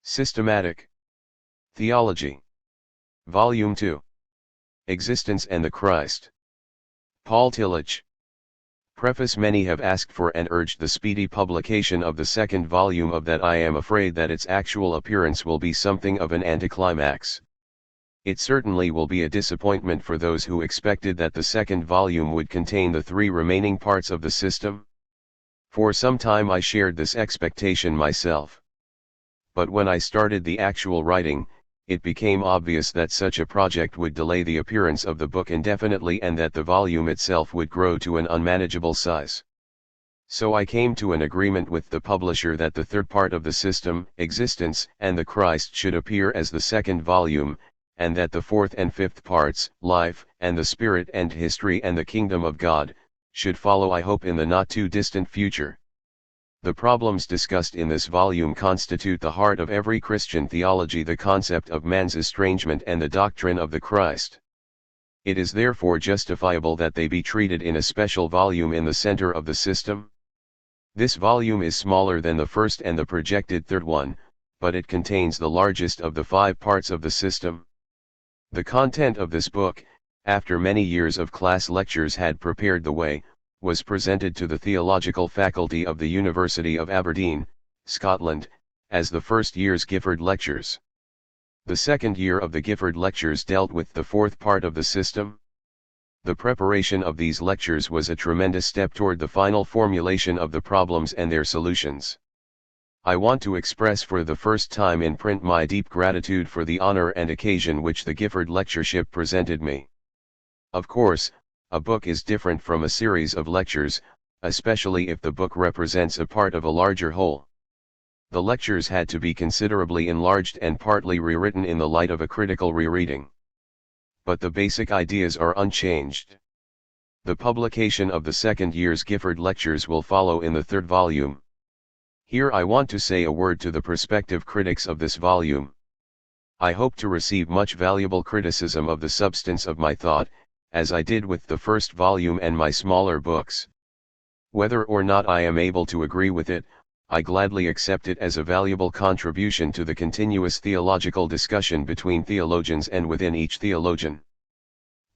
Systematic Theology. Volume 2. Existence and the Christ. Paul Tillich. Preface. Many have asked for and urged the speedy publication of the second volume of that. I am afraid that its actual appearance will be something of an anticlimax. It certainly will be a disappointment for those who expected that the second volume would contain the three remaining parts of the system. For some time I shared this expectation myself. But when I started the actual writing, it became obvious that such a project would delay the appearance of the book indefinitely and that the volume itself would grow to an unmanageable size. So I came to an agreement with the publisher that the third part of the system, Existence and the Christ, should appear as the second volume, and that the fourth and fifth parts, Life and the Spirit and History and the Kingdom of God, should follow, I hope, in the not too distant future. The problems discussed in this volume constitute the heart of every Christian theology, the concept of man's estrangement and the doctrine of the Christ. It is therefore justifiable that they be treated in a special volume in the center of the system. This volume is smaller than the first and the projected third one, but it contains the largest of the 5 parts of the system. The content of this book, after many years of class lectures had prepared the way, was presented to the theological faculty of the University of Aberdeen, Scotland, as the first year's Gifford Lectures. The second year of the Gifford Lectures dealt with the fourth part of the system. The preparation of these lectures was a tremendous step toward the final formulation of the problems and their solutions. I want to express for the first time in print my deep gratitude for the honor and occasion which the Gifford Lectureship presented me. Of course, a book is different from a series of lectures, especially if the book represents a part of a larger whole. The lectures had to be considerably enlarged and partly rewritten in the light of a critical rereading. But the basic ideas are unchanged. The publication of the second year's Gifford Lectures will follow in the third volume. Here I want to say a word to the prospective critics of this volume. I hope to receive much valuable criticism of the substance of my thought, as I did with the first volume and my smaller books. Whether or not I am able to agree with it, I gladly accept it as a valuable contribution to the continuous theological discussion between theologians and within each theologian.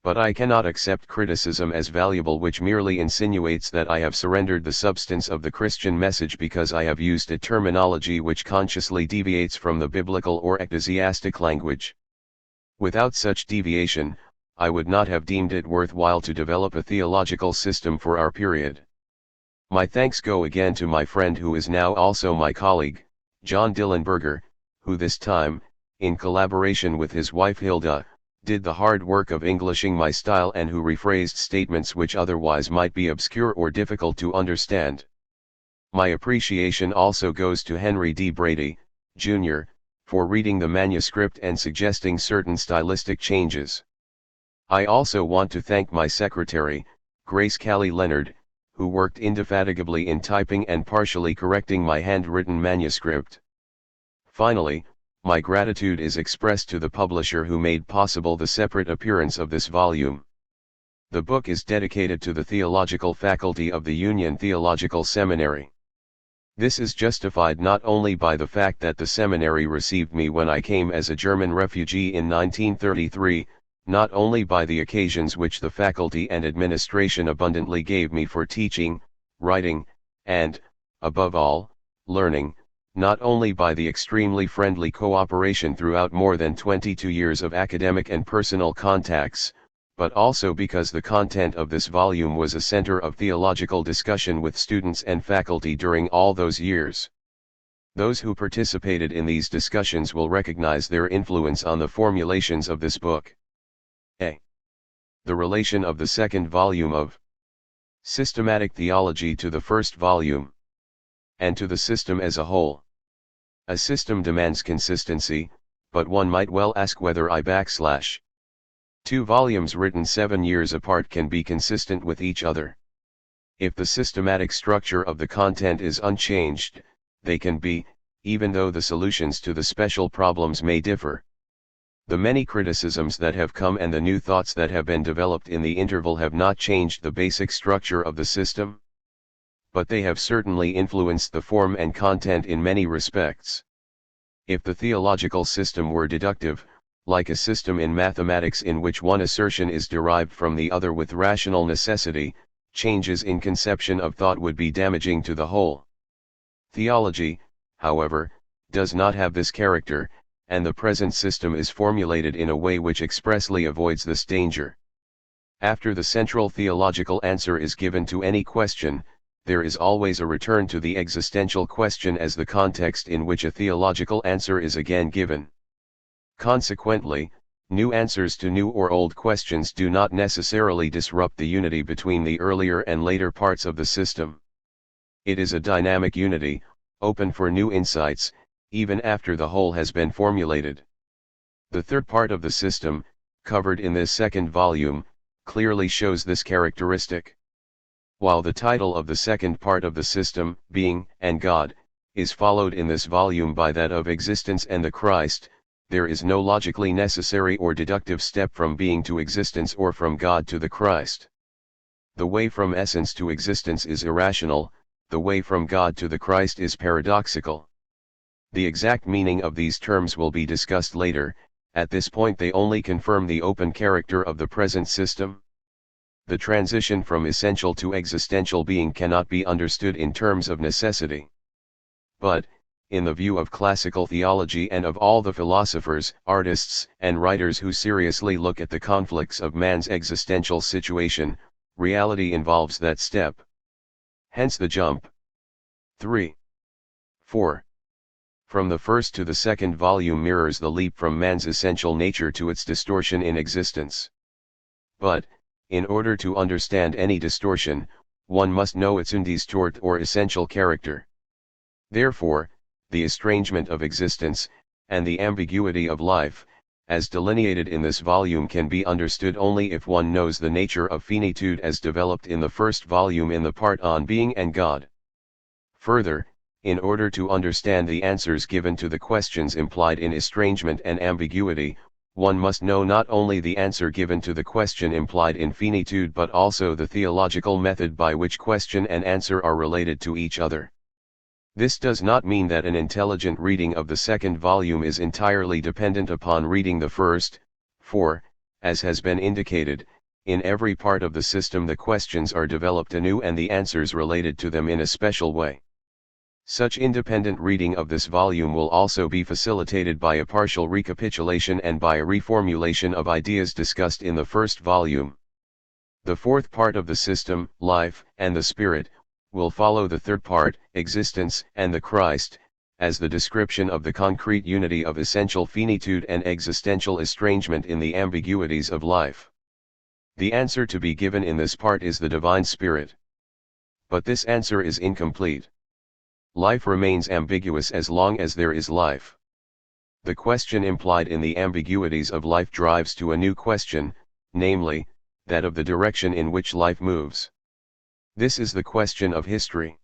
But I cannot accept criticism as valuable which merely insinuates that I have surrendered the substance of the Christian message because I have used a terminology which consciously deviates from the biblical or ecclesiastic language. Without such deviation, I would not have deemed it worthwhile to develop a theological system for our period. My thanks go again to my friend who is now also my colleague, John Dillenberger, who this time, in collaboration with his wife Hilda, did the hard work of Englishing my style and who rephrased statements which otherwise might be obscure or difficult to understand. My appreciation also goes to Henry D. Brady, Jr., for reading the manuscript and suggesting certain stylistic changes. I also want to thank my secretary, Grace Callie Leonard, who worked indefatigably in typing and partially correcting my handwritten manuscript. Finally, my gratitude is expressed to the publisher who made possible the separate appearance of this volume. The book is dedicated to the theological faculty of the Union Theological Seminary. This is justified not only by the fact that the seminary received me when I came as a German refugee in 1933, not only by the occasions which the faculty and administration abundantly gave me for teaching, writing, and, above all, learning, not only by the extremely friendly cooperation throughout more than 22 years of academic and personal contacts, but also because the content of this volume was a center of theological discussion with students and faculty during all those years. Those who participated in these discussions will recognize their influence on the formulations of this book. A. The relation of the second volume of Systematic Theology to the first volume, and to the system as a whole. A system demands consistency, but one might well ask whether two volumes written 7 years apart can be consistent with each other. If the systematic structure of the content is unchanged, they can be, even though the solutions to the special problems may differ. The many criticisms that have come and the new thoughts that have been developed in the interval have not changed the basic structure of the system. But they have certainly influenced the form and content in many respects. If the theological system were deductive, like a system in mathematics in which one assertion is derived from the other with rational necessity, changes in conception of thought would be damaging to the whole. Theology, however, does not have this character, and the present system is formulated in a way which expressly avoids this danger. After the central theological answer is given to any question, there is always a return to the existential question as the context in which a theological answer is again given. Consequently, new answers to new or old questions do not necessarily disrupt the unity between the earlier and later parts of the system. It is a dynamic unity, open for new insights, even after the whole has been formulated. The third part of the system, covered in this second volume, clearly shows this characteristic. While the title of the second part of the system, Being and God, is followed in this volume by that of Existence and the Christ, there is no logically necessary or deductive step from being to existence or from God to the Christ. The way from essence to existence is irrational, the way from God to the Christ is paradoxical. The exact meaning of these terms will be discussed later. At this point they only confirm the open character of the present system. The transition from essential to existential being cannot be understood in terms of necessity. But, in the view of classical theology and of all the philosophers, artists, and writers who seriously look at the conflicts of man's existential situation, reality involves that step. Hence the jump. 3. 4. From the first to the second volume mirrors the leap from man's essential nature to its distortion in existence. But, in order to understand any distortion, one must know its undistort or essential character. Therefore, the estrangement of existence, and the ambiguity of life, as delineated in this volume can be understood only if one knows the nature of finitude as developed in the first volume in the part on Being and God. Further, in order to understand the answers given to the questions implied in estrangement and ambiguity, one must know not only the answer given to the question implied in finitude but also the theological method by which question and answer are related to each other. This does not mean that an intelligent reading of the second volume is entirely dependent upon reading the first, for, as has been indicated, in every part of the system the questions are developed anew and the answers related to them in a special way. Such independent reading of this volume will also be facilitated by a partial recapitulation and by a reformulation of ideas discussed in the first volume. The fourth part of the system, Life and the Spirit, will follow the third part, Existence and the Christ, as the description of the concrete unity of essential finitude and existential estrangement in the ambiguities of life. The answer to be given in this part is the Divine Spirit. But this answer is incomplete. Life remains ambiguous as long as there is life. The question implied in the ambiguities of life drives to a new question, namely, that of the direction in which life moves. This is the question of history.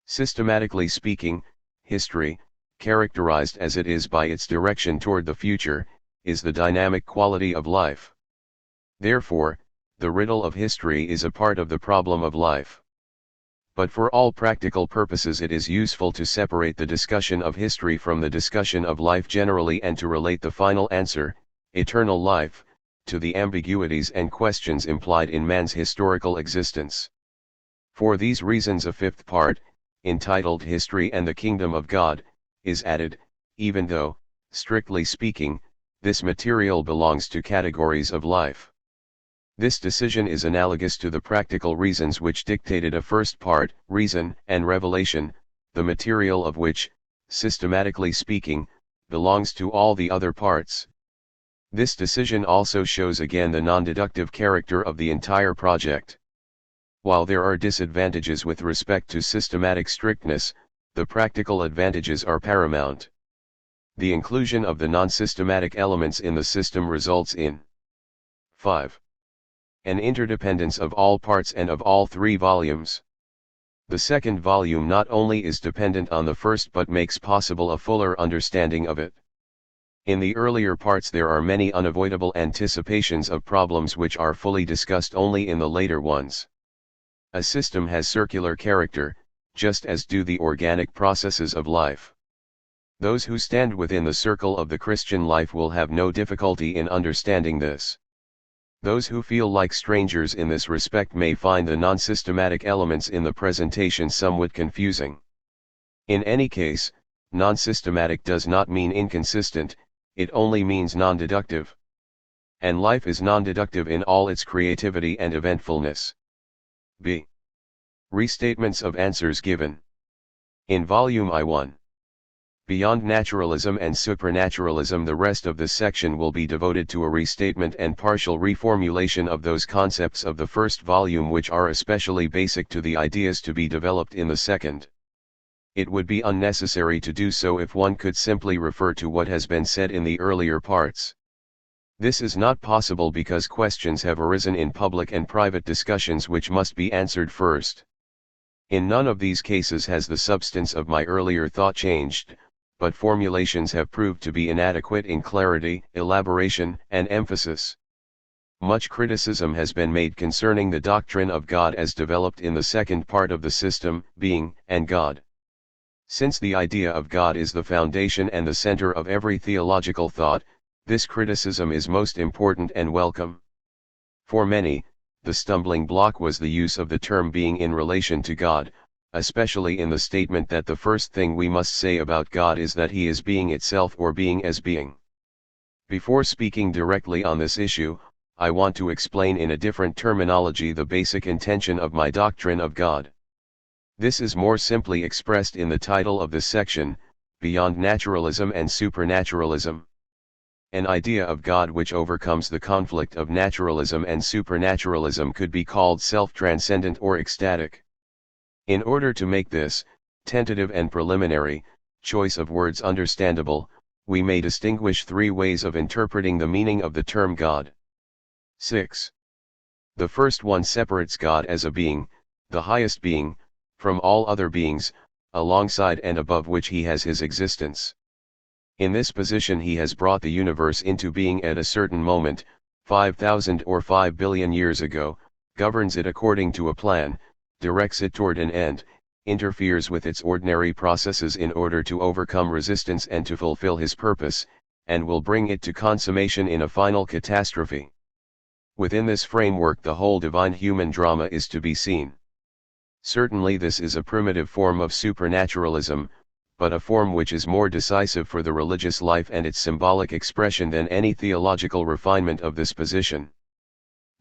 Systematically speaking, history, characterized as it is by its direction toward the future, is the dynamic quality of life. Therefore, the riddle of history is a part of the problem of life. But for all practical purposes it is useful to separate the discussion of history from the discussion of life generally and to relate the final answer, eternal life, to the ambiguities and questions implied in man's historical existence. For these reasons a fifth part, entitled History and the Kingdom of God, is added, even though, strictly speaking, this material belongs to categories of life. This decision is analogous to the practical reasons which dictated a first part, Reason and Revelation, the material of which, systematically speaking, belongs to all the other parts. This decision also shows again the non-deductive character of the entire project. While there are disadvantages with respect to systematic strictness, the practical advantages are paramount. The inclusion of the non-systematic elements in the system results in 5. An interdependence of all parts and of all three volumes. The second volume not only is dependent on the first but makes possible a fuller understanding of it. In the earlier parts there are many unavoidable anticipations of problems which are fully discussed only in the later ones. A system has circular character, just as do the organic processes of life. Those who stand within the circle of the Christian life will have no difficulty in understanding this. Those who feel like strangers in this respect may find the non-systematic elements in the presentation somewhat confusing. In any case, non-systematic does not mean inconsistent, it only means non-deductive. And life is non-deductive in all its creativity and eventfulness. B. Restatements of answers given. In Volume I1. Beyond naturalism and supernaturalism, the rest of this section will be devoted to a restatement and partial reformulation of those concepts of the first volume which are especially basic to the ideas to be developed in the second. It would be unnecessary to do so if one could simply refer to what has been said in the earlier parts. This is not possible because questions have arisen in public and private discussions which must be answered first. In none of these cases has the substance of my earlier thought changed, but formulations have proved to be inadequate in clarity, elaboration, and emphasis. Much criticism has been made concerning the doctrine of God as developed in the second part of the system, Being and God. Since the idea of God is the foundation and the center of every theological thought, this criticism is most important and welcome. For many, the stumbling block was the use of the term being in relation to God, especially in the statement that the first thing we must say about God is that he is being itself or being as being. Before speaking directly on this issue, I want to explain in a different terminology the basic intention of my doctrine of God. This is more simply expressed in the title of this section, Beyond Naturalism and Supernaturalism. An idea of God which overcomes the conflict of naturalism and supernaturalism could be called self-transcendent or ecstatic. In order to make this, tentative and preliminary, choice of words understandable, we may distinguish three ways of interpreting the meaning of the term God. 6. The first one separates God as a being, the highest being, from all other beings, alongside and above which he has his existence. In this position he has brought the universe into being at a certain moment, 5,000 or 5 billion years ago, governs it according to a plan, directs it toward an end, interferes with its ordinary processes in order to overcome resistance and to fulfill his purpose, and will bring it to consummation in a final catastrophe. Within this framework the whole divine human drama is to be seen. Certainly this is a primitive form of supernaturalism, but a form which is more decisive for the religious life and its symbolic expression than any theological refinement of this position.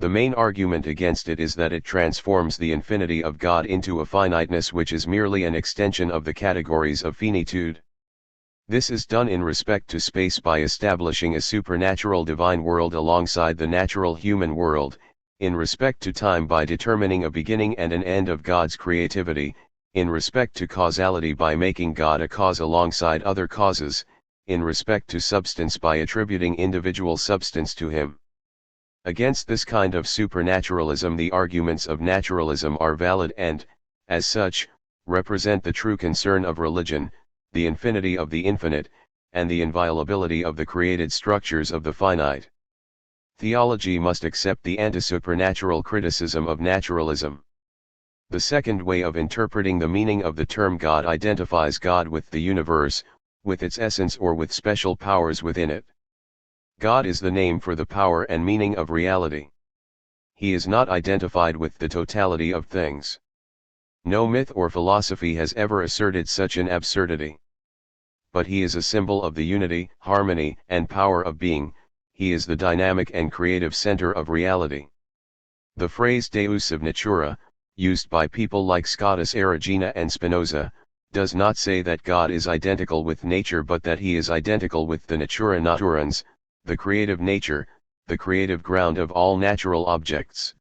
The main argument against it is that it transforms the infinity of God into a finiteness which is merely an extension of the categories of finitude. This is done in respect to space by establishing a supernatural divine world alongside the natural human world, in respect to time by determining a beginning and an end of God's creativity, in respect to causality by making God a cause alongside other causes, in respect to substance by attributing individual substance to him. Against this kind of supernaturalism the arguments of naturalism are valid and, as such, represent the true concern of religion, the infinity of the infinite, and the inviolability of the created structures of the finite. Theology must accept the anti-supernatural criticism of naturalism. The second way of interpreting the meaning of the term God identifies God with the universe, with its essence or with special powers within it. God is the name for the power and meaning of reality. He is not identified with the totality of things. No myth or philosophy has ever asserted such an absurdity. But he is a symbol of the unity, harmony, and power of being. He is the dynamic and creative center of reality. The phrase Deus sub natura, used by people like Scotus Erigena and Spinoza, does not say that God is identical with nature but that he is identical with the natura naturans, the creative nature, the creative ground of all natural objects.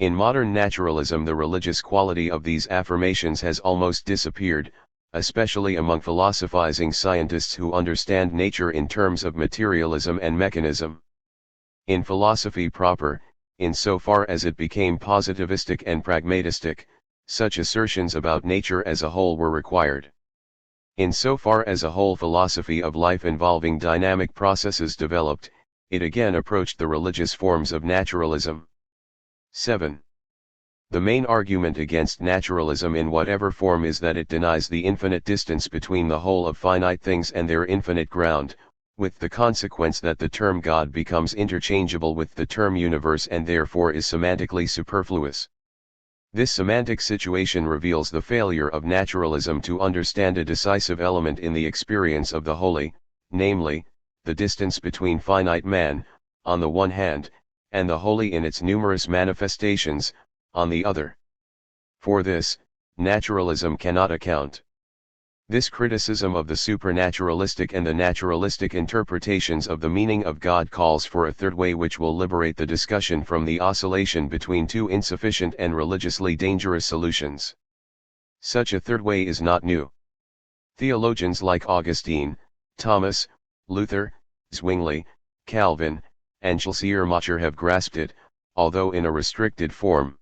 In modern naturalism the religious quality of these affirmations has almost disappeared, especially among philosophizing scientists who understand nature in terms of materialism and mechanism. In philosophy proper, insofar as it became positivistic and pragmatistic, such assertions about nature as a whole were required. Insofar as a whole philosophy of life involving dynamic processes developed, it again approached the religious forms of naturalism. 7. The main argument against naturalism in whatever form is that it denies the infinite distance between the whole of finite things and their infinite ground, with the consequence that the term God becomes interchangeable with the term universe and therefore is semantically superfluous. This semantic situation reveals the failure of naturalism to understand a decisive element in the experience of the holy, namely, the distance between finite man, on the one hand, and the holy in its numerous manifestations, on the other. For this, naturalism cannot account. This criticism of the supernaturalistic and the naturalistic interpretations of the meaning of God calls for a third way which will liberate the discussion from the oscillation between two insufficient and religiously dangerous solutions. Such a third way is not new. Theologians like Augustine, Thomas, Luther, Zwingli, Calvin, and Schleiermacher have grasped it, although in a restricted form.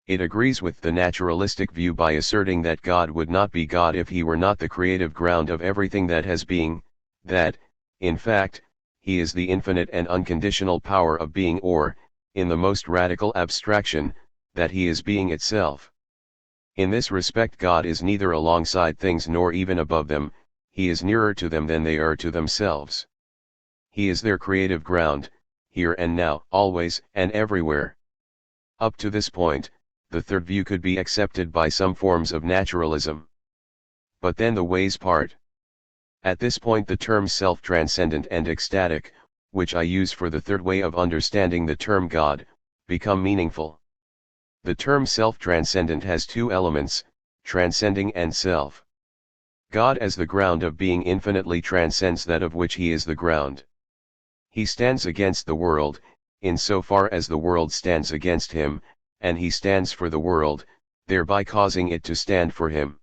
It agrees with the naturalistic view by asserting that God would not be God if he were not the creative ground of everything that has being, that, in fact, he is the infinite and unconditional power of being, or, in the most radical abstraction, that he is being itself. In this respect God is neither alongside things nor even above them, he is nearer to them than they are to themselves. He is their creative ground, here and now, always and everywhere. Up to this point, the third view could be accepted by some forms of naturalism. But then the ways part. At this point the terms self-transcendent and ecstatic, which I use for the third way of understanding the term God, become meaningful. The term self-transcendent has two elements, transcending and self. God as the ground of being infinitely transcends that of which he is the ground. He stands against the world, insofar as the world stands against him, and he stands for the world, thereby causing it to stand for him.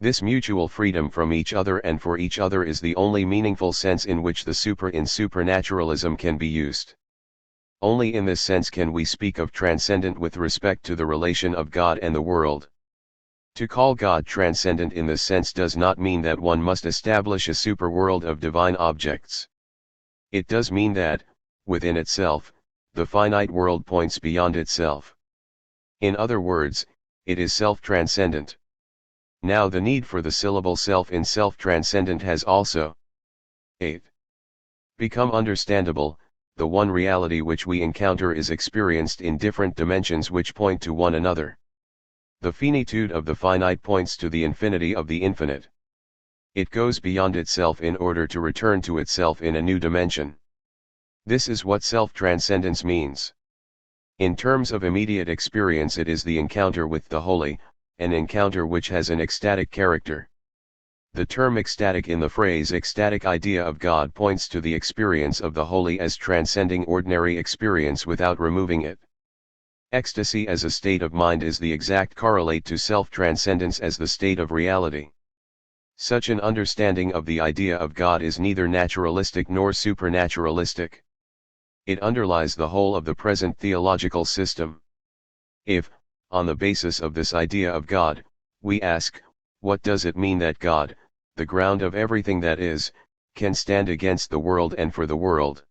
This mutual freedom from each other and for each other is the only meaningful sense in which the super in supernaturalism can be used. Only in this sense can we speak of transcendent with respect to the relation of God and the world. To call God transcendent in this sense does not mean that one must establish a superworld of divine objects. It does mean that, within itself, the finite world points beyond itself. In other words, it is self-transcendent. Now the need for the syllable self in self-transcendent has also 8. become understandable. The one reality which we encounter is experienced in different dimensions which point to one another. The finitude of the finite points to the infinity of the infinite. It goes beyond itself in order to return to itself in a new dimension. This is what self-transcendence means. In terms of immediate experience it is the encounter with the holy, an encounter which has an ecstatic character. The term ecstatic in the phrase ecstatic idea of God points to the experience of the holy as transcending ordinary experience without removing it. Ecstasy as a state of mind is the exact correlate to self-transcendence as the state of reality. Such an understanding of the idea of God is neither naturalistic nor supernaturalistic. It underlies the whole of the present theological system. If, on the basis of this idea of God, we ask, what does it mean that God, the ground of everything that is, can stand against the world and for the world?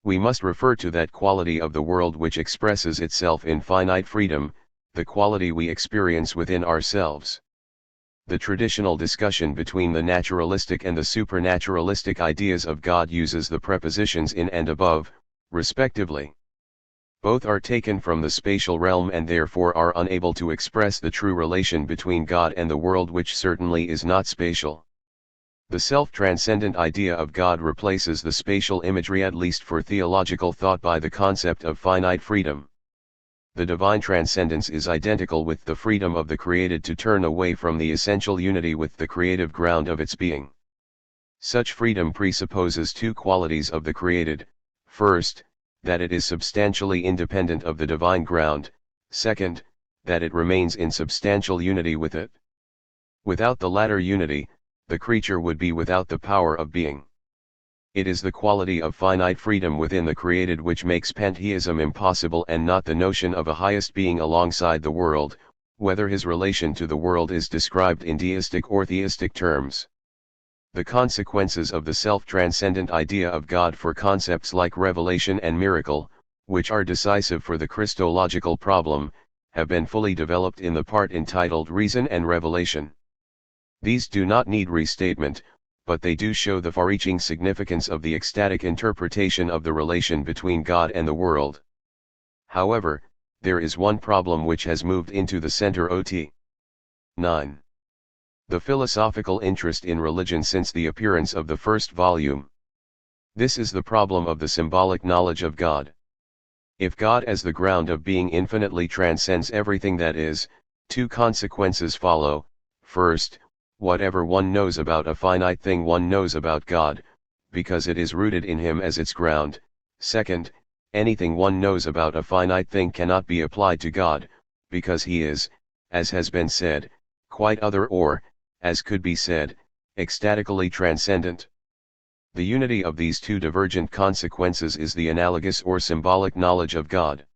We must refer to that quality of the world which expresses itself in finite freedom, the quality we experience within ourselves. The traditional discussion between the naturalistic and the supernaturalistic ideas of God uses the prepositions in and above, respectively. Both are taken from the spatial realm and therefore are unable to express the true relation between God and the world, which certainly is not spatial. The self-transcendent idea of God replaces the spatial imagery, at least for theological thought, by the concept of finite freedom. The divine transcendence is identical with the freedom of the created to turn away from the essential unity with the creative ground of its being. Such freedom presupposes two qualities of the created: first, that it is substantially independent of the divine ground; second, that it remains in substantial unity with it. Without the latter unity, the creature would be without the power of being. It is the quality of finite freedom within the created which makes pantheism impossible, and not the notion of a highest being alongside the world, whether his relation to the world is described in deistic or theistic terms. The consequences of the self-transcendent idea of God for concepts like revelation and miracle, which are decisive for the Christological problem, have been fully developed in the part entitled Reason and Revelation. These do not need restatement, but they do show the far-reaching significance of the ecstatic interpretation of the relation between God and the world. However, there is one problem which has moved into the center OT. 9. The philosophical interest in religion since the appearance of the first volume. This is the problem of the symbolic knowledge of God. If God as the ground of being infinitely transcends everything that is, two consequences follow. First, whatever one knows about a finite thing one knows about God, because it is rooted in Him as its ground. Second, anything one knows about a finite thing cannot be applied to God, because He is, as has been said, quite other or, as could be said, ecstatically transcendent. The unity of these two divergent consequences is the analogous or symbolic knowledge of God.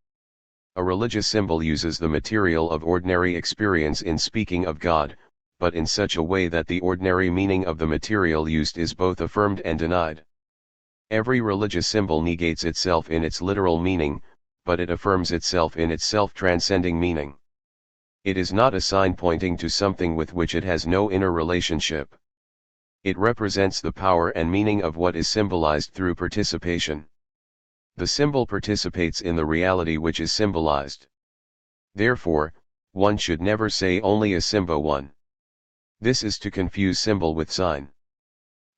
A religious symbol uses the material of ordinary experience in speaking of God, but in such a way that the ordinary meaning of the material used is both affirmed and denied. Every religious symbol negates itself in its literal meaning, but it affirms itself in its self-transcending meaning. It is not a sign pointing to something with which it has no inner relationship. It represents the power and meaning of what is symbolized through participation. The symbol participates in the reality which is symbolized. Therefore, one should never say only a symbol one. This is to confuse symbol with sign.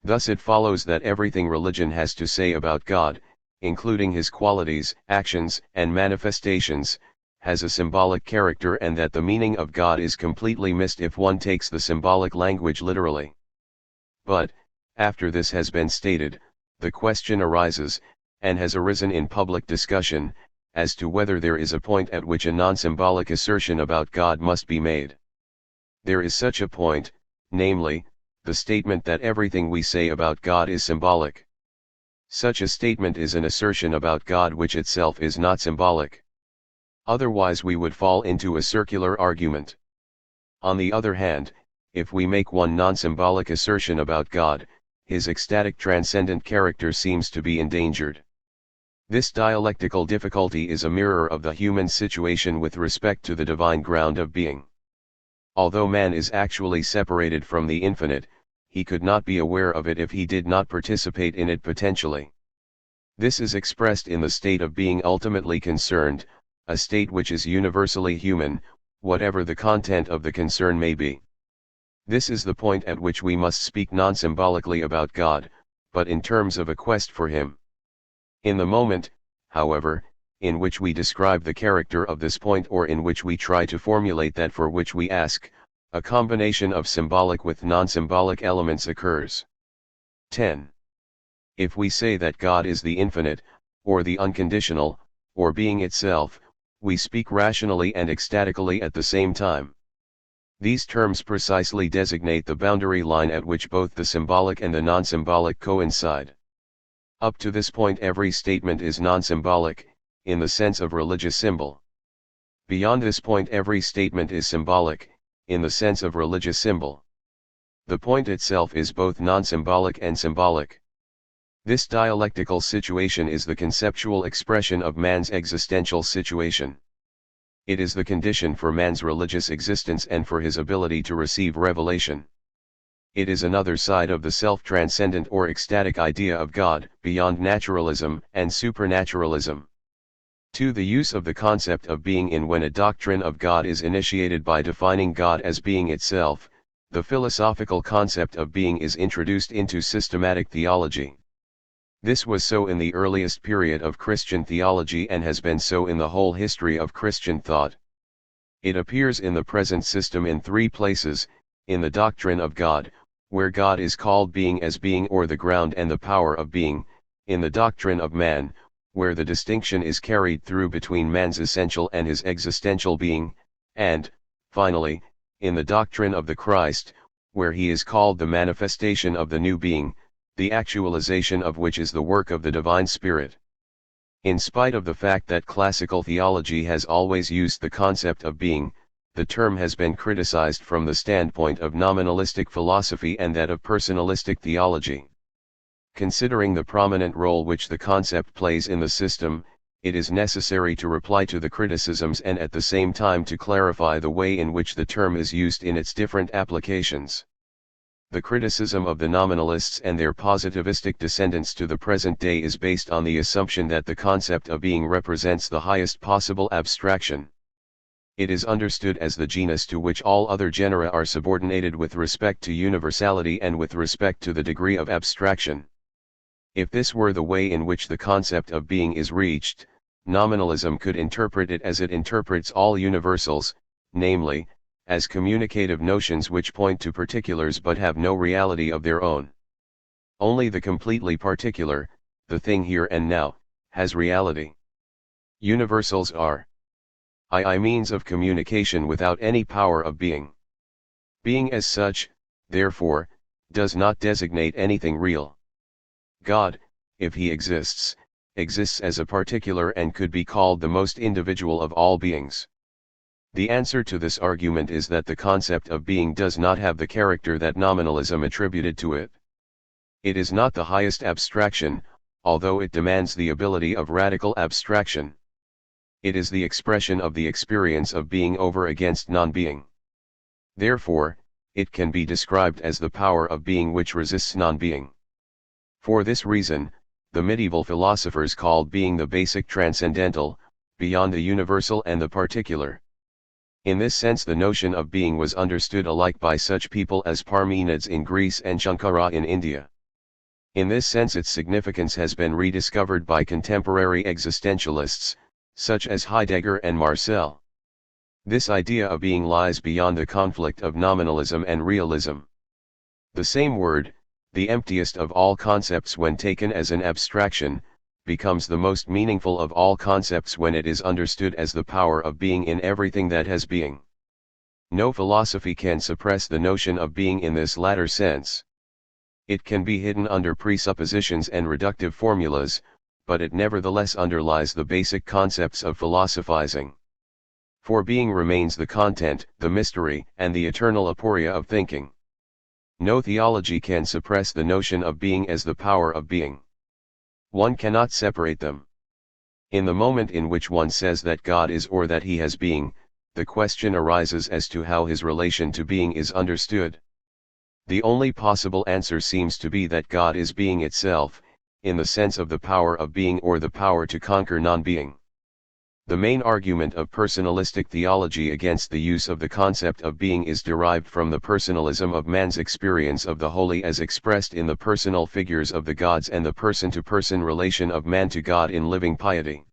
Thus it follows that everything religion has to say about God, including His qualities, actions, and manifestations, has a symbolic character, and that the meaning of God is completely missed if one takes the symbolic language literally. But, after this has been stated, the question arises, and has arisen in public discussion, as to whether there is a point at which a non-symbolic assertion about God must be made. There is such a point, namely, the statement that everything we say about God is symbolic. Such a statement is an assertion about God which itself is not symbolic. Otherwise we would fall into a circular argument. On the other hand, if we make one non-symbolic assertion about God, His ecstatic transcendent character seems to be endangered. This dialectical difficulty is a mirror of the human situation with respect to the divine ground of being. Although man is actually separated from the infinite, he could not be aware of it if he did not participate in it potentially. This is expressed in the state of being ultimately concerned, a state which is universally human, whatever the content of the concern may be. This is the point at which we must speak non-symbolically about God, but in terms of a quest for Him. In the moment, however, in which we describe the character of this point, or in which we try to formulate that for which we ask, a combination of symbolic with non-symbolic elements occurs. 10. If we say that God is the infinite, or the unconditional, or being itself, we speak rationally and ecstatically at the same time. These terms precisely designate the boundary line at which both the symbolic and the non-symbolic coincide. Up to this point every statement is non-symbolic, in the sense of religious symbol. Beyond this point every statement is symbolic, in the sense of religious symbol. The point itself is both non-symbolic and symbolic. This dialectical situation is the conceptual expression of man's existential situation. It is the condition for man's religious existence and for his ability to receive revelation. It is another side of the self-transcendent or ecstatic idea of God, beyond naturalism and supernaturalism. 2. The use of the concept of being in when a doctrine of God is initiated by defining God as being itself, the philosophical concept of being is introduced into systematic theology. This was so in the earliest period of Christian theology and has been so in the whole history of Christian thought. It appears in the present system in three places: in the doctrine of God, where God is called being as being or the ground and the power of being; in the doctrine of man, where the distinction is carried through between man's essential and his existential being; and, finally, in the doctrine of the Christ, where he is called the manifestation of the new being, the actualization of which is the work of the divine Spirit. In spite of the fact that classical theology has always used the concept of being, the term has been criticized from the standpoint of nominalistic philosophy and that of personalistic theology. Considering the prominent role which the concept plays in the system, it is necessary to reply to the criticisms and at the same time to clarify the way in which the term is used in its different applications. The criticism of the nominalists and their positivistic descendants to the present day is based on the assumption that the concept of being represents the highest possible abstraction. It is understood as the genus to which all other genera are subordinated with respect to universality and with respect to the degree of abstraction. If this were the way in which the concept of being is reached, nominalism could interpret it as it interprets all universals, namely, as communicative notions which point to particulars but have no reality of their own. Only the completely particular, the thing here and now, has reality. Universals are I means of communication without any power of being. Being as such, therefore, does not designate anything real. God, if he exists, exists as a particular and could be called the most individual of all beings. The answer to this argument is that the concept of being does not have the character that nominalism attributed to it. It is not the highest abstraction, although it demands the ability of radical abstraction. It is the expression of the experience of being over against non-being. Therefore, it can be described as the power of being which resists non-being. For this reason, the medieval philosophers called being the basic transcendental, beyond the universal and the particular. In this sense the notion of being was understood alike by such people as Parmenides in Greece and Shankara in India. In this sense its significance has been rediscovered by contemporary existentialists, such as Heidegger and Marcel. This idea of being lies beyond the conflict of nominalism and realism. The same word, the emptiest of all concepts when taken as an abstraction, becomes the most meaningful of all concepts when it is understood as the power of being in everything that has being. No philosophy can suppress the notion of being in this latter sense. It can be hidden under presuppositions and reductive formulas, but it nevertheless underlies the basic concepts of philosophizing. For being remains the content, the mystery, and the eternal aporia of thinking. No theology can suppress the notion of being as the power of being. One cannot separate them. In the moment in which one says that God is or that he has being, the question arises as to how his relation to being is understood. The only possible answer seems to be that God is being itself, in the sense of the power of being or the power to conquer non-being. The main argument of personalistic theology against the use of the concept of being is derived from the personalism of man's experience of the holy as expressed in the personal figures of the gods and the person-to-person relation of man to God in living piety.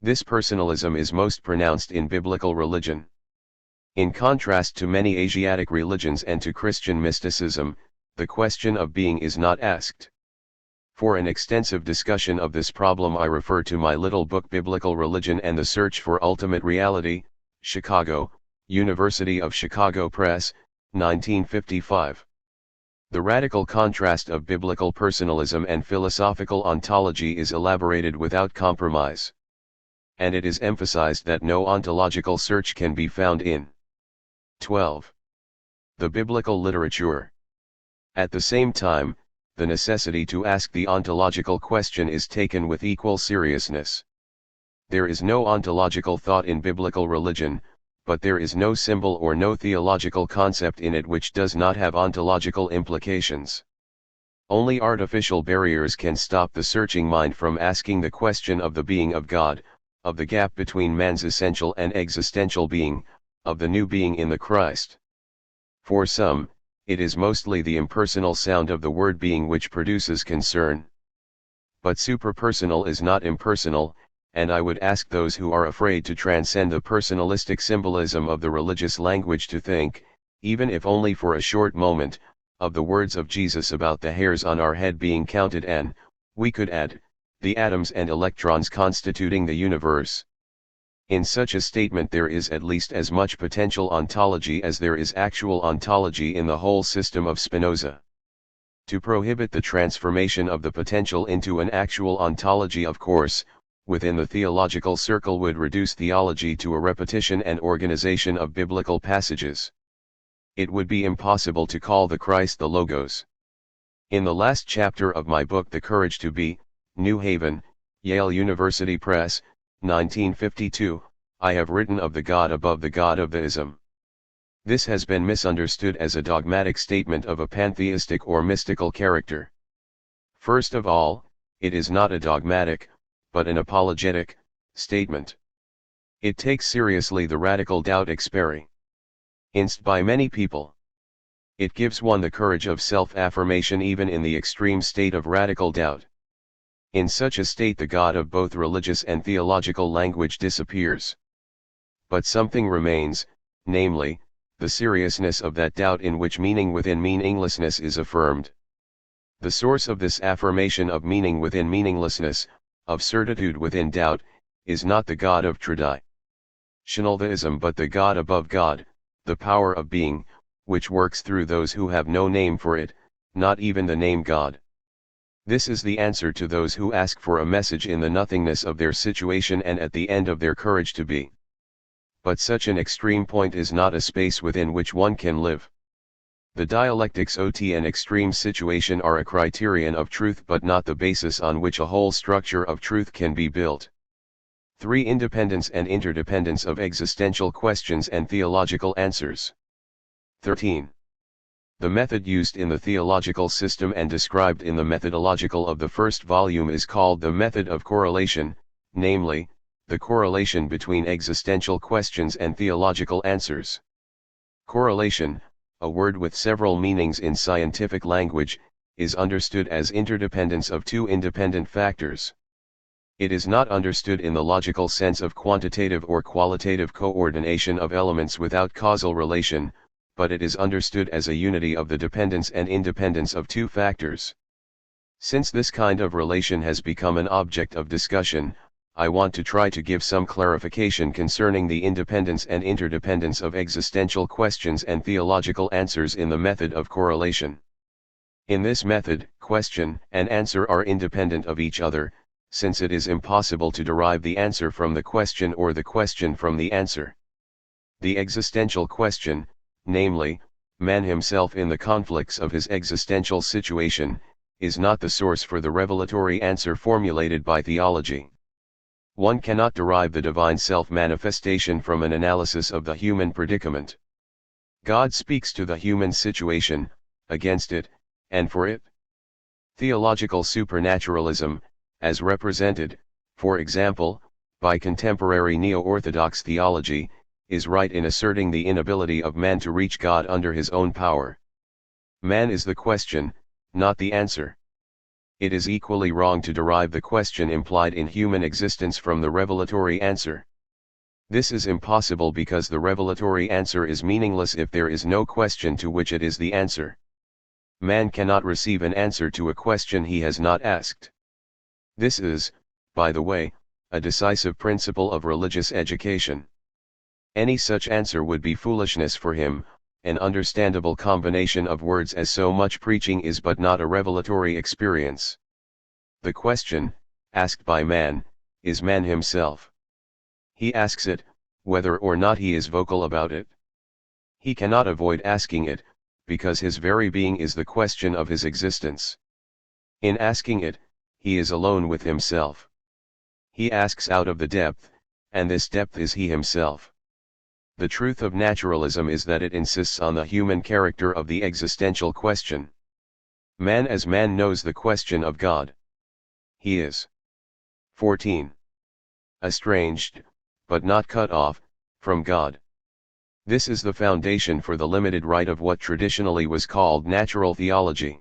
This personalism is most pronounced in biblical religion. In contrast to many Asiatic religions and to Christian mysticism, the question of being is not asked. For an extensive discussion of this problem I refer to my little book Biblical Religion and the Search for Ultimate Reality, Chicago, University of Chicago Press, 1955. The radical contrast of biblical personalism and philosophical ontology is elaborated without compromise. And it is emphasized that no ontological search can be found in 12. The biblical literature. At the same time, the necessity to ask the ontological question is taken with equal seriousness. There is no ontological thought in biblical religion, but there is no symbol or no theological concept in it which does not have ontological implications. Only artificial barriers can stop the searching mind from asking the question of the being of God, of the gap between man's essential and existential being, of the new being in the Christ. For some, it is mostly the impersonal sound of the word being which produces concern. But suprapersonal is not impersonal, and I would ask those who are afraid to transcend the personalistic symbolism of the religious language to think, even if only for a short moment, of the words of Jesus about the hairs on our head being counted and, we could add, the atoms and electrons constituting the universe. In such a statement there is at least as much potential ontology as there is actual ontology in the whole system of Spinoza. To prohibit the transformation of the potential into an actual ontology, of course, within the theological circle would reduce theology to a repetition and organization of biblical passages. It would be impossible to call the Christ the Logos. In the last chapter of my book The Courage to Be, New Haven, Yale University Press, 1952, I have written of the God above the God of the ism. This has been misunderstood as a dogmatic statement of a pantheistic or mystical character. First of all, it is not a dogmatic, but an apologetic, statement. It takes seriously the radical doubt experienced by many people. It gives one the courage of self-affirmation even in the extreme state of radical doubt. In such a state the God of both religious and theological language disappears. But something remains, namely, the seriousness of that doubt in which meaning within meaninglessness is affirmed. The source of this affirmation of meaning within meaninglessness, of certitude within doubt, is not the God of traditional theism but the God above God, the power of being, which works through those who have no name for it, not even the name God. This is the answer to those who ask for a message in the nothingness of their situation and at the end of their courage to be. But such an extreme point is not a space within which one can live. The dialectics OT and extreme situation are a criterion of truth but not the basis on which a whole structure of truth can be built. 3. Independence and interdependence of existential questions and theological answers. 13. The method used in the theological system and described in the methodological of the first volume is called the method of correlation, namely, the correlation between existential questions and theological answers. Correlation, a word with several meanings in scientific language, is understood as interdependence of two independent factors. It is not understood in the logical sense of quantitative or qualitative coordination of elements without causal relation, but it is understood as a unity of the dependence and independence of two factors. Since this kind of relation has become an object of discussion, I want to try to give some clarification concerning the independence and interdependence of existential questions and theological answers in the method of correlation. In this method, question and answer are independent of each other, since it is impossible to derive the answer from the question or the question from the answer. The existential question, namely, man himself in the conflicts of his existential situation, is not the source for the revelatory answer formulated by theology. One cannot derive the divine self-manifestation from an analysis of the human predicament. God speaks to the human situation, against it, and for it. Theological supernaturalism, as represented, for example, by contemporary neo-orthodox theology, is right in asserting the inability of man to reach God under his own power. Man is the question, not the answer. It is equally wrong to derive the question implied in human existence from the revelatory answer. This is impossible because the revelatory answer is meaningless if there is no question to which it is the answer. Man cannot receive an answer to a question he has not asked. This is, by the way, a decisive principle of religious education. Any such answer would be foolishness for him, an understandable combination of words as so much preaching is but not a revelatory experience. The question, asked by man, is man himself. He asks it, whether or not he is vocal about it. He cannot avoid asking it, because his very being is the question of his existence. In asking it, he is alone with himself. He asks out of the depth, and this depth is he himself. The truth of naturalism is that it insists on the human character of the existential question. Man as man knows the question of God. He is 14. Estranged, but not cut off, from God. This is the foundation for the limited right of what traditionally was called natural theology.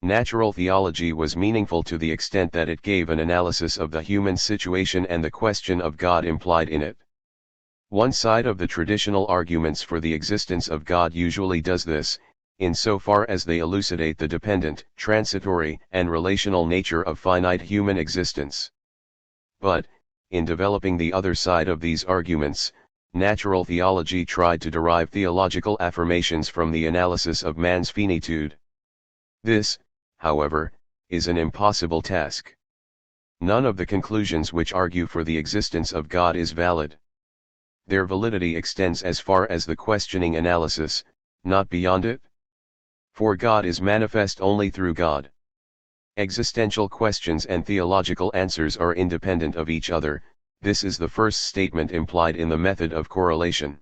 Natural theology was meaningful to the extent that it gave an analysis of the human situation and the question of God implied in it. One side of the traditional arguments for the existence of God usually does this, insofar as they elucidate the dependent, transitory, and relational nature of finite human existence. But, in developing the other side of these arguments, natural theology tried to derive theological affirmations from the analysis of man's finitude. This, however, is an impossible task. None of the conclusions which argue for the existence of God is valid. Their validity extends as far as the questioning analysis, not beyond it. For God is manifest only through God. Existential questions and theological answers are independent of each other. This is the first statement implied in the method of correlation.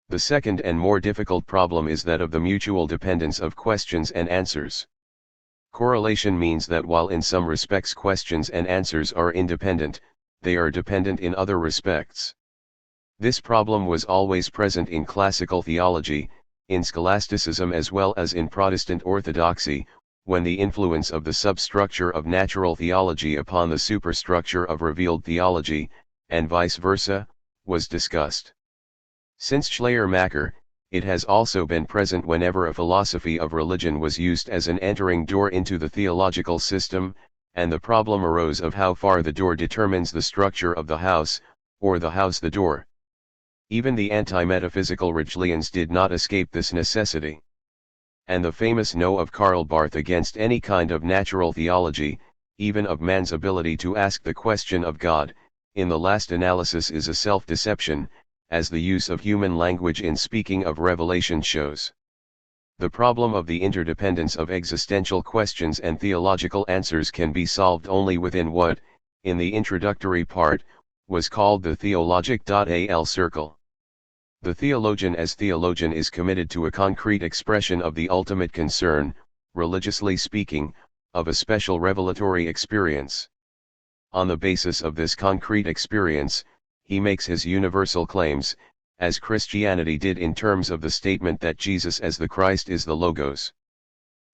The second and more difficult problem is that of the mutual dependence of questions and answers. Correlation means that while in some respects questions and answers are independent, they are dependent in other respects. This problem was always present in classical theology, in scholasticism as well as in Protestant orthodoxy, when the influence of the substructure of natural theology upon the superstructure of revealed theology, and vice versa, was discussed. Since Schleiermacher, it has also been present whenever a philosophy of religion was used as an entering door into the theological system, and the problem arose of how far the door determines the structure of the house, or the house the door. Even the anti-metaphysical Ridgelians did not escape this necessity. And the famous no of Karl Barth against any kind of natural theology, even of man's ability to ask the question of God, in the last analysis is a self-deception, as the use of human language in speaking of revelation shows. The problem of the interdependence of existential questions and theological answers can be solved only within what, in the introductory part, was called the theologic.al circle. The theologian as theologian is committed to a concrete expression of the ultimate concern, religiously speaking, of a special revelatory experience. On the basis of this concrete experience, he makes his universal claims, as Christianity did in terms of the statement that Jesus as the Christ is the Logos.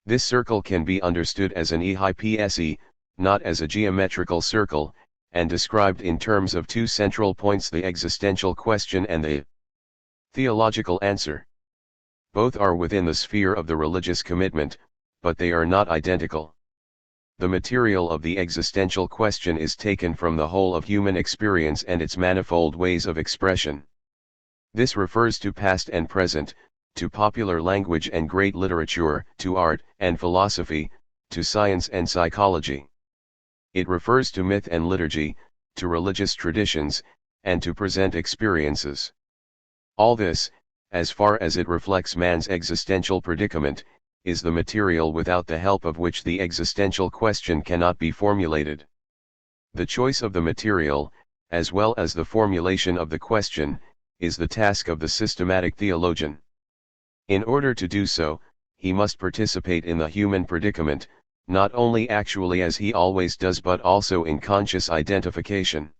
This circle can be understood as an ehypse, not as a geometrical circle, and described in terms of two central points: the existential question and the theological answer. Both are within the sphere of the religious commitment, but they are not identical. The material of the existential question is taken from the whole of human experience and its manifold ways of expression. This refers to past and present, to popular language and great literature, to art and philosophy, to science and psychology. It refers to myth and liturgy, to religious traditions, and to present experiences. All this, as far as it reflects man's existential predicament, is the material without the help of which the existential question cannot be formulated. The choice of the material, as well as the formulation of the question, is the task of the systematic theologian. In order to do so, he must participate in the human predicament, not only actually as he always does but also in conscious identification.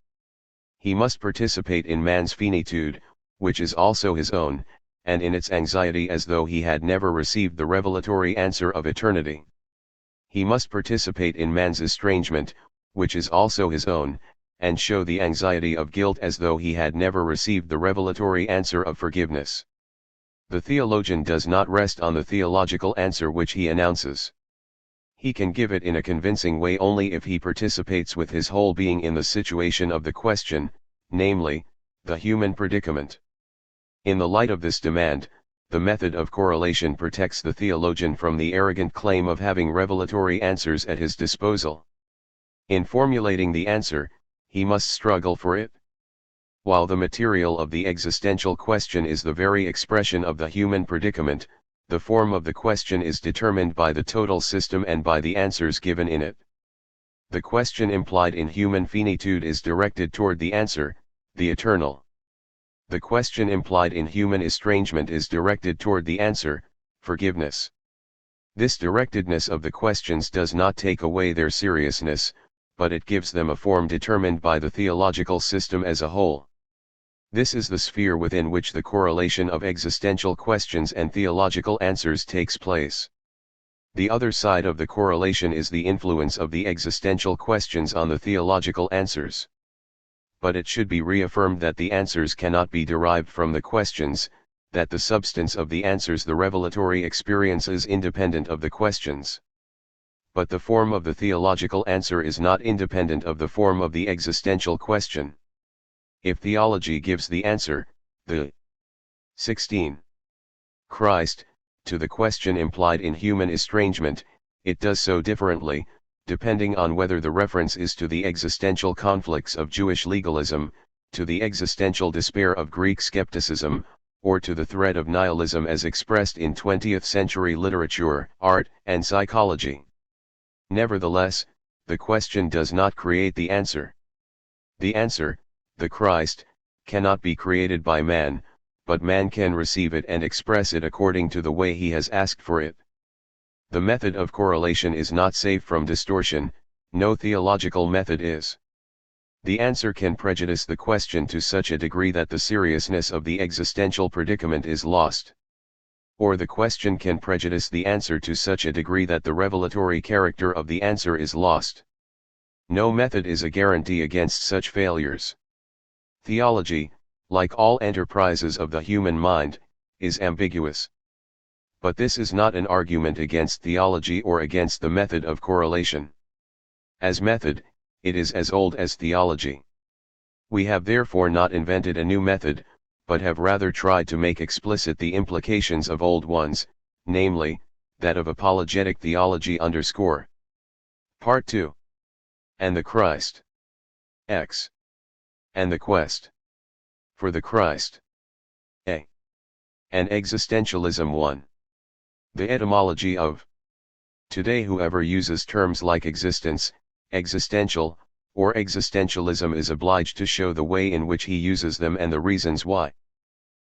He must participate in man's finitude, which is also his own, and in its anxiety as though he had never received the revelatory answer of eternity. He must participate in man's estrangement, which is also his own, and show the anxiety of guilt as though he had never received the revelatory answer of forgiveness. The theologian does not rest on the theological answer which he announces. He can give it in a convincing way only if he participates with his whole being in the situation of the question, namely, the human predicament. In the light of this demand, the method of correlation protects the theologian from the arrogant claim of having revelatory answers at his disposal. In formulating the answer, he must struggle for it. While the material of the existential question is the very expression of the human predicament, the form of the question is determined by the total system and by the answers given in it. The question implied in human finitude is directed toward the answer, the eternal. The question implied in human estrangement is directed toward the answer, forgiveness. This directedness of the questions does not take away their seriousness, but it gives them a form determined by the theological system as a whole. This is the sphere within which the correlation of existential questions and theological answers takes place. The other side of the correlation is the influence of the existential questions on the theological answers. But it should be reaffirmed that the answers cannot be derived from the questions, that the substance of the answers, the revelatory experience, is independent of the questions. But the form of the theological answer is not independent of the form of the existential question. If theology gives the answer, the 16. Christ, to the question implied in human estrangement, it does so differently, depending on whether the reference is to the existential conflicts of Jewish legalism, to the existential despair of Greek skepticism, or to the threat of nihilism as expressed in 20th century literature, art, and psychology. Nevertheless, the question does not create the answer. The answer, the Christ, cannot be created by man, but man can receive it and express it according to the way he has asked for it. The method of correlation is not safe from distortion, no theological method is. The answer can prejudice the question to such a degree that the seriousness of the existential predicament is lost. Or the question can prejudice the answer to such a degree that the revelatory character of the answer is lost. No method is a guarantee against such failures. Theology, like all enterprises of the human mind, is ambiguous. But this is not an argument against theology or against the method of correlation. As method, it is as old as theology. We have therefore not invented a new method, but have rather tried to make explicit the implications of old ones, namely, that of apologetic theology _. Part 2. And the Christ. X. And the quest. For the Christ. A. And existentialism 1. The etymology of. Today whoever uses terms like existence, existential, or existentialism is obliged to show the way in which he uses them and the reasons why.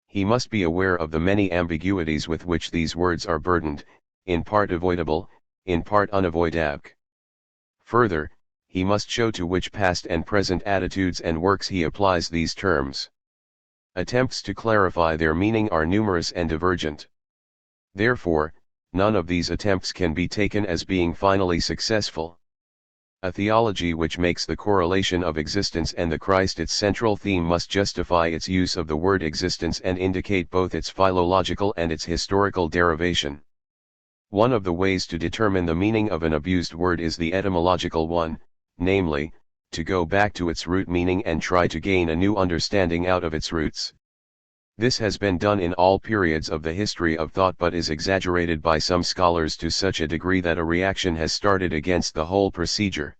He must be aware of the many ambiguities with which these words are burdened, in part avoidable, in part unavoidable. Further, he must show to which past and present attitudes and works he applies these terms. Attempts to clarify their meaning are numerous and divergent. Therefore, none of these attempts can be taken as being finally successful. A theology which makes the correlation of existence and the Christ its central theme must justify its use of the word existence and indicate both its philological and its historical derivation. One of the ways to determine the meaning of an abused word is the etymological one, namely, to go back to its root meaning and try to gain a new understanding out of its roots. This has been done in all periods of the history of thought but is exaggerated by some scholars to such a degree that a reaction has started against the whole procedure.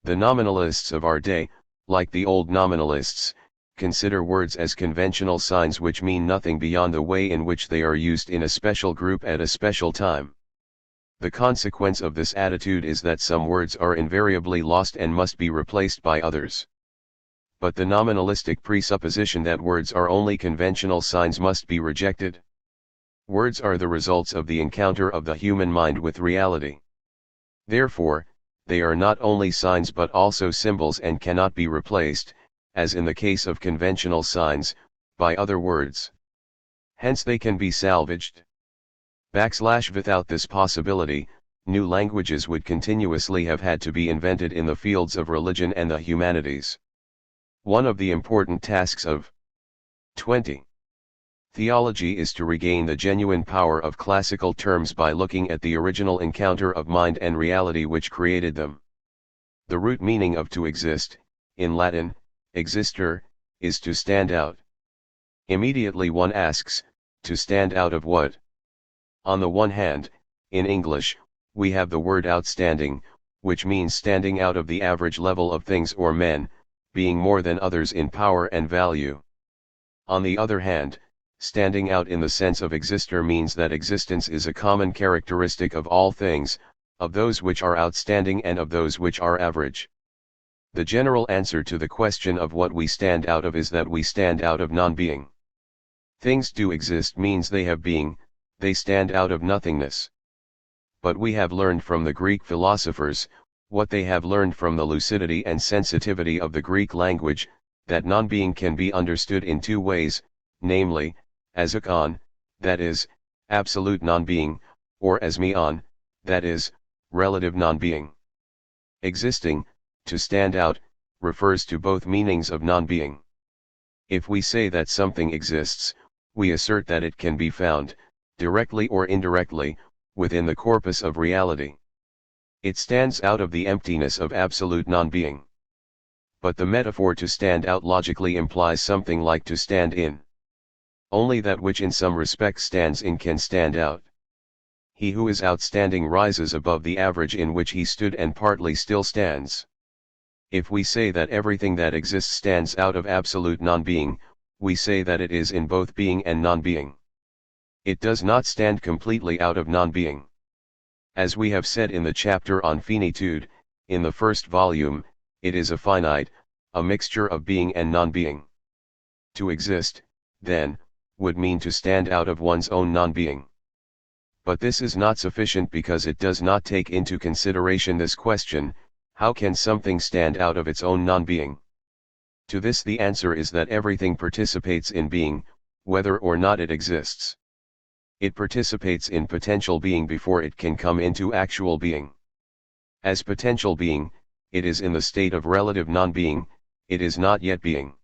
The nominalists of our day, like the old nominalists, consider words as conventional signs which mean nothing beyond the way in which they are used in a special group at a special time. The consequence of this attitude is that some words are invariably lost and must be replaced by others. But the nominalistic presupposition that words are only conventional signs must be rejected. Words are the results of the encounter of the human mind with reality. Therefore, they are not only signs but also symbols and cannot be replaced, as in the case of conventional signs, by other words. Hence they can be salvaged. Without this possibility, new languages would continuously have had to be invented in the fields of religion and the humanities. One of the important tasks of 20. Theology is to regain the genuine power of classical terms by looking at the original encounter of mind and reality which created them. The root meaning of to exist, in Latin, existere, is to stand out. Immediately one asks, to stand out of what? On the one hand, in English, we have the word outstanding, which means standing out of the average level of things or men, being more than others in power and value. On the other hand, standing out in the sense of exister means that existence is a common characteristic of all things, of those which are outstanding and of those which are average. The general answer to the question of what we stand out of is that we stand out of non-being. Things do exist means they have being, they stand out of nothingness. But we have learned from the Greek philosophers, what they have learned from the lucidity and sensitivity of the Greek language, that non-being can be understood in two ways, namely, as akon, that is, absolute non-being, or as meon, that is, relative non-being. Existing, to stand out, refers to both meanings of non-being. If we say that something exists, we assert that it can be found, directly or indirectly, within the corpus of reality. It stands out of the emptiness of absolute non-being. But the metaphor to stand out logically implies something like to stand in. Only that which in some respects stands in can stand out. He who is outstanding rises above the average in which he stood and partly still stands. If we say that everything that exists stands out of absolute non-being, we say that it is in both being and non-being. It does not stand completely out of non-being. As we have said in the chapter on finitude, in the first volume, it is a finite, a mixture of being and non-being. To exist, then, would mean to stand out of one's own non-being. But this is not sufficient because it does not take into consideration this question: how can something stand out of its own non-being? To this the answer is that everything participates in being, whether or not it exists. It participates in potential being before it can come into actual being. As potential being, it is in the state of relative non-being, it is not yet being.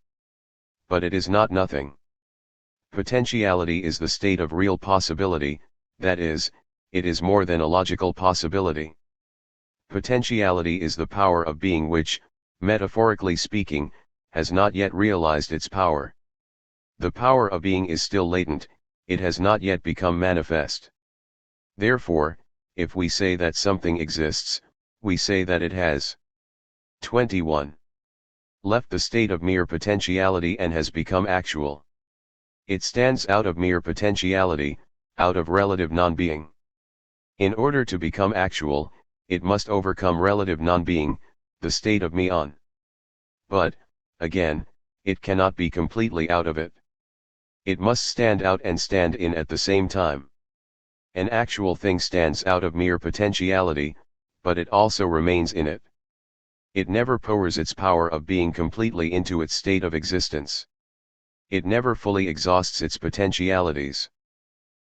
But it is not nothing. Potentiality is the state of real possibility, that is, it is more than a logical possibility. Potentiality is the power of being which, metaphorically speaking, has not yet realized its power. The power of being is still latent, it has not yet become manifest. Therefore, if we say that something exists, we say that it has 21. Left the state of mere potentiality and has become actual. It stands out of mere potentiality, out of relative non-being. In order to become actual, it must overcome relative non-being, the state of meon. But, again, it cannot be completely out of it. It must stand out and stand in at the same time. An actual thing stands out of mere potentiality, but it also remains in it. It never pours its power of being completely into its state of existence. It never fully exhausts its potentialities.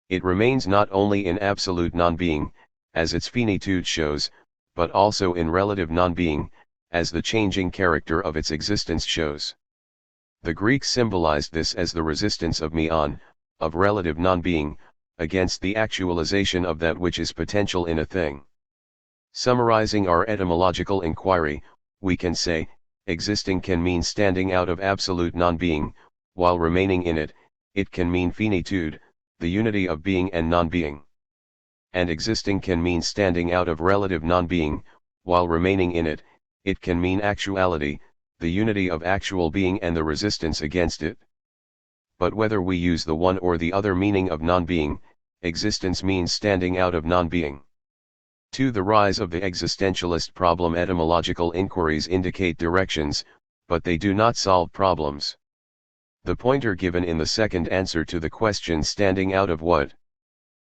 It remains not only in absolute non-being, as its finitude shows, but also in relative non-being, as the changing character of its existence shows. The Greeks symbolized this as the resistance of meon, of relative non-being, against the actualization of that which is potential in a thing. Summarizing our etymological inquiry, we can say, existing can mean standing out of absolute non-being, while remaining in it, it can mean finitude, the unity of being and non-being. And existing can mean standing out of relative non-being, while remaining in it, it can mean actuality, the unity of actual being and the resistance against it. But whether we use the one or the other meaning of non-being, existence means standing out of non-being. To the rise of the existentialist problem, etymological inquiries indicate directions, but they do not solve problems. The pointer given in the second answer to the question standing out of what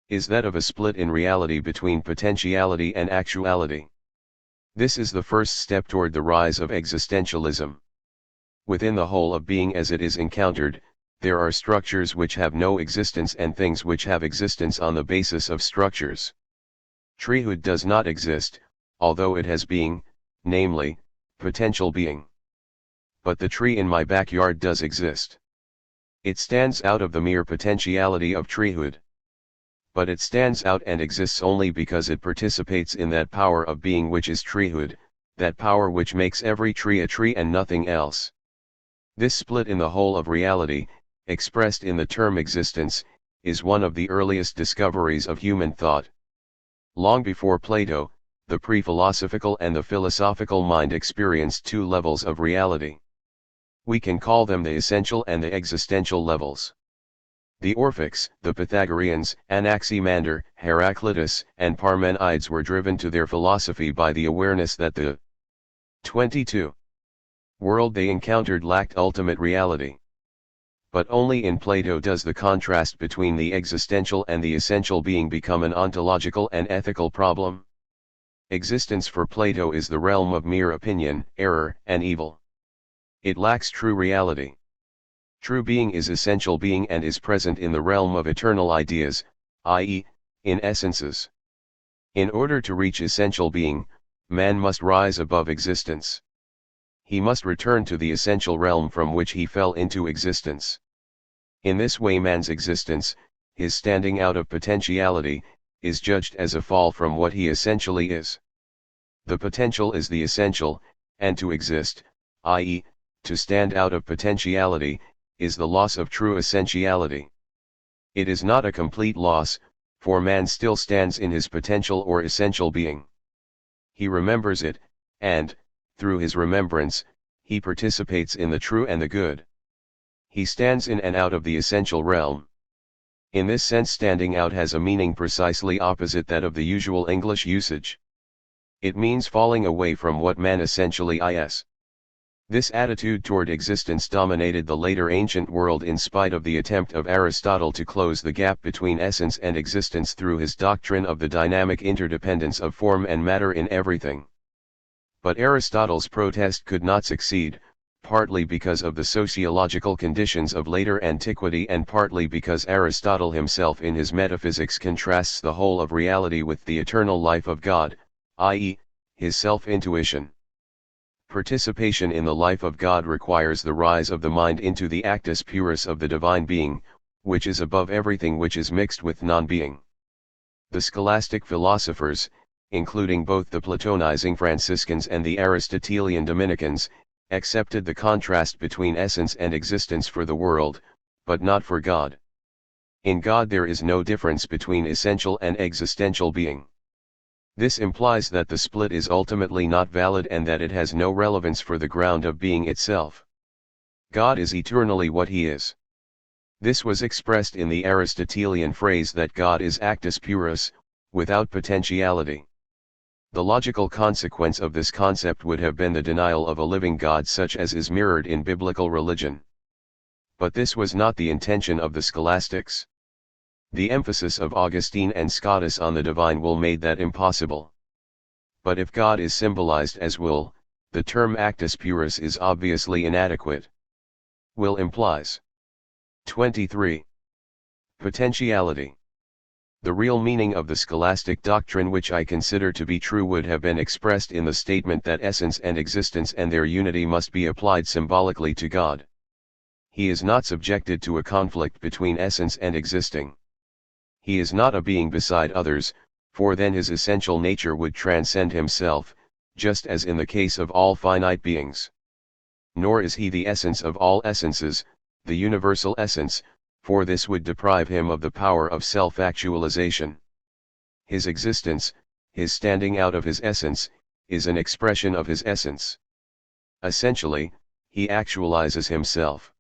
is that of a split in reality between potentiality and actuality. This is the first step toward the rise of existentialism. Within the whole of being as it is encountered, there are structures which have no existence and things which have existence on the basis of structures. Treehood does not exist, although it has being, namely, potential being. But the tree in my backyard does exist. It stands out of the mere potentiality of treehood. But it stands out and exists only because it participates in that power of being which is treehood, that power which makes every tree a tree and nothing else. This split in the whole of reality, expressed in the term existence, is one of the earliest discoveries of human thought. Long before Plato, the pre-philosophical and the philosophical mind experienced two levels of reality. We can call them the essential and the existential levels. The Orphics, the Pythagoreans, Anaximander, Heraclitus, and Parmenides were driven to their philosophy by the awareness that the 22 world they encountered lacked ultimate reality. But only in Plato does the contrast between the existential and the essential being become an ontological and ethical problem. Existence for Plato is the realm of mere opinion, error, and evil. It lacks true reality. True being is essential being and is present in the realm of eternal ideas, i.e., in essences. In order to reach essential being, man must rise above existence. He must return to the essential realm from which he fell into existence. In this way man's existence, his standing out of potentiality, is judged as a fall from what he essentially is. The potential is the essential, and to exist, i.e., to stand out of potentiality, is the loss of true essentiality. It is not a complete loss, for man still stands in his potential or essential being. He remembers it, and, through his remembrance, he participates in the true and the good. He stands in and out of the essential realm. In this sense, standing out has a meaning precisely opposite that of the usual English usage. It means falling away from what man essentially is. This attitude toward existence dominated the later ancient world in spite of the attempt of Aristotle to close the gap between essence and existence through his doctrine of the dynamic interdependence of form and matter in everything. But Aristotle's protest could not succeed, partly because of the sociological conditions of later antiquity and partly because Aristotle himself in his metaphysics contrasts the whole of reality with the eternal life of God, i.e., his self-intuition. Participation in the life of God requires the rise of the mind into the actus purus of the divine being, which is above everything which is mixed with non-being. The scholastic philosophers, including both the Platonizing Franciscans and the Aristotelian Dominicans, accepted the contrast between essence and existence for the world, but not for God. In God there is no difference between essential and existential being. This implies that the split is ultimately not valid and that it has no relevance for the ground of being itself. God is eternally what he is. This was expressed in the Aristotelian phrase that God is actus purus, without potentiality. The logical consequence of this concept would have been the denial of a living God such as is mirrored in biblical religion. But this was not the intention of the scholastics. The emphasis of Augustine and Scotus on the divine will made that impossible. But if God is symbolized as will, the term actus purus is obviously inadequate. Will implies 23. Potentiality. The real meaning of the scholastic doctrine which I consider to be true would have been expressed in the statement that essence and existence and their unity must be applied symbolically to God. He is not subjected to a conflict between essence and existing. He is not a being beside others, for then his essential nature would transcend himself, just as in the case of all finite beings. Nor is he the essence of all essences, the universal essence, for this would deprive him of the power of self-actualization. His existence, his standing out of his essence, is an expression of his essence. Essentially, he actualizes himself.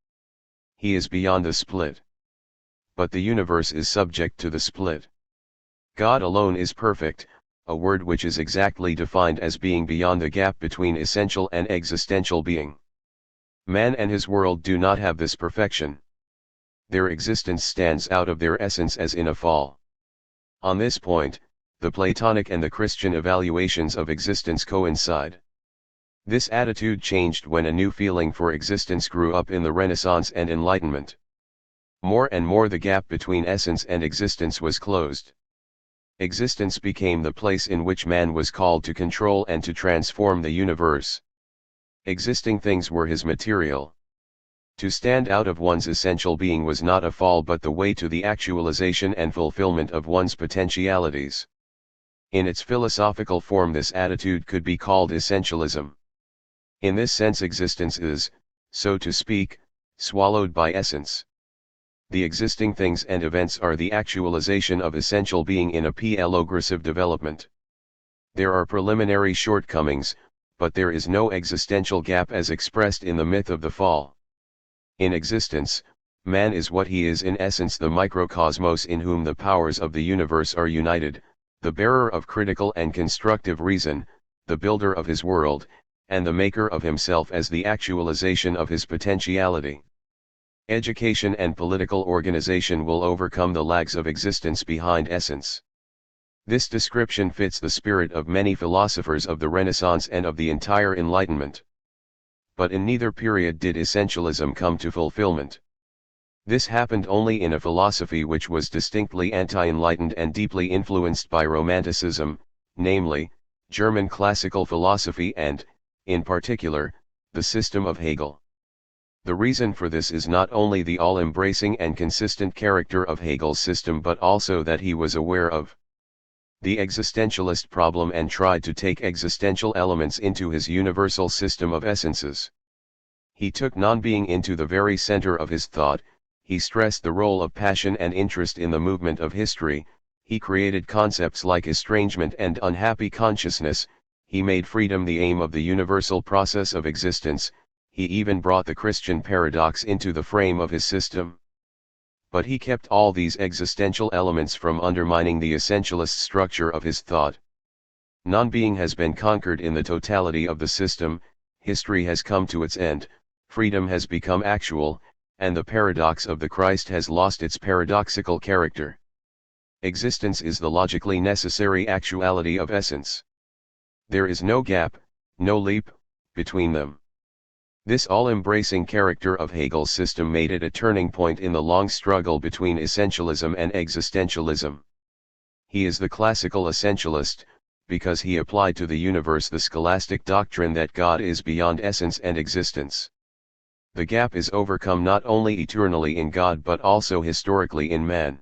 He is beyond the split. But the universe is subject to the split. God alone is perfect, a word which is exactly defined as being beyond the gap between essential and existential being. Man and his world do not have this perfection. Their existence stands out of their essence as in a fall. On this point, the Platonic and the Christian evaluations of existence coincide. This attitude changed when a new feeling for existence grew up in the Renaissance and Enlightenment. More and more the gap between essence and existence was closed. Existence became the place in which man was called to control and to transform the universe. Existing things were his material. To stand out of one's essential being was not a fall but the way to the actualization and fulfillment of one's potentialities. In its philosophical form this attitude could be called essentialism. In this sense existence is, so to speak, swallowed by essence. The existing things and events are the actualization of essential being in a progressive development. There are preliminary shortcomings, but there is no existential gap as expressed in the myth of the fall. In existence, man is what he is in essence, the microcosmos in whom the powers of the universe are united, the bearer of critical and constructive reason, the builder of his world, and the maker of himself as the actualization of his potentiality. Education and political organization will overcome the lags of existence behind essence. This description fits the spirit of many philosophers of the Renaissance and of the entire Enlightenment. But in neither period did essentialism come to fulfillment. This happened only in a philosophy which was distinctly anti-enlightened and deeply influenced by Romanticism, namely, German classical philosophy and, in particular, the system of Hegel. The reason for this is not only the all-embracing and consistent character of Hegel's system but also that he was aware of the existentialist problem and tried to take existential elements into his universal system of essences. He took non-being into the very center of his thought, he stressed the role of passion and interest in the movement of history, he created concepts like estrangement and unhappy consciousness, he made freedom the aim of the universal process of existence, he even brought the Christian paradox into the frame of his system. But he kept all these existential elements from undermining the essentialist structure of his thought. Non-being has been conquered in the totality of the system, history has come to its end, freedom has become actual, and the paradox of the Christ has lost its paradoxical character. Existence is the logically necessary actuality of essence. There is no gap, no leap, between them. This all-embracing character of Hegel's system made it a turning point in the long struggle between essentialism and existentialism. He is the classical essentialist, because he applied to the universe the scholastic doctrine that God is beyond essence and existence. The gap is overcome not only eternally in God but also historically in man.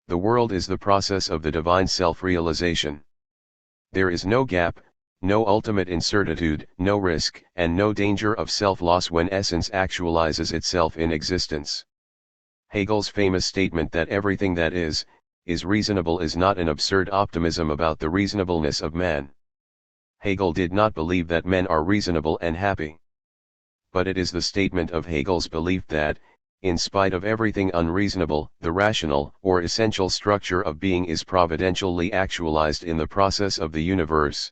The world is the process of the divine self-realization. There is no gap, no ultimate incertitude, no risk, and no danger of self-loss when essence actualizes itself in existence. Hegel's famous statement that everything that is reasonable is not an absurd optimism about the reasonableness of man. Hegel did not believe that men are reasonable and happy. But it is the statement of Hegel's belief that, in spite of everything unreasonable, the rational or essential structure of being is providentially actualized in the process of the universe.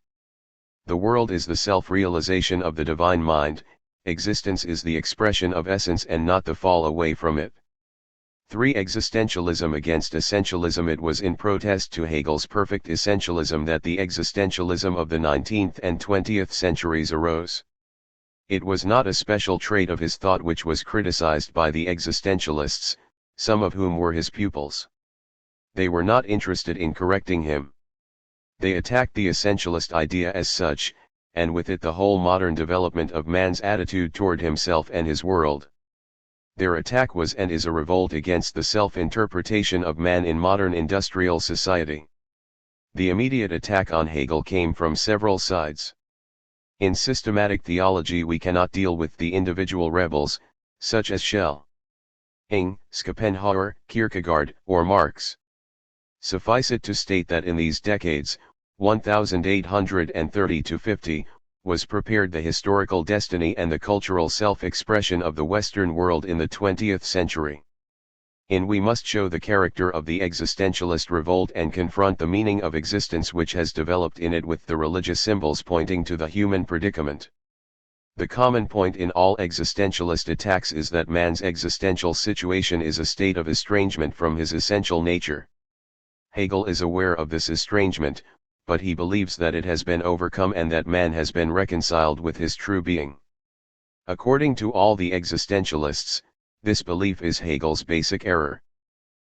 The world is the self-realization of the divine mind, existence is the expression of essence and not the fall away from it. 3. Existentialism against essentialism. It was in protest to Hegel's perfect essentialism that the existentialism of the 19th and 20th centuries arose. It was not a special trait of his thought which was criticized by the existentialists, some of whom were his pupils. They were not interested in correcting him. They attacked the essentialist idea as such, and with it the whole modern development of man's attitude toward himself and his world. Their attack was and is a revolt against the self-interpretation of man in modern industrial society. The immediate attack on Hegel came from several sides. In systematic theology we cannot deal with the individual rebels, such as Schelling, Schopenhauer, Kierkegaard, or Marx. Suffice it to state that in these decades, 1830 to 50, was prepared the historical destiny and the cultural self-expression of the Western world in the 20th century. In we must show the character of the existentialist revolt and confront the meaning of existence which has developed in it with the religious symbols pointing to the human predicament. The common point in all existentialist attacks is that man's existential situation is a state of estrangement from his essential nature. Hegel is aware of this estrangement, but he believes that it has been overcome and that man has been reconciled with his true being. According to all the existentialists, this belief is Hegel's basic error.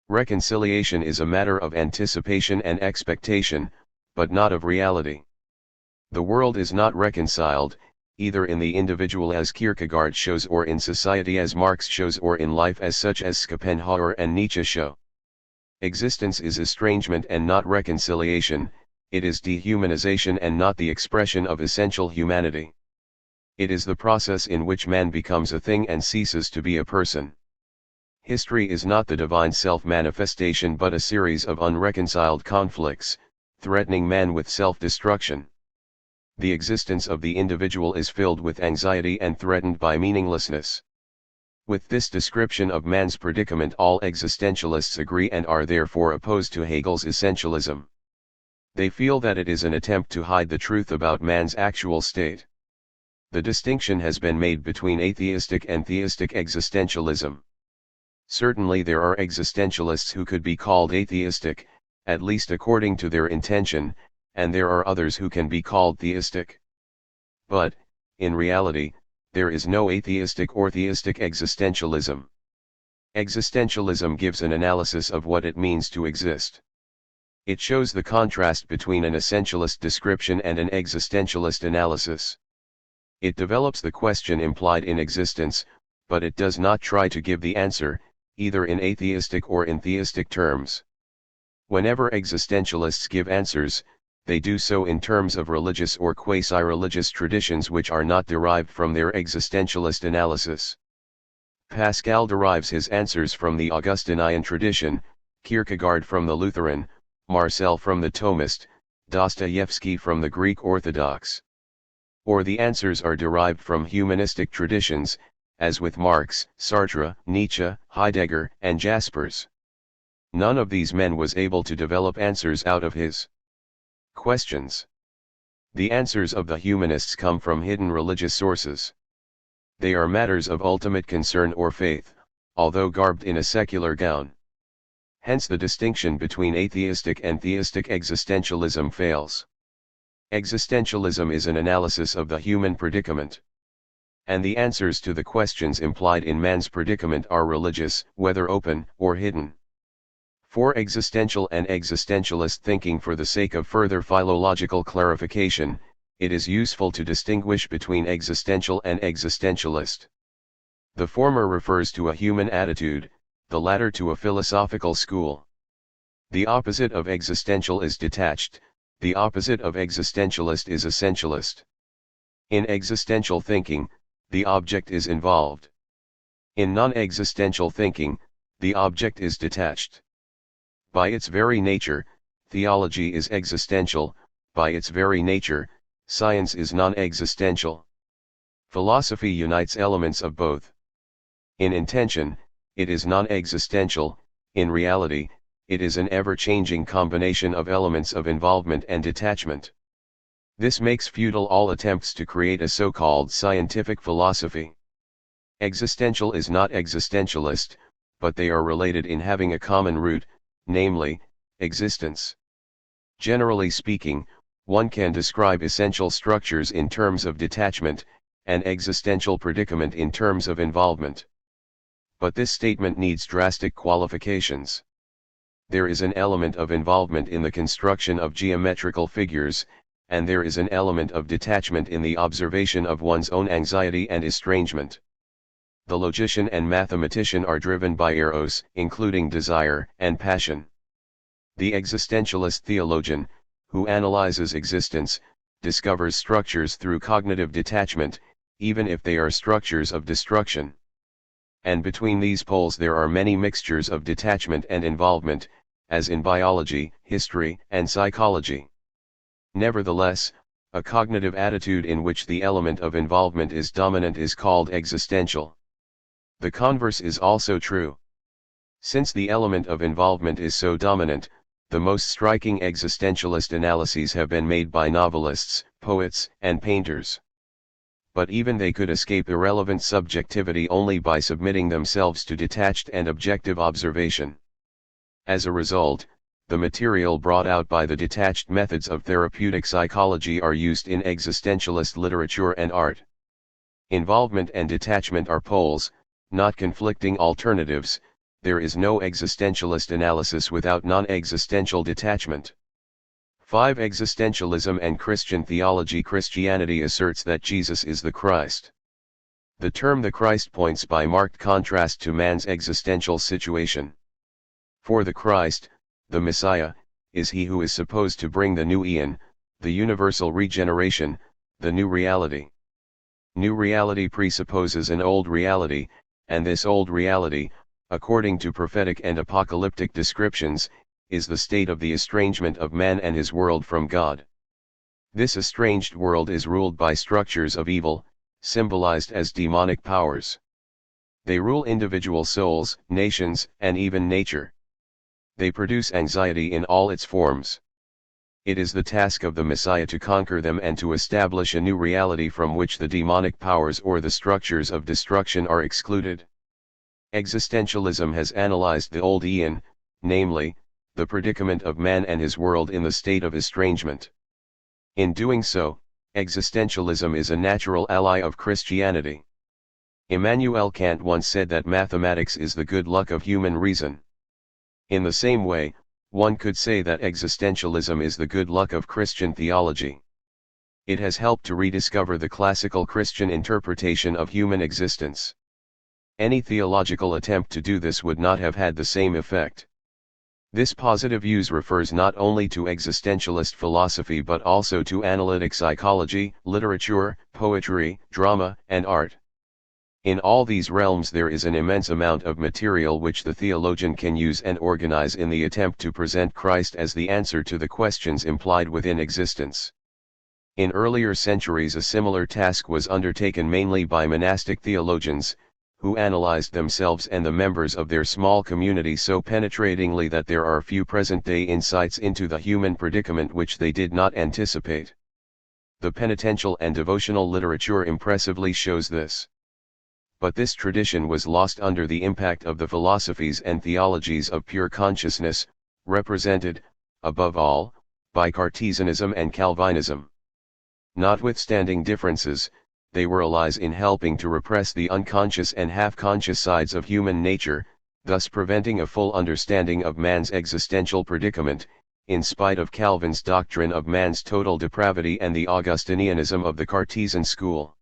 Reconciliation is a matter of anticipation and expectation, but not of reality. The world is not reconciled, either in the individual as Kierkegaard shows or in society as Marx shows or in life as such as Schopenhauer and Nietzsche show. Existence is estrangement and not reconciliation, it is dehumanization and not the expression of essential humanity. It is the process in which man becomes a thing and ceases to be a person. History is not the divine self-manifestation but a series of unreconciled conflicts, threatening man with self-destruction. The existence of the individual is filled with anxiety and threatened by meaninglessness. With this description of man's predicament all existentialists agree and are therefore opposed to Hegel's essentialism. They feel that it is an attempt to hide the truth about man's actual state. The distinction has been made between atheistic and theistic existentialism. Certainly there are existentialists who could be called atheistic, at least according to their intention, and there are others who can be called theistic. But, in reality, there is no atheistic or theistic existentialism. Existentialism gives an analysis of what it means to exist. It shows the contrast between an essentialist description and an existentialist analysis. It develops the question implied in existence, but it does not try to give the answer, either in atheistic or in theistic terms. Whenever existentialists give answers, they do so in terms of religious or quasi-religious traditions which are not derived from their existentialist analysis. Pascal derives his answers from the Augustinian tradition, Kierkegaard from the Lutheran, Marcel from the Thomist, Dostoevsky from the Greek Orthodox. Or the answers are derived from humanistic traditions, as with Marx, Sartre, Nietzsche, Heidegger, and Jaspers. None of these men was able to develop answers out of his questions. The answers of the humanists come from hidden religious sources. They are matters of ultimate concern or faith, although garbed in a secular gown. Hence the distinction between atheistic and theistic existentialism fails. Existentialism is an analysis of the human predicament. And the answers to the questions implied in man's predicament are religious, whether open or hidden. For existential and existentialist thinking, for the sake of further philological clarification, it is useful to distinguish between existential and existentialist. The former refers to a human attitude, the latter to a philosophical school. The opposite of existential is detached, the opposite of existentialist is essentialist. In existential thinking, the object is involved. In non-existential thinking, the object is detached. By its very nature, theology is existential, by its very nature, science is non-existential. Philosophy unites elements of both. In intention, it is non-existential, in reality, it is an ever-changing combination of elements of involvement and detachment. This makes futile all attempts to create a so-called scientific philosophy. Existential is not existentialist, but they are related in having a common root, namely, existence. Generally speaking, one can describe essential structures in terms of detachment, and existential predicament in terms of involvement. But this statement needs drastic qualifications. There is an element of involvement in the construction of geometrical figures, and there is an element of detachment in the observation of one's own anxiety and estrangement. The logician and mathematician are driven by eros, including desire and passion. The existentialist theologian, who analyzes existence, discovers structures through cognitive detachment, even if they are structures of destruction. And between these poles there are many mixtures of detachment and involvement, as in biology, history, and psychology. Nevertheless, a cognitive attitude in which the element of involvement is dominant is called existential. The converse is also true. Since the element of involvement is so dominant, the most striking existentialist analyses have been made by novelists, poets, and painters. But even they could escape irrelevant subjectivity only by submitting themselves to detached and objective observation. As a result, the material brought out by the detached methods of therapeutic psychology are used in existentialist literature and art. Involvement and detachment are poles, not conflicting alternatives. There is no existentialist analysis without non-existential detachment. 5. Existentialism and Christian theology. Christianity asserts that Jesus is the Christ. The term the Christ points by marked contrast to man's existential situation. For the Christ, the Messiah, is he who is supposed to bring the new eon, the universal regeneration, the new reality. New reality presupposes an old reality, and this old reality, according to prophetic and apocalyptic descriptions, is the state of the estrangement of man and his world from God. This estranged world is ruled by structures of evil, symbolized as demonic powers. They rule individual souls, nations, and even nature. They produce anxiety in all its forms. It is the task of the Messiah to conquer them and to establish a new reality from which the demonic powers or the structures of destruction are excluded. Existentialism has analyzed the old eon, namely, the predicament of man and his world in the state of estrangement. In doing so, existentialism is a natural ally of Christianity. Immanuel Kant once said that mathematics is the good luck of human reason. In the same way, one could say that existentialism is the good luck of Christian theology. It has helped to rediscover the classical Christian interpretation of human existence. Any theological attempt to do this would not have had the same effect. This positive use refers not only to existentialist philosophy but also to analytic psychology, literature, poetry, drama, and art. In all these realms there is an immense amount of material which the theologian can use and organize in the attempt to present Christ as the answer to the questions implied within existence. In earlier centuries a similar task was undertaken mainly by monastic theologians, who analyzed themselves and the members of their small community so penetratingly that there are few present-day insights into the human predicament which they did not anticipate. The penitential and devotional literature impressively shows this. But this tradition was lost under the impact of the philosophies and theologies of pure consciousness, represented, above all, by Cartesianism and Calvinism. Notwithstanding differences, they were allies in helping to repress the unconscious and half-conscious sides of human nature, thus preventing a full understanding of man's existential predicament, in spite of Calvin's doctrine of man's total depravity and the Augustinianism of the Cartesian school.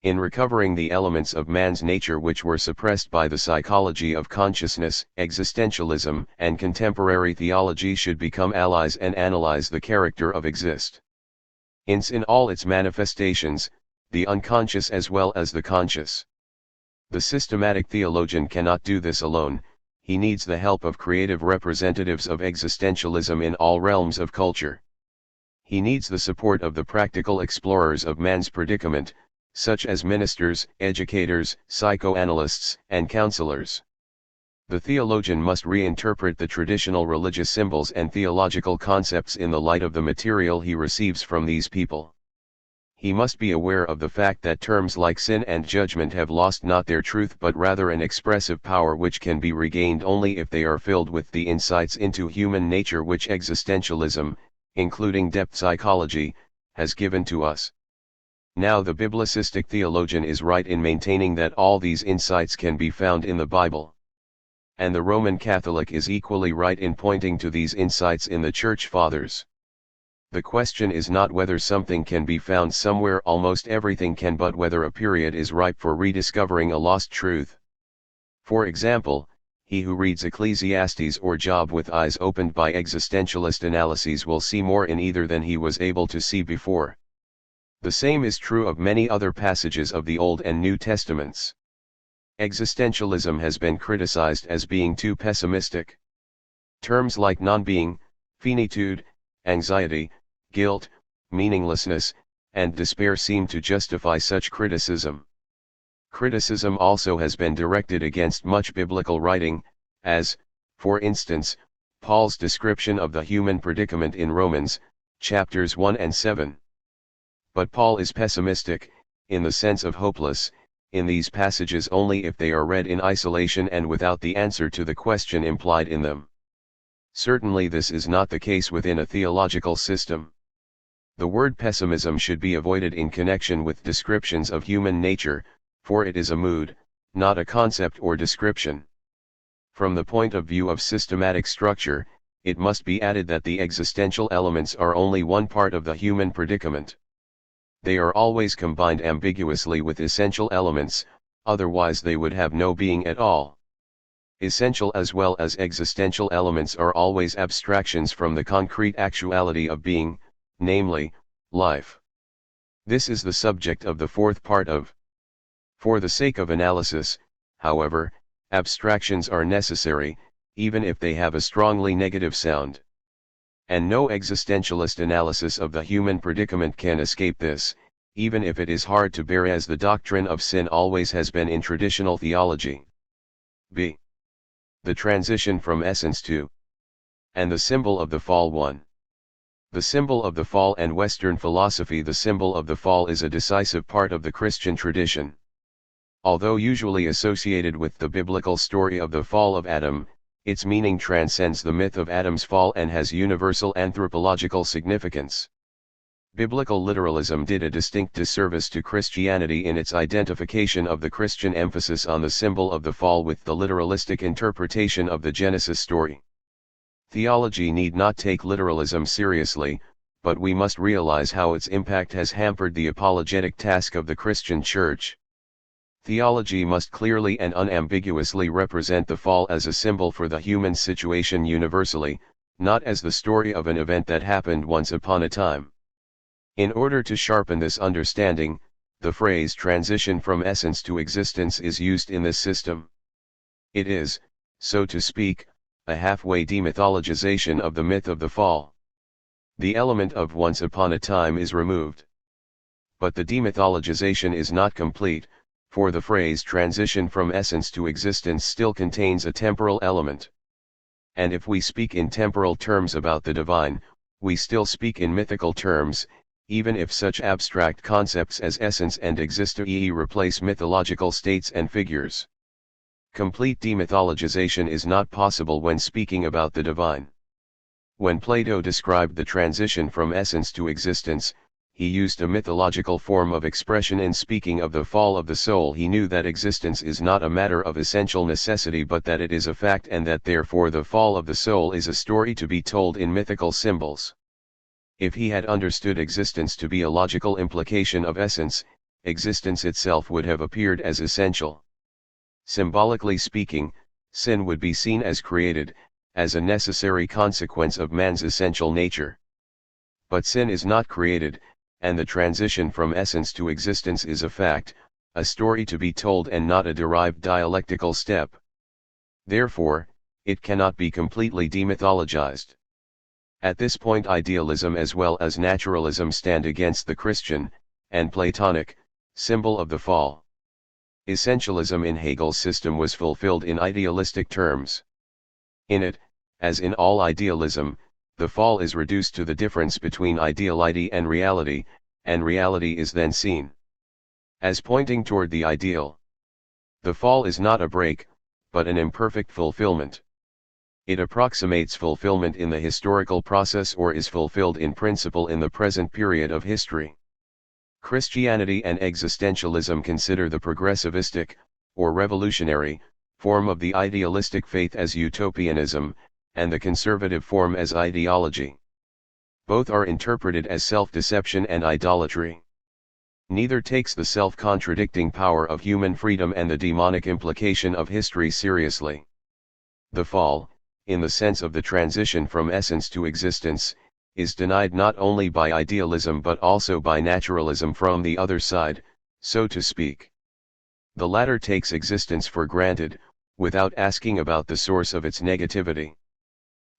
In recovering the elements of man's nature which were suppressed by the psychology of consciousness, existentialism and contemporary theology should become allies and analyze the character of in all its manifestations, the unconscious as well as the conscious. The systematic theologian cannot do this alone. He needs the help of creative representatives of existentialism in all realms of culture. He needs the support of the practical explorers of man's predicament, such as ministers, educators, psychoanalysts, and counselors. The theologian must reinterpret the traditional religious symbols and theological concepts in the light of the material he receives from these people. He must be aware of the fact that terms like sin and judgment have lost not their truth but rather an expressive power which can be regained only if they are filled with the insights into human nature which existentialism, including depth psychology, has given to us. Now the biblicistic theologian is right in maintaining that all these insights can be found in the Bible. And the Roman Catholic is equally right in pointing to these insights in the Church Fathers. The question is not whether something can be found somewhere, almost everything can, but whether a period is ripe for rediscovering a lost truth. For example, he who reads Ecclesiastes or Job with eyes opened by existentialist analyses will see more in either than he was able to see before. The same is true of many other passages of the Old and New Testaments. Existentialism has been criticized as being too pessimistic. Terms like non-being, finitude, anxiety, guilt, meaninglessness, and despair seem to justify such criticism. Criticism also has been directed against much biblical writing, as, for instance, Paul's description of the human predicament in Romans, chapters 1 and 7. But Paul is pessimistic, in the sense of hopeless, in these passages only if they are read in isolation and without the answer to the question implied in them. Certainly this is not the case within a theological system. The word pessimism should be avoided in connection with descriptions of human nature, for it is a mood, not a concept or description. From the point of view of systematic structure, it must be added that the existential elements are only one part of the human predicament. They are always combined ambiguously with essential elements, otherwise they would have no being at all. Essential as well as existential elements are always abstractions from the concrete actuality of being, namely, life. This is the subject of the fourth part of. For the sake of analysis, however, abstractions are necessary, even if they have a strongly negative sound. And no existentialist analysis of the human predicament can escape this, even if it is hard to bear, as the doctrine of sin always has been in traditional theology. b. The transition from essence to, and the symbol of the fall 1. The symbol of the fall and Western philosophy. The symbol of the fall is a decisive part of the Christian tradition. Although usually associated with the biblical story of the fall of Adam, its meaning transcends the myth of Adam's fall and has universal anthropological significance. Biblical literalism did a distinct disservice to Christianity in its identification of the Christian emphasis on the symbol of the fall with the literalistic interpretation of the Genesis story. Theology need not take literalism seriously, but we must realize how its impact has hampered the apologetic task of the Christian Church. Theology must clearly and unambiguously represent the fall as a symbol for the human situation universally, not as the story of an event that happened once upon a time. In order to sharpen this understanding, the phrase transition from essence to existence is used in this system. It is, so to speak, a halfway demythologization of the myth of the fall. The element of once upon a time is removed. But the demythologization is not complete, for the phrase transition from essence to existence still contains a temporal element. And if we speak in temporal terms about the divine, we still speak in mythical terms, even if such abstract concepts as essence and existence replace mythological states and figures. Complete demythologization is not possible when speaking about the divine. When Plato described the transition from essence to existence, he used a mythological form of expression in speaking of the fall of the soul. He knew that existence is not a matter of essential necessity but that it is a fact, and that therefore the fall of the soul is a story to be told in mythical symbols. If he had understood existence to be a logical implication of essence, existence itself would have appeared as essential. Symbolically speaking, sin would be seen as created, as a necessary consequence of man's essential nature. But sin is not created, and the transition from essence to existence is a fact, a story to be told and not a derived dialectical step. Therefore, it cannot be completely demythologized. At this point idealism as well as naturalism stand against the Christian, and Platonic, symbol of the fall. Essentialism in Hegel's system was fulfilled in idealistic terms. In it, as in all idealism, the fall is reduced to the difference between ideality and reality is then seen as pointing toward the ideal. The fall is not a break, but an imperfect fulfillment. It approximates fulfillment in the historical process or is fulfilled in principle in the present period of history. Christianity and existentialism consider the progressivistic, or revolutionary, form of the idealistic faith as utopianism, and the conservative form as ideology. Both are interpreted as self-deception and idolatry. Neither takes the self-contradicting power of human freedom and the demonic implication of history seriously. The fall, in the sense of the transition from essence to existence, is denied not only by idealism but also by naturalism from the other side, so to speak. The latter takes existence for granted, without asking about the source of its negativity.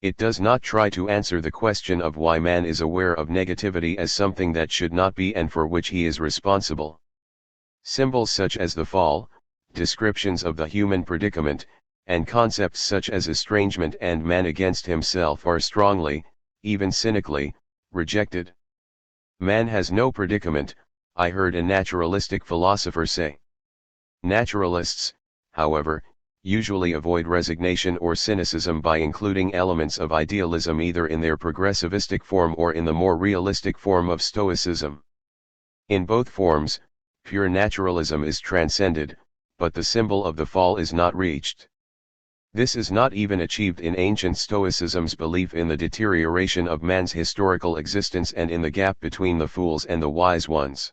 It does not try to answer the question of why man is aware of negativity as something that should not be and for which he is responsible. Symbols such as the fall, descriptions of the human predicament, and concepts such as estrangement and man against himself are strongly, even cynically, rejected. Man has no predicament, I heard a naturalistic philosopher say. Naturalists, however, usually avoid resignation or cynicism by including elements of idealism either in their progressivistic form or in the more realistic form of Stoicism. In both forms, pure naturalism is transcended, but the symbol of the fall is not reached. This is not even achieved in ancient Stoicism's belief in the deterioration of man's historical existence and in the gap between the fools and the wise ones.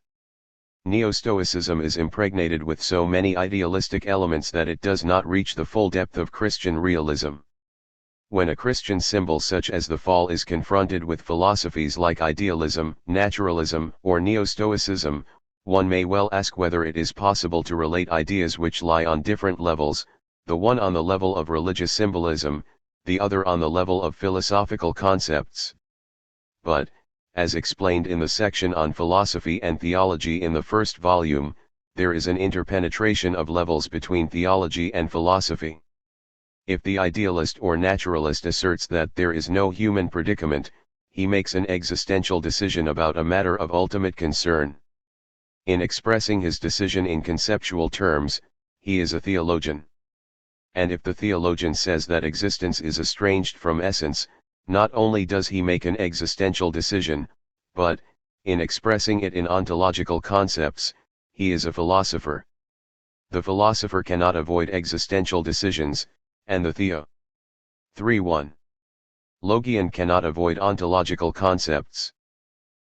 Neo-Stoicism is impregnated with so many idealistic elements that it does not reach the full depth of Christian realism. When a Christian symbol such as the fall is confronted with philosophies like idealism, naturalism, or Neo-Stoicism, one may well ask whether it is possible to relate ideas which lie on different levels, the one on the level of religious symbolism, the other on the level of philosophical concepts. But, as explained in the section on philosophy and theology in the first volume, there is an interpenetration of levels between theology and philosophy. If the idealist or naturalist asserts that there is no human predicament, he makes an existential decision about a matter of ultimate concern. In expressing his decision in conceptual terms, he is a theologian. And if the theologian says that existence is estranged from essence, not only does he make an existential decision, but, in expressing it in ontological concepts, he is a philosopher. The philosopher cannot avoid existential decisions, and the theo. 3:1. Logian cannot avoid ontological concepts.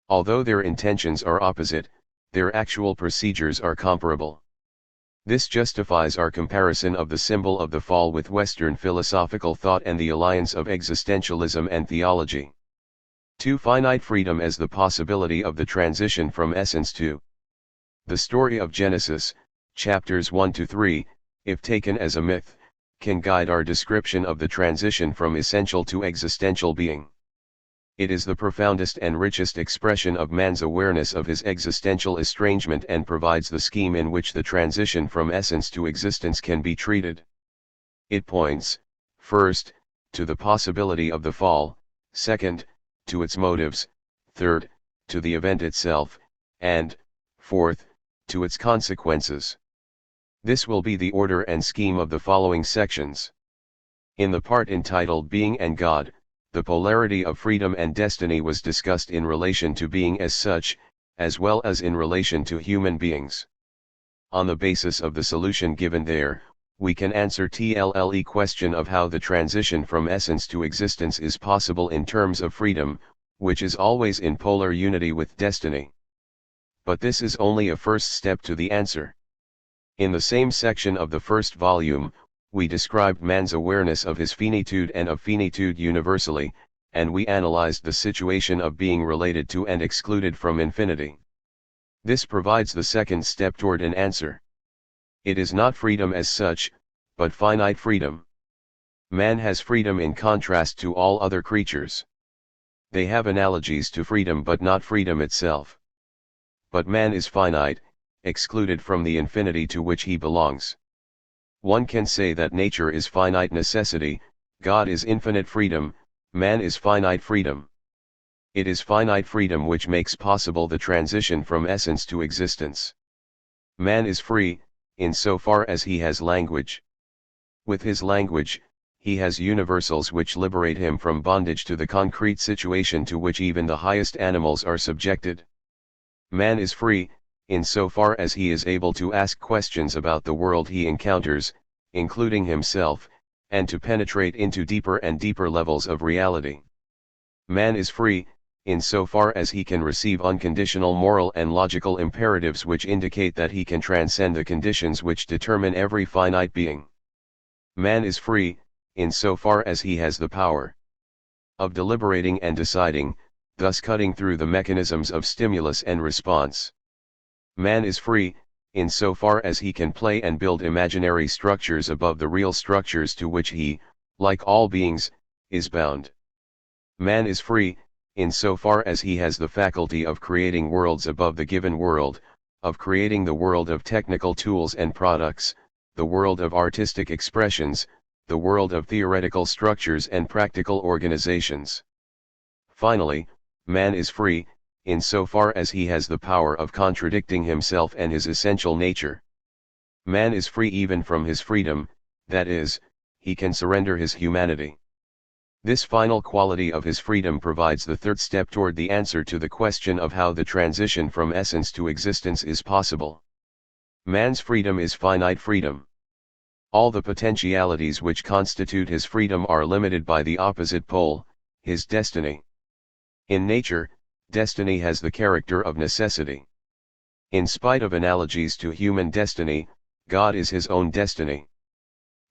Although their intentions are opposite, their actual procedures are comparable. This justifies our comparison of the symbol of the fall with Western philosophical thought and the alliance of existentialism and theology. To finite freedom as the possibility of the transition from essence to the story of Genesis, chapters 1 to 3, if taken as a myth, can guide our description of the transition from essential to existential being. It is the profoundest and richest expression of man's awareness of his existential estrangement and provides the scheme in which the transition from essence to existence can be treated. It points, first, to the possibility of the fall, second, to its motives, third, to the event itself, and, fourth, to its consequences. This will be the order and scheme of the following sections. In the part entitled Being and God, the polarity of freedom and destiny was discussed in relation to being as such, as well as in relation to human beings. On the basis of the solution given there, we can answer TLLE question of how the transition from essence to existence is possible in terms of freedom, which is always in polar unity with destiny. But this is only a first step to the answer. In the same section of the first volume, we described man's awareness of his finitude and of finitude universally, and we analyzed the situation of being related to and excluded from infinity. This provides the second step toward an answer. It is not freedom as such, but finite freedom. Man has freedom in contrast to all other creatures. They have analogies to freedom but not freedom itself. But man is finite, excluded from the infinity to which he belongs. One can say that nature is finite necessity, God is infinite freedom, man is finite freedom. It is finite freedom which makes possible the transition from essence to existence. Man is free, insofar as he has language. With his language, he has universals which liberate him from bondage to the concrete situation to which even the highest animals are subjected. Man is free, insofar as he is able to ask questions about the world he encounters, including himself, and to penetrate into deeper and deeper levels of reality. Man is free, insofar as he can receive unconditional moral and logical imperatives which indicate that he can transcend the conditions which determine every finite being. Man is free, insofar as he has the power of deliberating and deciding, thus cutting through the mechanisms of stimulus and response. Man is free, insofar as he can play and build imaginary structures above the real structures to which he, like all beings, is bound. Man is free, insofar as he has the faculty of creating worlds above the given world, of creating the world of technical tools and products, the world of artistic expressions, the world of theoretical structures and practical organizations. Finally, man is free, insofar as he has the power of contradicting himself and his essential nature. Man is free even from his freedom, that is, he can surrender his humanity. This final quality of his freedom provides the third step toward the answer to the question of how the transition from essence to existence is possible. Man's freedom is finite freedom. All the potentialities which constitute his freedom are limited by the opposite pole, his destiny. In nature, destiny has the character of necessity. In spite of analogies to human destiny, God is his own destiny.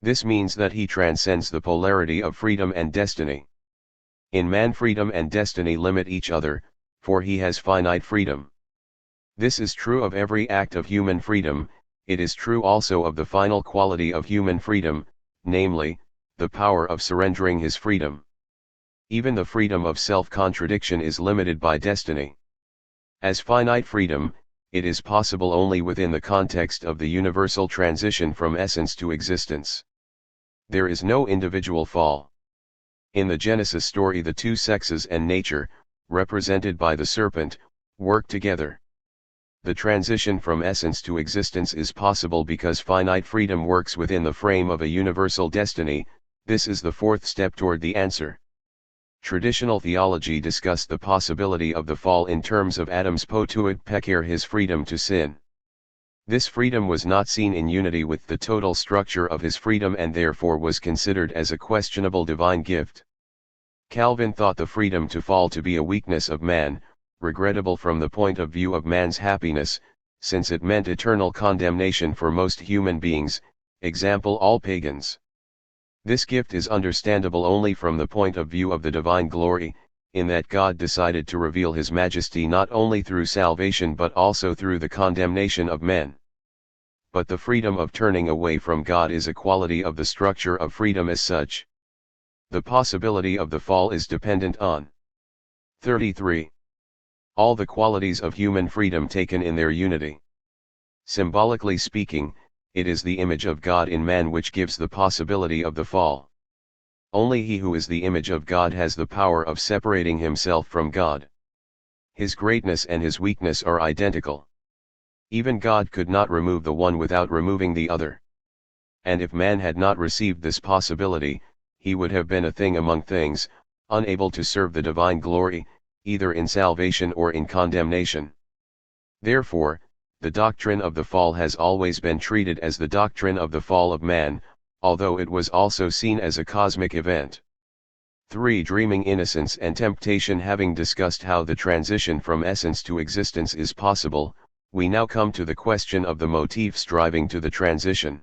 This means that he transcends the polarity of freedom and destiny. In man, freedom and destiny limit each other, for he has finite freedom. This is true of every act of human freedom, it is true also of the final quality of human freedom, namely, the power of surrendering his freedom. Even the freedom of self-contradiction is limited by destiny. As finite freedom, it is possible only within the context of the universal transition from essence to existence. There is no individual fall. In the Genesis story, the two sexes and nature, represented by the serpent, work together. The transition from essence to existence is possible because finite freedom works within the frame of a universal destiny. This is the fourth step toward the answer. Traditional theology discussed the possibility of the fall in terms of Adam's potuit peccare, his freedom to sin. This freedom was not seen in unity with the total structure of his freedom and therefore was considered as a questionable divine gift. Calvin thought the freedom to fall to be a weakness of man, regrettable from the point of view of man's happiness, since it meant eternal condemnation for most human beings, example all pagans. This gift is understandable only from the point of view of the divine glory, in that God decided to reveal his majesty not only through salvation but also through the condemnation of men. But the freedom of turning away from God is a quality of the structure of freedom as such. The possibility of the fall is dependent on 33. All the qualities of human freedom taken in their unity. Symbolically speaking, it is the image of God in man which gives the possibility of the fall. Only he who is the image of God has the power of separating himself from God. His greatness and his weakness are identical. Even God could not remove the one without removing the other. And if man had not received this possibility, he would have been a thing among things, unable to serve the divine glory, either in salvation or in condemnation. Therefore, the doctrine of the fall has always been treated as the doctrine of the fall of man, although it was also seen as a cosmic event. 3. Dreaming innocence and temptation. Having discussed how the transition from essence to existence is possible, we now come to the question of the motifs driving to the transition.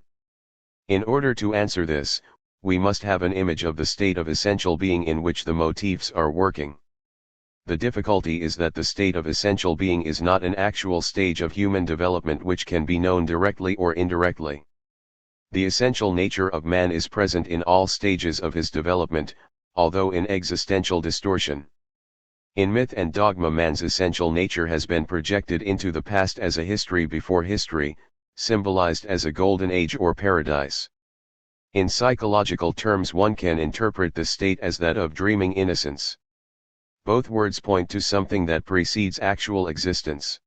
In order to answer this, we must have an image of the state of essential being in which the motifs are working. The difficulty is that the state of essential being is not an actual stage of human development which can be known directly or indirectly. The essential nature of man is present in all stages of his development, although in existential distortion. In myth and dogma, man's essential nature has been projected into the past as a history before history, symbolized as a golden age or paradise. In psychological terms, one can interpret this state as that of dreaming innocence. Both words point to something that precedes actual existence.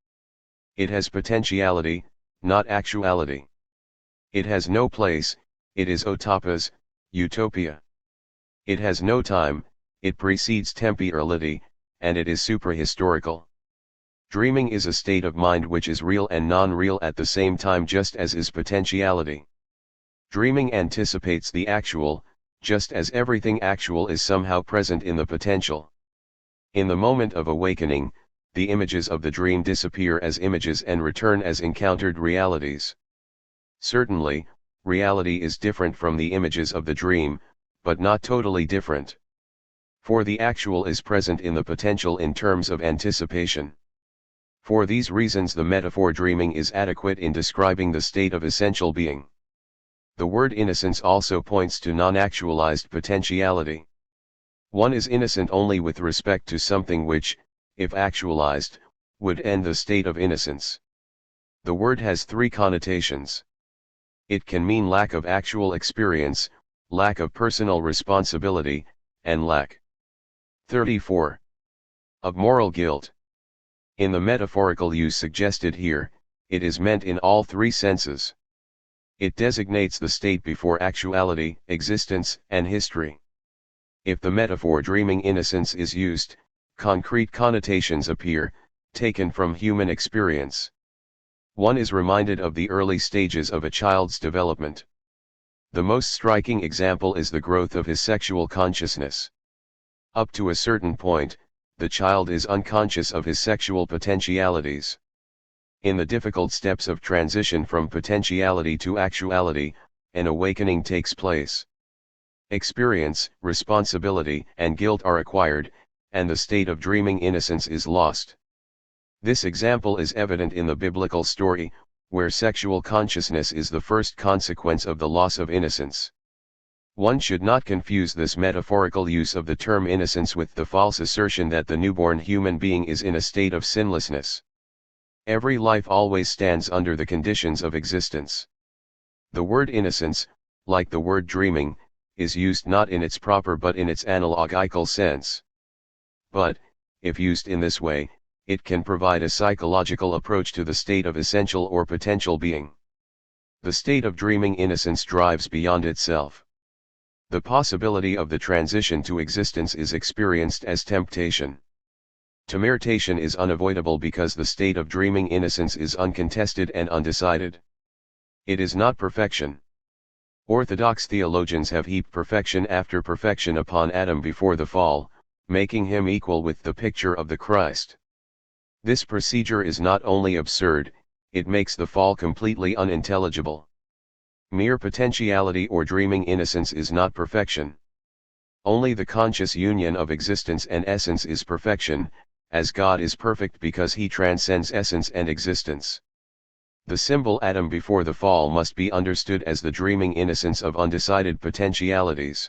It has potentiality, not actuality. It has no place, it is otopas, utopia. It has no time, it precedes temporality, and it is suprahistorical. Dreaming is a state of mind which is real and non-real at the same time, just as is potentiality. Dreaming anticipates the actual, just as everything actual is somehow present in the potential. In the moment of awakening, the images of the dream disappear as images and return as encountered realities. Certainly, reality is different from the images of the dream, but not totally different. For the actual is present in the potential in terms of anticipation. For these reasons, the metaphor dreaming is adequate in describing the state of essential being. The word innocence also points to non-actualized potentiality. One is innocent only with respect to something which, if actualized, would end the state of innocence. The word has three connotations. It can mean lack of actual experience, lack of personal responsibility, and lack 34. Of moral guilt. In the metaphorical use suggested here, it is meant in all three senses. It designates the state before actuality, existence, and history. If the metaphor dreaming innocence is used, concrete connotations appear, taken from human experience. One is reminded of the early stages of a child's development. The most striking example is the growth of his sexual consciousness. Up to a certain point, the child is unconscious of his sexual potentialities. In the difficult steps of transition from potentiality to actuality, an awakening takes place. Experience, responsibility, and guilt are acquired, and the state of dreaming innocence is lost. This example is evident in the biblical story, where sexual consciousness is the first consequence of the loss of innocence. One should not confuse this metaphorical use of the term innocence with the false assertion that the newborn human being is in a state of sinlessness. Every life always stands under the conditions of existence. The word innocence, like the word dreaming, is used not in its proper but in its analogical sense. But, if used in this way, it can provide a psychological approach to the state of essential or potential being. The state of dreaming innocence drives beyond itself. The possibility of the transition to existence is experienced as temptation. Temptation is unavoidable because the state of dreaming innocence is uncontested and undecided. It is not perfection. Orthodox theologians have heaped perfection after perfection upon Adam before the fall, making him equal with the picture of the Christ. This procedure is not only absurd, it makes the fall completely unintelligible. Mere potentiality or dreaming innocence is not perfection. Only the conscious union of existence and essence is perfection, as God is perfect because he transcends essence and existence. The symbol Adam before the fall must be understood as the dreaming innocence of undecided potentialities.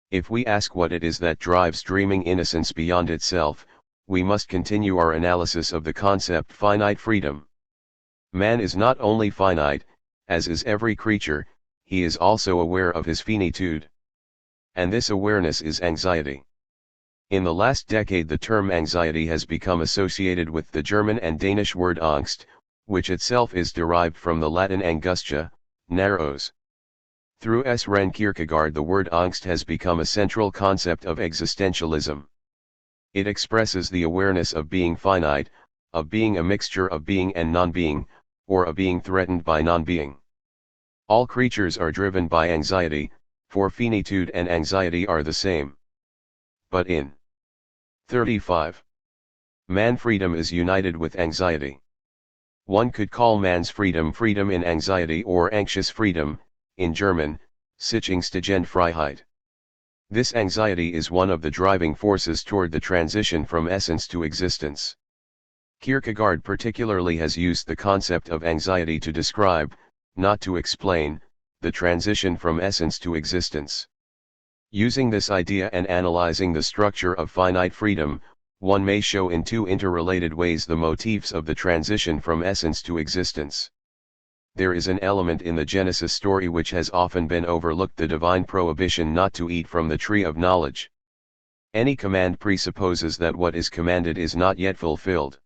If we ask what it is that drives dreaming innocence beyond itself, we must continue our analysis of the concept finite freedom. Man is not only finite, as is every creature, he is also aware of his finitude. And this awareness is anxiety. In the last decade the term anxiety has become associated with the German and Danish word Angst, which itself is derived from the Latin angustia, narrows. Through Søren Kierkegaard the word Angst has become a central concept of existentialism. It expresses the awareness of being finite, of being a mixture of being and non-being, or of being threatened by non-being. All creatures are driven by anxiety, for finitude and anxiety are the same. But in 35. Man freedom is united with anxiety. One could call man's freedom freedom in anxiety or anxious freedom, in German, Sitzungsstillstand. This anxiety is one of the driving forces toward the transition from essence to existence. Kierkegaard particularly has used the concept of anxiety to describe, not to explain, the transition from essence to existence. Using this idea and analyzing the structure of finite freedom, one may show in two interrelated ways the motifs of the transition from essence to existence. There is an element in the Genesis story which has often been overlooked: the divine prohibition not to eat from the tree of knowledge. Any command presupposes that what is commanded is not yet fulfilled.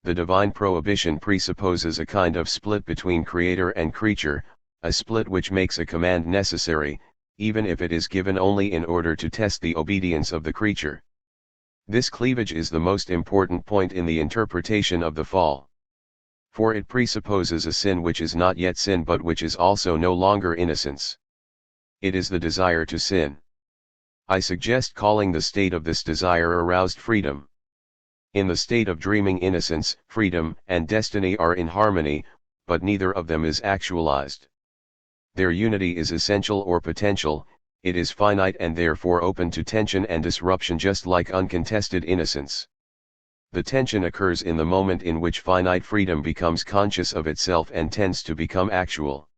The divine prohibition presupposes a kind of split between creator and creature, a split which makes a command necessary, even if it is given only in order to test the obedience of the creature. This cleavage is the most important point in the interpretation of the fall. For it presupposes a sin which is not yet sin but which is also no longer innocence. It is the desire to sin. I suggest calling the state of this desire aroused freedom. In the state of dreaming innocence, freedom and destiny are in harmony, but neither of them is actualized. Their unity is essential or potential, it is finite and therefore open to tension and disruption just like uncontested innocence. The tension occurs in the moment in which finite freedom becomes conscious of itself and tends to become actual.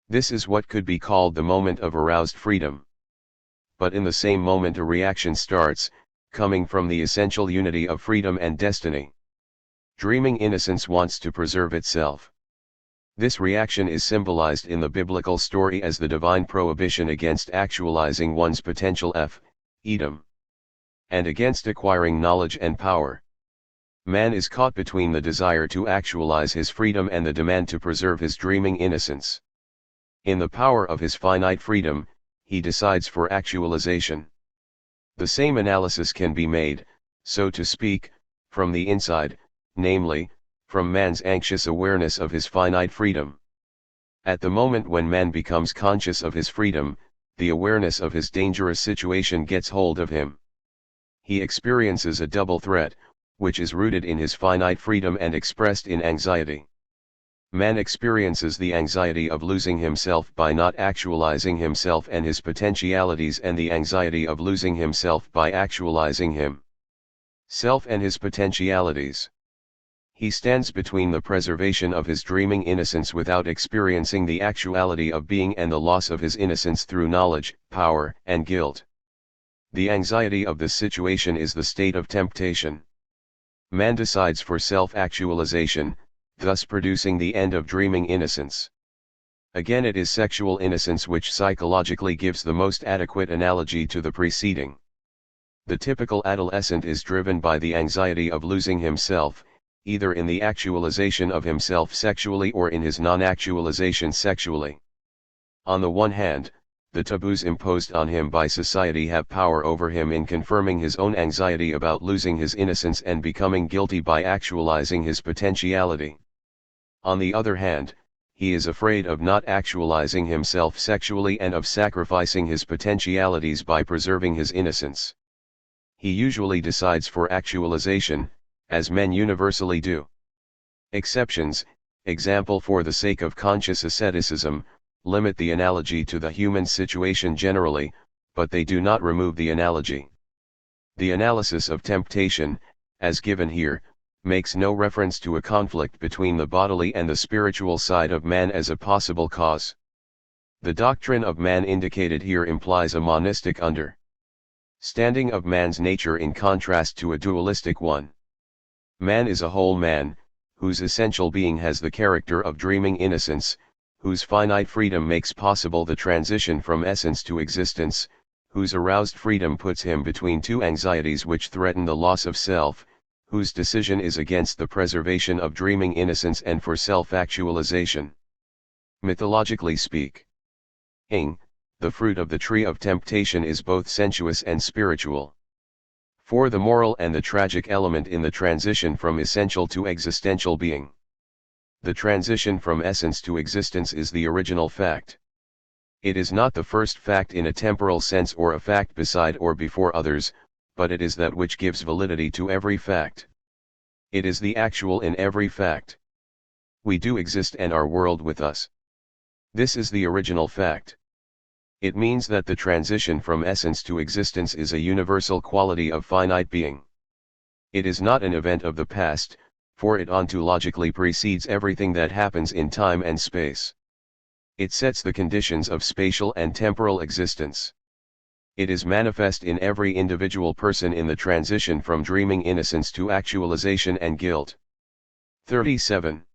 This is what could be called the moment of aroused freedom. But in the same moment a reaction starts, coming from the essential unity of freedom and destiny. Dreaming innocence wants to preserve itself. This reaction is symbolized in the biblical story as the divine prohibition against actualizing one's potential Edom, and against acquiring knowledge and power. Man is caught between the desire to actualize his freedom and the demand to preserve his dreaming innocence. In the power of his finite freedom, he decides for actualization. The same analysis can be made, so to speak, from the inside, namely, from man's anxious awareness of his finite freedom. At the moment when man becomes conscious of his freedom, the awareness of his dangerous situation gets hold of him. He experiences a double threat, which is rooted in his finite freedom and expressed in anxiety. Man experiences the anxiety of losing himself by not actualizing himself and his potentialities, and the anxiety of losing himself by actualizing himself and his potentialities. He stands between the preservation of his dreaming innocence without experiencing the actuality of being and the loss of his innocence through knowledge, power, and guilt. The anxiety of this situation is the state of temptation. Man decides for self-actualization, thus producing the end of dreaming innocence. Again, it is sexual innocence which psychologically gives the most adequate analogy to the preceding. The typical adolescent is driven by the anxiety of losing himself, either in the actualization of himself sexually or in his non-actualization sexually. On the one hand, the taboos imposed on him by society have power over him in confirming his own anxiety about losing his innocence and becoming guilty by actualizing his potentiality. On the other hand, he is afraid of not actualizing himself sexually and of sacrificing his potentialities by preserving his innocence. He usually decides for actualization, as men universally do. Exceptions, example for the sake of conscious asceticism, limit the analogy to the human situation generally, but they do not remove the analogy. The analysis of temptation, as given here, makes no reference to a conflict between the bodily and the spiritual side of man as a possible cause. The doctrine of man indicated here implies a monistic understanding Standing of man's nature in contrast to a dualistic one. Man is a whole man, whose essential being has the character of dreaming innocence, whose finite freedom makes possible the transition from essence to existence, whose aroused freedom puts him between two anxieties which threaten the loss of self, whose decision is against the preservation of dreaming innocence and for self-actualization. Mythologically speaking, the fruit of the tree of temptation is both sensuous and spiritual. For the moral and the tragic element in the transition from essential to existential being. The transition from essence to existence is the original fact. It is not the first fact in a temporal sense or a fact beside or before others, but it is that which gives validity to every fact. It is the actual in every fact. We do exist and our world with us. This is the original fact. It means that the transition from essence to existence is a universal quality of finite being. It is not an event of the past, for it ontologically precedes everything that happens in time and space. It sets the conditions of spatial and temporal existence. It is manifest in every individual person in the transition from dreaming innocence to actualization and guilt. 37.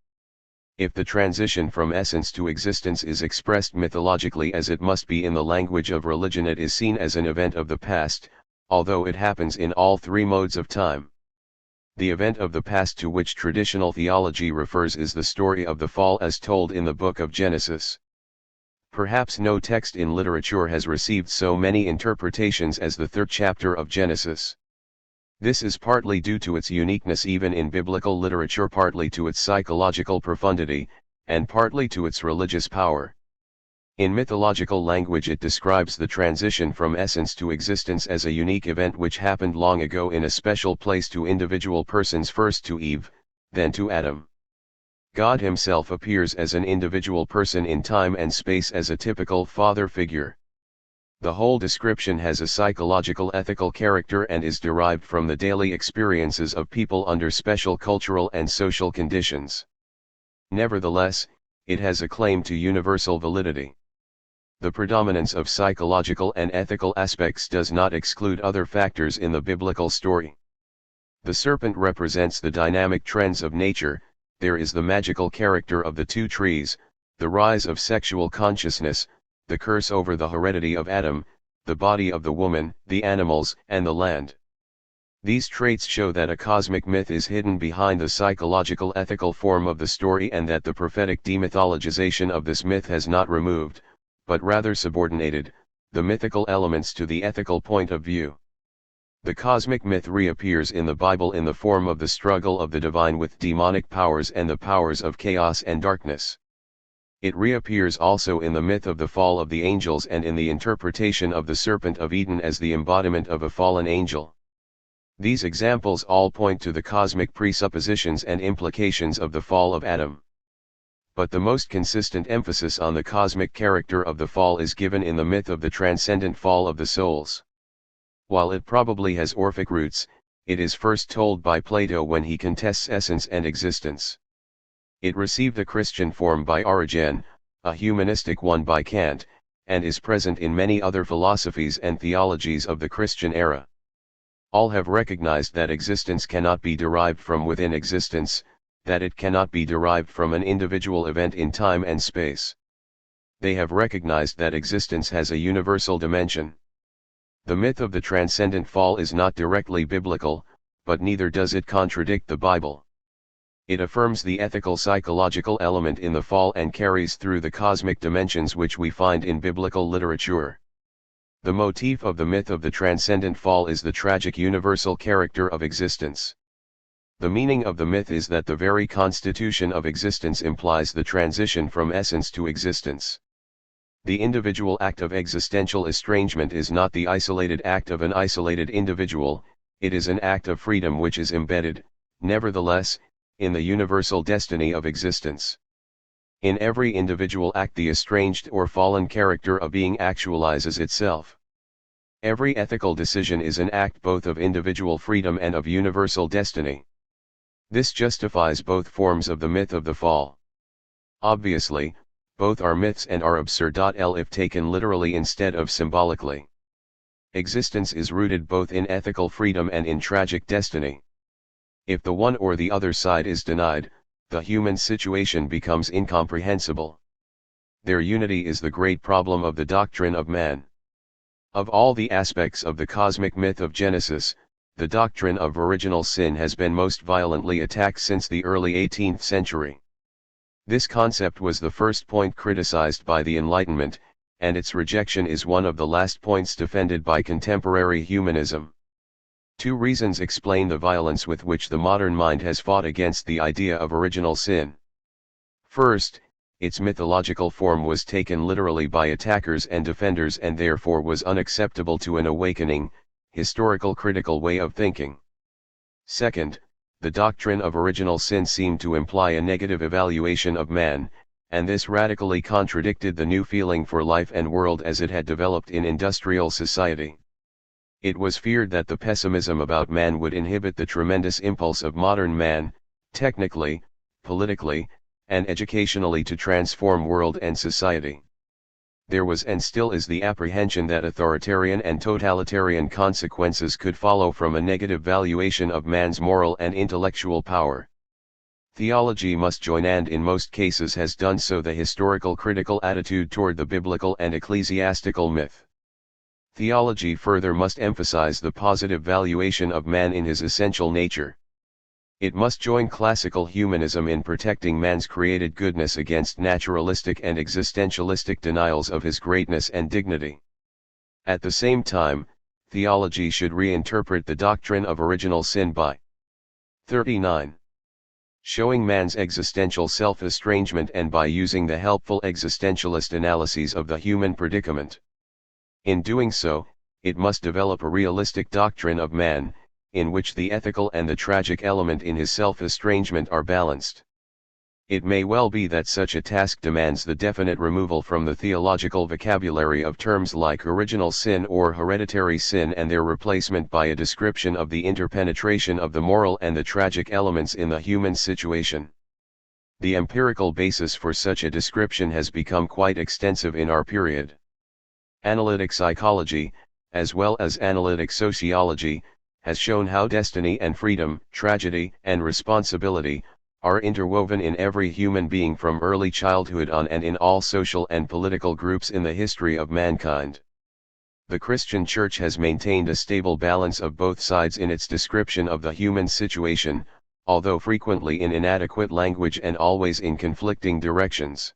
If the transition from essence to existence is expressed mythologically as it must be in the language of religion, it is seen as an event of the past, although it happens in all three modes of time. The event of the past to which traditional theology refers is the story of the fall as told in the book of Genesis. Perhaps no text in literature has received so many interpretations as the third chapter of Genesis. This is partly due to its uniqueness even in biblical literature, partly to its psychological profundity, and partly to its religious power. In mythological language it describes the transition from essence to existence as a unique event which happened long ago in a special place to individual persons, first to Eve, then to Adam. God himself appears as an individual person in time and space as a typical father figure. The whole description has a psychological ethical character and is derived from the daily experiences of people under special cultural and social conditions. Nevertheless, it has a claim to universal validity. The predominance of psychological and ethical aspects does not exclude other factors in the biblical story. The serpent represents the dynamic trends of nature, there is the magical character of the two trees, the rise of sexual consciousness, the curse over the heredity of Adam, the body of the woman, the animals, and the land. These traits show that a cosmic myth is hidden behind the psychological ethical form of the story, and that the prophetic demythologization of this myth has not removed, but rather subordinated, the mythical elements to the ethical point of view. The cosmic myth reappears in the Bible in the form of the struggle of the divine with demonic powers and the powers of chaos and darkness. It reappears also in the myth of the fall of the angels and in the interpretation of the serpent of Eden as the embodiment of a fallen angel. These examples all point to the cosmic presuppositions and implications of the fall of Adam. But the most consistent emphasis on the cosmic character of the fall is given in the myth of the transcendent fall of the souls. While it probably has Orphic roots, it is first told by Plato when he contests essence and existence. It received a Christian form by Origen, a humanistic one by Kant, and is present in many other philosophies and theologies of the Christian era. All have recognized that existence cannot be derived from within existence, that it cannot be derived from an individual event in time and space. They have recognized that existence has a universal dimension. The myth of the transcendent fall is not directly biblical, but neither does it contradict the Bible. It affirms the ethical psychological element in the fall and carries through the cosmic dimensions which we find in biblical literature. The motif of the myth of the transcendent fall is the tragic universal character of existence. The meaning of the myth is that the very constitution of existence implies the transition from essence to existence. The individual act of existential estrangement is not the isolated act of an isolated individual, it is an act of freedom which is embedded, nevertheless, in the universal destiny of existence. In every individual act the estranged or fallen character of being actualizes itself. Every ethical decision is an act both of individual freedom and of universal destiny. This justifies both forms of the myth of the fall. Obviously, both are myths and are absurd. If taken literally instead of symbolically. Existence is rooted both in ethical freedom and in tragic destiny. If the one or the other side is denied, the human situation becomes incomprehensible. Their unity is the great problem of the doctrine of man. Of all the aspects of the cosmic myth of Genesis, the doctrine of original sin has been most violently attacked since the early 18th century. This concept was the first point criticized by the Enlightenment, and its rejection is one of the last points defended by contemporary humanism. Two reasons explain the violence with which the modern mind has fought against the idea of original sin. First, its mythological form was taken literally by attackers and defenders and therefore was unacceptable to an awakening, historical critical way of thinking. Second, the doctrine of original sin seemed to imply a negative evaluation of man, and this radically contradicted the new feeling for life and world as it had developed in industrial society. It was feared that the pessimism about man would inhibit the tremendous impulse of modern man, technically, politically, and educationally to transform world and society. There was and still is the apprehension that authoritarian and totalitarian consequences could follow from a negative valuation of man's moral and intellectual power. Theology must join and in most cases has done so the historical critical attitude toward the biblical and ecclesiastical myth. Theology further must emphasize the positive valuation of man in his essential nature. It must join classical humanism in protecting man's created goodness against naturalistic and existentialistic denials of his greatness and dignity. At the same time, theology should reinterpret the doctrine of original sin by 39. Showing man's existential self-estrangement and by using the helpful existentialist analyses of the human predicament. In doing so, it must develop a realistic doctrine of man, in which the ethical and the tragic element in his self-estrangement are balanced. It may well be that such a task demands the definite removal from the theological vocabulary of terms like original sin or hereditary sin and their replacement by a description of the interpenetration of the moral and the tragic elements in the human situation. The empirical basis for such a description has become quite extensive in our period. Analytic psychology, as well as analytic sociology, has shown how destiny and freedom, tragedy and responsibility, are interwoven in every human being from early childhood on and in all social and political groups in the history of mankind. The Christian Church has maintained a stable balance of both sides in its description of the human situation, although frequently in inadequate language and always in conflicting directions.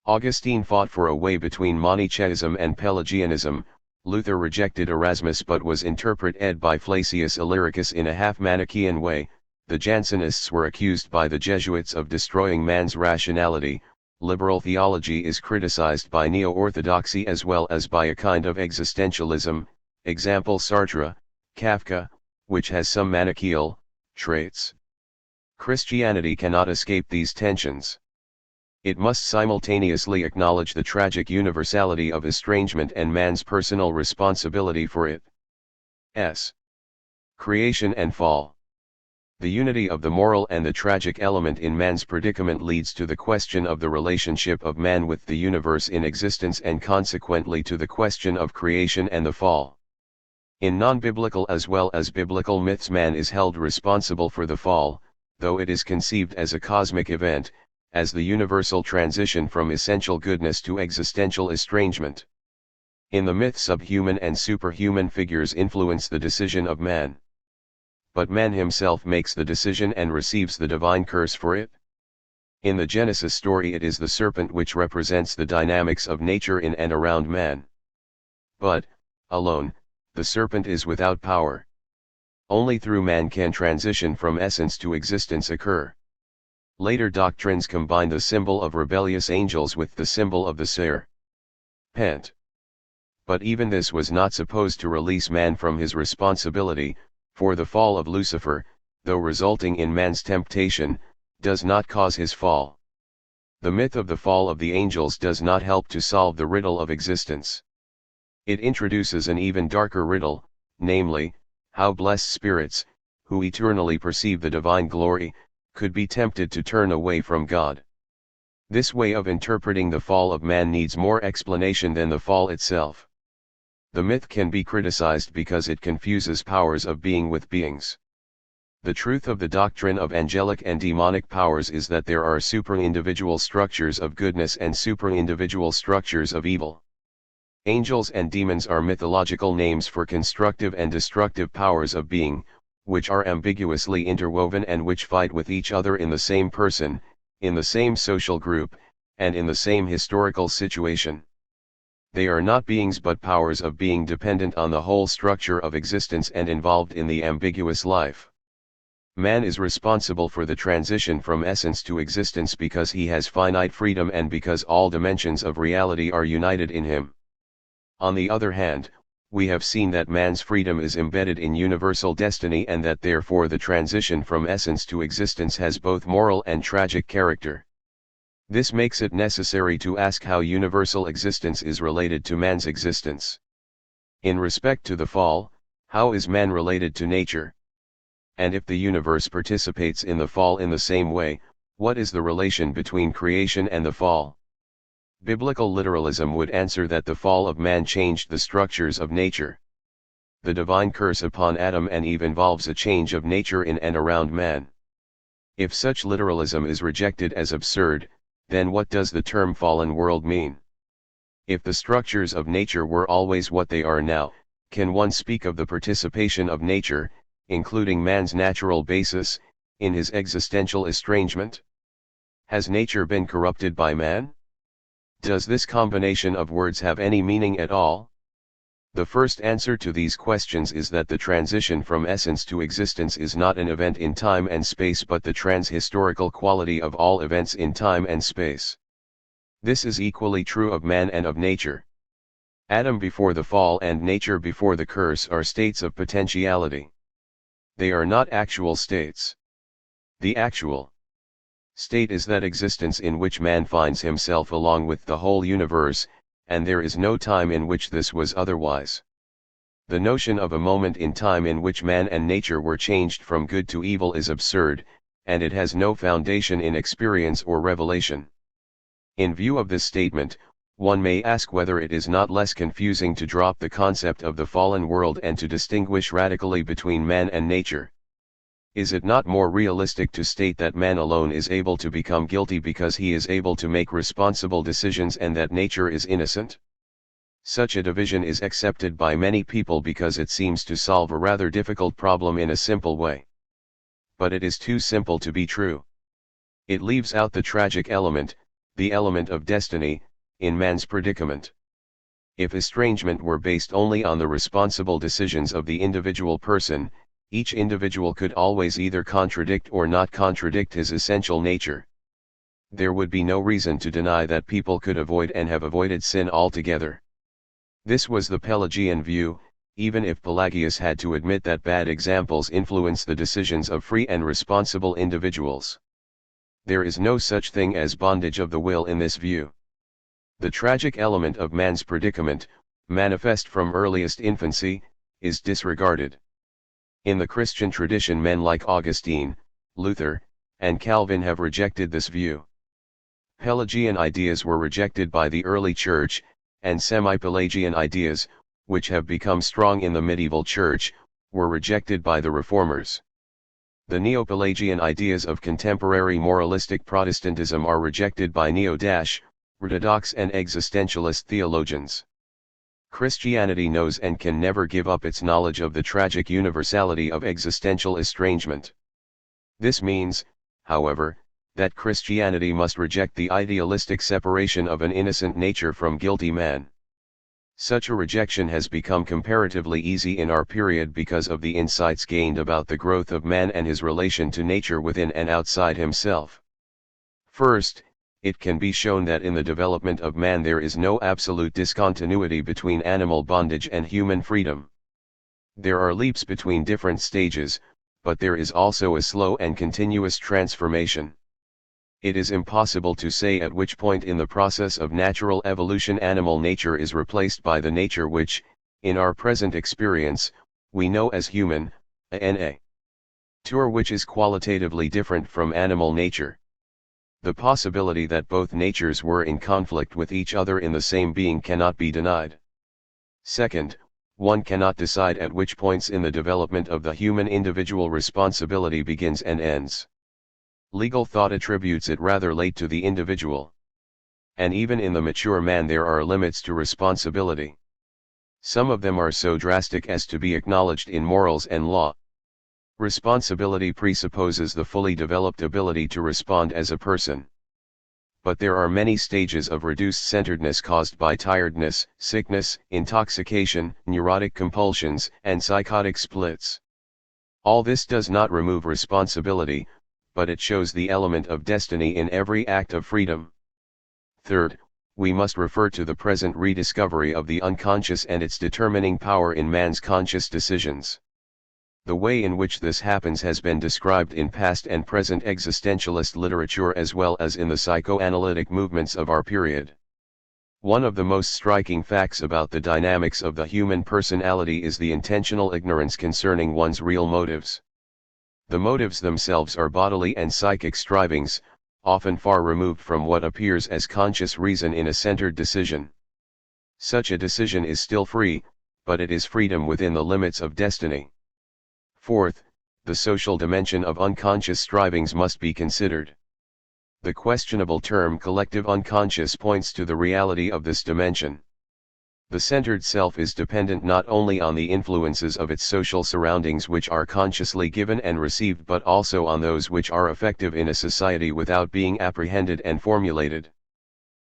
Augustine fought for a way between Manichaeism and Pelagianism. Luther rejected Erasmus but was interpreted by Flacius Illyricus in a half-Manichaean way. The Jansenists were accused by the Jesuits of destroying man's rationality. Liberal theology is criticized by neo-orthodoxy as well as by a kind of existentialism, example Sartre, Kafka, which has some Manichaeal traits. Christianity cannot escape these tensions. It must simultaneously acknowledge the tragic universality of estrangement and man's personal responsibility for its creation and fall. The unity of the moral and the tragic element in man's predicament leads to the question of the relationship of man with the universe in existence and consequently to the question of creation and the fall. In non-biblical as well as biblical myths man is held responsible for the fall, though it is conceived as a cosmic event, as the universal transition from essential goodness to existential estrangement. In the myth subhuman and superhuman figures influence the decision of man. But man himself makes the decision and receives the divine curse for it. In the Genesis story it is the serpent which represents the dynamics of nature in and around man. But, alone, the serpent is without power. Only through man can transition from essence to existence occur. Later doctrines combine the symbol of rebellious angels with the symbol of the serpent. But even this was not supposed to release man from his responsibility, for the fall of Lucifer, though resulting in man's temptation, does not cause his fall. The myth of the fall of the angels does not help to solve the riddle of existence. It introduces an even darker riddle, namely, how blessed spirits, who eternally perceive the divine glory, could be tempted to turn away from God. This way of interpreting the fall of man needs more explanation than the fall itself. The myth can be criticized because it confuses powers of being with beings. The truth of the doctrine of angelic and demonic powers is that there are super-individual structures of goodness and super-individual structures of evil. Angels and demons are mythological names for constructive and destructive powers of being, which are ambiguously interwoven and which fight with each other in the same person, in the same social group, and in the same historical situation. They are not beings but powers of being dependent on the whole structure of existence and involved in the ambiguous life. Man is responsible for the transition from essence to existence because he has finite freedom and because all dimensions of reality are united in him. On the other hand, we have seen that man's freedom is embedded in universal destiny and that therefore the transition from essence to existence has both moral and tragic character. This makes it necessary to ask how universal existence is related to man's existence. In respect to the fall, how is man related to nature? And if the universe participates in the fall in the same way, what is the relation between creation and the fall? Biblical literalism would answer that the fall of man changed the structures of nature. The divine curse upon Adam and Eve involves a change of nature in and around man. If such literalism is rejected as absurd, then what does the term fallen world mean? If the structures of nature were always what they are now, can one speak of the participation of nature, including man's natural basis, in his existential estrangement? Has nature been corrupted by man? Does this combination of words have any meaning at all? The first answer to these questions is that the transition from essence to existence is not an event in time and space but the transhistorical quality of all events in time and space. This is equally true of man and of nature. Adam before the fall and nature before the curse are states of potentiality. They are not actual states. The actual state is that existence in which man finds himself along with the whole universe, and there is no time in which this was otherwise. The notion of a moment in time in which man and nature were changed from good to evil is absurd, and it has no foundation in experience or revelation. In view of this statement, one may ask whether it is not less confusing to drop the concept of the fallen world and to distinguish radically between man and nature. Is it not more realistic to state that man alone is able to become guilty because he is able to make responsible decisions and that nature is innocent? Such a division is accepted by many people because it seems to solve a rather difficult problem in a simple way. But it is too simple to be true. It leaves out the tragic element, the element of destiny, in man's predicament. If estrangement were based only on the responsible decisions of the individual person, each individual could always either contradict or not contradict his essential nature. There would be no reason to deny that people could avoid and have avoided sin altogether. This was the Pelagian view, even if Pelagius had to admit that bad examples influence the decisions of free and responsible individuals. There is no such thing as bondage of the will in this view. The tragic element of man's predicament, manifest from earliest infancy, is disregarded. In the Christian tradition men like Augustine, Luther, and Calvin have rejected this view. Pelagian ideas were rejected by the early church, and semi-Pelagian ideas, which have become strong in the medieval church, were rejected by the reformers. The Neo-Pelagian ideas of contemporary moralistic Protestantism are rejected by neo-orthodox and existentialist theologians. Christianity knows and can never give up its knowledge of the tragic universality of existential estrangement. This means, however, that Christianity must reject the idealistic separation of an innocent nature from guilty man. Such a rejection has become comparatively easy in our period because of the insights gained about the growth of man and his relation to nature within and outside himself. First, it can be shown that in the development of man there is no absolute discontinuity between animal bondage and human freedom. There are leaps between different stages, but there is also a slow and continuous transformation. It is impossible to say at which point in the process of natural evolution animal nature is replaced by the nature which, in our present experience, we know as human, a nature which is qualitatively different from animal nature. The possibility that both natures were in conflict with each other in the same being cannot be denied. Second, one cannot decide at which points in the development of the human individual responsibility begins and ends. Legal thought attributes it rather late to the individual. And even in the mature man there are limits to responsibility. Some of them are so drastic as to be acknowledged in morals and law. Responsibility presupposes the fully developed ability to respond as a person. But there are many stages of reduced centeredness caused by tiredness, sickness, intoxication, neurotic compulsions, and psychotic splits. All this does not remove responsibility, but it shows the element of destiny in every act of freedom. Third, we must refer to the present rediscovery of the unconscious and its determining power in man's conscious decisions. The way in which this happens has been described in past and present existentialist literature as well as in the psychoanalytic movements of our period. One of the most striking facts about the dynamics of the human personality is the intentional ignorance concerning one's real motives. The motives themselves are bodily and psychic strivings, often far removed from what appears as conscious reason in a centered decision. Such a decision is still free, but it is freedom within the limits of destiny. Fourth, the social dimension of unconscious strivings must be considered. The questionable term collective unconscious points to the reality of this dimension. The centered self is dependent not only on the influences of its social surroundings which are consciously given and received but also on those which are effective in a society without being apprehended and formulated.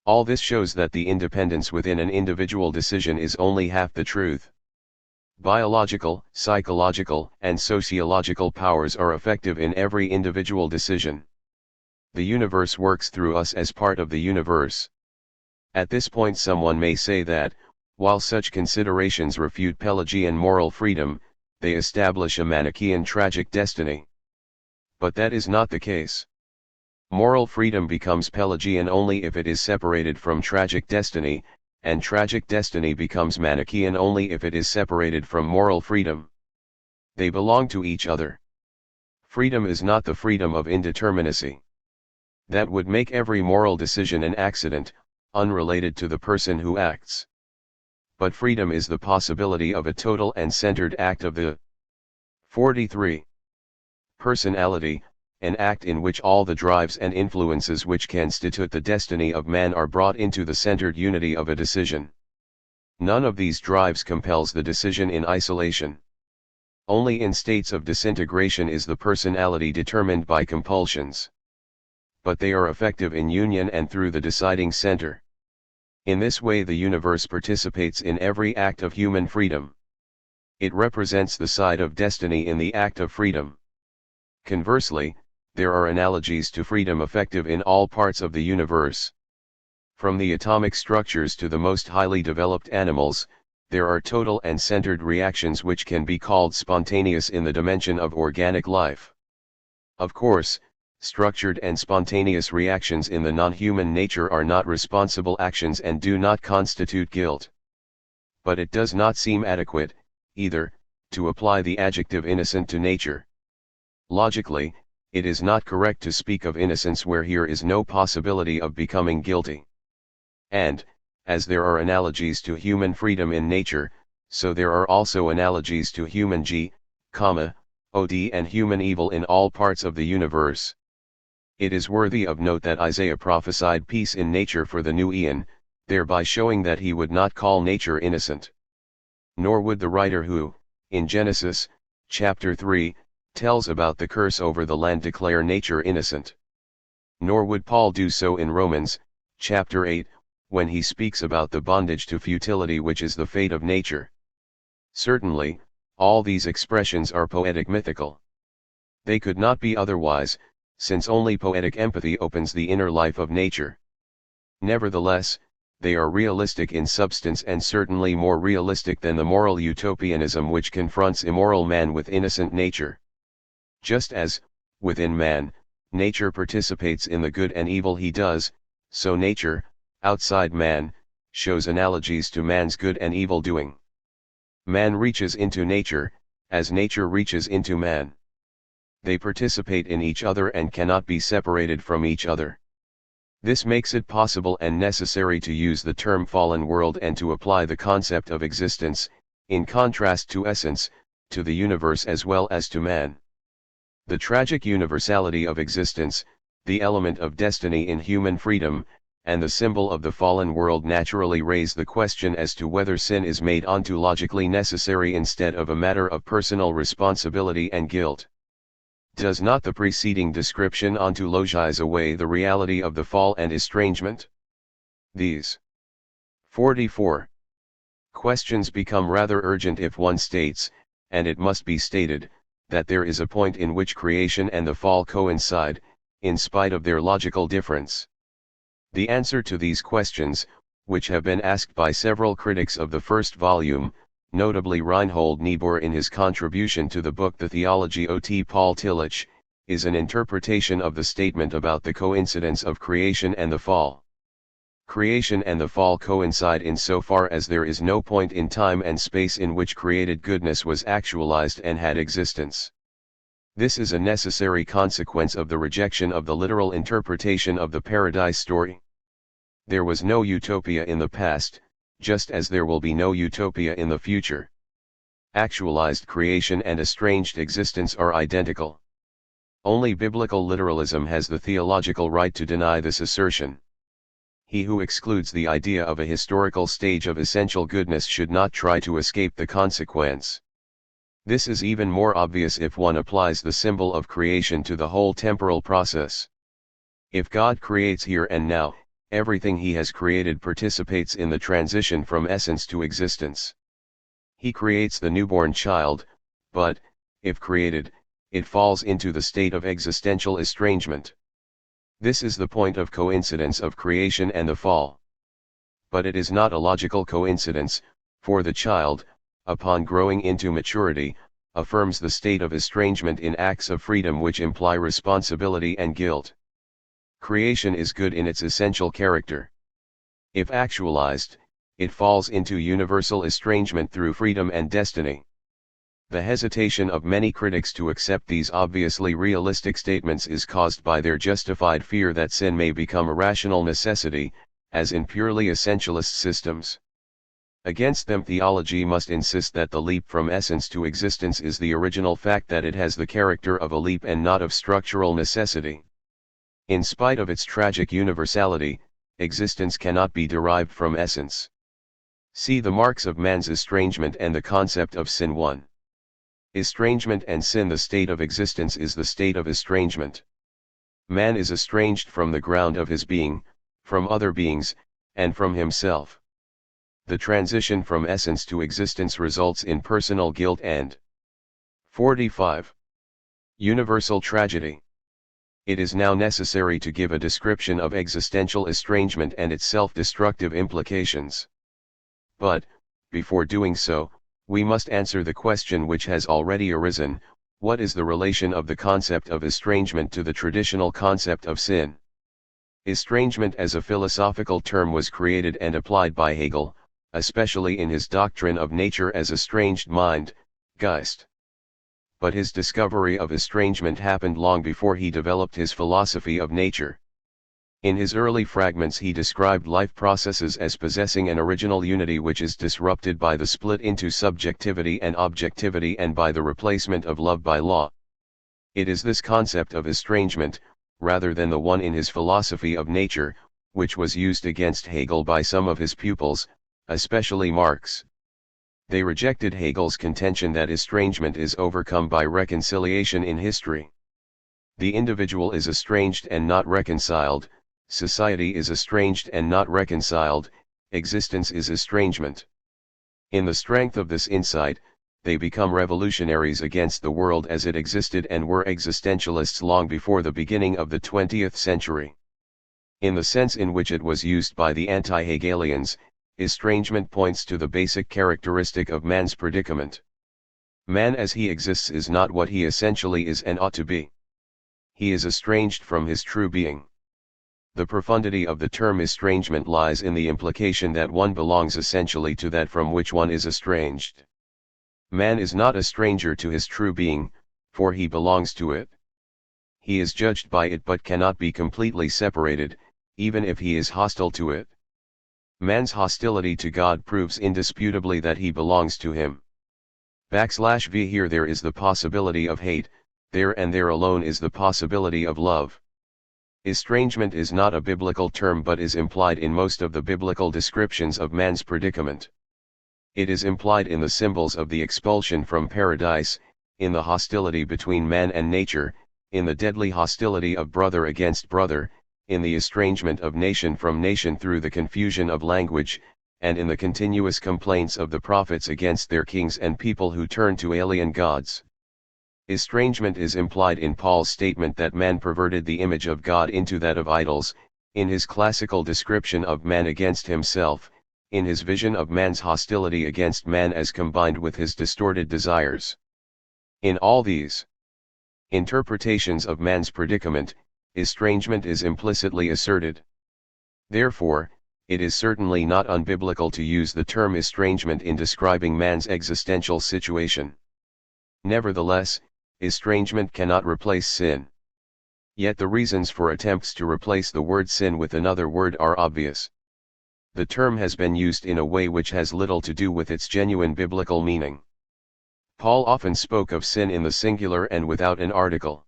All this shows that the independence within an individual decision is only half the truth. Biological, psychological, and sociological powers are effective in every individual decision. The universe works through us as part of the universe. At this point someone may say that, while such considerations refute Pelagian moral freedom, they establish a Manichaean tragic destiny. But that is not the case. Moral freedom becomes Pelagian only if it is separated from tragic destiny, and tragic destiny becomes Manichaean only if it is separated from moral freedom. They belong to each other. Freedom is not the freedom of indeterminacy. That would make every moral decision an accident, unrelated to the person who acts. But freedom is the possibility of a total and centered act of the 43. Personality, an act in which all the drives and influences which constitute the destiny of man are brought into the centered unity of a decision. None of these drives compels the decision in isolation. Only in states of disintegration is the personality determined by compulsions. But they are effective in union and through the deciding center. In this way the universe participates in every act of human freedom. It represents the side of destiny in the act of freedom. Conversely, there are analogies to freedom effective in all parts of the universe. From the atomic structures to the most highly developed animals, there are total and centered reactions which can be called spontaneous in the dimension of organic life. Of course, structured and spontaneous reactions in the non-human nature are not responsible actions and do not constitute guilt. But it does not seem adequate, either, to apply the adjective innocent to nature. Logically, it is not correct to speak of innocence where here is no possibility of becoming guilty. And, as there are analogies to human freedom in nature, so there are also analogies to human OD and human evil in all parts of the universe. It is worthy of note that Isaiah prophesied peace in nature for the new eon, thereby showing that he would not call nature innocent. Nor would the writer who, in Genesis, chapter 3, tells about the curse over the land declare nature innocent. Nor would Paul do so in Romans, chapter 8, when he speaks about the bondage to futility which is the fate of nature. Certainly, all these expressions are poetic mythical. They could not be otherwise, since only poetic empathy opens the inner life of nature. Nevertheless, they are realistic in substance and certainly more realistic than the moral utopianism which confronts immoral man with innocent nature. Just as, within man, nature participates in the good and evil he does, so nature, outside man, shows analogies to man's good and evil doing. Man reaches into nature, as nature reaches into man. They participate in each other and cannot be separated from each other. This makes it possible and necessary to use the term fallen world and to apply the concept of existence, in contrast to essence, to the universe as well as to man. The tragic universality of existence, the element of destiny in human freedom, and the symbol of the fallen world naturally raise the question as to whether sin is made ontologically necessary instead of a matter of personal responsibility and guilt. Does not the preceding description ontologize away the reality of the fall and estrangement? These 44 questions become rather urgent if one states, and it must be stated, that there is a point in which creation and the fall coincide, in spite of their logical difference. The answer to these questions, which have been asked by several critics of the first volume, notably Reinhold Niebuhr in his contribution to the book The Theology of Paul Tillich, is an interpretation of the statement about the coincidence of creation and the fall. Creation and the fall coincide insofar as there is no point in time and space in which created goodness was actualized and had existence. This is a necessary consequence of the rejection of the literal interpretation of the paradise story. There was no utopia in the past, just as there will be no utopia in the future. Actualized creation and estranged existence are identical. Only biblical literalism has the theological right to deny this assertion. He who excludes the idea of a historical stage of essential goodness should not try to escape the consequence. This is even more obvious if one applies the symbol of creation to the whole temporal process. If God creates here and now, everything he has created participates in the transition from essence to existence. He creates the newborn child, but, if created, it falls into the state of existential estrangement. This is the point of coincidence of creation and the fall. But it is not a logical coincidence, for the child, upon growing into maturity, affirms the state of estrangement in acts of freedom which imply responsibility and guilt. Creation is good in its essential character. If actualized, it falls into universal estrangement through freedom and destiny. The hesitation of many critics to accept these obviously realistic statements is caused by their justified fear that sin may become a rational necessity, as in purely essentialist systems. Against them, theology must insist that the leap from essence to existence is the original fact, that it has the character of a leap and not of structural necessity. In spite of its tragic universality, existence cannot be derived from essence. See the marks of man's estrangement and the concept of sin 1. Estrangement and sin. The state of existence is the state of estrangement. Man is estranged from the ground of his being, from other beings, and from himself. The transition from essence to existence results in personal guilt and 45. Universal tragedy. It is now necessary to give a description of existential estrangement and its self-destructive implications. But, before doing so, we must answer the question which has already arisen: what is the relation of the concept of estrangement to the traditional concept of sin? Estrangement as a philosophical term was created and applied by Hegel, especially in his doctrine of nature as estranged mind, Geist. But his discovery of estrangement happened long before he developed his philosophy of nature. In his early fragments he described life processes as possessing an original unity which is disrupted by the split into subjectivity and objectivity and by the replacement of love by law. It is this concept of estrangement, rather than the one in his philosophy of nature, which was used against Hegel by some of his pupils, especially Marx. They rejected Hegel's contention that estrangement is overcome by reconciliation in history. The individual is estranged and not reconciled, society is estranged and not reconciled, existence is estrangement. In the strength of this insight, they become revolutionaries against the world as it existed and were existentialists long before the beginning of the 20th century. In the sense in which it was used by the anti-Hegelians, estrangement points to the basic characteristic of man's predicament. Man as he exists is not what he essentially is and ought to be. He is estranged from his true being. The profundity of the term estrangement lies in the implication that one belongs essentially to that from which one is estranged. Man is not a stranger to his true being, for he belongs to it. He is judged by it but cannot be completely separated, even if he is hostile to it. Man's hostility to God proves indisputably that he belongs to him. \v here there is the possibility of hate, there and there alone is the possibility of love. Estrangement is not a biblical term but is implied in most of the biblical descriptions of man's predicament. It is implied in the symbols of the expulsion from paradise, in the hostility between man and nature, in the deadly hostility of brother against brother, in the estrangement of nation from nation through the confusion of language, and in the continuous complaints of the prophets against their kings and people who turn to alien gods. Estrangement is implied in Paul's statement that man perverted the image of God into that of idols, in his classical description of man against himself, in his vision of man's hostility against man as combined with his distorted desires. In all these interpretations of man's predicament, estrangement is implicitly asserted. Therefore, it is certainly not unbiblical to use the term estrangement in describing man's existential situation. Nevertheless, estrangement cannot replace sin. Yet the reasons for attempts to replace the word sin with another word are obvious. The term has been used in a way which has little to do with its genuine biblical meaning. Paul often spoke of sin in the singular and without an article.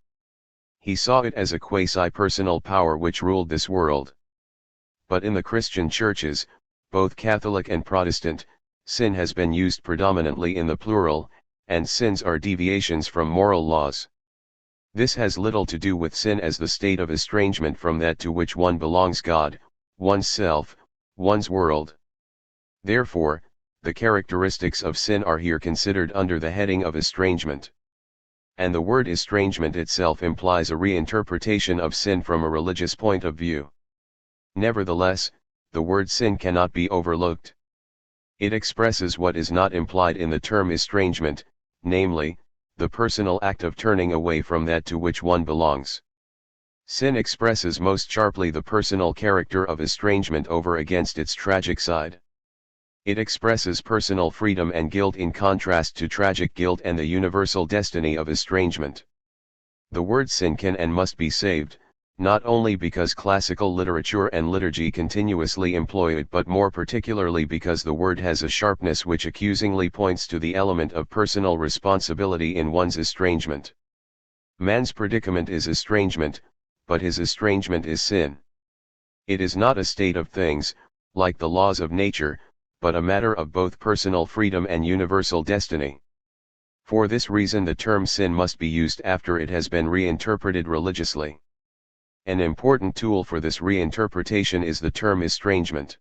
He saw it as a quasi-personal power which ruled this world. But in the Christian churches, both Catholic and Protestant, sin has been used predominantly in the plural, and sins are deviations from moral laws. This has little to do with sin as the state of estrangement from that to which one belongs: God, one's self, one's world. Therefore, the characteristics of sin are here considered under the heading of estrangement. And the word estrangement itself implies a reinterpretation of sin from a religious point of view. Nevertheless, the word sin cannot be overlooked. It expresses what is not implied in the term estrangement, namely, the personal act of turning away from that to which one belongs. Sin expresses most sharply the personal character of estrangement over against its tragic side. It expresses personal freedom and guilt in contrast to tragic guilt and the universal destiny of estrangement. The word sin can and must be saved, not only because classical literature and liturgy continuously employ it, but more particularly because the word has a sharpness which accusingly points to the element of personal responsibility in one's estrangement. Man's predicament is estrangement, but his estrangement is sin. It is not a state of things, like the laws of nature, but a matter of both personal freedom and universal destiny. For this reason the term sin must be used after it has been reinterpreted religiously. An important tool for this reinterpretation is the term estrangement.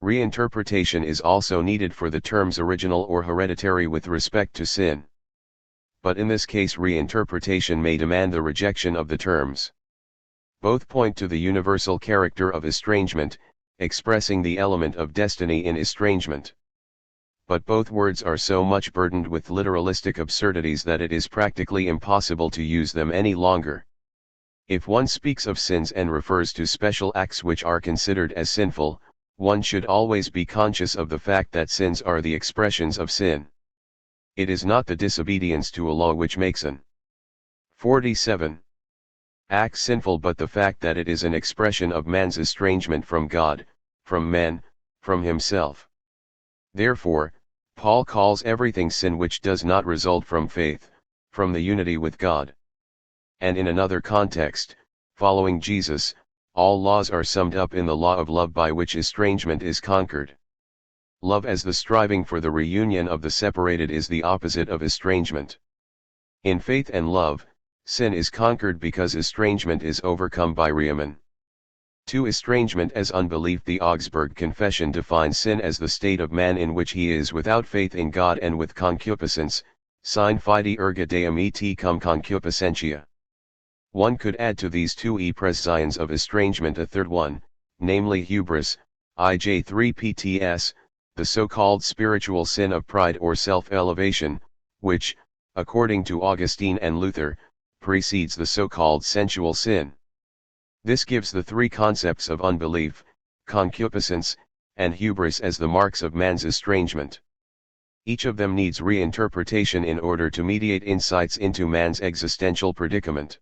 Reinterpretation is also needed for the terms original or hereditary with respect to sin. But in this case reinterpretation may demand the rejection of the terms. Both point to the universal character of estrangement, expressing the element of destiny in estrangement. But both words are so much burdened with literalistic absurdities that it is practically impossible to use them any longer. If one speaks of sins and refers to special acts which are considered as sinful, one should always be conscious of the fact that sins are the expressions of sin. It is not the disobedience to a law which makes an 47 act sinful, but the fact that it is an expression of man's estrangement from God, from men, from himself. Therefore, Paul calls everything sin which does not result from faith, from the unity with God. And in another context, following Jesus, all laws are summed up in the law of love by which estrangement is conquered. Love as the striving for the reunion of the separated is the opposite of estrangement. In faith and love, sin is conquered because estrangement is overcome by reunion. To estrangement as unbelief, the Augsburg Confession defines sin as the state of man in which he is without faith in God and with concupiscence, sine fide erga deum et cum concupiscentia. One could add to these two e-pressions of estrangement a third one, namely hubris, ij3pts, the so-called spiritual sin of pride or self-elevation, which, according to Augustine and Luther, precedes the so-called sensual sin. This gives the three concepts of unbelief, concupiscence, and hubris as the marks of man's estrangement. Each of them needs reinterpretation in order to mediate insights into man's existential predicament.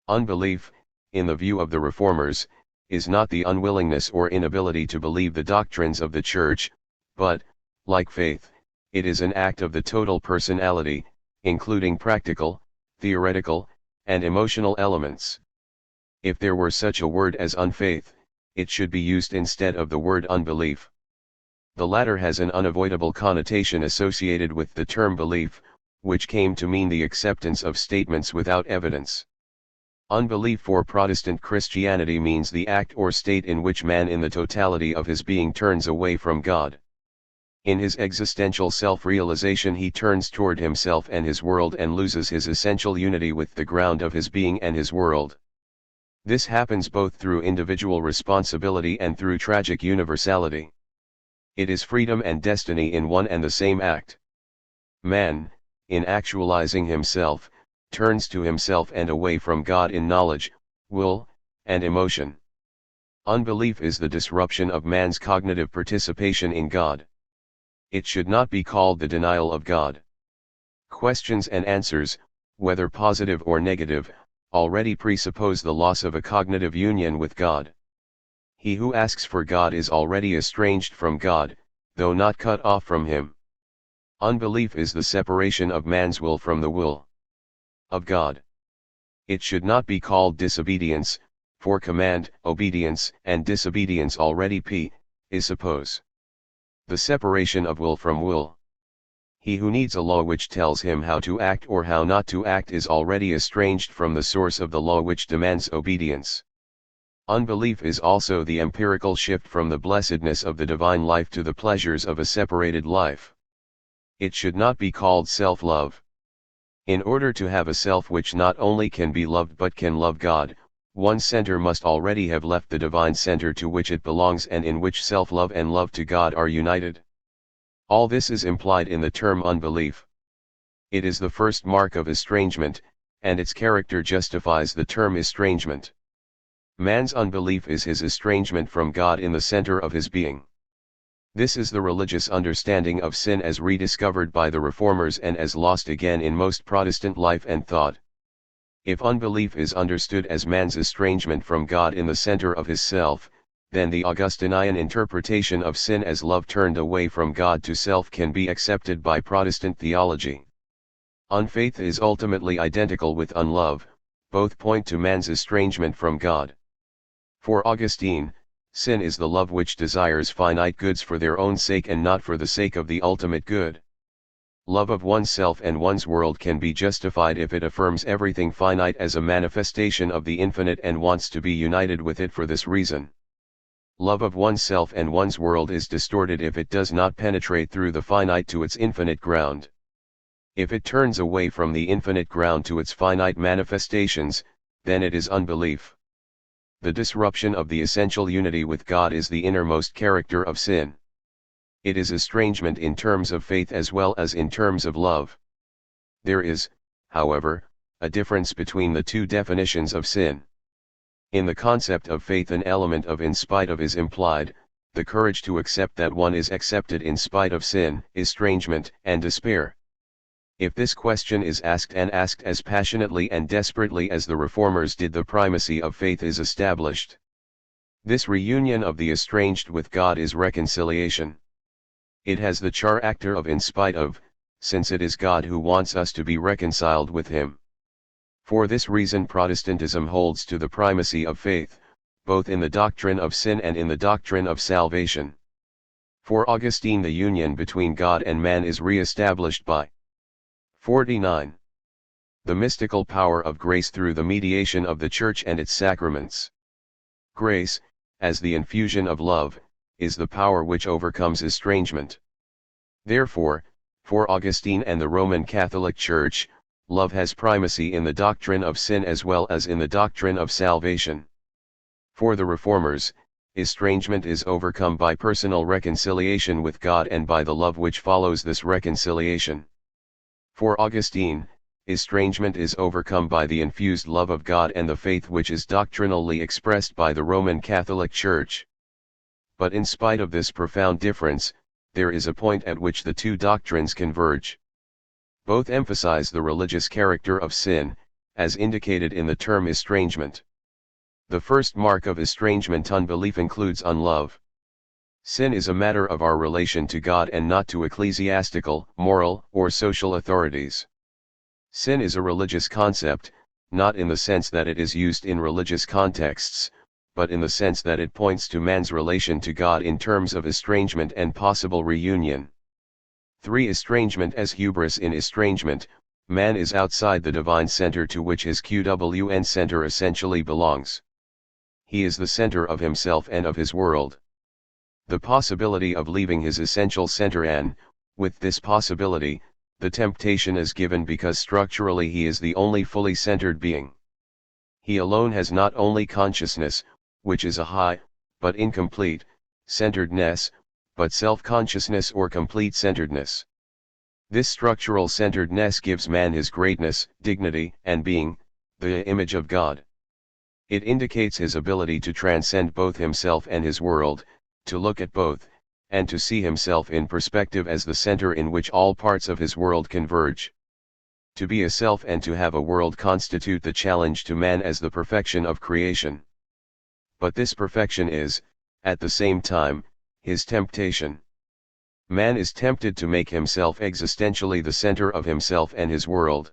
Unbelief, in the view of the Reformers, is not the unwillingness or inability to believe the doctrines of the Church, but, like faith, it is an act of the total personality, including practical, theoretical, and emotional elements. If there were such a word as unfaith, it should be used instead of the word unbelief. The latter has an unavoidable connotation associated with the term belief, which came to mean the acceptance of statements without evidence. Unbelief for Protestant Christianity means the act or state in which man in the totality of his being turns away from God. In his existential self-realization he turns toward himself and his world and loses his essential unity with the ground of his being and his world. This happens both through individual responsibility and through tragic universality. It is freedom and destiny in one and the same act. Man, in actualizing himself, turns to himself and away from God in knowledge, will, and emotion. Unbelief is the disruption of man's cognitive participation in God. It should not be called the denial of God. Questions and answers, whether positive or negative, already presuppose the loss of a cognitive union with God. He who asks for God is already estranged from God, though not cut off from Him. Unbelief is the separation of man's will from the will of God. It should not be called disobedience, for command, obedience, and disobedience already presuppose the separation of will from will. He who needs a law which tells him how to act or how not to act is already estranged from the source of the law which demands obedience. Unbelief is also the empirical shift from the blessedness of the divine life to the pleasures of a separated life. It should not be called self-love. In order to have a self which not only can be loved but can love God, one's center must already have left the divine center to which it belongs and in which self-love and love to God are united. All this is implied in the term unbelief. It is the first mark of estrangement, and its character justifies the term estrangement. Man's unbelief is his estrangement from God in the center of his being. This is the religious understanding of sin as rediscovered by the Reformers and as lost again in most Protestant life and thought. If unbelief is understood as man's estrangement from God in the center of his self, then the Augustinian interpretation of sin as love turned away from God to self can be accepted by Protestant theology. Unfaith is ultimately identical with unlove, both point to man's estrangement from God. For Augustine, sin is the love which desires finite goods for their own sake and not for the sake of the ultimate good. Love of oneself and one's world can be justified if it affirms everything finite as a manifestation of the infinite and wants to be united with it for this reason. Love of oneself and one's world is distorted if it does not penetrate through the finite to its infinite ground. If it turns away from the infinite ground to its finite manifestations, then it is unbelief. The disruption of the essential unity with God is the innermost character of sin. It is estrangement in terms of faith as well as in terms of love. There is, however, a difference between the two definitions of sin. In the concept of faith an element of in spite of is implied, the courage to accept that one is accepted in spite of sin, estrangement, and despair. If this question is asked and asked as passionately and desperately as the Reformers did, the primacy of faith is established. This reunion of the estranged with God is reconciliation. It has the character of in spite of, since it is God who wants us to be reconciled with Him. For this reason Protestantism holds to the primacy of faith, both in the doctrine of sin and in the doctrine of salvation. For Augustine the union between God and man is re-established by 49. The mystical power of grace through the mediation of the Church and its sacraments. Grace, as the infusion of love, is the power which overcomes estrangement. Therefore, for Augustine and the Roman Catholic Church, love has primacy in the doctrine of sin as well as in the doctrine of salvation. For the Reformers, estrangement is overcome by personal reconciliation with God and by the love which follows this reconciliation. For Augustine, estrangement is overcome by the infused love of God and the faith which is doctrinally expressed by the Roman Catholic Church. But in spite of this profound difference, there is a point at which the two doctrines converge. Both emphasize the religious character of sin, as indicated in the term estrangement. The first mark of estrangement unbelief includes unlove. Sin is a matter of our relation to God and not to ecclesiastical, moral, or social authorities. Sin is a religious concept, not in the sense that it is used in religious contexts, but in the sense that it points to man's relation to God in terms of estrangement and possible reunion. 3. Estrangement as hubris. In estrangement, man is outside the divine center to which his QWN center essentially belongs. He is the center of himself and of his world. The possibility of leaving his essential center, and, with this possibility, the temptation is given because structurally he is the only fully centered being. He alone has not only consciousness, which is a high, but incomplete, centeredness, but self-consciousness or complete centeredness. This structural centeredness gives man his greatness, dignity, and being, the image of God. It indicates his ability to transcend both himself and his world, to look at both, and to see himself in perspective as the center in which all parts of his world converge. To be a self and to have a world constitute the challenge to man as the perfection of creation. But this perfection is, at the same time, his temptation. Man is tempted to make himself existentially the center of himself and his world.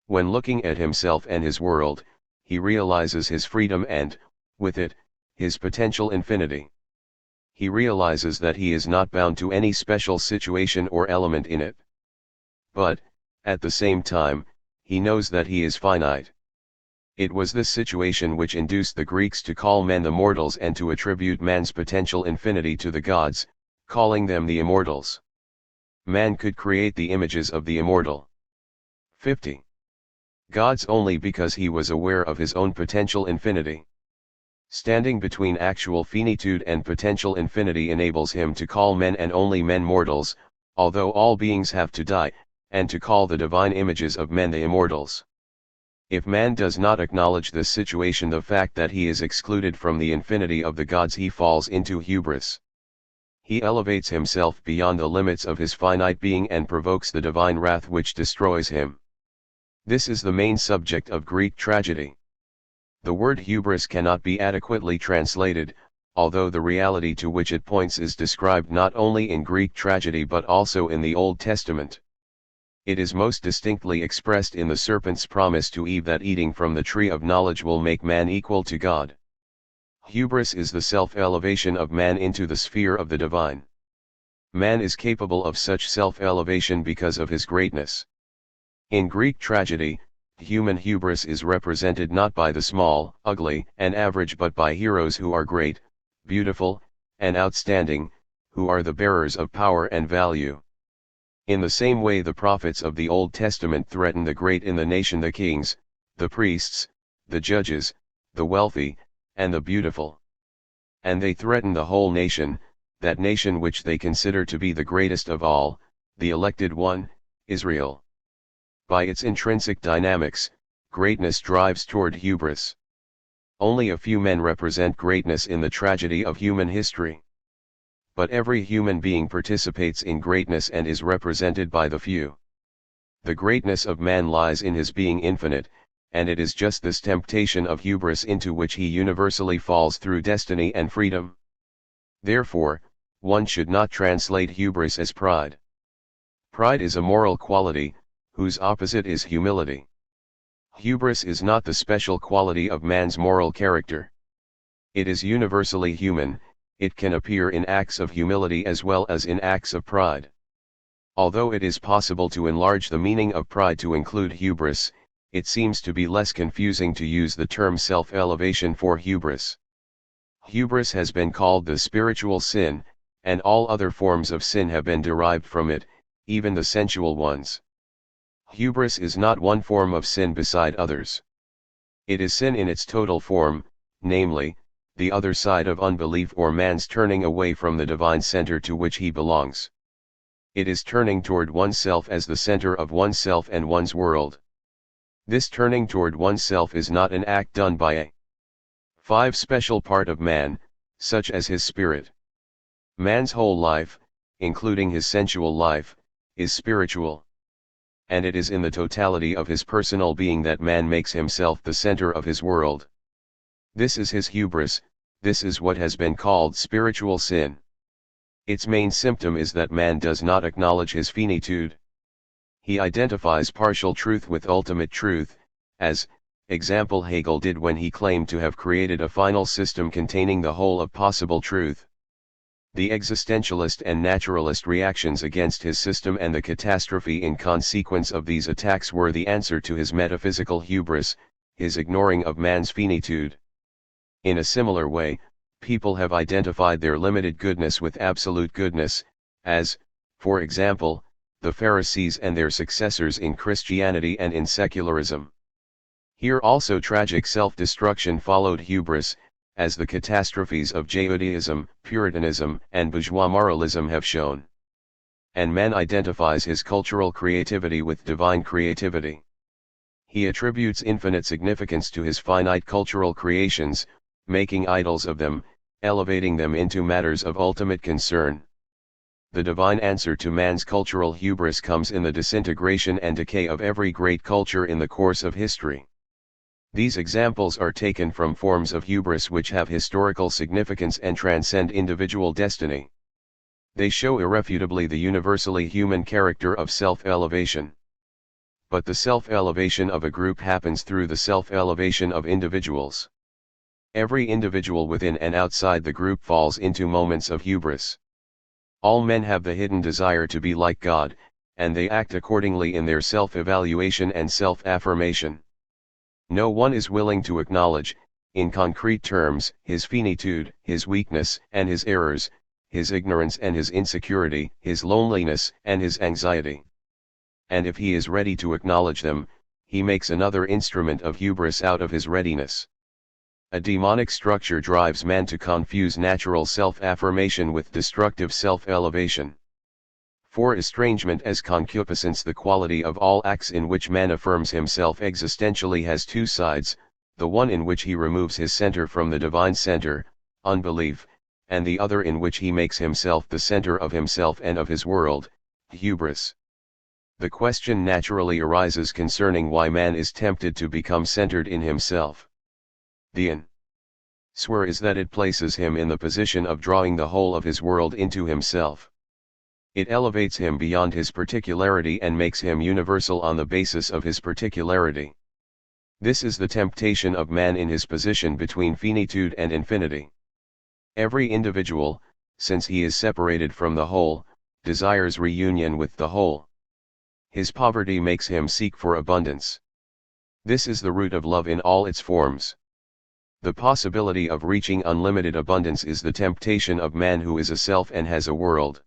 When looking at himself and his world, he realizes his freedom and, with it, his potential infinity. He realizes that he is not bound to any special situation or element in it. But, at the same time, he knows that he is finite. It was this situation which induced the Greeks to call men the mortals and to attribute man's potential infinity to the gods, calling them the immortals. Man could create the images of the immortal. 50. Gods only because he was aware of his own potential infinity. Standing between actual finitude and potential infinity enables him to call men and only men mortals, although all beings have to die, and to call the divine images of men the immortals. If man does not acknowledge this situation, the fact that he is excluded from the infinity of the gods, he falls into hubris. He elevates himself beyond the limits of his finite being and provokes the divine wrath which destroys him. This is the main subject of Greek tragedy. The word hubris cannot be adequately translated, although the reality to which it points is described not only in Greek tragedy but also in the Old Testament. It is most distinctly expressed in the serpent's promise to Eve that eating from the tree of knowledge will make man equal to God. Hubris is the self-elevation of man into the sphere of the divine. Man is capable of such self-elevation because of his greatness. In Greek tragedy, human hubris is represented not by the small, ugly, and average but by heroes who are great, beautiful, and outstanding, who are the bearers of power and value. In the same way the prophets of the Old Testament threaten the great in the nation, the kings, the priests, the judges, the wealthy, and the beautiful. And they threaten the whole nation, that nation which they consider to be the greatest of all, the elected one, Israel. By its intrinsic dynamics, greatness drives toward hubris. Only a few men represent greatness in the tragedy of human history. But every human being participates in greatness and is represented by the few. The greatness of man lies in his being infinite, and it is just this temptation of hubris into which he universally falls through destiny and freedom. Therefore, one should not translate hubris as pride. Pride is a moral quality, whose opposite is humility. Hubris is not the special quality of man's moral character. It is universally human, it can appear in acts of humility as well as in acts of pride. Although it is possible to enlarge the meaning of pride to include hubris, it seems to be less confusing to use the term self-elevation for hubris. Hubris has been called the spiritual sin, and all other forms of sin have been derived from it, even the sensual ones. Hubris is not one form of sin beside others. It is sin in its total form, namely, the other side of unbelief or man's turning away from the divine center to which he belongs. It is turning toward oneself as the center of oneself and one's world. This turning toward oneself is not an act done by a 5 special part of man, such as his spirit. Man's whole life, including his sensual life, is spiritual. And it is in the totality of his personal being that man makes himself the center of his world. This is his hubris, this is what has been called spiritual sin. Its main symptom is that man does not acknowledge his finitude. He identifies partial truth with ultimate truth, as, example Hegel did when he claimed to have created a final system containing the whole of possible truth. The existentialist and naturalist reactions against his system and the catastrophe in consequence of these attacks were the answer to his metaphysical hubris, his ignoring of man's finitude. In a similar way, people have identified their limited goodness with absolute goodness, as, for example, the Pharisees and their successors in Christianity and in secularism. Here also tragic self-destruction followed hubris, as the catastrophes of Judaism, Puritanism, and bourgeois moralism have shown. And man identifies his cultural creativity with divine creativity. He attributes infinite significance to his finite cultural creations, making idols of them, elevating them into matters of ultimate concern. The divine answer to man's cultural hubris comes in the disintegration and decay of every great culture in the course of history. These examples are taken from forms of hubris which have historical significance and transcend individual destiny. They show irrefutably the universally human character of self-elevation. But the self-elevation of a group happens through the self-elevation of individuals. Every individual within and outside the group falls into moments of hubris. All men have the hidden desire to be like God, and they act accordingly in their self-evaluation and self-affirmation. No one is willing to acknowledge, in concrete terms, his finitude, his weakness and his errors, his ignorance and his insecurity, his loneliness and his anxiety. And if he is ready to acknowledge them, he makes another instrument of hubris out of his readiness. A demonic structure drives man to confuse natural self-affirmation with destructive self-elevation. For estrangement as concupiscence, the quality of all acts in which man affirms himself existentially, has two sides, the one in which he removes his center from the divine center, unbelief, and the other in which he makes himself the center of himself and of his world, hubris. The question naturally arises concerning why man is tempted to become centered in himself. The answer is that it places him in the position of drawing the whole of his world into himself. It elevates him beyond his particularity and makes him universal on the basis of his particularity. This is the temptation of man in his position between finitude and infinity. Every individual, since he is separated from the whole, desires reunion with the whole. His poverty makes him seek for abundance. This is the root of love in all its forms. The possibility of reaching unlimited abundance is the temptation of man who is a self and has a world.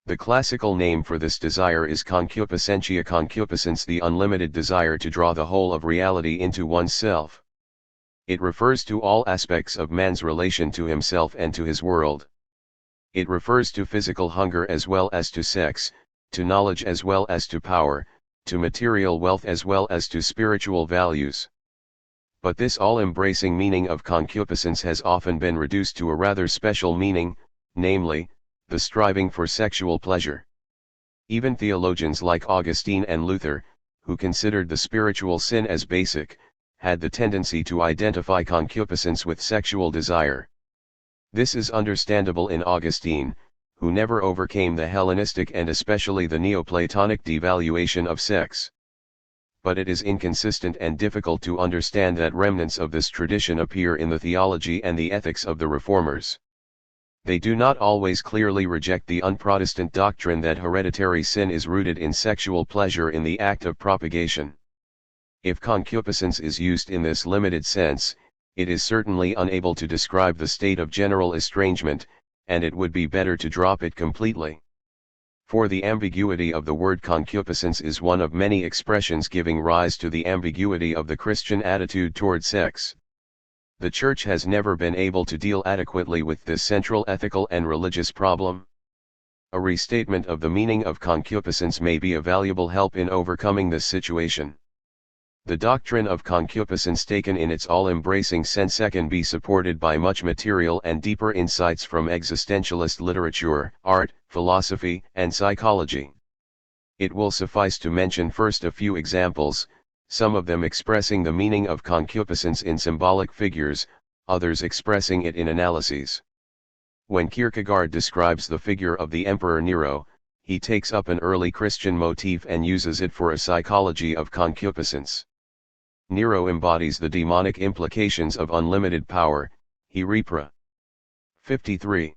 The classical name for this desire is concupiscentia, concupiscence, the unlimited desire to draw the whole of reality into oneself. It refers to all aspects of man's relation to himself and to his world. It refers to physical hunger as well as to sex, to knowledge as well as to power, to material wealth as well as to spiritual values. But this all-embracing meaning of concupiscence has often been reduced to a rather special meaning, namely, the striving for sexual pleasure. Even theologians like Augustine and Luther, who considered the spiritual sin as basic, had the tendency to identify concupiscence with sexual desire. This is understandable in Augustine, who never overcame the Hellenistic and especially the Neoplatonic devaluation of sex. But it is inconsistent and difficult to understand that remnants of this tradition appear in the theology and the ethics of the Reformers. They do not always clearly reject the un-Protestant doctrine that hereditary sin is rooted in sexual pleasure in the act of propagation. If concupiscence is used in this limited sense, it is certainly unable to describe the state of general estrangement, and it would be better to drop it completely. For the ambiguity of the word concupiscence is one of many expressions giving rise to the ambiguity of the Christian attitude toward sex. The Church has never been able to deal adequately with this central ethical and religious problem. A restatement of the meaning of concupiscence may be a valuable help in overcoming this situation. The doctrine of concupiscence taken in its all-embracing sense can be supported by much material and deeper insights from existentialist literature, art, philosophy, and psychology. It will suffice to mention first a few examples, some of them expressing the meaning of concupiscence in symbolic figures, others expressing it in analyses. When Kierkegaard describes the figure of the Emperor Nero, he takes up an early Christian motif and uses it for a psychology of concupiscence. Nero embodies the demonic implications of unlimited power, he repra. 53.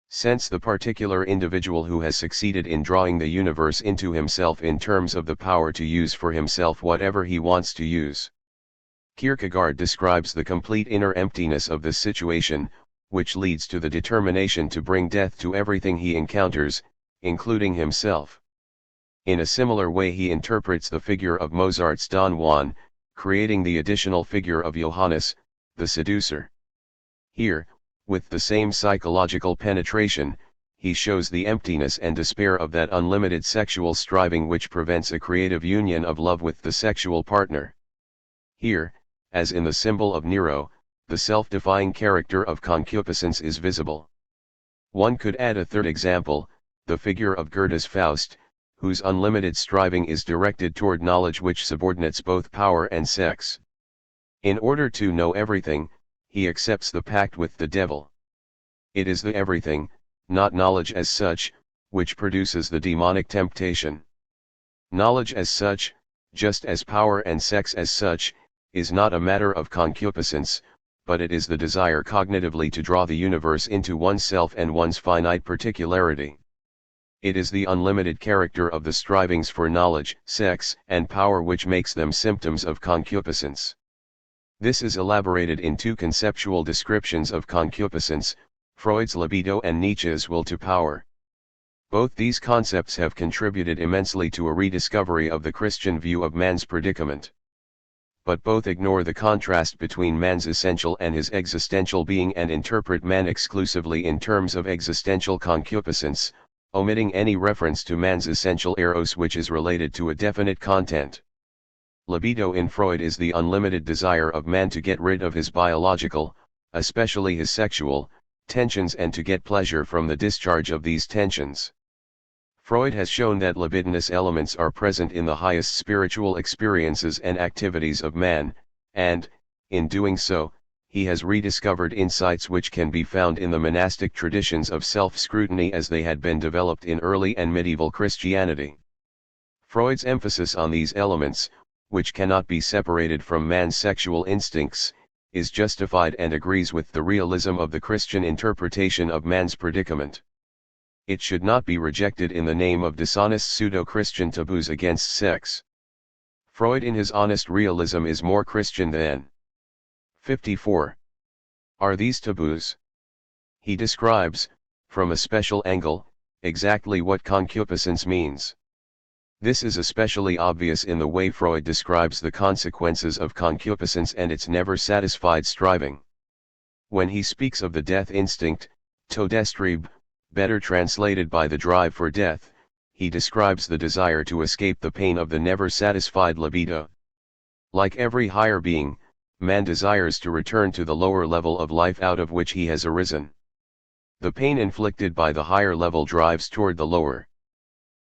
Since the particular individual who has succeeded in drawing the universe into himself in terms of the power to use for himself whatever he wants to use. Kierkegaard describes the complete inner emptiness of this situation, which leads to the determination to bring death to everything he encounters, including himself. In a similar way he interprets the figure of Mozart's Don Juan, creating the additional figure of Johannes, the seducer. Here, with the same psychological penetration, he shows the emptiness and despair of that unlimited sexual striving which prevents a creative union of love with the sexual partner. Here, as in the symbol of Nero, the self-defying character of concupiscence is visible. One could add a third example, the figure of Goethe's Faust, whose unlimited striving is directed toward knowledge which subordinates both power and sex. In order to know everything, he accepts the pact with the devil. It is the everything, not knowledge as such, which produces the demonic temptation. Knowledge as such, just as power and sex as such, is not a matter of concupiscence, but it is the desire cognitively to draw the universe into oneself and one's finite particularity. It is the unlimited character of the strivings for knowledge, sex, and power which makes them symptoms of concupiscence. This is elaborated in two conceptual descriptions of concupiscence, Freud's libido and Nietzsche's will to power. Both these concepts have contributed immensely to a rediscovery of the Christian view of man's predicament. But both ignore the contrast between man's essential and his existential being and interpret man exclusively in terms of existential concupiscence, omitting any reference to man's essential eros which is related to a definite content. Libido in Freud is the unlimited desire of man to get rid of his biological, especially his sexual, tensions and to get pleasure from the discharge of these tensions. Freud has shown that libidinous elements are present in the highest spiritual experiences and activities of man, and, in doing so, he has rediscovered insights which can be found in the monastic traditions of self-scrutiny as they had been developed in early and medieval Christianity. Freud's emphasis on these elements, which cannot be separated from man's sexual instincts, is justified and agrees with the realism of the Christian interpretation of man's predicament. It should not be rejected in the name of dishonest pseudo-Christian taboos against sex. Freud in his honest realism is more Christian than. 54. Are these taboos? He describes, from a special angle, exactly what concupiscence means. This is especially obvious in the way Freud describes the consequences of concupiscence and its never-satisfied striving. When he speaks of the death instinct, Todestrieb, better translated by the drive for death, he describes the desire to escape the pain of the never-satisfied libido. Like every higher being, man desires to return to the lower level of life out of which he has arisen. The pain inflicted by the higher level drives toward the lower.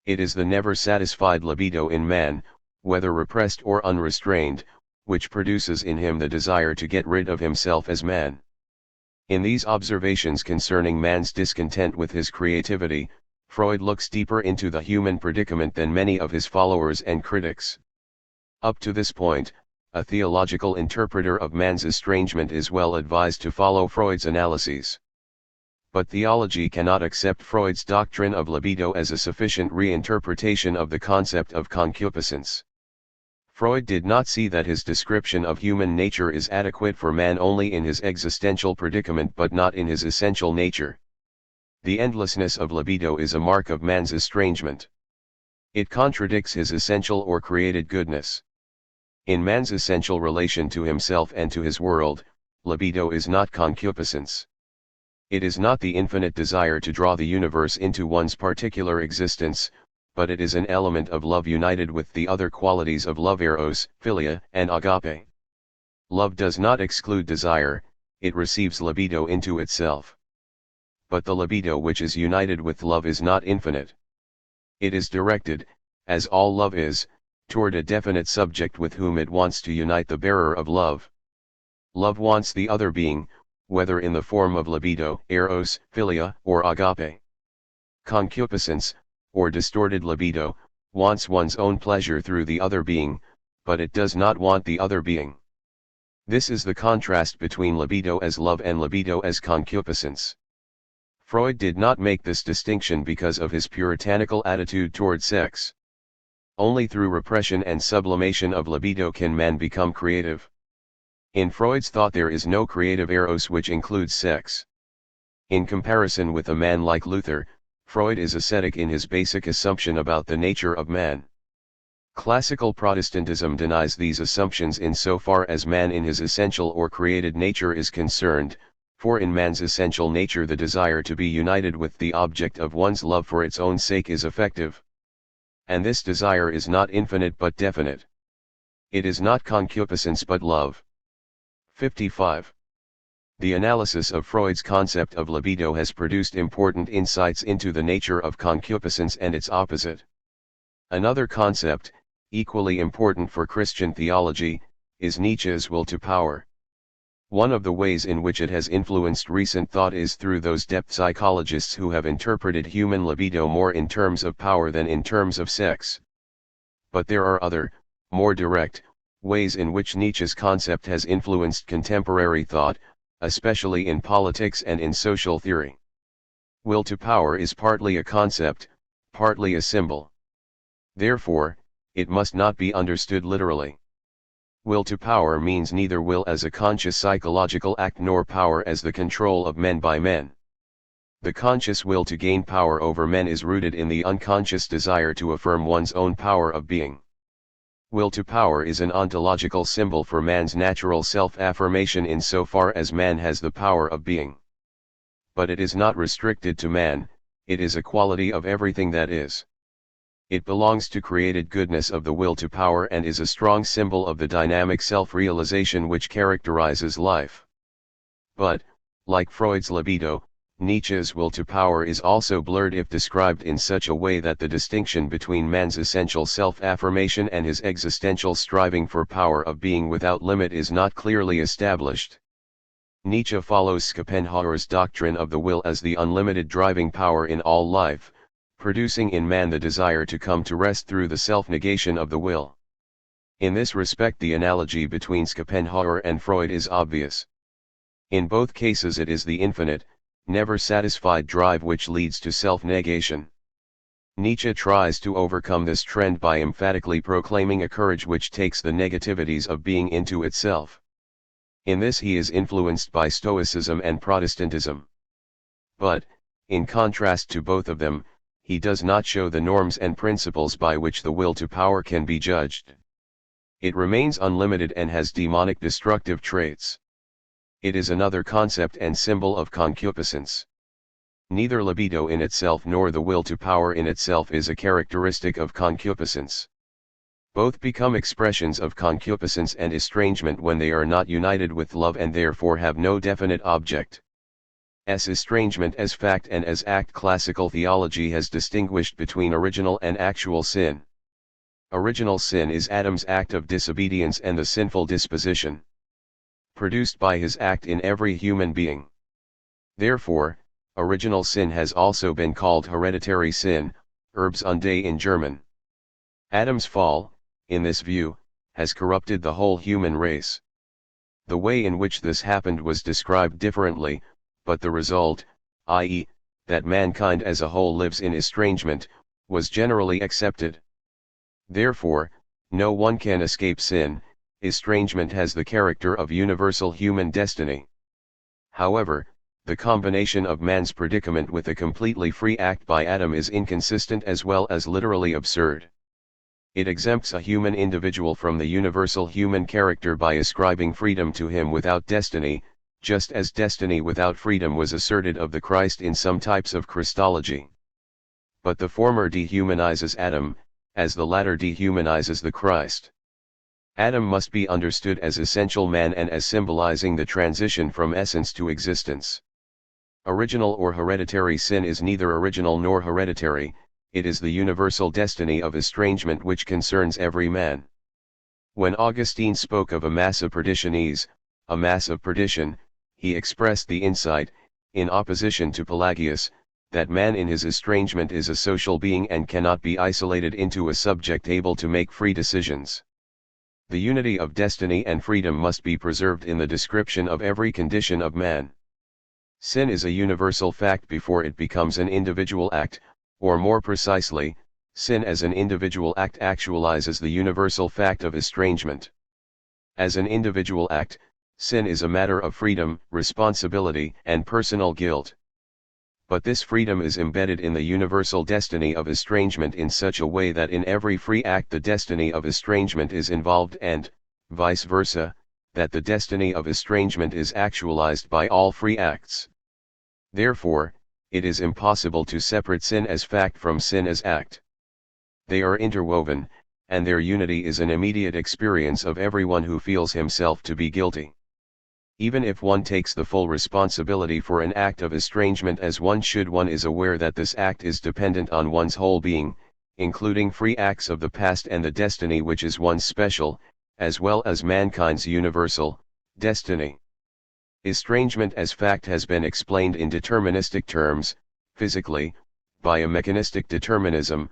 It is the never-satisfied libido in man, whether repressed or unrestrained, which produces in him the desire to get rid of himself as man. In these observations concerning man's discontent with his creativity, Freud looks deeper into the human predicament than many of his followers and critics. Up to this point, a theological interpreter of man's estrangement is well advised to follow Freud's analyses. But theology cannot accept Freud's doctrine of libido as a sufficient reinterpretation of the concept of concupiscence. Freud did not see that his description of human nature is adequate for man only in his existential predicament but not in his essential nature. The endlessness of libido is a mark of man's estrangement. It contradicts his essential or created goodness. In man's essential relation to himself and to his world, libido is not concupiscence. It is not the infinite desire to draw the universe into one's particular existence, but it is an element of love united with the other qualities of love eros, philia, and agape. Love does not exclude desire, it receives libido into itself. But the libido which is united with love is not infinite. It is directed, as all love is, toward a definite subject with whom it wants to unite the bearer of love. Love wants the other being, whether in the form of libido, eros, philia, or agape. Concupiscence, or distorted libido, wants one's own pleasure through the other being, but it does not want the other being. This is the contrast between libido as love and libido as concupiscence. Freud did not make this distinction because of his puritanical attitude toward sex. Only through repression and sublimation of libido can man become creative. In Freud's thought there is no creative eros which includes sex. In comparison with a man like Luther, Freud is ascetic in his basic assumption about the nature of man. Classical Protestantism denies these assumptions insofar as man in his essential or created nature is concerned, for in man's essential nature the desire to be united with the object of one's love for its own sake is effective. And this desire is not infinite but definite. It is not concupiscence but love. 55. The analysis of Freud's concept of libido has produced important insights into the nature of concupiscence and its opposite. Another concept, equally important for Christian theology, is Nietzsche's will to power. One of the ways in which it has influenced recent thought is through those depth psychologists who have interpreted human libido more in terms of power than in terms of sex. But there are other, more direct, ways in which Nietzsche's concept has influenced contemporary thought, especially in politics and in social theory. Will to power is partly a concept, partly a symbol. Therefore, it must not be understood literally. Will to power means neither will as a conscious psychological act nor power as the control of men by men. The conscious will to gain power over men is rooted in the unconscious desire to affirm one's own power of being. Will to power is an ontological symbol for man's natural self-affirmation insofar as man has the power of being. But it is not restricted to man, it is a quality of everything that is. It belongs to created goodness of the will to power and is a strong symbol of the dynamic self-realization which characterizes life. But, like Freud's libido, Nietzsche's will to power is also blurred if described in such a way that the distinction between man's essential self-affirmation and his existential striving for power of being without limit is not clearly established. Nietzsche follows Schopenhauer's doctrine of the will as the unlimited driving power in all life, producing in man the desire to come to rest through the self-negation of the will. In this respect the analogy between Schopenhauer and Freud is obvious. In both cases it is the infinite, never satisfied drive which leads to self-negation. Nietzsche tries to overcome this trend by emphatically proclaiming a courage which takes the negativities of being into itself. In this he is influenced by Stoicism and Protestantism. But, in contrast to both of them, he does not show the norms and principles by which the will to power can be judged. It remains unlimited and has demonic destructive traits. It is another concept and symbol of concupiscence. Neither libido in itself nor the will to power in itself is a characteristic of concupiscence. Both become expressions of concupiscence and estrangement when they are not united with love and therefore have no definite object. As estrangement as fact and as act classical theology has distinguished between original and actual sin. Original sin is Adam's act of disobedience and the sinful disposition produced by his act in every human being. Therefore, original sin has also been called hereditary sin, Erbsünde in German. Adam's fall, in this view, has corrupted the whole human race. The way in which this happened was described differently, but the result, i.e., that mankind as a whole lives in estrangement, was generally accepted. Therefore, no one can escape sin. Estrangement has the character of universal human destiny. However, the combination of man's predicament with a completely free act by Adam is inconsistent as well as literally absurd. It exempts a human individual from the universal human character by ascribing freedom to him without destiny, just as destiny without freedom was asserted of the Christ in some types of Christology. But the former dehumanizes Adam, as the latter dehumanizes the Christ. Adam must be understood as essential man and as symbolizing the transition from essence to existence. Original or hereditary sin is neither original nor hereditary, it is the universal destiny of estrangement which concerns every man. When Augustine spoke of a massa perditionis, a mass of perdition, he expressed the insight, in opposition to Pelagius, that man in his estrangement is a social being and cannot be isolated into a subject able to make free decisions. The unity of destiny and freedom must be preserved in the description of every condition of man. Sin is a universal fact before it becomes an individual act, or more precisely, sin as an individual act actualizes the universal fact of estrangement. As an individual act, sin is a matter of freedom, responsibility, and personal guilt. But this freedom is embedded in the universal destiny of estrangement in such a way that in every free act the destiny of estrangement is involved and, vice versa, that the destiny of estrangement is actualized by all free acts. Therefore, it is impossible to separate sin as fact from sin as act. They are interwoven, and their unity is an immediate experience of everyone who feels himself to be guilty. Even if one takes the full responsibility for an act of estrangement as one should, one is aware that this act is dependent on one's whole being, including free acts of the past and the destiny which is one's special, as well as mankind's universal, destiny. Estrangement as fact has been explained in deterministic terms, physically, by a mechanistic determinism,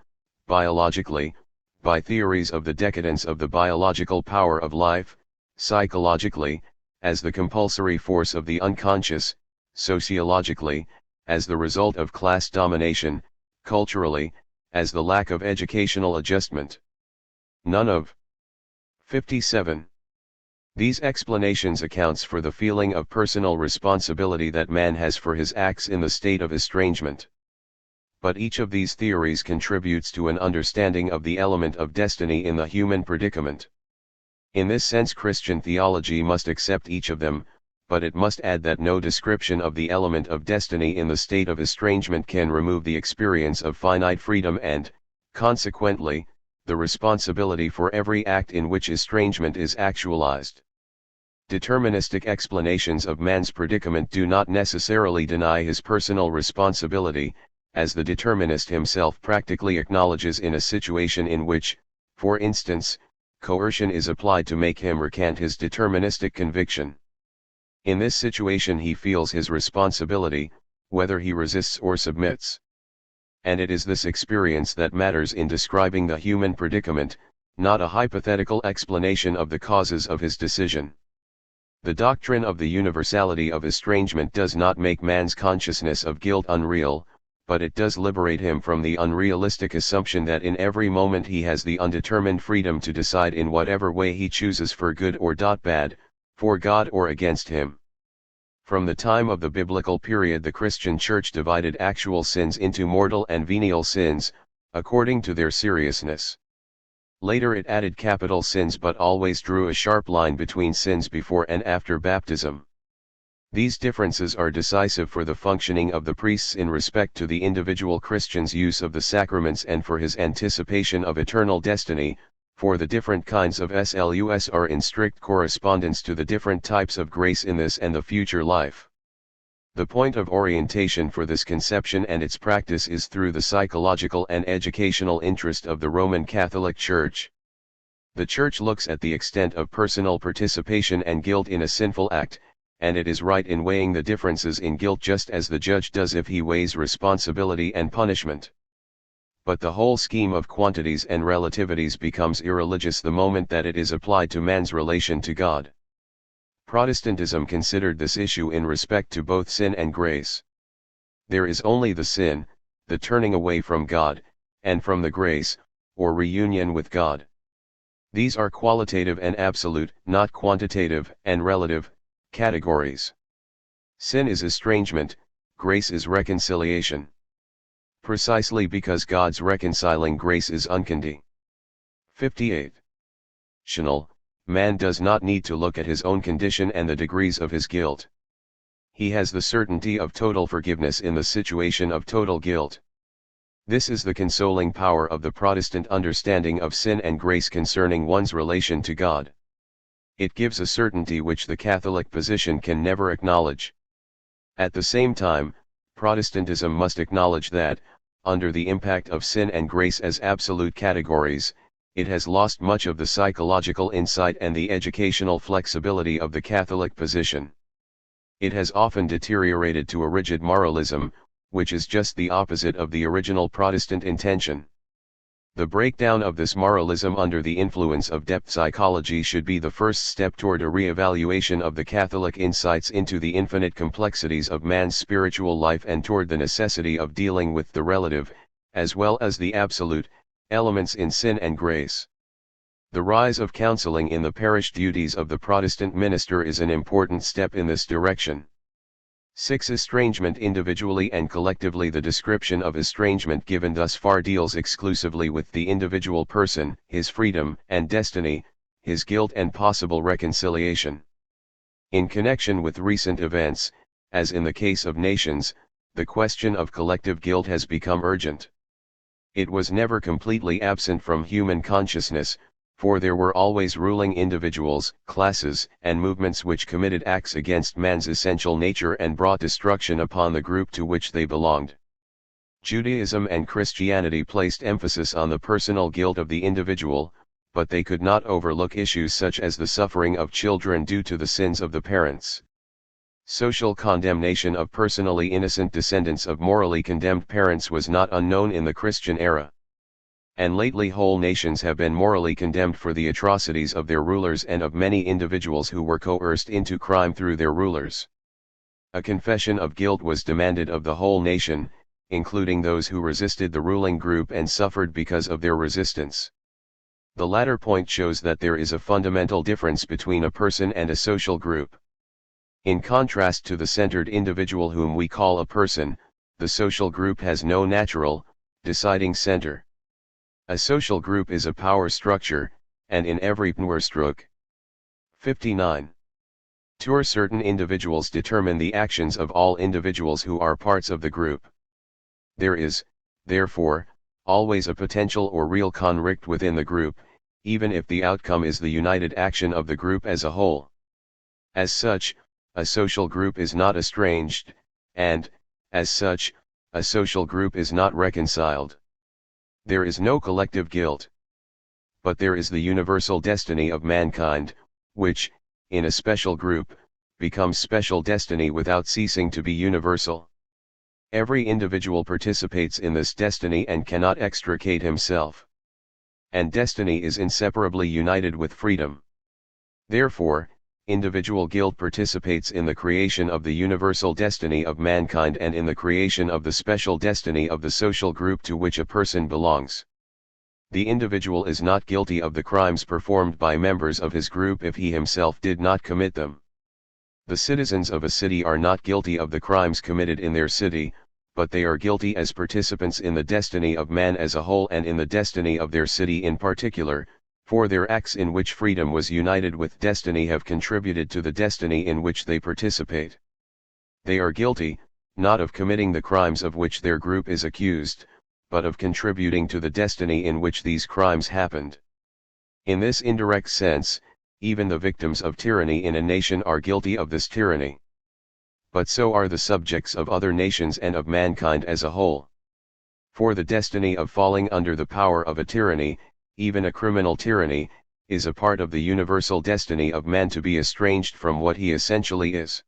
biologically, by theories of the decadence of the biological power of life, psychologically, as the compulsory force of the unconscious, sociologically, as the result of class domination, culturally, as the lack of educational adjustment. None of 57. These explanations accounts for the feeling of personal responsibility that man has for his acts in the state of estrangement. But each of these theories contributes to an understanding of the element of destiny in the human predicament. In this sense, Christian theology must accept each of them, but it must add that no description of the element of destiny in the state of estrangement can remove the experience of finite freedom and, consequently, the responsibility for every act in which estrangement is actualized. Deterministic explanations of man's predicament do not necessarily deny his personal responsibility, as the determinist himself practically acknowledges in a situation in which, for instance, coercion is applied to make him recant his deterministic conviction. In this situation he feels his responsibility, whether he resists or submits. And it is this experience that matters in describing the human predicament, not a hypothetical explanation of the causes of his decision. The doctrine of the universality of estrangement does not make man's consciousness of guilt unreal, but it does liberate him from the unrealistic assumption that in every moment he has the undetermined freedom to decide in whatever way he chooses for good or bad, for God or against him. From the time of the biblical period, the Christian Church divided actual sins into mortal and venial sins, according to their seriousness. Later it added capital sins, but always drew a sharp line between sins before and after baptism. These differences are decisive for the functioning of the priests in respect to the individual Christian's use of the sacraments and for his anticipation of eternal destiny, for the different kinds of SLUS are in strict correspondence to the different types of grace in this and the future life. The point of orientation for this conception and its practice is through the psychological and educational interest of the Roman Catholic Church. The Church looks at the extent of personal participation and guilt in a sinful act, and it is right in weighing the differences in guilt just as the judge does if he weighs responsibility and punishment. But the whole scheme of quantities and relativities becomes irreligious the moment that it is applied to man's relation to God. Protestantism considered this issue in respect to both sin and grace. There is only the sin, the turning away from God, and from the grace, or reunion with God. These are qualitative and absolute, not quantitative and relative, categories. Sin is estrangement, grace is reconciliation. Precisely because God's reconciling grace is unconditional. 58. Man does not need to look at his own condition and the degrees of his guilt. He has the certainty of total forgiveness in the situation of total guilt. This is the consoling power of the Protestant understanding of sin and grace concerning one's relation to God. It gives a certainty which the Catholic position can never acknowledge. At the same time, Protestantism must acknowledge that, under the impact of sin and grace as absolute categories, It has lost much of the psychological insight and the educational flexibility of the Catholic position. It has often deteriorated to a rigid moralism, which is just the opposite of the original Protestant intention. The breakdown of this moralism under the influence of depth psychology should be the first step toward a re-evaluation of the Catholic insights into the infinite complexities of man's spiritual life and toward the necessity of dealing with the relative, as well as the absolute, elements in sin and grace. The rise of counseling in the parish duties of the Protestant minister is an important step in this direction. 6. Estrangement individually and collectively. The description of estrangement given thus far deals exclusively with the individual person, his freedom and destiny, his guilt and possible reconciliation. In connection with recent events, as in the case of nations, the question of collective guilt has become urgent. It was never completely absent from human consciousness, for there were always ruling individuals, classes, and movements which committed acts against man's essential nature and brought destruction upon the group to which they belonged. Judaism and Christianity placed emphasis on the personal guilt of the individual, but they could not overlook issues such as the suffering of children due to the sins of the parents. Social condemnation of personally innocent descendants of morally condemned parents was not unknown in the Christian era. And lately whole nations have been morally condemned for the atrocities of their rulers and of many individuals who were coerced into crime through their rulers. A confession of guilt was demanded of the whole nation, including those who resisted the ruling group and suffered because of their resistance. The latter point shows that there is a fundamental difference between a person and a social group. In contrast to the centered individual whom we call a person, the social group has no natural, deciding center. A social group is a power structure, and in every Pneurstroke. 59. Certain individuals determine the actions of all individuals who are parts of the group. There is, therefore, always a potential or real conflict within the group, even if the outcome is the united action of the group as a whole. As such, a social group is not estranged, and, as such, a social group is not reconciled. There is no collective guilt. But there is the universal destiny of mankind, which, in a special group, becomes special destiny without ceasing to be universal. Every individual participates in this destiny and cannot extricate himself. And destiny is inseparably united with freedom. Therefore, individual guilt participates in the creation of the universal destiny of mankind and in the creation of the special destiny of the social group to which a person belongs. The individual is not guilty of the crimes performed by members of his group if he himself did not commit them. The citizens of a city are not guilty of the crimes committed in their city, but they are guilty as participants in the destiny of man as a whole and in the destiny of their city in particular, for their acts in which freedom was united with destiny have contributed to the destiny in which they participate. They are guilty, not of committing the crimes of which their group is accused, but of contributing to the destiny in which these crimes happened. In this indirect sense, even the victims of tyranny in a nation are guilty of this tyranny. But so are the subjects of other nations and of mankind as a whole. For the destiny of falling under the power of a tyranny, even a criminal tyranny, is a part of the universal destiny of man to be estranged from what he essentially is.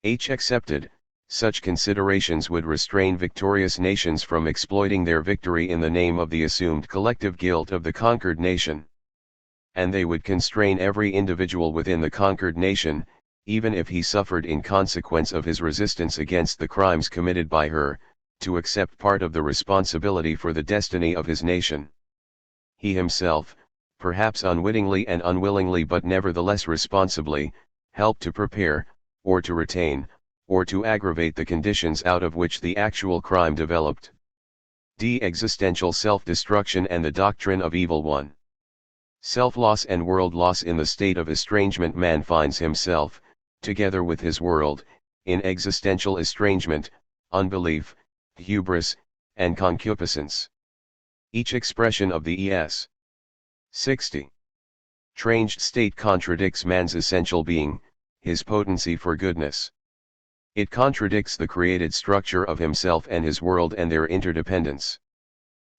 Accepted, such considerations would restrain victorious nations from exploiting their victory in the name of the assumed collective guilt of the conquered nation. And they would constrain every individual within the conquered nation, even if he suffered in consequence of his resistance against the crimes committed by her, to accept part of the responsibility for the destiny of his nation. He himself, perhaps unwittingly and unwillingly but nevertheless responsibly, helped to prepare, or to retain, or to aggravate the conditions out of which the actual crime developed. Existential self-destruction and the doctrine of evil one. Self-loss and world loss. In the state of estrangement man finds himself, together with his world, in existential estrangement, unbelief, hubris, and concupiscence. Each expression of the ES. 60. Estranged state contradicts man's essential being, his potency for goodness. It contradicts the created structure of himself and his world and their interdependence.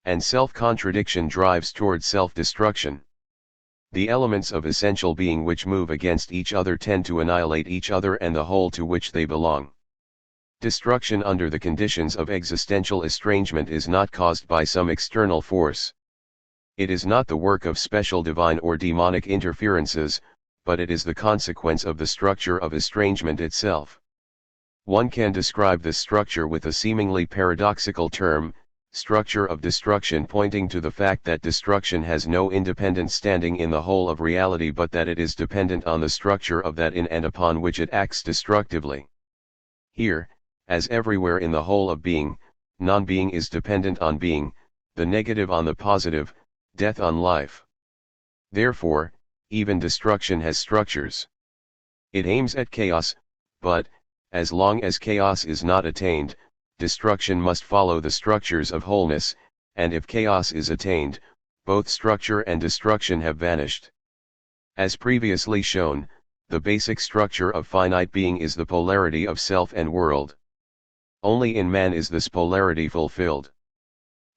and self-contradiction drives towards self-destruction. The elements of essential being which move against each other tend to annihilate each other and the whole to which they belong. Destruction under the conditions of existential estrangement is not caused by some external force. It is not the work of special divine or demonic interferences, but it is the consequence of the structure of estrangement itself. One can describe this structure with a seemingly paradoxical term, structure of destruction, pointing to the fact that destruction has no independent standing in the whole of reality, but that it is dependent on the structure of that in and upon which it acts destructively. Here, as everywhere in the whole of being, non-being is dependent on being, the negative on the positive, death on life. Therefore, even destruction has structures. It aims at chaos, but, as long as chaos is not attained, destruction must follow the structures of wholeness, and if chaos is attained, both structure and destruction have vanished. As previously shown, the basic structure of finite being is the polarity of self and world. Only in man is this polarity fulfilled.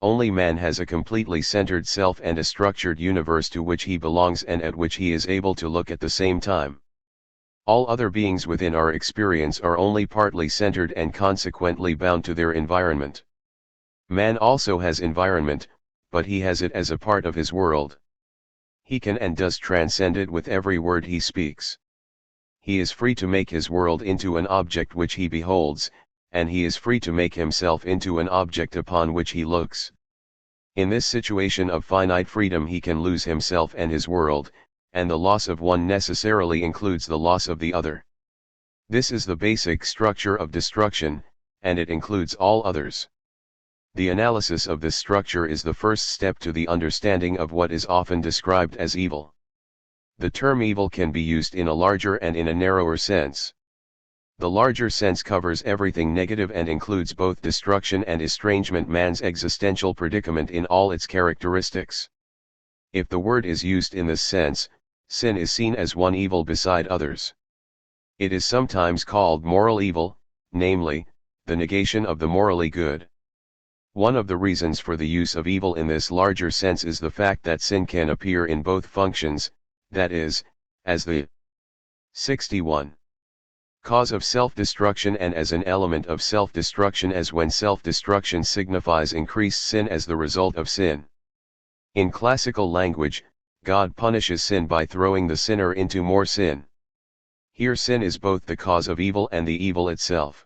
Only man has a completely centered self and a structured universe to which he belongs and at which he is able to look at the same time. All other beings within our experience are only partly centered and consequently bound to their environment. Man also has environment, but he has it as a part of his world. He can and does transcend it with every word he speaks. He is free to make his world into an object which he beholds, and he is free to make himself into an object upon which he looks. In this situation of finite freedom he can lose himself and his world, and the loss of one necessarily includes the loss of the other. This is the basic structure of destruction, and it includes all others. The analysis of this structure is the first step to the understanding of what is often described as evil. The term evil can be used in a larger and in a narrower sense. The larger sense covers everything negative and includes both destruction and estrangement, man's existential predicament in all its characteristics. If the word is used in this sense, sin is seen as one evil beside others. It is sometimes called moral evil, namely, the negation of the morally good. One of the reasons for the use of evil in this larger sense is the fact that sin can appear in both functions, that is, as the 61. Cause of self-destruction and as an element of self-destruction, as when self-destruction signifies increased sin as the result of sin. In classical language, God punishes sin by throwing the sinner into more sin. Here sin is both the cause of evil and the evil itself.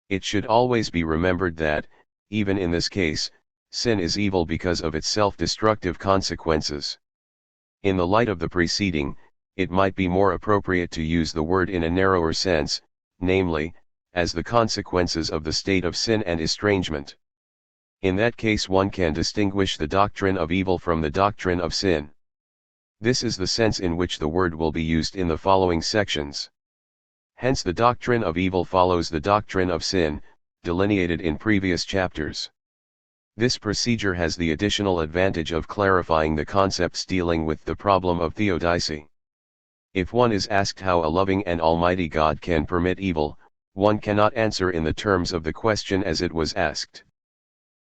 It should always be remembered that, even in this case, sin is evil because of its self-destructive consequences. In the light of the preceding, it might be more appropriate to use the word in a narrower sense, namely, as the consequences of the state of sin and estrangement. In that case one can distinguish the doctrine of evil from the doctrine of sin. This is the sense in which the word will be used in the following sections. Hence the doctrine of evil follows the doctrine of sin, delineated in previous chapters. This procedure has the additional advantage of clarifying the concepts dealing with the problem of theodicy. If one is asked how a loving and almighty God can permit evil, one cannot answer in the terms of the question as it was asked.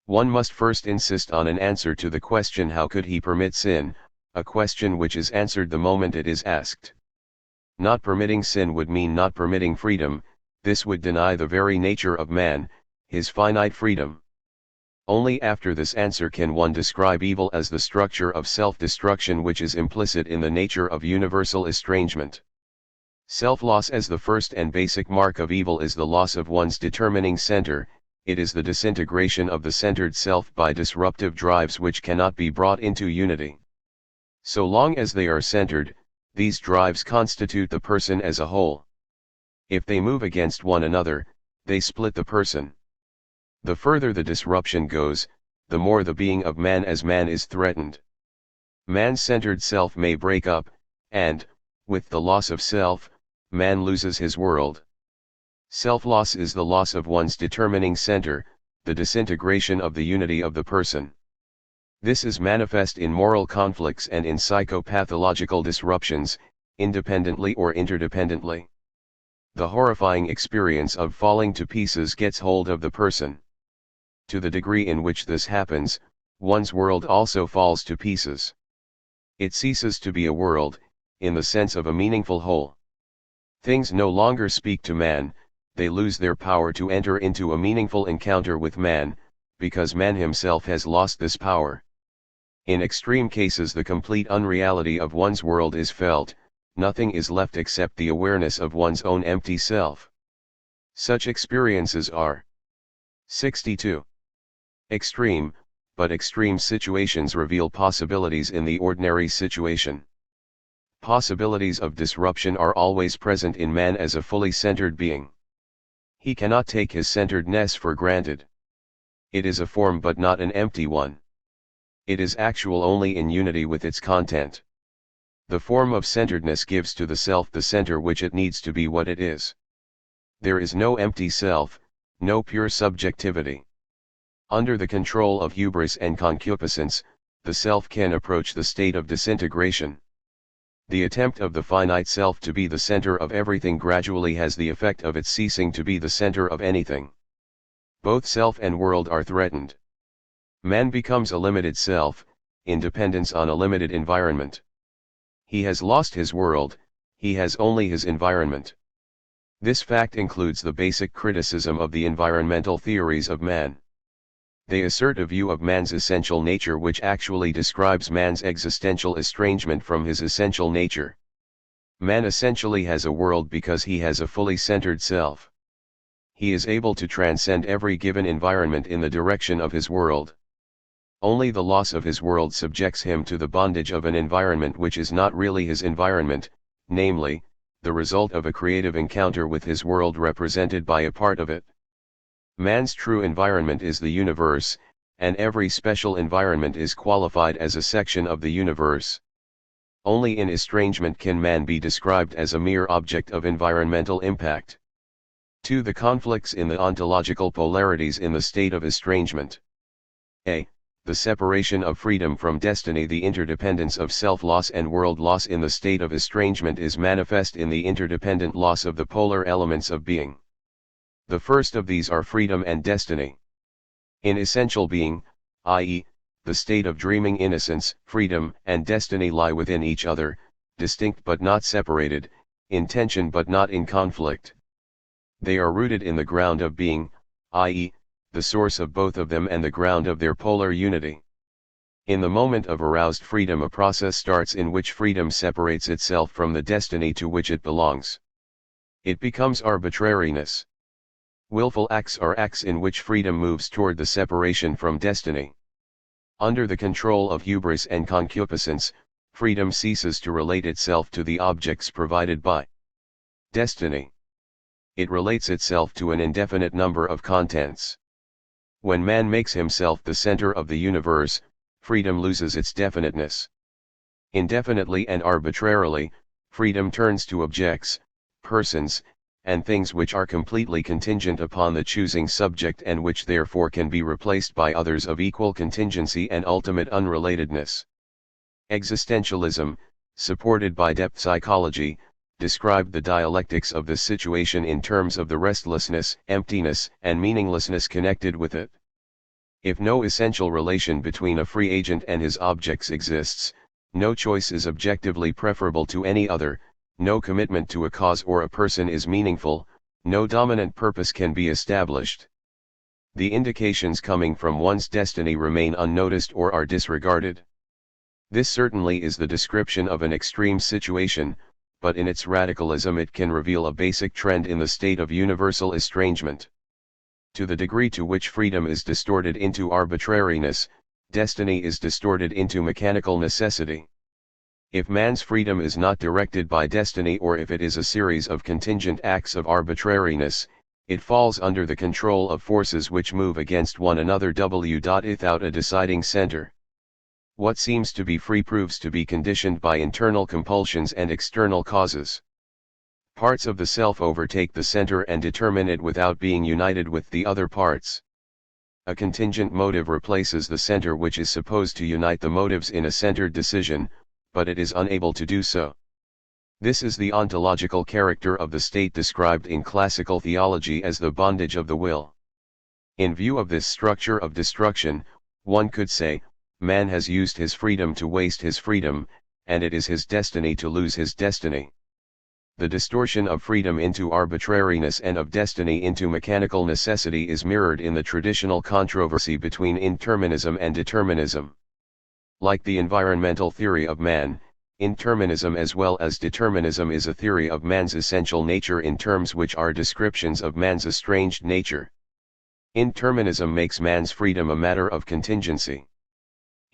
One must first insist on an answer to the question how could he permit sin, a question which is answered the moment it is asked. Not permitting sin would mean not permitting freedom. This would deny the very nature of man, his finite freedom. Only after this answer can one describe evil as the structure of self-destruction which is implicit in the nature of universal estrangement. Self-loss as the first and basic mark of evil is the loss of one's determining center. It is the disintegration of the centered self by disruptive drives which cannot be brought into unity. So long as they are centered, these drives constitute the person as a whole. If they move against one another, they split the person. The further the disruption goes, the more the being of man as man is threatened. Man's centered self may break up, and, with the loss of self, man loses his world. Self-loss is the loss of one's determining center, the disintegration of the unity of the person. This is manifest in moral conflicts and in psychopathological disruptions, independently or interdependently. The horrifying experience of falling to pieces gets hold of the person. To the degree in which this happens, one's world also falls to pieces. It ceases to be a world, in the sense of a meaningful whole. Things no longer speak to man, they lose their power to enter into a meaningful encounter with man, because man himself has lost this power. In extreme cases the complete unreality of one's world is felt, nothing is left except the awareness of one's own empty self. Such experiences are 62. Extreme, but extreme situations reveal possibilities in the ordinary situation. Possibilities of disruption are always present in man as a fully centered being. He cannot take his centeredness for granted. It is a form but not an empty one. It is actual only in unity with its content. The form of centeredness gives to the self the center which it needs to be what it is. There is no empty self, no pure subjectivity. Under the control of hubris and concupiscence, the self can approach the state of disintegration. The attempt of the finite self to be the center of everything gradually has the effect of its ceasing to be the center of anything. Both self and world are threatened. Man becomes a limited self, in dependence on a limited environment. He has lost his world, he has only his environment. This fact includes the basic criticism of the environmental theories of man. They assert a view of man's essential nature which actually describes man's existential estrangement from his essential nature. Man essentially has a world because he has a fully centered self. He is able to transcend every given environment in the direction of his world. Only the loss of his world subjects him to the bondage of an environment which is not really his environment, namely, the result of a creative encounter with his world represented by a part of it. Man's true environment is the universe, and every special environment is qualified as a section of the universe. Only in estrangement can man be described as a mere object of environmental impact. 2. The conflicts in the ontological polarities in the state of estrangement. A. The separation of freedom from destiny. The interdependence of self-loss and world loss in the state of estrangement is manifest in the interdependent loss of the polar elements of being. The first of these are freedom and destiny. In essential being, i.e., the state of dreaming innocence, freedom and destiny lie within each other, distinct but not separated, in tension but not in conflict. They are rooted in the ground of being, i.e., the source of both of them and the ground of their polar unity. In the moment of aroused freedom a process starts in which freedom separates itself from the destiny to which it belongs. It becomes arbitrariness. Willful acts are acts in which freedom moves toward the separation from destiny. Under the control of hubris and concupiscence, freedom ceases to relate itself to the objects provided by destiny. It relates itself to an indefinite number of contents. When man makes himself the center of the universe, freedom loses its definiteness. Indefinitely and arbitrarily, freedom turns to objects, persons, and things which are completely contingent upon the choosing subject and which therefore can be replaced by others of equal contingency and ultimate unrelatedness. Existentialism, supported by depth psychology, described the dialectics of this situation in terms of the restlessness, emptiness, and meaninglessness connected with it. If no essential relation between a free agent and his objects exists, no choice is objectively preferable to any other, no commitment to a cause or a person is meaningful, no dominant purpose can be established. The indications coming from one's destiny remain unnoticed or are disregarded. This certainly is the description of an extreme situation, but in its radicalism it can reveal a basic trend in the state of universal estrangement. To the degree to which freedom is distorted into arbitrariness, destiny is distorted into mechanical necessity. If man's freedom is not directed by destiny or if it is a series of contingent acts of arbitrariness, it falls under the control of forces which move against one another without a deciding center. What seems to be free proves to be conditioned by internal compulsions and external causes. Parts of the self overtake the center and determine it without being united with the other parts. A contingent motive replaces the center which is supposed to unite the motives in a centered decision, but it is unable to do so. This is the ontological character of the state described in classical theology as the bondage of the will. In view of this structure of destruction, One could say, man has used his freedom to waste his freedom, and it is his destiny to lose his destiny. The distortion of freedom into arbitrariness and of destiny into mechanical necessity is mirrored in the traditional controversy between indeterminism and determinism. Like the environmental theory of man, indeterminism as well as determinism is a theory of man's essential nature in terms which are descriptions of man's estranged nature. Indeterminism makes man's freedom a matter of contingency.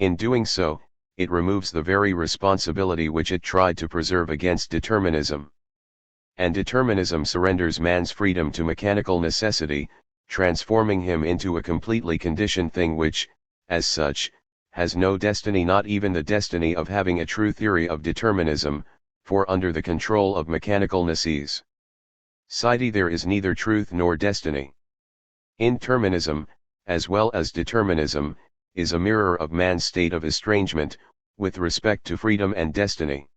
In doing so, it removes the very responsibility which it tried to preserve against determinism. And determinism surrenders man's freedom to mechanical necessity, transforming him into a completely conditioned thing which, as such, has no destiny, not even the destiny of having a true theory of determinism, for under the control of mechanical necessities, there is neither truth nor destiny. Indeterminism, as well as determinism, is a mirror of man's state of estrangement, with respect to freedom and destiny.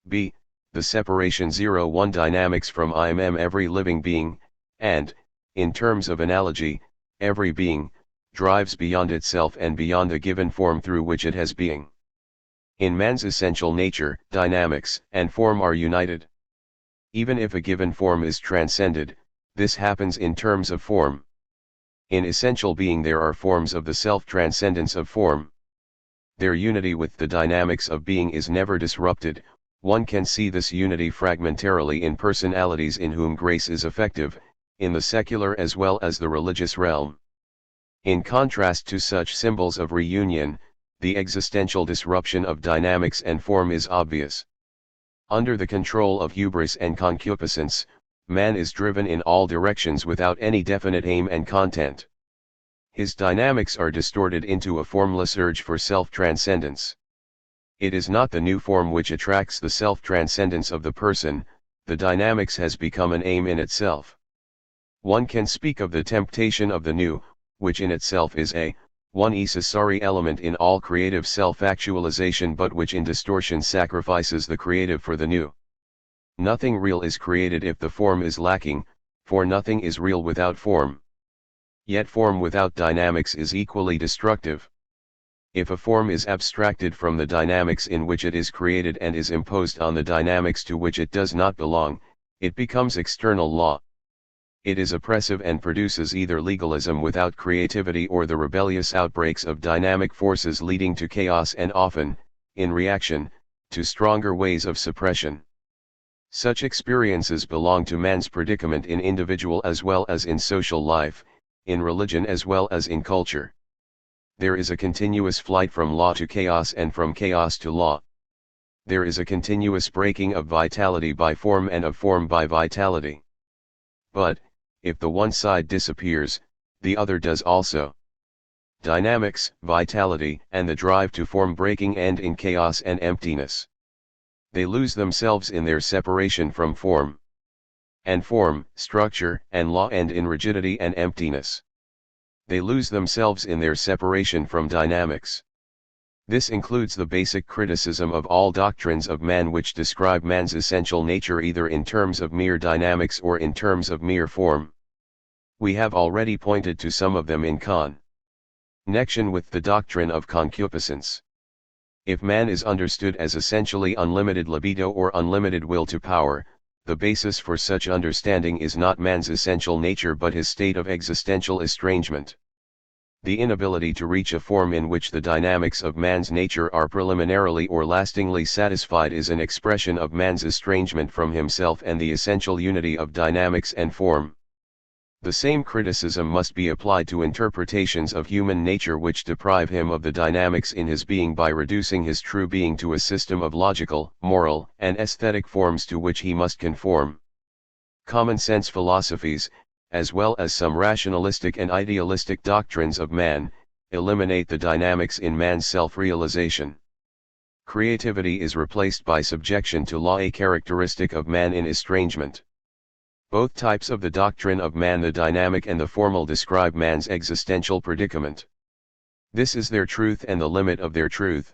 b. The separation 0-1 dynamics from every living being, and, in terms of analogy, every being, drives beyond itself and beyond the given form through which it has being. In man's essential nature, dynamics and form are united. Even if a given form is transcended, this happens in terms of form. In essential being there are forms of the self-transcendence of form. Their unity with the dynamics of being is never disrupted. One can see this unity fragmentarily in personalities in whom grace is effective, in the secular as well as the religious realm. In contrast to such symbols of reunion, the existential disruption of dynamics and form is obvious. Under the control of hubris and concupiscence, man is driven in all directions without any definite aim and content. His dynamics are distorted into a formless urge for self-transcendence. It is not the new form which attracts the self-transcendence of the person, the dynamics has become an aim in itself. One can speak of the temptation of the new, which in itself is one necessary element in all creative self-actualization, but which in distortion sacrifices the creative for the new. Nothing real is created if the form is lacking, for nothing is real without form. Yet form without dynamics is equally destructive. If a form is abstracted from the dynamics in which it is created and is imposed on the dynamics to which it does not belong, it becomes external law. It is oppressive and produces either legalism without creativity or the rebellious outbreaks of dynamic forces leading to chaos and often, in reaction, to stronger ways of suppression. Such experiences belong to man's predicament in individual as well as in social life, in religion as well as in culture. There is a continuous flight from law to chaos and from chaos to law. There is a continuous breaking of vitality by form and of form by vitality. But, if the one side disappears, the other does also. Dynamics, vitality, and the drive to form breaking end in chaos and emptiness. They lose themselves in their separation from form. And form, structure, and law end in rigidity and emptiness. They lose themselves in their separation from dynamics. This includes the basic criticism of all doctrines of man which describe man's essential nature either in terms of mere dynamics or in terms of mere form. We have already pointed to some of them in connection with the doctrine of concupiscence. If man is understood as essentially unlimited libido or unlimited will to power, the basis for such understanding is not man's essential nature but his state of existential estrangement. The inability to reach a form in which the dynamics of man's nature are preliminarily or lastingly satisfied is an expression of man's estrangement from himself and the essential unity of dynamics and form. The same criticism must be applied to interpretations of human nature which deprive him of the dynamics in his being by reducing his true being to a system of logical, moral, and aesthetic forms to which he must conform. Common sense philosophies, as well as some rationalistic and idealistic doctrines of man, eliminate the dynamics in man's self-realization. Creativity is replaced by subjection to law, a characteristic of man in estrangement. Both types of the doctrine of man, the dynamic and the formal, describe man's existential predicament. This is their truth and the limit of their truth.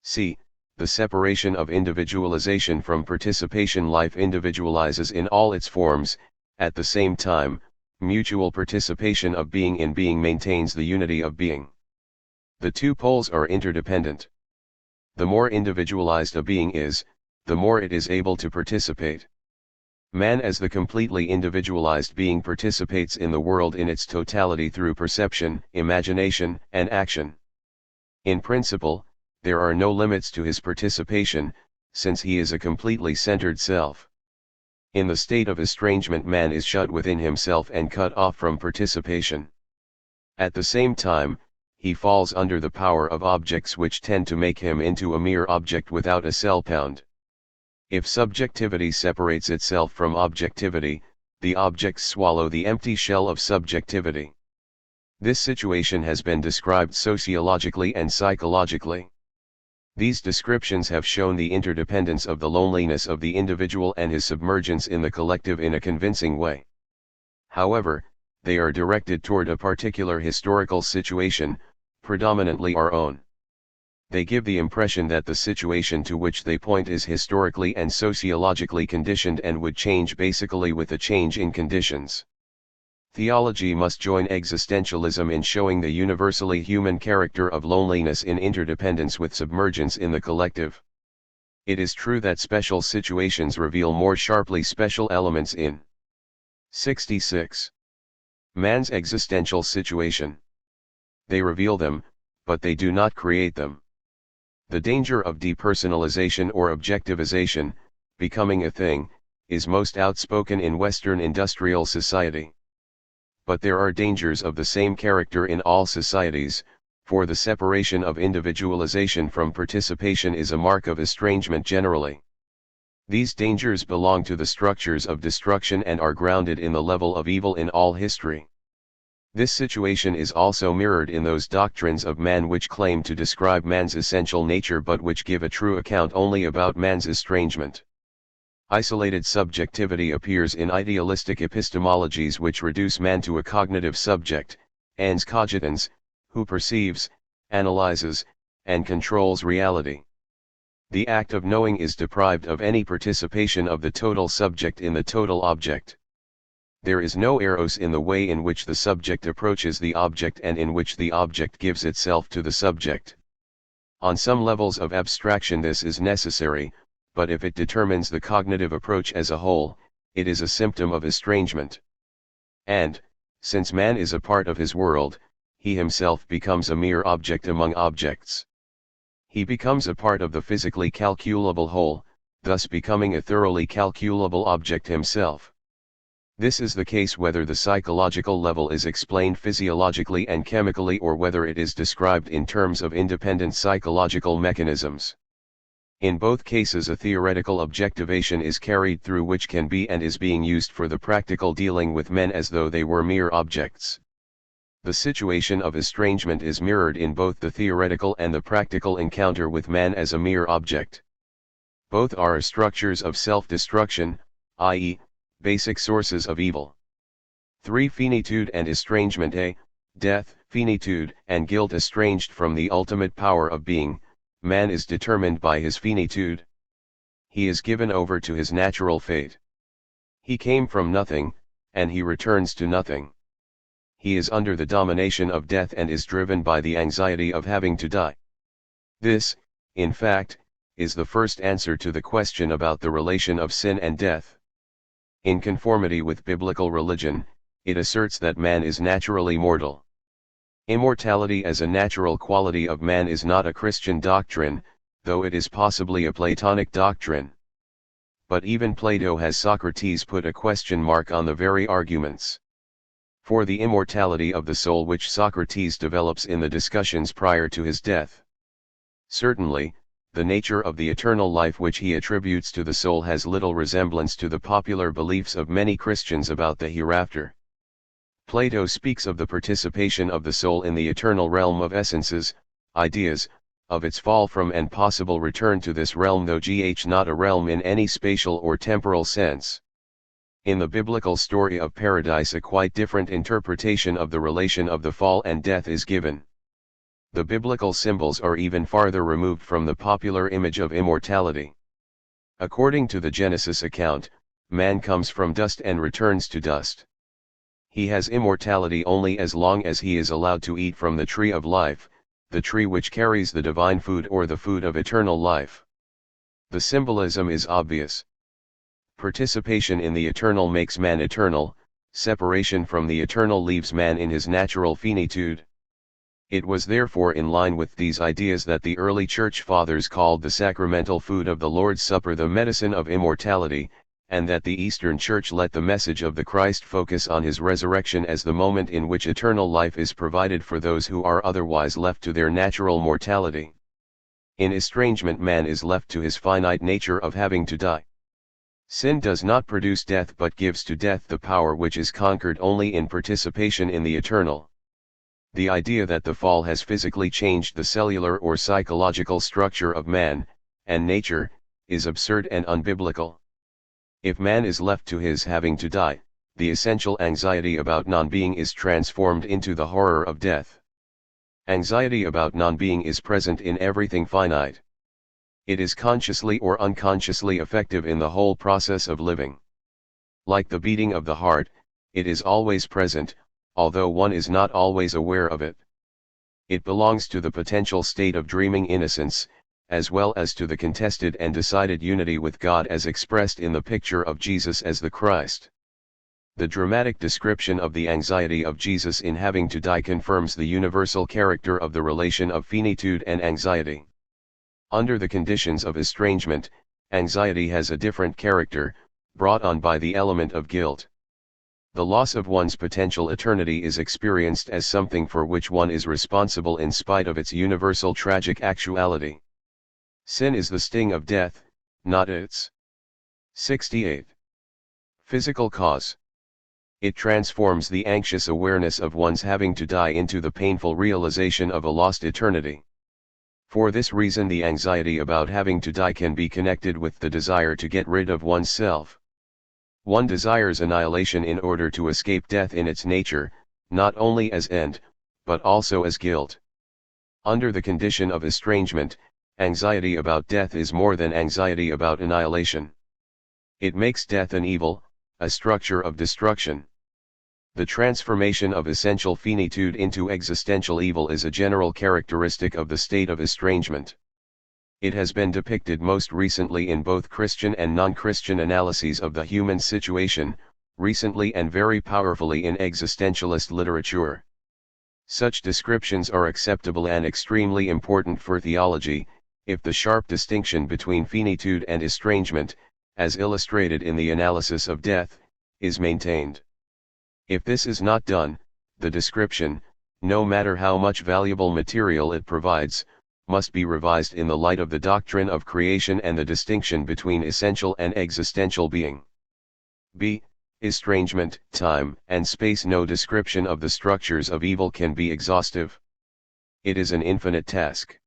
c. The separation of individualization from participation. Life individualizes in all its forms, at the same time, mutual participation of being in being maintains the unity of being. The two poles are interdependent. The more individualized a being is, the more it is able to participate. Man as the completely individualized being participates in the world in its totality through perception, imagination, and action. In principle, there are no limits to his participation, since he is a completely centered self. In the state of estrangement, man is shut within himself and cut off from participation. At the same time, he falls under the power of objects which tend to make him into a mere object without a cellpound. If subjectivity separates itself from objectivity, the objects swallow the empty shell of subjectivity. This situation has been described sociologically and psychologically. These descriptions have shown the interdependence of the loneliness of the individual and his submergence in the collective in a convincing way. However, they are directed toward a particular historical situation, predominantly our own. They give the impression that the situation to which they point is historically and sociologically conditioned and would change basically with a change in conditions. Theology must join existentialism in showing the universally human character of loneliness in interdependence with submergence in the collective. It is true that special situations reveal more sharply special elements in 66. Man's existential situation. They reveal them, but they do not create them. The danger of depersonalization or objectivization, becoming a thing, is most outspoken in Western industrial society. But there are dangers of the same character in all societies, for the separation of individualization from participation is a mark of estrangement generally. These dangers belong to the structures of destruction and are grounded in the level of evil in all history. This situation is also mirrored in those doctrines of man which claim to describe man's essential nature but which give a true account only about man's estrangement. Isolated subjectivity appears in idealistic epistemologies which reduce man to a cognitive subject, ens cogitans, who perceives, analyzes, and controls reality. The act of knowing is deprived of any participation of the total subject in the total object. There is no eros in the way in which the subject approaches the object and in which the object gives itself to the subject. On some levels of abstraction this is necessary, but if it determines the cognitive approach as a whole, it is a symptom of estrangement. And, since man is a part of his world, he himself becomes a mere object among objects. He becomes a part of the physically calculable whole, thus becoming a thoroughly calculable object himself. This is the case whether the psychological level is explained physiologically and chemically or whether it is described in terms of independent psychological mechanisms. In both cases a theoretical objectivation is carried through which can be and is being used for the practical dealing with men as though they were mere objects. The situation of estrangement is mirrored in both the theoretical and the practical encounter with man as a mere object. Both are structures of self-destruction, i.e., basic sources of evil. 3. Finitude and estrangement. A. Death, finitude, and guilt. Estranged from the ultimate power of being, man is determined by his finitude. He is given over to his natural fate. He came from nothing, and he returns to nothing. He is under the domination of death and is driven by the anxiety of having to die. This, in fact, is the first answer to the question about the relation of sin and death. In conformity with biblical religion, it asserts that man is naturally mortal. Immortality as a natural quality of man is not a Christian doctrine, though it is possibly a Platonic doctrine. But even Plato has Socrates put a question mark on the very arguments. For the immortality of the soul which Socrates develops in the discussions prior to his death. Certainly, the nature of the eternal life which he attributes to the soul has little resemblance to the popular beliefs of many Christians about the hereafter. Plato speaks of the participation of the soul in the eternal realm of essences, ideas, of its fall from and possible return to this realm, though not a realm in any spatial or temporal sense. In the biblical story of paradise a quite different interpretation of the relation of the fall and death is given. The biblical symbols are even farther removed from the popular image of immortality. According to the Genesis account, man comes from dust and returns to dust. He has immortality only as long as he is allowed to eat from the tree of life, the tree which carries the divine food or the food of eternal life. The symbolism is obvious. Participation in the eternal makes man eternal, separation from the eternal leaves man in his natural finitude. It was therefore in line with these ideas that the early Church Fathers called the sacramental food of the Lord's Supper the medicine of immortality, and that the Eastern Church let the message of the Christ focus on his resurrection as the moment in which eternal life is provided for those who are otherwise left to their natural mortality. In estrangement man is left to his finite nature of having to die. Sin does not produce death but gives to death the power which is conquered only in participation in the eternal. The idea that the fall has physically changed the cellular or psychological structure of man, and nature, is absurd and unbiblical. If man is left to his having to die, the essential anxiety about non-being is transformed into the horror of death. Anxiety about non-being is present in everything finite. It is consciously or unconsciously effective in the whole process of living. Like the beating of the heart, it is always present, although one is not always aware of it. It belongs to the potential state of dreaming innocence, as well as to the contested and decided unity with God as expressed in the picture of Jesus as the Christ. The dramatic description of the anxiety of Jesus in having to die confirms the universal character of the relation of finitude and anxiety. Under the conditions of estrangement, anxiety has a different character, brought on by the element of guilt. The loss of one's potential eternity is experienced as something for which one is responsible in spite of its universal tragic actuality. Sin is the sting of death, not its 68. Physical cause. It transforms the anxious awareness of one's having to die into the painful realization of a lost eternity. For this reason the anxiety about having to die can be connected with the desire to get rid of oneself. One desires annihilation in order to escape death in its nature, not only as end, but also as guilt. Under the condition of estrangement, anxiety about death is more than anxiety about annihilation. It makes death an evil, a structure of destruction. The transformation of essential finitude into existential evil is a general characteristic of the state of estrangement. It has been depicted most recently in both Christian and non-Christian analyses of the human situation, recently and very powerfully in existentialist literature. Such descriptions are acceptable and extremely important for theology, if the sharp distinction between finitude and estrangement, as illustrated in the analysis of death, is maintained. If this is not done, the description, no matter how much valuable material it provides, must be revised in the light of the doctrine of creation and the distinction between essential and existential being. b. Estrangement, time and space. No description of the structures of evil can be exhaustive. It is an infinite task.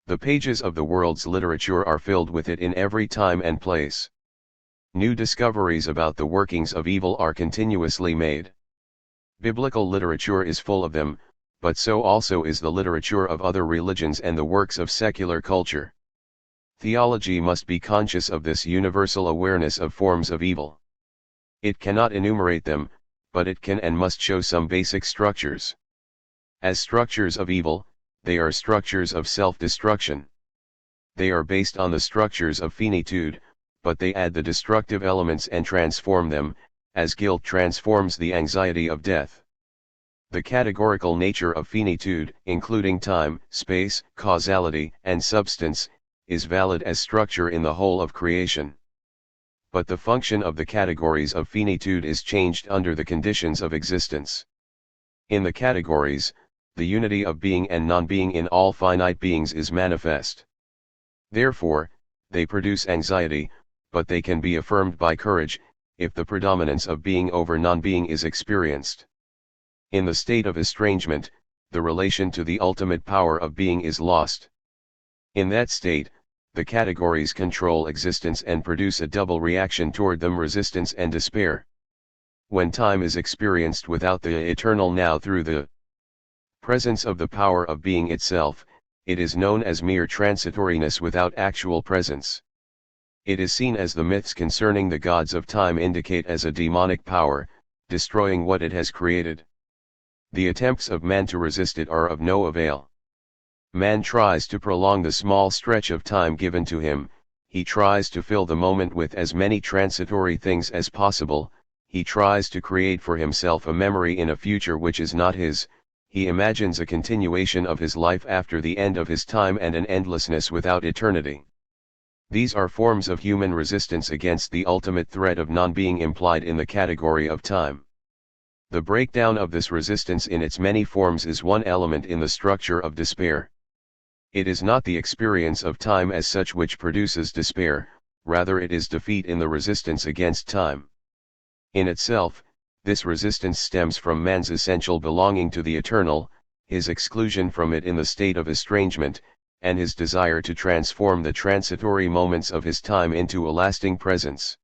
The pages of the world's literature are filled with it in every time and place. New discoveries about the workings of evil are continuously made. Biblical literature is full of them, but so also is the literature of other religions and the works of secular culture. Theology must be conscious of this universal awareness of forms of evil. It cannot enumerate them, but it can and must show some basic structures. As structures of evil, they are structures of self-destruction. They are based on the structures of finitude, but they add the destructive elements and transform them, as guilt transforms the anxiety of death. The categorical nature of finitude, including time, space, causality, and substance, is valid as structure in the whole of creation. But the function of the categories of finitude is changed under the conditions of existence. In the categories, the unity of being and non-being in all finite beings is manifest. Therefore, they produce anxiety, but they can be affirmed by courage, if the predominance of being over non-being is experienced. In the state of estrangement, the relation to the ultimate power of being is lost. In that state, the categories control existence and produce a double reaction toward them: resistance and despair. When time is experienced without the eternal now through the presence of the power of being itself, it is known as mere transitoriness without actual presence. It is seen, as the myths concerning the gods of time indicate, as a demonic power, destroying what it has created. The attempts of man to resist it are of no avail. Man tries to prolong the small stretch of time given to him, he tries to fill the moment with as many transitory things as possible, he tries to create for himself a memory in a future which is not his, he imagines a continuation of his life after the end of his time and an endlessness without eternity. These are forms of human resistance against the ultimate threat of non-being implied in the category of time. The breakdown of this resistance in its many forms is one element in the structure of despair. It is not the experience of time as such which produces despair, rather it is defeat in the resistance against time. In itself, this resistance stems from man's essential belonging to the eternal, his exclusion from it in the state of estrangement, and his desire to transform the transitory moments of his time into a lasting presence.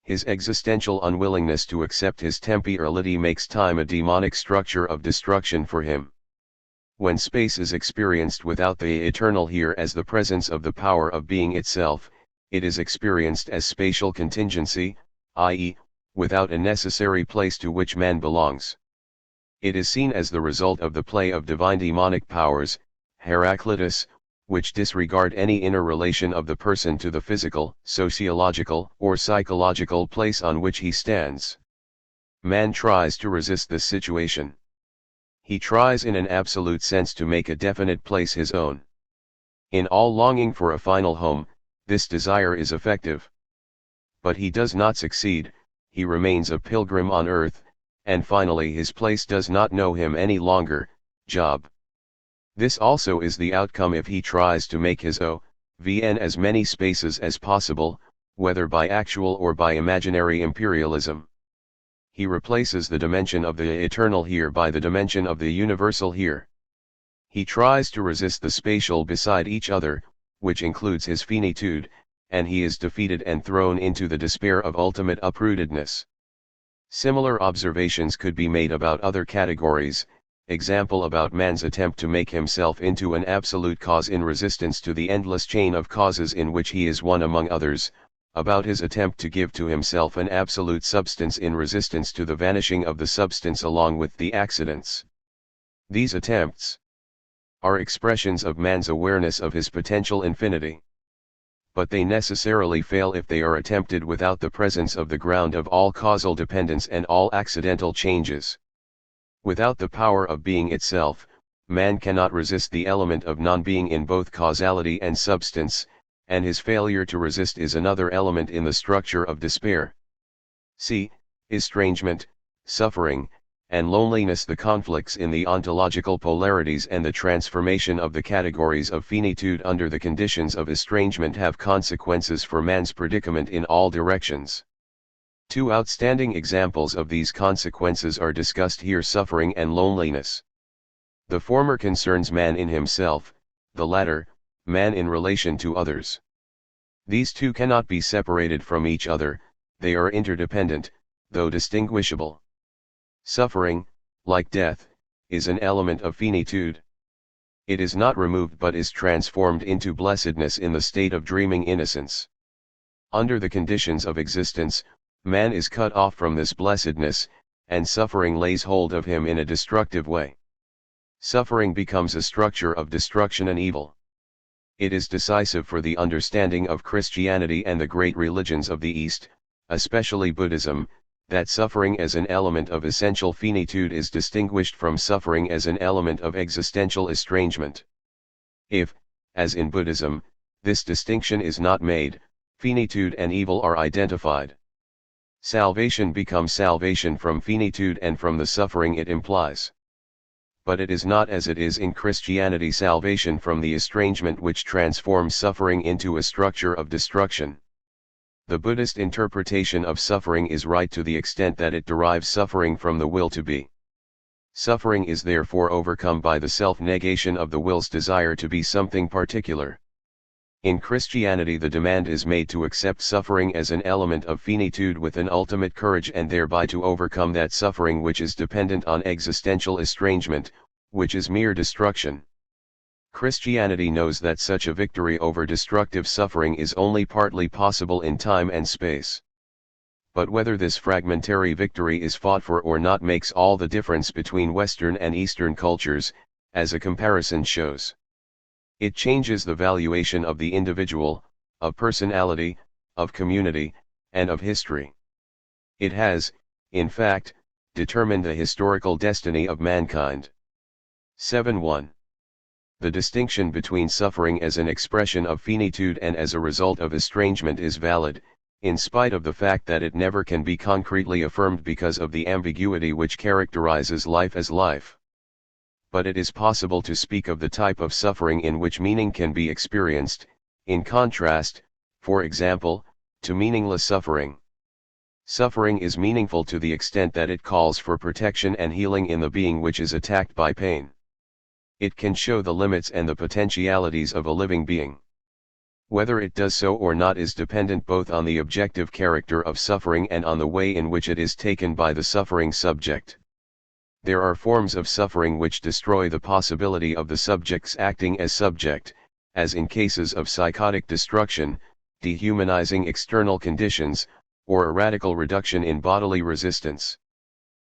His existential unwillingness to accept his temporality makes time a demonic structure of destruction for him. When space is experienced without the eternal here as the presence of the power of being itself, it is experienced as spatial contingency, i.e., without a necessary place to which man belongs. It is seen as the result of the play of divine demonic powers, Heraclitus, which disregard any inner relation of the person to the physical, sociological, or psychological place on which he stands. Man tries to resist this situation. He tries in an absolute sense to make a definite place his own. In all longing for a final home, this desire is effective. But he does not succeed, he remains a pilgrim on earth, and finally his place does not know him any longer. Job. This also is the outcome if he tries to make his O.V.N. as many spaces as possible, whether by actual or by imaginary imperialism. He replaces the dimension of the eternal here by the dimension of the universal here. He tries to resist the spatial beside each other, which includes his finitude, and he is defeated and thrown into the despair of ultimate uprootedness. Similar observations could be made about other categories, example about man's attempt to make himself into an absolute cause in resistance to the endless chain of causes in which he is one among others, about his attempt to give to himself an absolute substance in resistance to the vanishing of the substance along with the accidents. These attempts are expressions of man's awareness of his potential infinity. But they necessarily fail if they are attempted without the presence of the ground of all causal dependence and all accidental changes. Without the power of being itself, man cannot resist the element of non-being in both causality and substance, and his failure to resist is another element in the structure of despair. See, estrangement, suffering, and loneliness. The conflicts in the ontological polarities and the transformation of the categories of finitude under the conditions of estrangement have consequences for man's predicament in all directions. Two outstanding examples of these consequences are discussed here: suffering and loneliness. The former concerns man in himself, the latter, man in relation to others. These two cannot be separated from each other, they are interdependent, though distinguishable. Suffering, like death, is an element of finitude. It is not removed but is transformed into blessedness in the state of dreaming innocence. Under the conditions of existence, man is cut off from this blessedness, and suffering lays hold of him in a destructive way. Suffering becomes a structure of destruction and evil. It is decisive for the understanding of Christianity and the great religions of the East, especially Buddhism, that suffering as an element of essential finitude is distinguished from suffering as an element of existential estrangement. If, as in Buddhism, this distinction is not made, finitude and evil are identified. Salvation becomes salvation from finitude and from the suffering it implies. But it is not as it is in Christianity salvation from the estrangement which transforms suffering into a structure of destruction. The Buddhist interpretation of suffering is right to the extent that it derives suffering from the will to be. Suffering is therefore overcome by the self-negation of the will's desire to be something particular. In Christianity the demand is made to accept suffering as an element of finitude with an ultimate courage and thereby to overcome that suffering which is dependent on existential estrangement, which is mere destruction. Christianity knows that such a victory over destructive suffering is only partly possible in time and space. But whether this fragmentary victory is fought for or not makes all the difference between Western and Eastern cultures, as a comparison shows. It changes the valuation of the individual, of personality, of community, and of history. It has, in fact, determined the historical destiny of mankind. 7.1. The distinction between suffering as an expression of finitude and as a result of estrangement is valid, in spite of the fact that it never can be concretely affirmed because of the ambiguity which characterizes life as life. But it is possible to speak of the type of suffering in which meaning can be experienced, in contrast, for example, to meaningless suffering. Suffering is meaningful to the extent that it calls for protection and healing in the being which is attacked by pain. It can show the limits and the potentialities of a living being. Whether it does so or not is dependent both on the objective character of suffering and on the way in which it is taken by the suffering subject. There are forms of suffering which destroy the possibility of the subject's acting as subject, as in cases of psychotic destruction, dehumanizing external conditions, or a radical reduction in bodily resistance.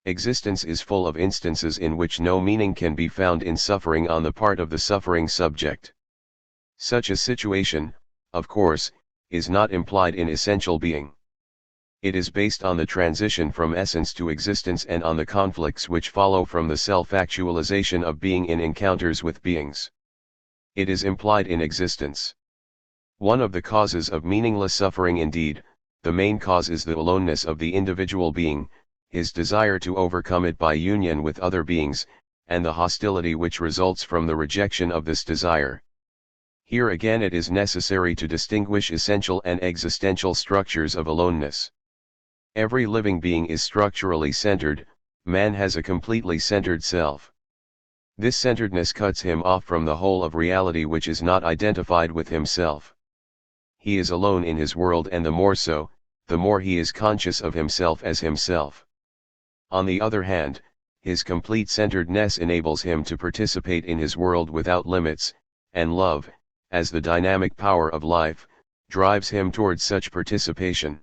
Existence is full of instances in which no meaning can be found in suffering on the part of the suffering subject. Such a situation, of course, is not implied in essential being. It is based on the transition from essence to existence and on the conflicts which follow from the self-actualization of being in encounters with beings. It is implied in existence. One of the causes of meaningless suffering, indeed, the main cause, is the aloneness of the individual being, his desire to overcome it by union with other beings, and the hostility which results from the rejection of this desire. Here again it is necessary to distinguish essential and existential structures of aloneness. Every living being is structurally centered. Man has a completely centered self. This centeredness cuts him off from the whole of reality which is not identified with himself. He is alone in his world, and the more so, the more he is conscious of himself as himself. On the other hand, his complete centeredness enables him to participate in his world without limits, and love, as the dynamic power of life, drives him towards such participation.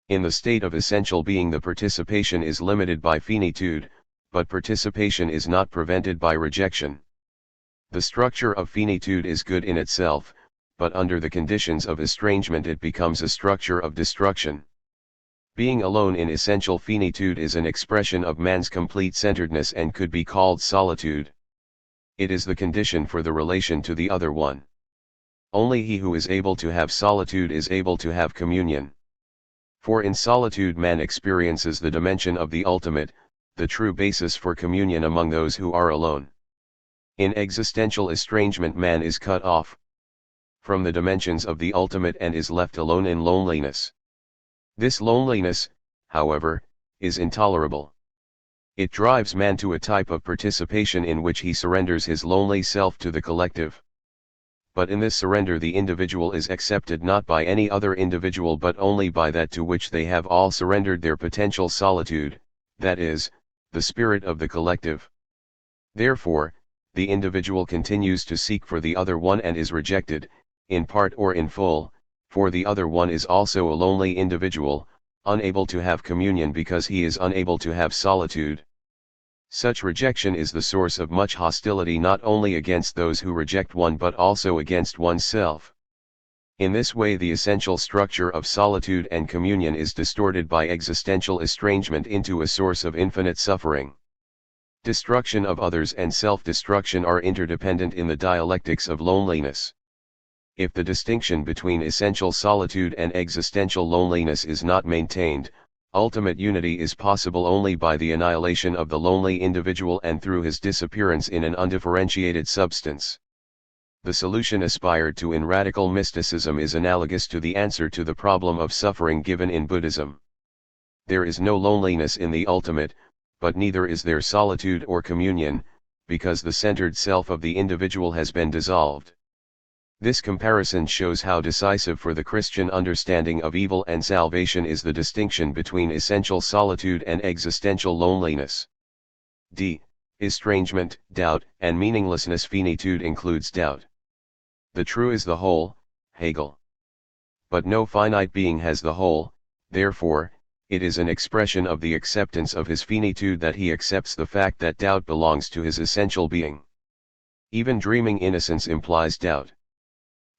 In the state of essential being, the participation is limited by finitude, but participation is not prevented by rejection. The structure of finitude is good in itself, but under the conditions of estrangement it becomes a structure of destruction. Being alone in essential finitude is an expression of man's complete centeredness and could be called solitude. It is the condition for the relation to the other one. Only he who is able to have solitude is able to have communion. For in solitude man experiences the dimension of the ultimate, the true basis for communion among those who are alone. In existential estrangement man is cut off from the dimensions of the ultimate and is left alone in loneliness. This loneliness, however, is intolerable. It drives man to a type of participation in which he surrenders his lonely self to the collective. But in this surrender the individual is accepted not by any other individual but only by that to which they have all surrendered their potential solitude, that is, the spirit of the collective. Therefore, the individual continues to seek for the other one and is rejected, in part or in full, for the other one is also a lonely individual, unable to have communion because he is unable to have solitude. Such rejection is the source of much hostility not only against those who reject one but also against oneself. In this way the essential structure of solitude and communion is distorted by existential estrangement into a source of infinite suffering. Destruction of others and self-destruction are interdependent in the dialectics of loneliness. If the distinction between essential solitude and existential loneliness is not maintained, ultimate unity is possible only by the annihilation of the lonely individual and through his disappearance in an undifferentiated substance. The solution aspired to in radical mysticism is analogous to the answer to the problem of suffering given in Buddhism. There is no loneliness in the ultimate, but neither is there solitude or communion, because the centered self of the individual has been dissolved. This comparison shows how decisive for the Christian understanding of evil and salvation is the distinction between essential solitude and existential loneliness. d. Estrangement, doubt, and meaninglessness. Finitude includes doubt. The true is the whole, Hegel. But no finite being has the whole, therefore, it is an expression of the acceptance of his finitude that he accepts the fact that doubt belongs to his essential being. Even dreaming innocence implies doubt.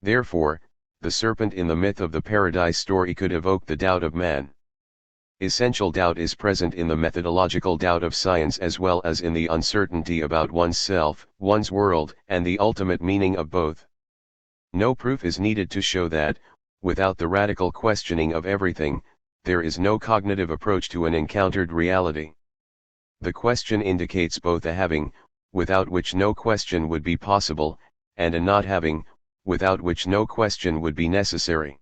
Therefore, the serpent in the myth of the paradise story could evoke the doubt of man. Essential doubt is present in the methodological doubt of science as well as in the uncertainty about one's self, one's world, and the ultimate meaning of both. No proof is needed to show that, without the radical questioning of everything, there is no cognitive approach to an encountered reality. The question indicates both a having, without which no question would be possible, and a not having, without which no question would be necessary.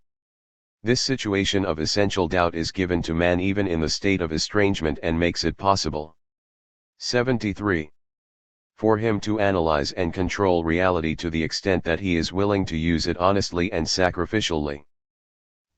This situation of essential doubt is given to man even in the state of estrangement and makes it possible. 73. For him to analyze and control reality to the extent that he is willing to use it honestly and sacrificially.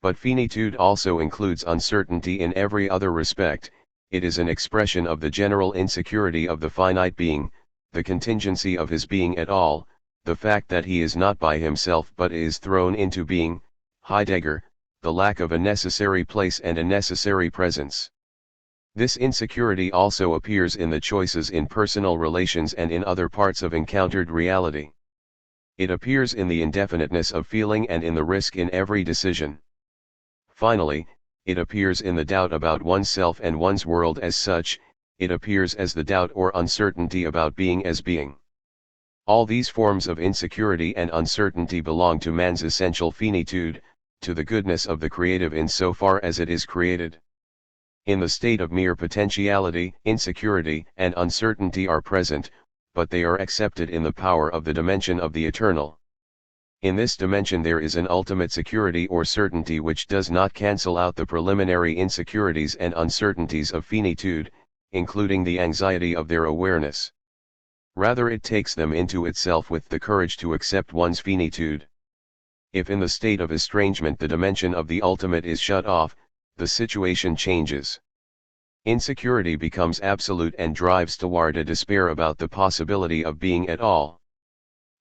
But finitude also includes uncertainty in every other respect. It is an expression of the general insecurity of the finite being, the contingency of his being at all, the fact that he is not by himself but is thrown into being, Heidegger, the lack of a necessary place and a necessary presence. This insecurity also appears in the choices in personal relations and in other parts of encountered reality. It appears in the indefiniteness of feeling and in the risk in every decision. Finally, it appears in the doubt about oneself and one's world as such. It appears as the doubt or uncertainty about being as being. All these forms of insecurity and uncertainty belong to man's essential finitude, to the goodness of the creative insofar as it is created. In the state of mere potentiality, insecurity and uncertainty are present, but they are accepted in the power of the dimension of the eternal. In this dimension there is an ultimate security or certainty which does not cancel out the preliminary insecurities and uncertainties of finitude, including the anxiety of their awareness. Rather it takes them into itself with the courage to accept one's finitude. If in the state of estrangement the dimension of the ultimate is shut off, the situation changes. Insecurity becomes absolute and drives toward a despair about the possibility of being at all.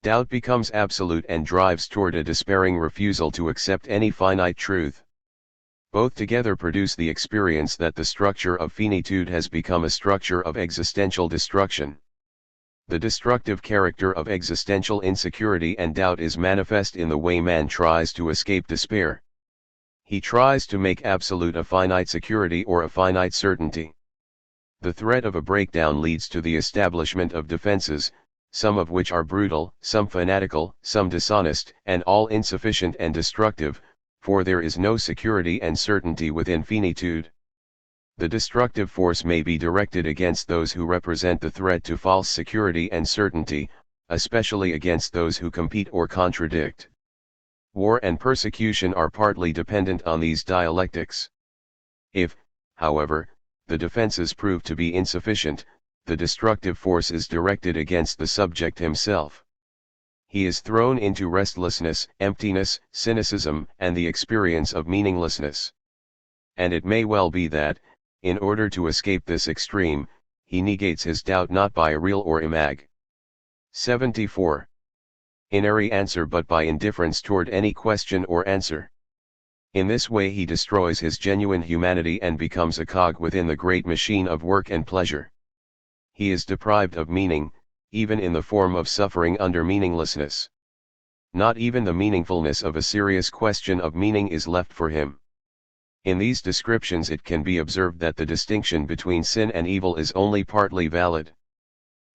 Doubt becomes absolute and drives toward a despairing refusal to accept any finite truth. Both together produce the experience that the structure of finitude has become a structure of existential destruction. The destructive character of existential insecurity and doubt is manifest in the way man tries to escape despair. He tries to make absolute a finite security or a finite certainty. The threat of a breakdown leads to the establishment of defenses, some of which are brutal, some fanatical, some dishonest, and all insufficient and destructive, for there is no security and certainty within finitude. The destructive force may be directed against those who represent the threat to false security and certainty, especially against those who compete or contradict. War and persecution are partly dependent on these dialectics. If, however, the defenses prove to be insufficient, the destructive force is directed against the subject himself. He is thrown into restlessness, emptiness, cynicism, and the experience of meaninglessness. And it may well be that, in order to escape this extreme, he negates his doubt not by a real or imag. 74. Inary answer but by indifference toward any question or answer. In this way he destroys his genuine humanity and becomes a cog within the great machine of work and pleasure. He is deprived of meaning, even in the form of suffering under meaninglessness. Not even the meaningfulness of a serious question of meaning is left for him. In these descriptions it can be observed that the distinction between sin and evil is only partly valid.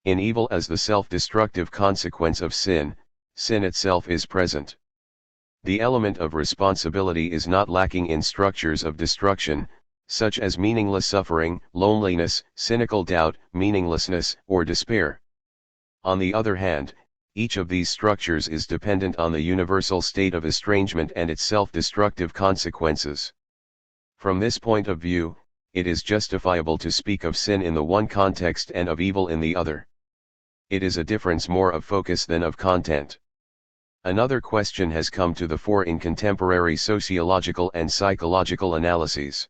In evil as the self-destructive consequence of sin, sin itself is present. The element of responsibility is not lacking in structures of destruction, such as meaningless suffering, loneliness, cynical doubt, meaninglessness, or despair. On the other hand, each of these structures is dependent on the universal state of estrangement and its self-destructive consequences. From this point of view, it is justifiable to speak of sin in the one context and of evil in the other. It is a difference more of focus than of content. Another question has come to the fore in contemporary sociological and psychological analyses.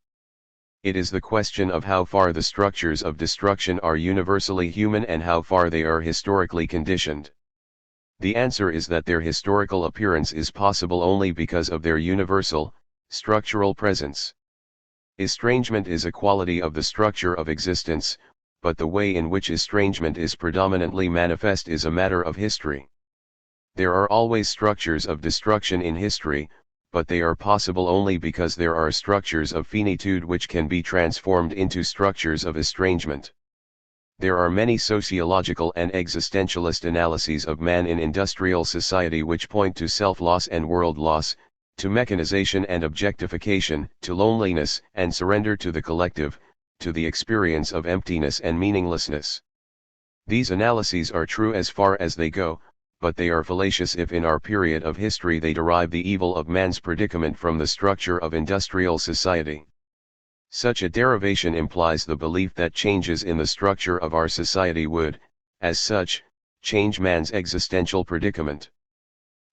It is the question of how far the structures of destruction are universally human and how far they are historically conditioned. The answer is that their historical appearance is possible only because of their universal, structural presence. Estrangement is a quality of the structure of existence, but the way in which estrangement is predominantly manifest is a matter of history. There are always structures of destruction in history, but they are possible only because there are structures of finitude which can be transformed into structures of estrangement. There are many sociological and existentialist analyses of man in industrial society which point to self-loss and world loss, to mechanization and objectification, to loneliness and surrender to the collective, to the experience of emptiness and meaninglessness. These analyses are true as far as they go, but they are fallacious if in our period of history they derive the evil of man's predicament from the structure of industrial society. Such a derivation implies the belief that changes in the structure of our society would, as such, change man's existential predicament.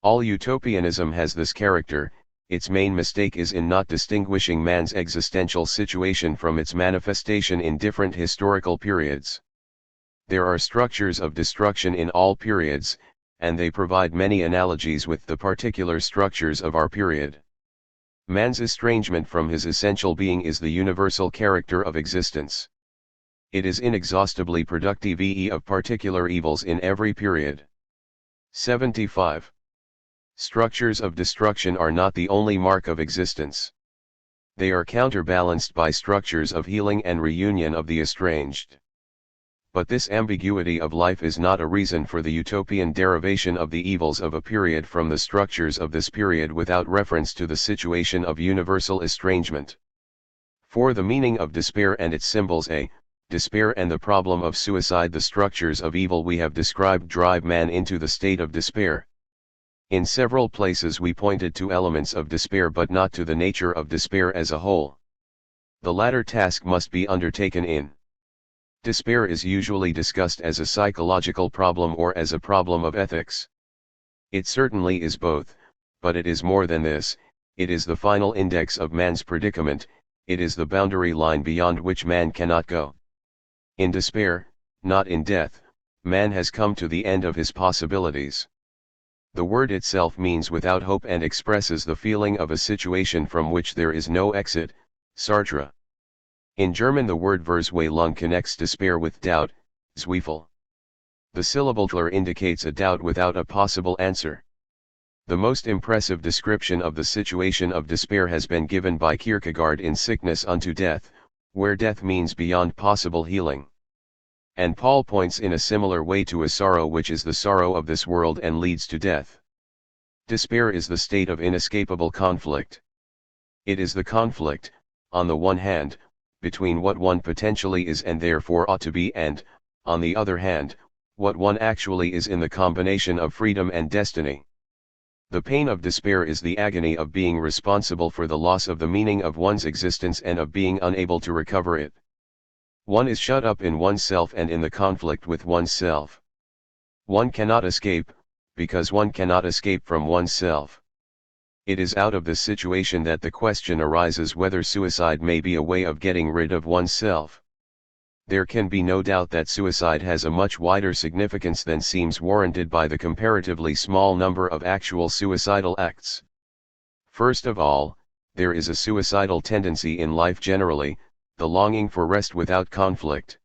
All utopianism has this character. Its main mistake is in not distinguishing man's existential situation from its manifestation in different historical periods. There are structures of destruction in all periods, and they provide many analogies with the particular structures of our period. Man's estrangement from his essential being is the universal character of existence. It is inexhaustibly productive of particular evils in every period. 75. Structures of destruction are not the only mark of existence. They are counterbalanced by structures of healing and reunion of the estranged. But this ambiguity of life is not a reason for the utopian derivation of the evils of a period from the structures of this period without reference to the situation of universal estrangement. For the meaning of despair and its symbols despair and the problem of suicide, the structures of evil we have described drive man into the state of despair. In several places we pointed to elements of despair but not to the nature of despair as a whole. The latter task must be undertaken in. Despair is usually discussed as a psychological problem or as a problem of ethics. It certainly is both, but it is more than this. It is the final index of man's predicament, it is the boundary line beyond which man cannot go. In despair, not in death, man has come to the end of his possibilities. The word itself means without hope and expresses the feeling of a situation from which there is no exit. Sartre. In German the word Verzweiflung connects despair with doubt, Zweifel. The syllable tler indicates a doubt without a possible answer. The most impressive description of the situation of despair has been given by Kierkegaard in Sickness unto Death, where death means beyond possible healing. And Paul points in a similar way to a sorrow which is the sorrow of this world and leads to death. Despair is the state of inescapable conflict. It is the conflict, on the one hand, between what one potentially is and therefore ought to be and, on the other hand, what one actually is in the combination of freedom and destiny. The pain of despair is the agony of being responsible for the loss of the meaning of one's existence and of being unable to recover it. One is shut up in oneself and in the conflict with oneself. One cannot escape, because one cannot escape from oneself. It is out of this situation that the question arises whether suicide may be a way of getting rid of oneself. There can be no doubt that suicide has a much wider significance than seems warranted by the comparatively small number of actual suicidal acts. First of all, there is a suicidal tendency in life generally, the longing for rest without conflict.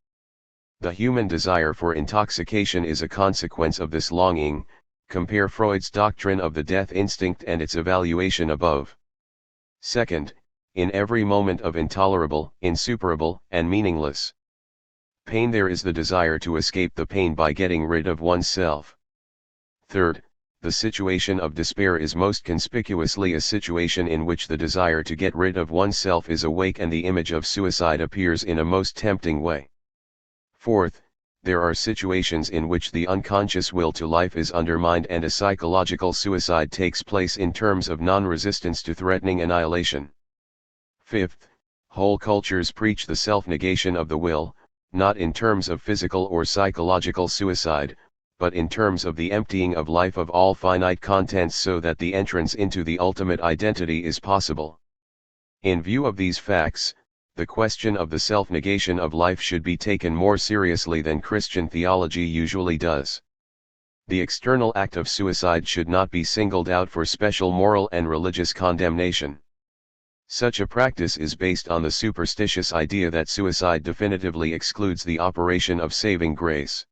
The human desire for intoxication is a consequence of this longing. Compare Freud's doctrine of the death instinct and its evaluation above. Second, in every moment of intolerable, insuperable, and meaningless pain there is the desire to escape the pain by getting rid of oneself. Third, the situation of despair is most conspicuously a situation in which the desire to get rid of oneself is awake and the image of suicide appears in a most tempting way. Fourth, there are situations in which the unconscious will to life is undermined and a psychological suicide takes place in terms of non-resistance to threatening annihilation. Fifth, whole cultures preach the self-negation of the will, not in terms of physical or psychological suicide, but in terms of the emptying of life of all finite contents so that the entrance into the ultimate identity is possible. In view of these facts, the question of the self-negation of life should be taken more seriously than Christian theology usually does. The external act of suicide should not be singled out for special moral and religious condemnation. Such a practice is based on the superstitious idea that suicide definitively excludes the operation of saving grace.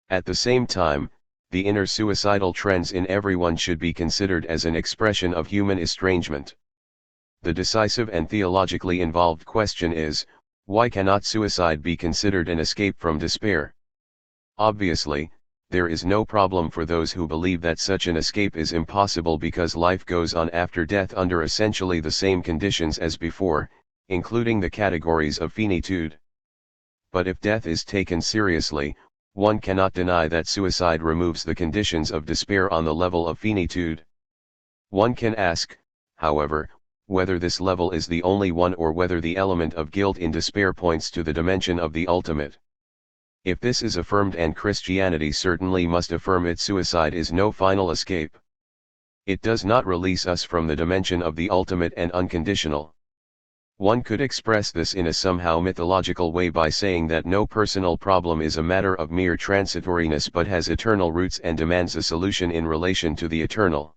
At the same time, the inner suicidal trends in everyone should be considered as an expression of human estrangement. The decisive and theologically involved question is, why cannot suicide be considered an escape from despair? Obviously, there is no problem for those who believe that such an escape is impossible because life goes on after death under essentially the same conditions as before, including the categories of finitude. But if death is taken seriously, one cannot deny that suicide removes the conditions of despair on the level of finitude. One can ask, however, whether this level is the only one or whether the element of guilt in despair points to the dimension of the ultimate. If this is affirmed, and Christianity certainly must affirm it, suicide is no final escape. It does not release us from the dimension of the ultimate and unconditional. One could express this in a somehow mythological way by saying that no personal problem is a matter of mere transitoriness but has eternal roots and demands a solution in relation to the eternal.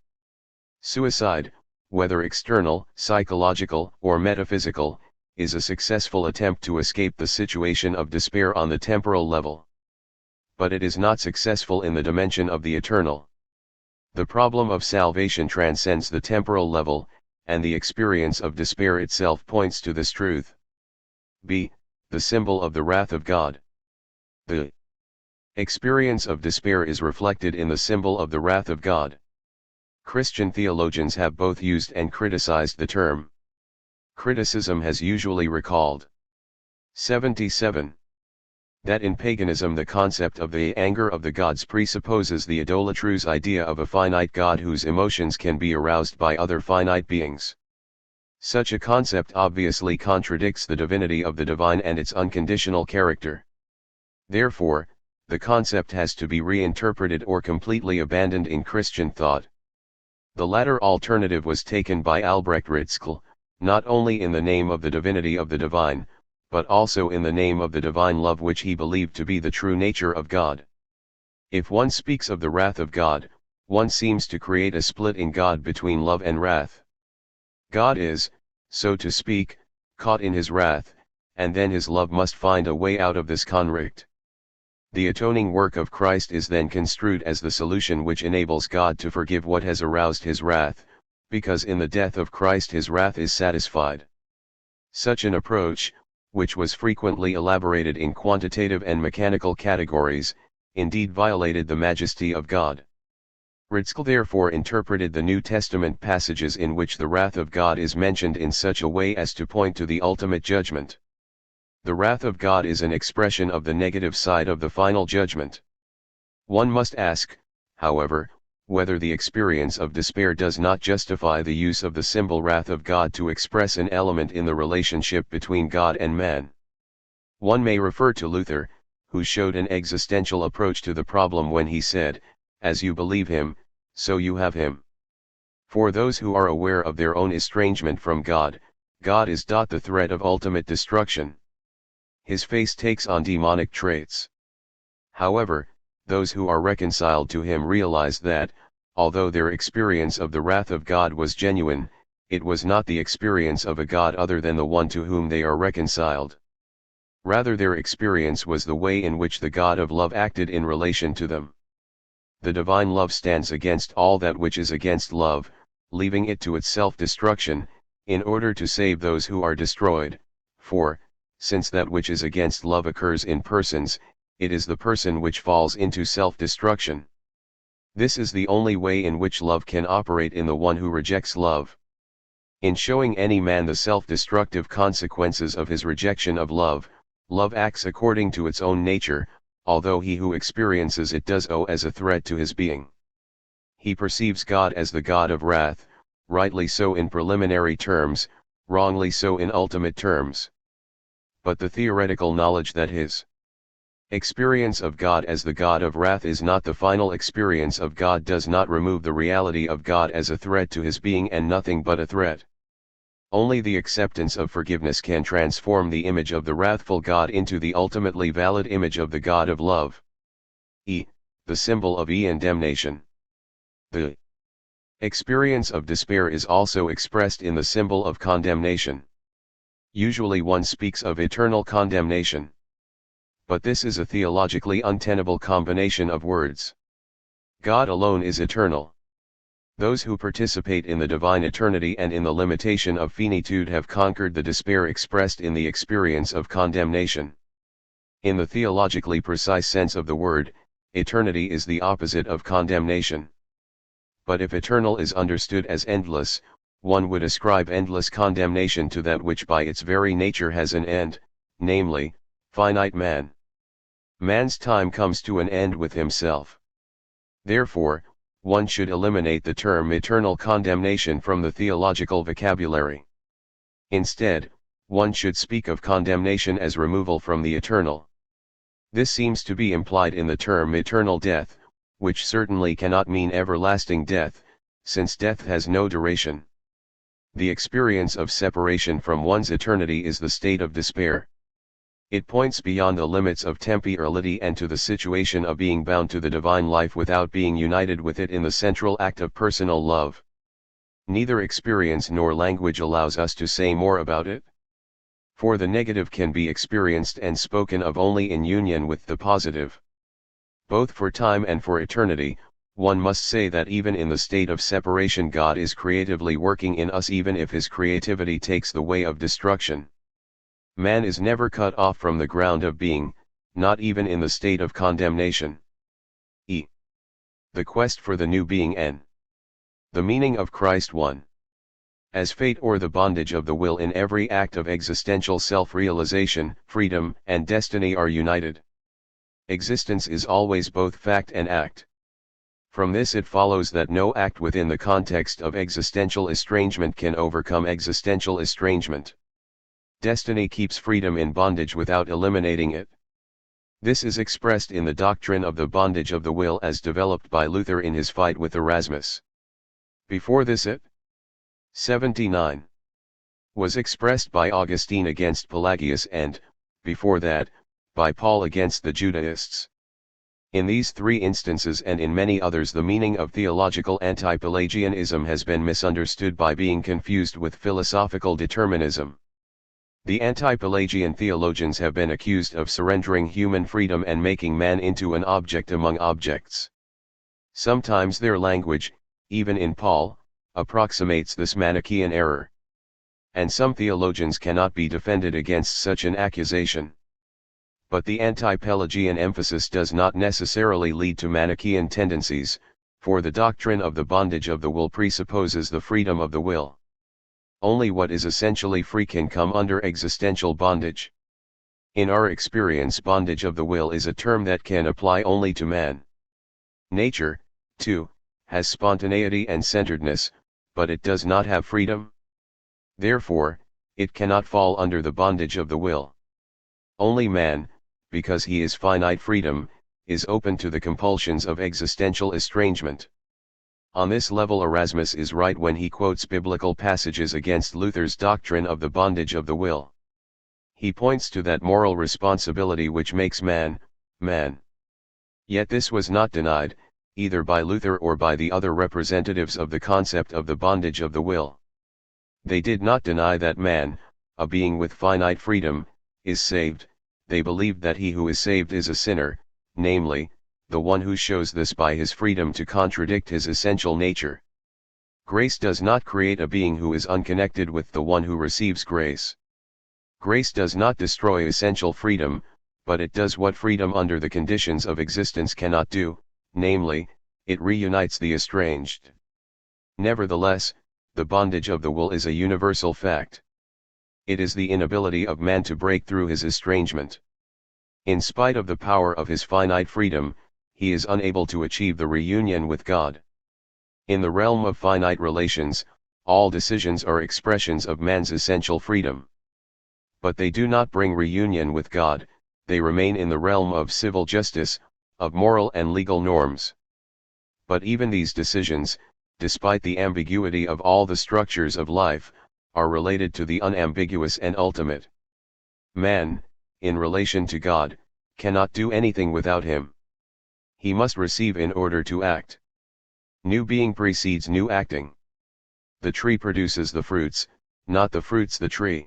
Suicide, whether external, psychological, or metaphysical, is a successful attempt to escape the situation of despair on the temporal level. But it is not successful in the dimension of the eternal. The problem of salvation transcends the temporal level, and the experience of despair itself points to this truth. B. The symbol of the wrath of God. The experience of despair is reflected in the symbol of the wrath of God. Christian theologians have both used and criticized the term. Criticism has usually recalled 77. That in paganism the concept of the anger of the gods presupposes the idolatrous idea of a finite God whose emotions can be aroused by other finite beings. Such a concept obviously contradicts the divinity of the divine and its unconditional character. Therefore, the concept has to be reinterpreted or completely abandoned in Christian thought. The latter alternative was taken by Albrecht Ritschl, not only in the name of the divinity of the divine, but also in the name of the divine love which he believed to be the true nature of God. If one speaks of the wrath of God, one seems to create a split in God between love and wrath. God is, so to speak, caught in his wrath, and then his love must find a way out of this conflict. The atoning work of Christ is then construed as the solution which enables God to forgive what has aroused his wrath, because in the death of Christ his wrath is satisfied. Such an approach, which was frequently elaborated in quantitative and mechanical categories, indeed violated the majesty of God. Ritschl therefore interpreted the New Testament passages in which the wrath of God is mentioned in such a way as to point to the ultimate judgment. The wrath of God is an expression of the negative side of the final judgment. One must ask, however, whether the experience of despair does not justify the use of the symbol wrath of God to express an element in the relationship between God and man. One may refer to Luther, who showed an existential approach to the problem when he said, "As you believe him, so you have him." For those who are aware of their own estrangement from God, God is the threat of ultimate destruction. His face takes on demonic traits. However, those who are reconciled to him realize that, although their experience of the wrath of God was genuine, it was not the experience of a God other than the one to whom they are reconciled. Rather, their experience was the way in which the God of love acted in relation to them. The divine love stands against all that which is against love, leaving it to its self-destruction, in order to save those who are destroyed, for, since that which is against love occurs in persons, it is the person which falls into self-destruction. This is the only way in which love can operate in the one who rejects love. In showing any man the self-destructive consequences of his rejection of love, love acts according to its own nature, although he who experiences it does so as a threat to his being. He perceives God as the God of wrath, rightly so in preliminary terms, wrongly so in ultimate terms. But the theoretical knowledge that his experience of God as the God of wrath is not the final experience of God does not remove the reality of God as a threat to his being and nothing but a threat. Only the acceptance of forgiveness can transform the image of the wrathful God into the ultimately valid image of the God of love. E. The symbol of endemnation. The Experience of despair is also expressed in the symbol of condemnation. Usually one speaks of eternal condemnation. But this is a theologically untenable combination of words. God alone is eternal. Those who participate in the divine eternity and in the limitation of finitude have conquered the despair expressed in the experience of condemnation. In the theologically precise sense of the word, eternity is the opposite of condemnation. But if eternal is understood as endless, one would ascribe endless condemnation to that which by its very nature has an end, namely, finite man. Man's time comes to an end with himself. Therefore, one should eliminate the term eternal condemnation from the theological vocabulary. Instead, one should speak of condemnation as removal from the eternal. This seems to be implied in the term eternal death, which certainly cannot mean everlasting death, since death has no duration. The experience of separation from one's eternity is the state of despair. It points beyond the limits of temporality and to the situation of being bound to the divine life without being united with it in the central act of personal love. Neither experience nor language allows us to say more about it. For the negative can be experienced and spoken of only in union with the positive. Both for time and for eternity, one must say that even in the state of separation God is creatively working in us even if his creativity takes the way of destruction. Man is never cut off from the ground of being, not even in the state of condemnation. E. The quest for the new being n. The meaning of Christ 1. As fate or the bondage of the will in every act of existential self-realization, freedom, and destiny are united. Existence is always both fact and act. From this it follows that no act within the context of existential estrangement can overcome existential estrangement. Destiny keeps freedom in bondage without eliminating it. This is expressed in the doctrine of the bondage of the will as developed by Luther in his fight with Erasmus. Before this it 79 was expressed by Augustine against Pelagius and, before that, by Paul against the Judaists. In these three instances and in many others the meaning of theological anti-Pelagianism has been misunderstood by being confused with philosophical determinism. The anti-Pelagian theologians have been accused of surrendering human freedom and making man into an object among objects. Sometimes their language, even in Paul, approximates this Manichaean error. And some theologians cannot be defended against such an accusation. But the anti-Pelagian emphasis does not necessarily lead to Manichaean tendencies, for the doctrine of the bondage of the will presupposes the freedom of the will. Only what is essentially free can come under existential bondage. In our experience, bondage of the will is a term that can apply only to man. Nature, too, has spontaneity and centeredness, but it does not have freedom. Therefore, it cannot fall under the bondage of the will. Only man, because he is finite freedom, is open to the compulsions of existential estrangement. On this level Erasmus is right when he quotes biblical passages against Luther's doctrine of the bondage of the will. He points to that moral responsibility which makes man, man. Yet this was not denied, either by Luther or by the other representatives of the concept of the bondage of the will. They did not deny that man, a being with finite freedom, is saved. They believed that he who is saved is a sinner, namely, the one who shows this by his freedom to contradict his essential nature. Grace does not create a being who is unconnected with the one who receives grace. Grace does not destroy essential freedom, but it does what freedom under the conditions of existence cannot do, namely, it reunites the estranged. Nevertheless, the bondage of the will is a universal fact. It is the inability of man to break through his estrangement. In spite of the power of his finite freedom, he is unable to achieve the reunion with God. In the realm of finite relations, all decisions are expressions of man's essential freedom. But they do not bring reunion with God, they remain in the realm of civil justice, of moral and legal norms. But even these decisions, despite the ambiguity of all the structures of life, are related to the unambiguous and ultimate. Man, in relation to God, cannot do anything without him. He must receive in order to act. New being precedes new acting. The tree produces the fruits, not the fruits the tree.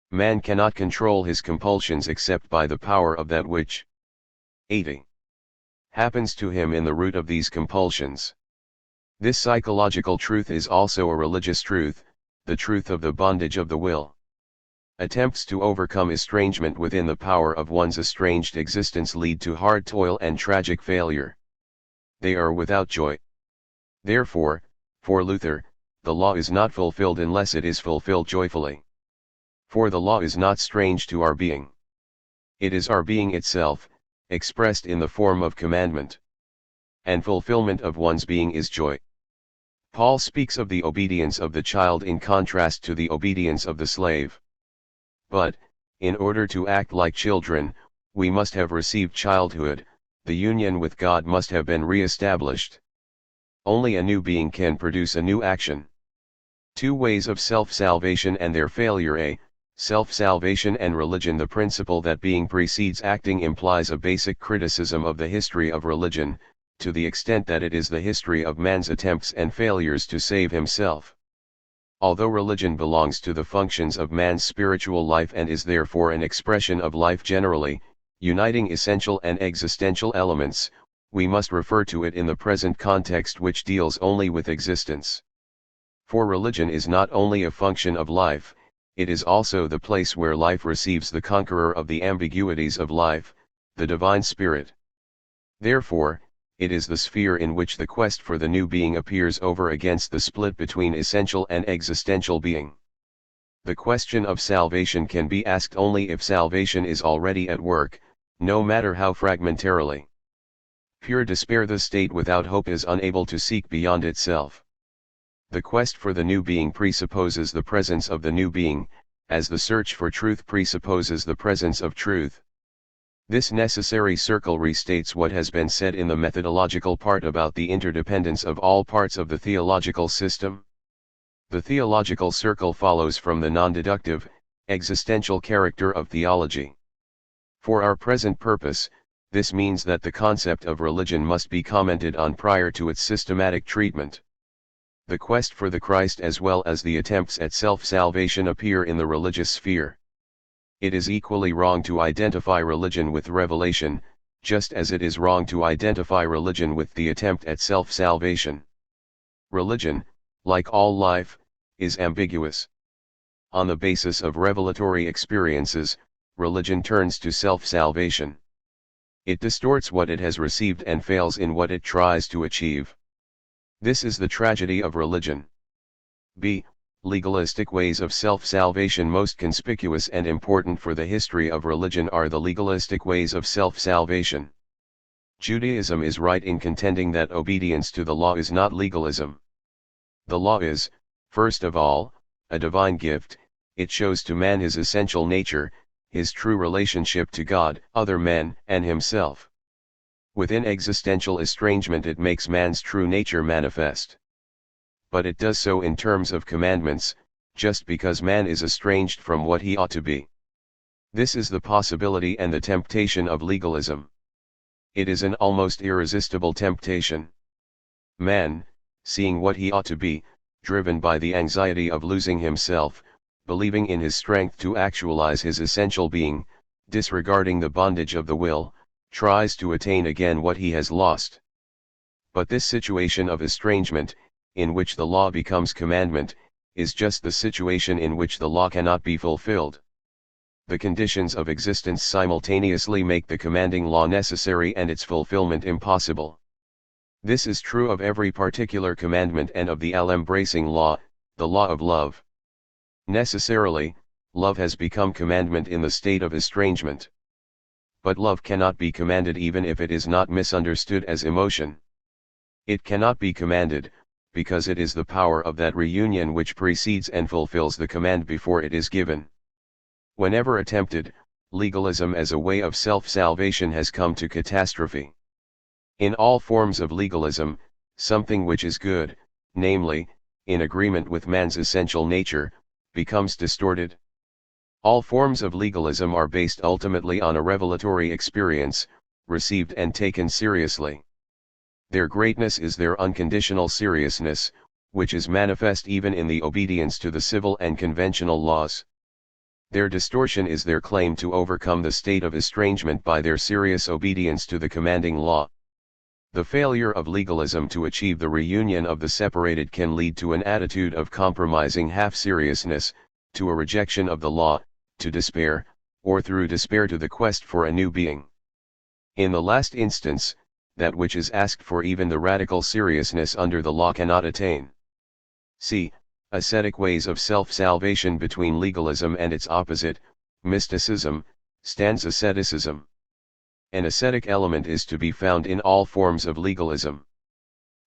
Man cannot control his compulsions except by the power of that which 80 happens to him in the root of these compulsions. This psychological truth is also a religious truth, the truth of the bondage of the will. Attempts to overcome estrangement within the power of one's estranged existence lead to hard toil and tragic failure. They are without joy. Therefore, for Luther, the law is not fulfilled unless it is fulfilled joyfully. For the law is not strange to our being. It is our being itself, expressed in the form of commandment. And fulfillment of one's being is joy. Paul speaks of the obedience of the child in contrast to the obedience of the slave. But, in order to act like children, we must have received childhood, the union with God must have been re-established. Only a new being can produce a new action. Two ways of self-salvation and their failure. A. Self-salvation and religion. The principle that being precedes acting implies a basic criticism of the history of religion, to the extent that it is the history of man's attempts and failures to save himself. Although religion belongs to the functions of man's spiritual life and is therefore an expression of life generally, uniting essential and existential elements, we must refer to it in the present context which deals only with existence. For religion is not only a function of life, it is also the place where life receives the conqueror of the ambiguities of life, the divine spirit. Therefore, it is the sphere in which the quest for the new being appears over against the split between essential and existential being. The question of salvation can be asked only if salvation is already at work, no matter how fragmentarily. Pure despair, the state without hope, is unable to seek beyond itself. The quest for the new being presupposes the presence of the new being, as the search for truth presupposes the presence of truth. This necessary circle restates what has been said in the methodological part about the interdependence of all parts of the theological system. The theological circle follows from the non-deductive, existential character of theology. For our present purpose, this means that the concept of religion must be commented on prior to its systematic treatment. The quest for the Christ as well as the attempts at self-salvation appear in the religious sphere. It is equally wrong to identify religion with revelation, just as it is wrong to identify religion with the attempt at self-salvation. Religion, like all life, is ambiguous. On the basis of revelatory experiences, religion turns to self-salvation. It distorts what it has received and fails in what it tries to achieve. This is the tragedy of religion. B. Legalistic ways of self-salvation. Most conspicuous and important for the history of religion are the legalistic ways of self-salvation. Judaism is right in contending that obedience to the law is not legalism. The law is, first of all, a divine gift. It shows to man his essential nature, his true relationship to God, other men, and himself. Within existential estrangement it makes man's true nature manifest. But it does so in terms of commandments, just because man is estranged from what he ought to be. This is the possibility and the temptation of legalism. It is an almost irresistible temptation. Man, seeing what he ought to be, driven by the anxiety of losing himself, believing in his strength to actualize his essential being, disregarding the bondage of the will, tries to attain again what he has lost. But this situation of estrangement, in which the law becomes commandment, is just the situation in which the law cannot be fulfilled. The conditions of existence simultaneously make the commanding law necessary and its fulfillment impossible. This is true of every particular commandment and of the all-embracing law, the law of love. Necessarily, love has become commandment in the state of estrangement. But love cannot be commanded even if it is not misunderstood as emotion. It cannot be commanded, because it is the power of that reunion which precedes and fulfills the command before it is given. Whenever attempted, legalism as a way of self-salvation has come to catastrophe. In all forms of legalism, something which is good, namely, in agreement with man's essential nature, becomes distorted. All forms of legalism are based ultimately on a revelatory experience, received and taken seriously. Their greatness is their unconditional seriousness, which is manifest even in the obedience to the civil and conventional laws. Their distortion is their claim to overcome the state of estrangement by their serious obedience to the commanding law. The failure of legalism to achieve the reunion of the separated can lead to an attitude of compromising half-seriousness, to a rejection of the law, to despair, or through despair to the quest for a new being. In the last instance, that which is asked for even the radical seriousness under the law cannot attain. See, ascetic ways of self-salvation. Between legalism and its opposite, mysticism, stands asceticism. An ascetic element is to be found in all forms of legalism.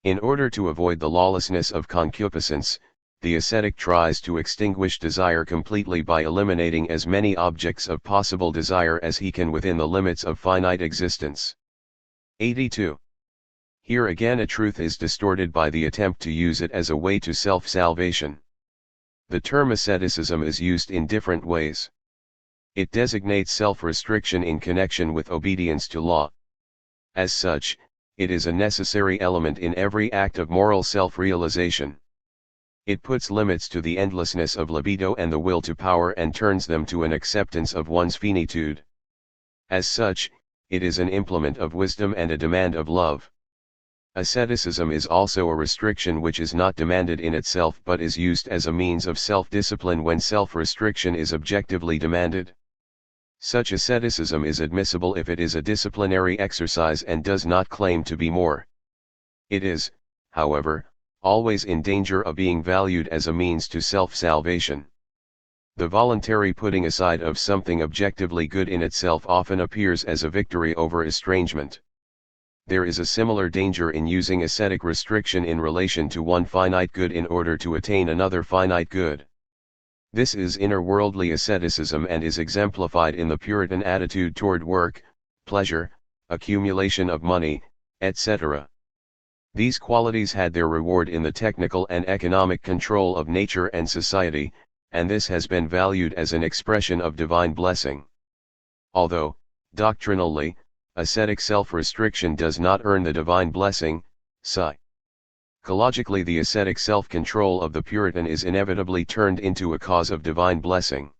In order to avoid the lawlessness of concupiscence, the ascetic tries to extinguish desire completely by eliminating as many objects of possible desire as he can within the limits of finite existence. 82. Here again a truth is distorted by the attempt to use it as a way to self-salvation. The term asceticism is used in different ways. It designates self-restriction in connection with obedience to law. As such, it is a necessary element in every act of moral self-realization. It puts limits to the endlessness of libido and the will to power and turns them to an acceptance of one's finitude. As such, it is an implement of wisdom and a demand of love. Asceticism is also a restriction which is not demanded in itself but is used as a means of self-discipline when self-restriction is objectively demanded. Such asceticism is admissible if it is a disciplinary exercise and does not claim to be more. It is, however, always in danger of being valued as a means to self-salvation. The voluntary putting aside of something objectively good in itself often appears as a victory over estrangement. There is a similar danger in using ascetic restriction in relation to one finite good in order to attain another finite good. This is inner worldly asceticism and is exemplified in the Puritan attitude toward work, pleasure, accumulation of money, etc. These qualities had their reward in the technical and economic control of nature and society, and this has been valued as an expression of divine blessing. Although, doctrinally, ascetic self-restriction does not earn the divine blessing, psychologically the ascetic self-control of the Puritan is inevitably turned into a cause of divine blessing.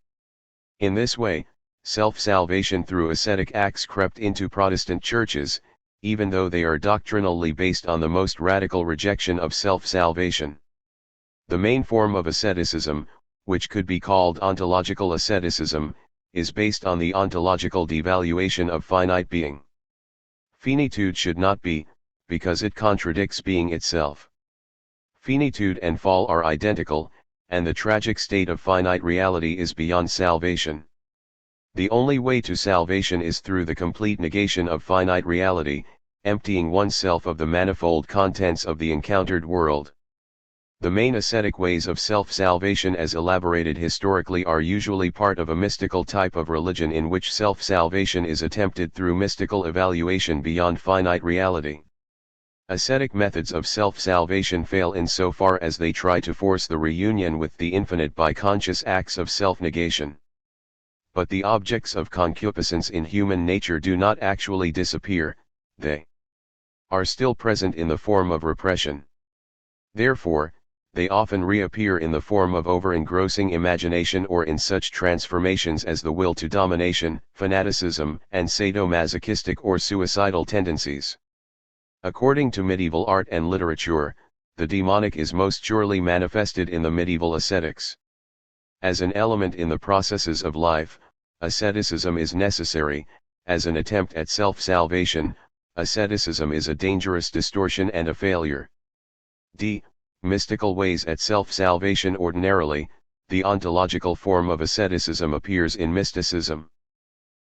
In this way, self-salvation through ascetic acts crept into Protestant churches, even though they are doctrinally based on the most radical rejection of self-salvation. The main form of asceticism, which could be called ontological asceticism, is based on the ontological devaluation of finite being. Finitude should not be, because it contradicts being itself. Finitude and fall are identical, and the tragic state of finite reality is beyond salvation. The only way to salvation is through the complete negation of finite reality, emptying oneself of the manifold contents of the encountered world. The main ascetic ways of self-salvation as elaborated historically are usually part of a mystical type of religion in which self-salvation is attempted through mystical evaluation beyond finite reality. Ascetic methods of self-salvation fail insofar as they try to force the reunion with the infinite by conscious acts of self-negation. But the objects of concupiscence in human nature do not actually disappear, they are still present in the form of repression. Therefore, they often reappear in the form of over-engrossing imagination or in such transformations as the will to domination, fanaticism, and sadomasochistic or suicidal tendencies. According to medieval art and literature, the demonic is most surely manifested in the medieval ascetics. As an element in the processes of life, asceticism is necessary. As an attempt at self-salvation, asceticism is a dangerous distortion and a failure. Mystical ways at self-salvation. Ordinarily, the ontological form of asceticism appears in mysticism.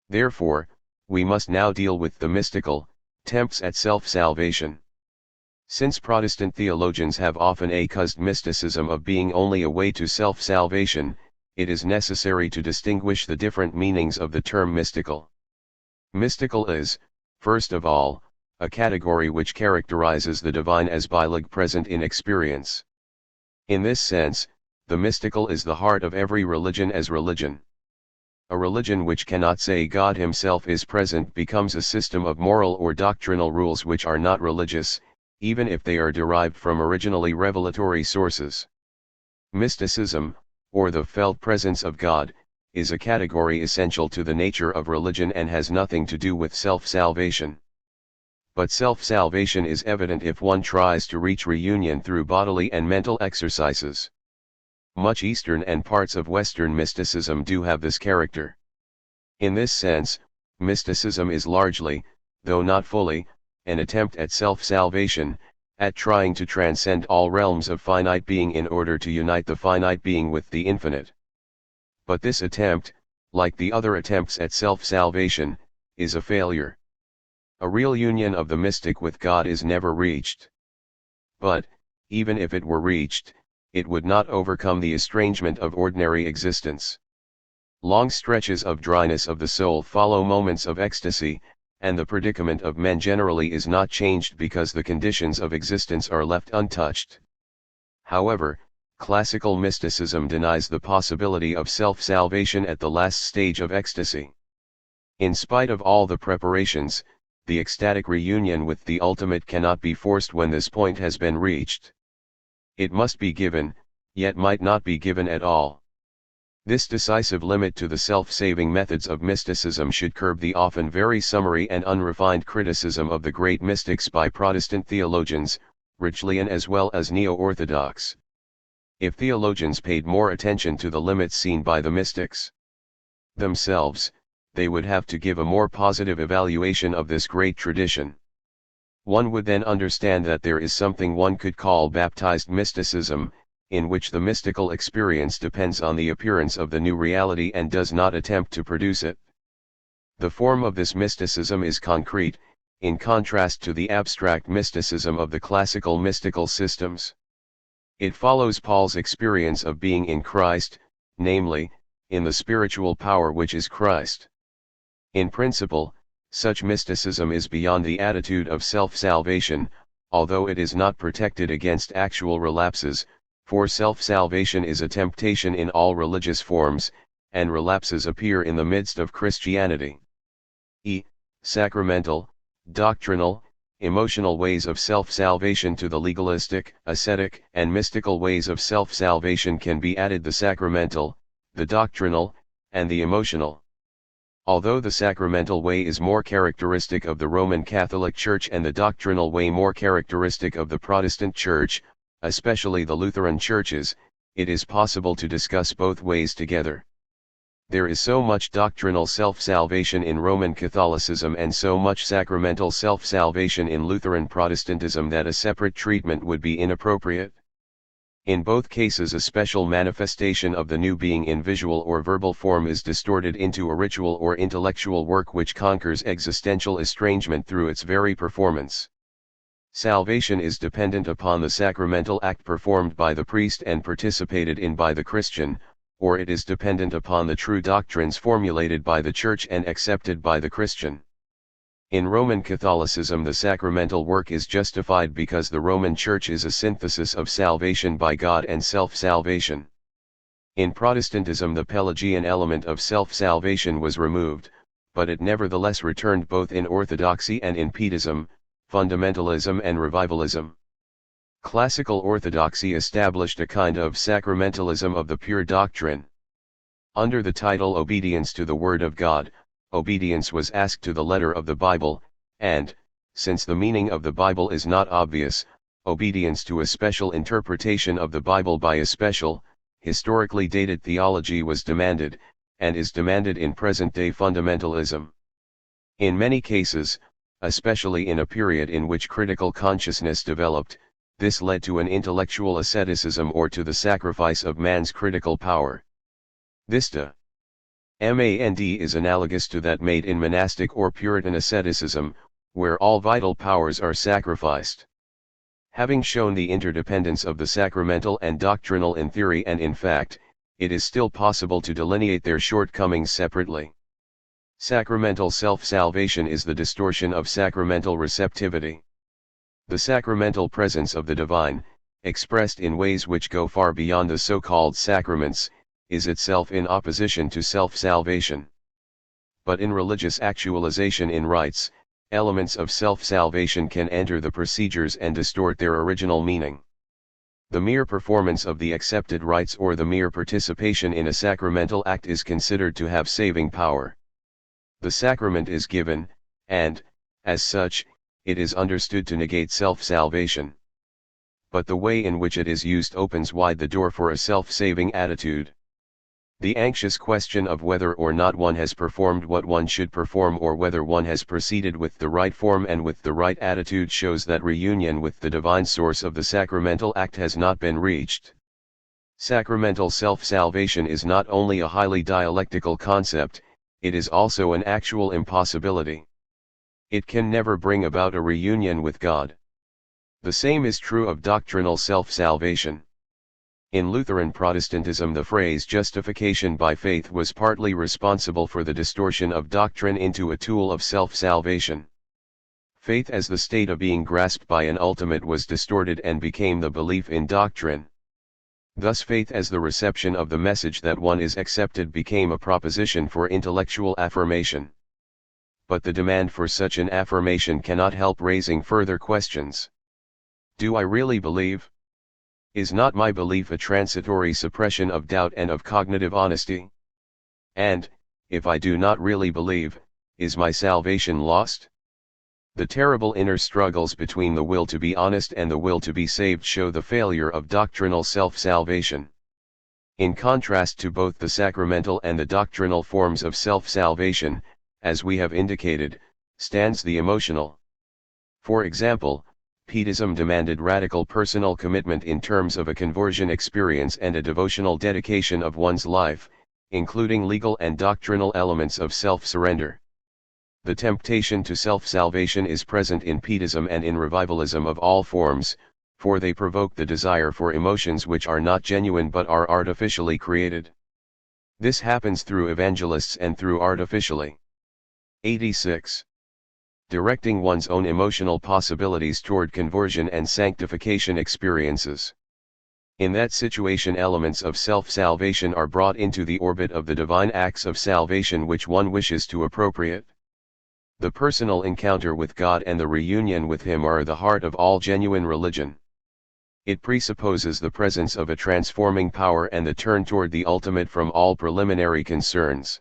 Therefore, we must now deal with the mystical attempts at self-salvation. Since Protestant theologians have often accused mysticism of being only a way to self-salvation, it is necessary to distinguish the different meanings of the term mystical. Mystical is, first of all, a category which characterizes the divine as bilig present in experience. In this sense, the mystical is the heart of every religion as religion. A religion which cannot say God himself is present becomes a system of moral or doctrinal rules which are not religious, even if they are derived from originally revelatory sources. Mysticism, or the felt presence of God, is a category essential to the nature of religion and has nothing to do with self-salvation. But self-salvation is evident if one tries to reach reunion through bodily and mental exercises. Much Eastern and parts of Western mysticism do have this character. In this sense, mysticism is largely, though not fully, an attempt at self-salvation, at trying to transcend all realms of finite being in order to unite the finite being with the infinite. But this attempt, like the other attempts at self-salvation, is a failure. A real union of the mystic with God is never reached. But, even if it were reached, it would not overcome the estrangement of ordinary existence. Long stretches of dryness of the soul follow moments of ecstasy, and the predicament of men generally is not changed because the conditions of existence are left untouched. However, classical mysticism denies the possibility of self-salvation at the last stage of ecstasy. In spite of all the preparations, the ecstatic reunion with the ultimate cannot be forced when this point has been reached. It must be given, yet might not be given at all. This decisive limit to the self-saving methods of mysticism should curb the often very summary and unrefined criticism of the great mystics by Protestant theologians, Ridgelian as well as neo-orthodox. If theologians paid more attention to the limits seen by the mystics themselves, they would have to give a more positive evaluation of this great tradition. One would then understand that there is something one could call baptized mysticism, in which the mystical experience depends on the appearance of the new reality and does not attempt to produce it. The form of this mysticism is concrete, in contrast to the abstract mysticism of the classical mystical systems. It follows Paul's experience of being in Christ, namely, in the spiritual power which is Christ. In principle, such mysticism is beyond the attitude of self-salvation, although it is not protected against actual relapses, for self-salvation is a temptation in all religious forms, and relapses appear in the midst of Christianity. Sacramental, doctrinal, emotional ways of self-salvation to the legalistic, ascetic, and mystical ways of self-salvation can be added the sacramental, the doctrinal, and the emotional. Although the sacramental way is more characteristic of the Roman Catholic Church and the doctrinal way more characteristic of the Protestant Church, especially the Lutheran churches, it is possible to discuss both ways together. There is so much doctrinal self-salvation in Roman Catholicism and so much sacramental self-salvation in Lutheran Protestantism that a separate treatment would be inappropriate. In both cases a special manifestation of the new being in visual or verbal form is distorted into a ritual or intellectual work which conquers existential estrangement through its very performance. Salvation is dependent upon the sacramental act performed by the priest and participated in by the Christian, or it is dependent upon the true doctrines formulated by the Church and accepted by the Christian. In Roman Catholicism the sacramental work is justified because the Roman Church is a synthesis of salvation by God and self-salvation. In Protestantism the Pelagian element of self-salvation was removed, but it nevertheless returned both in orthodoxy and in Pietism, fundamentalism and revivalism. Classical orthodoxy established a kind of sacramentalism of the pure doctrine. Under the title Obedience to the Word of God, obedience was asked to the letter of the Bible, and, since the meaning of the Bible is not obvious, obedience to a special interpretation of the Bible by a special, historically dated theology was demanded, and is demanded in present-day fundamentalism. In many cases, especially in a period in which critical consciousness developed, this led to an intellectual asceticism or to the sacrifice of man's critical power. This demand is analogous to that made in monastic or Puritan asceticism, where all vital powers are sacrificed. Having shown the interdependence of the sacramental and doctrinal in theory and in fact, it is still possible to delineate their shortcomings separately. Sacramental self-salvation is the distortion of sacramental receptivity. The sacramental presence of the divine, expressed in ways which go far beyond the so-called sacraments, is itself in opposition to self-salvation. But in religious actualization in rites, elements of self-salvation can enter the procedures and distort their original meaning. The mere performance of the accepted rites or the mere participation in a sacramental act is considered to have saving power. The sacrament is given, and, as such, it is understood to negate self-salvation. But the way in which it is used opens wide the door for a self-saving attitude. The anxious question of whether or not one has performed what one should perform or whether one has proceeded with the right form and with the right attitude shows that reunion with the divine source of the sacramental act has not been reached. Sacramental self-salvation is not only a highly dialectical concept, it is also an actual impossibility. It can never bring about a reunion with God. The same is true of doctrinal self-salvation. In Lutheran Protestantism, the phrase justification by faith was partly responsible for the distortion of doctrine into a tool of self-salvation. Faith as the state of being grasped by an ultimate was distorted and became the belief in doctrine. Thus faith as the reception of the message that one is accepted became a proposition for intellectual affirmation. But the demand for such an affirmation cannot help raising further questions. Do I really believe? Is not my belief a transitory suppression of doubt and of cognitive honesty? And, if I do not really believe, is my salvation lost? The terrible inner struggles between the will to be honest and the will to be saved show the failure of doctrinal self-salvation. In contrast to both the sacramental and the doctrinal forms of self-salvation, as we have indicated, stands the emotional. For example, Pietism demanded radical personal commitment in terms of a conversion experience and a devotional dedication of one's life, including legal and doctrinal elements of self-surrender. The temptation to self-salvation is present in Pietism and in revivalism of all forms, for they provoke the desire for emotions which are not genuine but are artificially created. This happens through evangelists and through artificially. 86. Directing one's own emotional possibilities toward conversion and sanctification experiences. In that situation, elements of self-salvation are brought into the orbit of the divine acts of salvation which one wishes to appropriate. The personal encounter with God and the reunion with Him are the heart of all genuine religion. It presupposes the presence of a transforming power and the turn toward the ultimate from all preliminary concerns.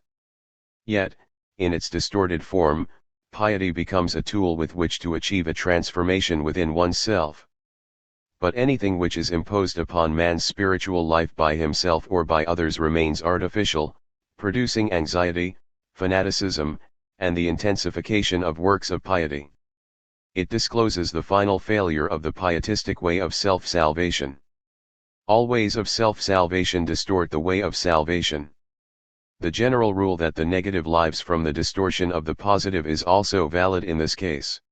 Yet, in its distorted form, piety becomes a tool with which to achieve a transformation within oneself. But anything which is imposed upon man's spiritual life by himself or by others remains artificial, producing anxiety, fanaticism, and the intensification of works of piety. It discloses the final failure of the pietistic way of self-salvation. All ways of self-salvation distort the way of salvation. The general rule that the negative lives from the distortion of the positive is also valid in this case.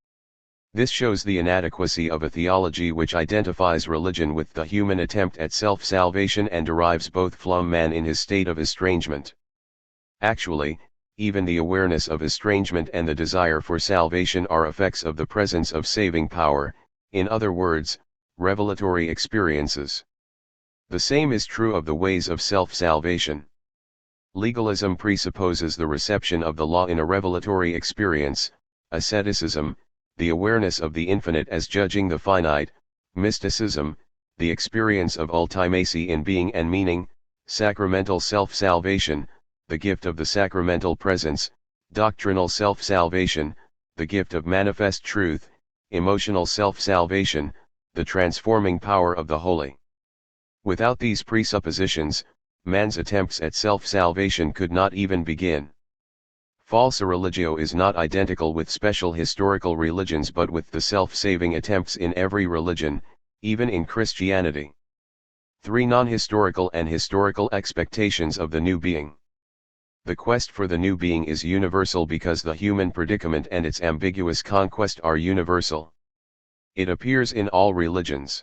This shows the inadequacy of a theology which identifies religion with the human attempt at self-salvation and derives both from man in his state of estrangement. Actually, even the awareness of estrangement and the desire for salvation are effects of the presence of saving power, in other words, revelatory experiences. The same is true of the ways of self-salvation. Legalism presupposes the reception of the law in a revelatory experience, asceticism, the awareness of the infinite as judging the finite, mysticism, the experience of ultimacy in being and meaning, sacramental self-salvation, the gift of the sacramental presence, doctrinal self-salvation, the gift of manifest truth, emotional self-salvation, the transforming power of the holy. Without these presuppositions, man's attempts at self-salvation could not even begin. Falsa religio is not identical with special historical religions but with the self-saving attempts in every religion, even in Christianity. 3. Non-historical and historical expectations of the new being. The quest for the new being is universal because the human predicament and its ambiguous conquest are universal. It appears in all religions.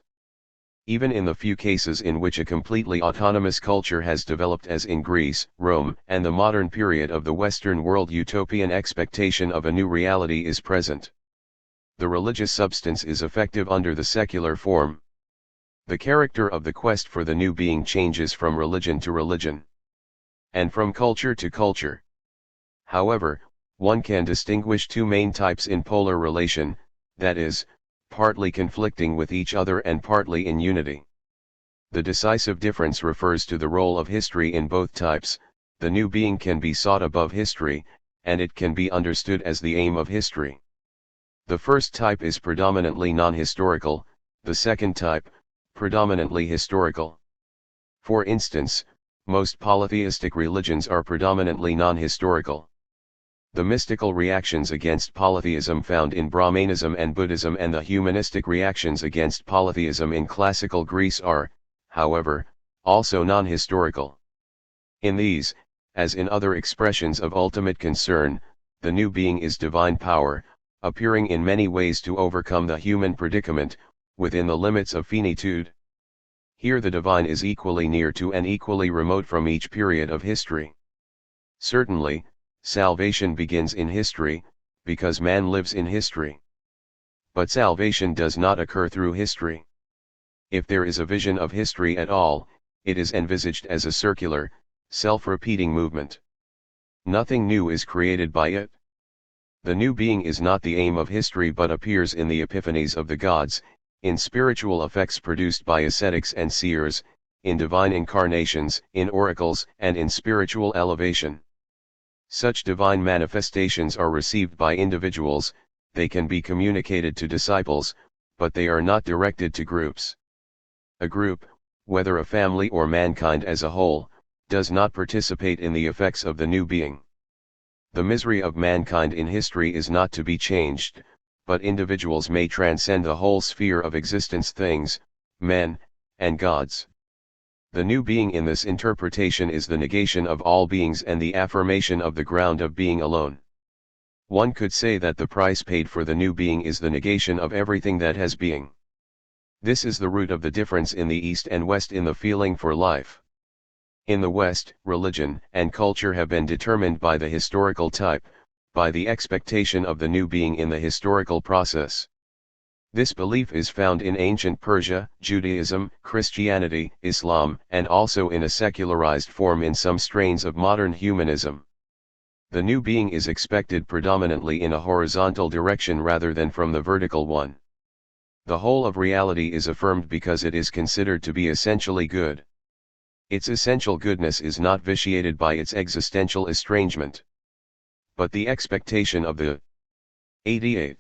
Even in the few cases in which a completely autonomous culture has developed as in Greece, Rome, and the modern period of the Western world, utopian expectation of a new reality is present. The religious substance is effective under the secular form. The character of the quest for the new being changes from religion to religion, and from culture to culture. However, One can distinguish two main types in polar relation, that is, partly conflicting with each other and partly in unity. The decisive difference refers to the role of history in both types. The new being can be sought above history, and it can be understood as the aim of history. The first type is predominantly non-historical, the second type, predominantly historical. For instance, most polytheistic religions are predominantly non-historical. The mystical reactions against polytheism found in Brahmanism and Buddhism and the humanistic reactions against polytheism in classical Greece are, however, also non-historical. In these, as in other expressions of ultimate concern, the new being is divine power, appearing in many ways to overcome the human predicament, within the limits of finitude. Here the divine is equally near to and equally remote from each period of history. Certainly, salvation begins in history, because man lives in history. But salvation does not occur through history. If there is a vision of history at all, it is envisaged as a circular, self-repeating movement. Nothing new is created by it. The new being is not the aim of history but appears in the epiphanies of the gods, in spiritual effects produced by ascetics and seers, in divine incarnations, in oracles, and in spiritual elevation. Such divine manifestations are received by individuals, they can be communicated to disciples, but they are not directed to groups. A group, whether a family or mankind as a whole, does not participate in the effects of the new being. The misery of mankind in history is not to be changed, but individuals may transcend the whole sphere of existence, things, men, and gods. The new being in this interpretation is the negation of all beings and the affirmation of the ground of being alone. One could say that the price paid for the new being is the negation of everything that has being. This is the root of the difference in the East and West in the feeling for life. In the West, religion and culture have been determined by the historical type, by the expectation of the new being in the historical process. This belief is found in ancient Persia, Judaism, Christianity, Islam, and also in a secularized form in some strains of modern humanism. The new being is expected predominantly in a horizontal direction rather than from the vertical one. The whole of reality is affirmed because it is considered to be essentially good. Its essential goodness is not vitiated by its existential estrangement. But the expectation of the 88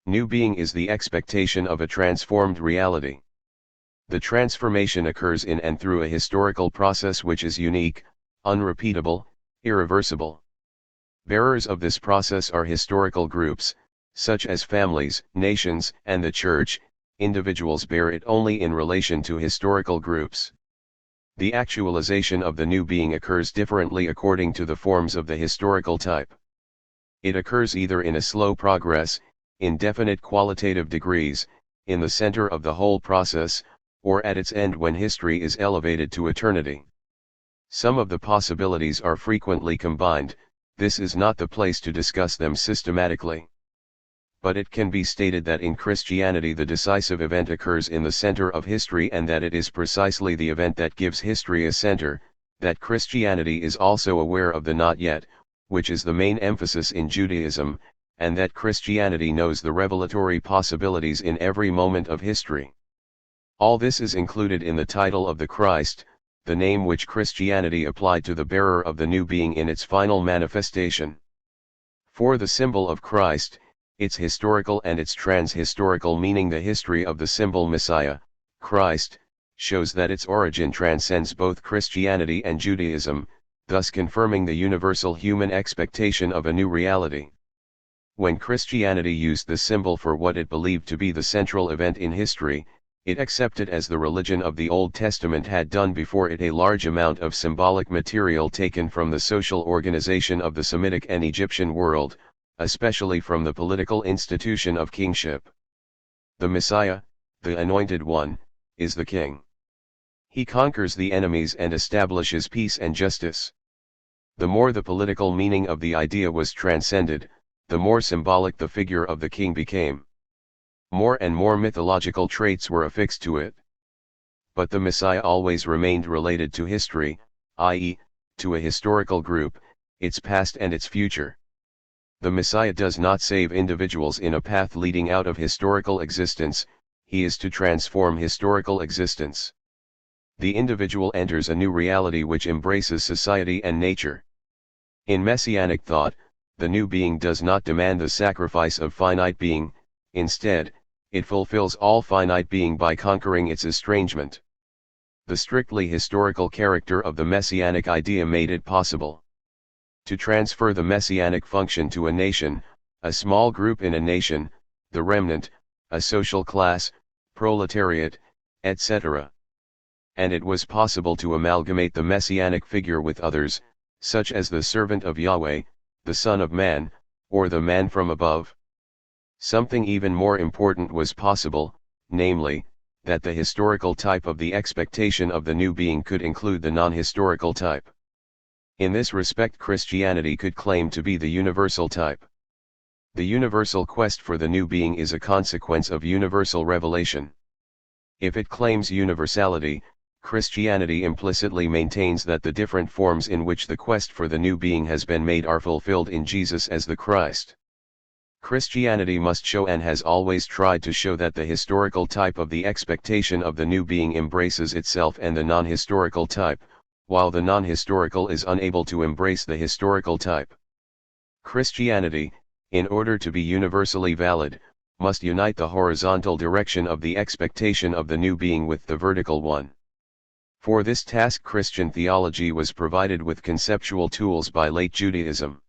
new being is the expectation of a transformed reality. The transformation occurs in and through a historical process which is unique, unrepeatable, irreversible. Bearers of this process are historical groups, such as families, nations, and the Church. Individuals bear it only in relation to historical groups. The actualization of the new being occurs differently according to the forms of the historical type. It occurs either in a slow progress, in definite qualitative degrees, in the center of the whole process, or at its end when history is elevated to eternity. Some of the possibilities are frequently combined. This is not the place to discuss them systematically. But it can be stated that in Christianity the decisive event occurs in the center of history and that it is precisely the event that gives history a center, that Christianity is also aware of the not yet, which is the main emphasis in Judaism, and that Christianity knows the revelatory possibilities in every moment of history. All this is included in the title of the Christ, the name which Christianity applied to the bearer of the new being in its final manifestation. For the symbol of Christ, its historical and its trans-historical meaning, the history of the symbol Messiah, Christ, shows that its origin transcends both Christianity and Judaism, thus confirming the universal human expectation of a new reality. When Christianity used the symbol for what it believed to be the central event in history, it accepted as the religion of the Old Testament had done before it a large amount of symbolic material taken from the social organization of the Semitic and Egyptian world, especially from the political institution of kingship. The Messiah, the Anointed One, is the king. He conquers the enemies and establishes peace and justice. The more the political meaning of the idea was transcended, the more symbolic the figure of the king became. More and more mythological traits were affixed to it. But the Messiah always remained related to history, i.e., to a historical group, its past and its future. The Messiah does not save individuals in a path leading out of historical existence, he is to transform historical existence. The individual enters a new reality which embraces society and nature. In Messianic thought, the new being does not demand the sacrifice of finite being, instead, it fulfills all finite being by conquering its estrangement. The strictly historical character of the Messianic idea made it possible to transfer the Messianic function to a nation, a small group in a nation, the remnant, a social class, proletariat, etc. And it was possible to amalgamate the Messianic figure with others, such as the servant of Yahweh, the Son of Man, or the man from above. Something even more important was possible, namely, that the historical type of the expectation of the new being could include the non-historical type. In this respect, Christianity could claim to be the universal type. The universal quest for the new being is a consequence of universal revelation. If it claims universality, Christianity implicitly maintains that the different forms in which the quest for the new being has been made are fulfilled in Jesus as the Christ. Christianity must show, and has always tried to show, that the historical type of the expectation of the new being embraces itself and the non-historical type, while the non-historical is unable to embrace the historical type. Christianity, in order to be universally valid, must unite the horizontal direction of the expectation of the new being with the vertical one. For this task, Christian theology was provided with conceptual tools by late Judaism.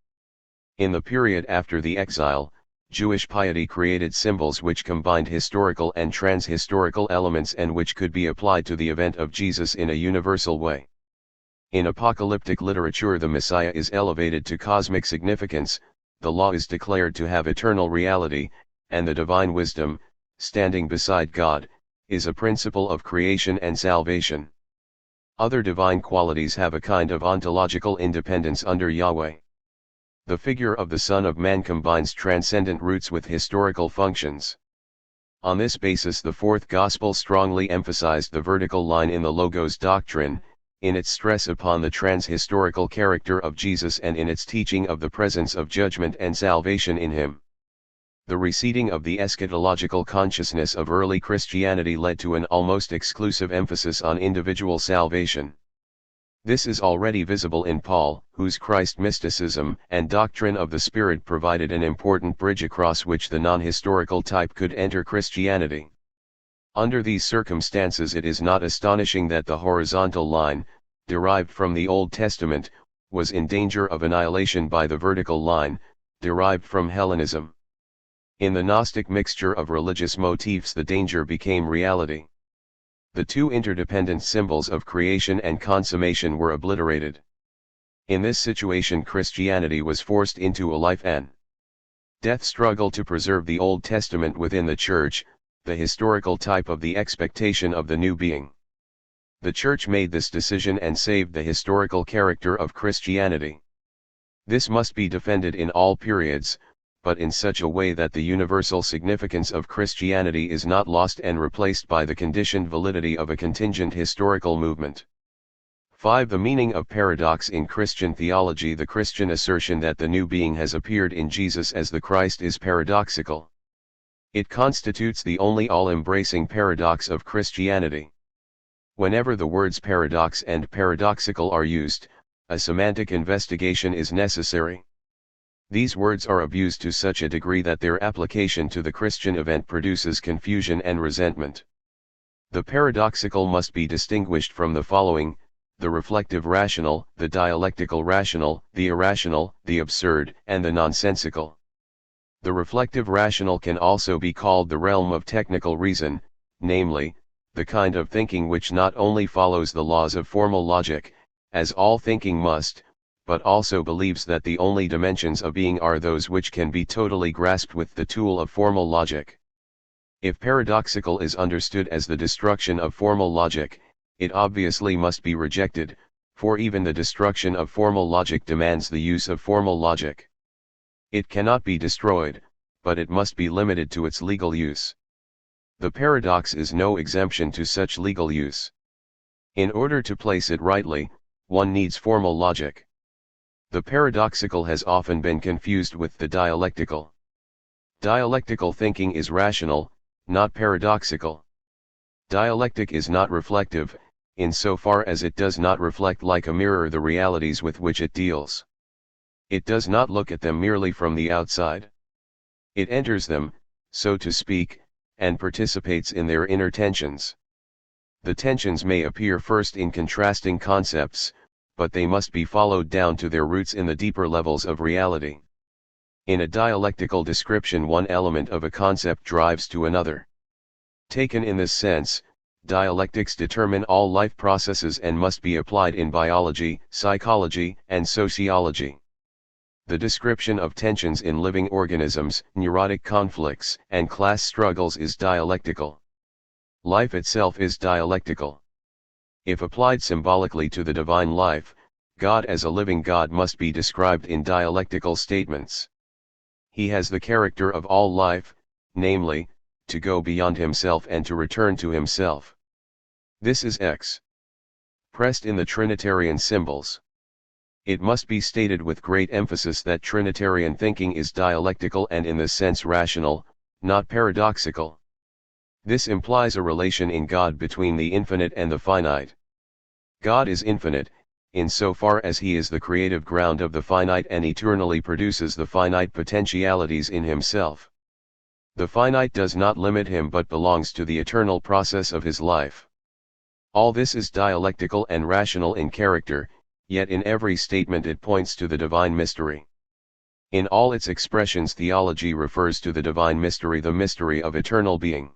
In the period after the exile, Jewish piety created symbols which combined historical and trans-historical elements and which could be applied to the event of Jesus in a universal way. In apocalyptic literature, the Messiah is elevated to cosmic significance, the law is declared to have eternal reality, and the divine wisdom, standing beside God, is a principle of creation and salvation. Other divine qualities have a kind of ontological independence under Yahweh. The figure of the Son of Man combines transcendent roots with historical functions. On this basis, the fourth Gospel strongly emphasized the vertical line in the Logos doctrine, in its stress upon the trans-historical character of Jesus and in its teaching of the presence of judgment and salvation in him. The receding of the eschatological consciousness of early Christianity led to an almost exclusive emphasis on individual salvation. This is already visible in Paul, whose Christ mysticism and doctrine of the Spirit provided an important bridge across which the non-historical type could enter Christianity. Under these circumstances, it is not astonishing that the horizontal line, derived from the Old Testament, was in danger of annihilation by the vertical line, derived from Hellenism. In the Gnostic mixture of religious motifs, the danger became reality. The two interdependent symbols of creation and consummation were obliterated. In this situation, Christianity was forced into a life and death struggle to preserve the Old Testament within the Church, the historical type of the expectation of the new being. The Church made this decision and saved the historical character of Christianity. This must be defended in all periods, but in such a way that the universal significance of Christianity is not lost and replaced by the conditioned validity of a contingent historical movement. 5. The meaning of paradox in Christian theology. The Christian assertion that the new being has appeared in Jesus as the Christ is paradoxical. It constitutes the only all-embracing paradox of Christianity. Whenever the words paradox and paradoxical are used, a semantic investigation is necessary. These words are abused to such a degree that their application to the Christian event produces confusion and resentment. The paradoxical must be distinguished from the following: the reflective rational, the dialectical rational, the irrational, the absurd, and the nonsensical. The reflective rational can also be called the realm of technical reason, namely, the kind of thinking which not only follows the laws of formal logic, as all thinking must, but also believes that the only dimensions of being are those which can be totally grasped with the tool of formal logic. If paradoxical is understood as the destruction of formal logic, it obviously must be rejected, for even the destruction of formal logic demands the use of formal logic. It cannot be destroyed, but it must be limited to its legal use. The paradox is no exemption to such legal use. In order to place it rightly, one needs formal logic. The paradoxical has often been confused with the dialectical. Dialectical thinking is rational, not paradoxical. Dialectic is not reflective, insofar as it does not reflect like a mirror the realities with which it deals. It does not look at them merely from the outside. It enters them, so to speak, and participates in their inner tensions. The tensions may appear first in contrasting concepts, but they must be followed down to their roots in the deeper levels of reality. In a dialectical description, one element of a concept drives to another. Taken in this sense, dialectics determine all life processes and must be applied in biology, psychology, and sociology. The description of tensions in living organisms, neurotic conflicts, and class struggles is dialectical. Life itself is dialectical. If applied symbolically to the divine life, God as a living God must be described in dialectical statements. He has the character of all life, namely, to go beyond himself and to return to himself. This is expressed in the Trinitarian symbols. It must be stated with great emphasis that Trinitarian thinking is dialectical and in this sense rational, not paradoxical. This implies a relation in God between the infinite and the finite. God is infinite, insofar as he is the creative ground of the finite and eternally produces the finite potentialities in himself. The finite does not limit him but belongs to the eternal process of his life. All this is dialectical and rational in character, yet in every statement it points to the divine mystery. In all its expressions, theology refers to the divine mystery, the mystery of eternal being.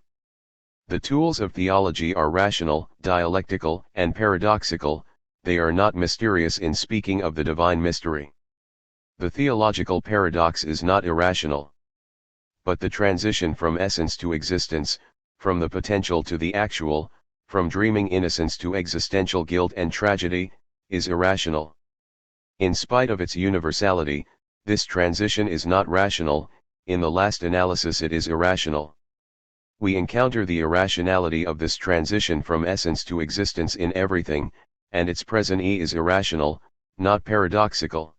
The tools of theology are rational, dialectical, and paradoxical. They are not mysterious in speaking of the divine mystery. The theological paradox is not irrational. But the transition from essence to existence, from the potential to the actual, from dreaming innocence to existential guilt and tragedy, is irrational. In spite of its universality, this transition is not rational. In the last analysis it is irrational. We encounter the irrationality of this transition from essence to existence in everything, and its present is irrational, not paradoxical.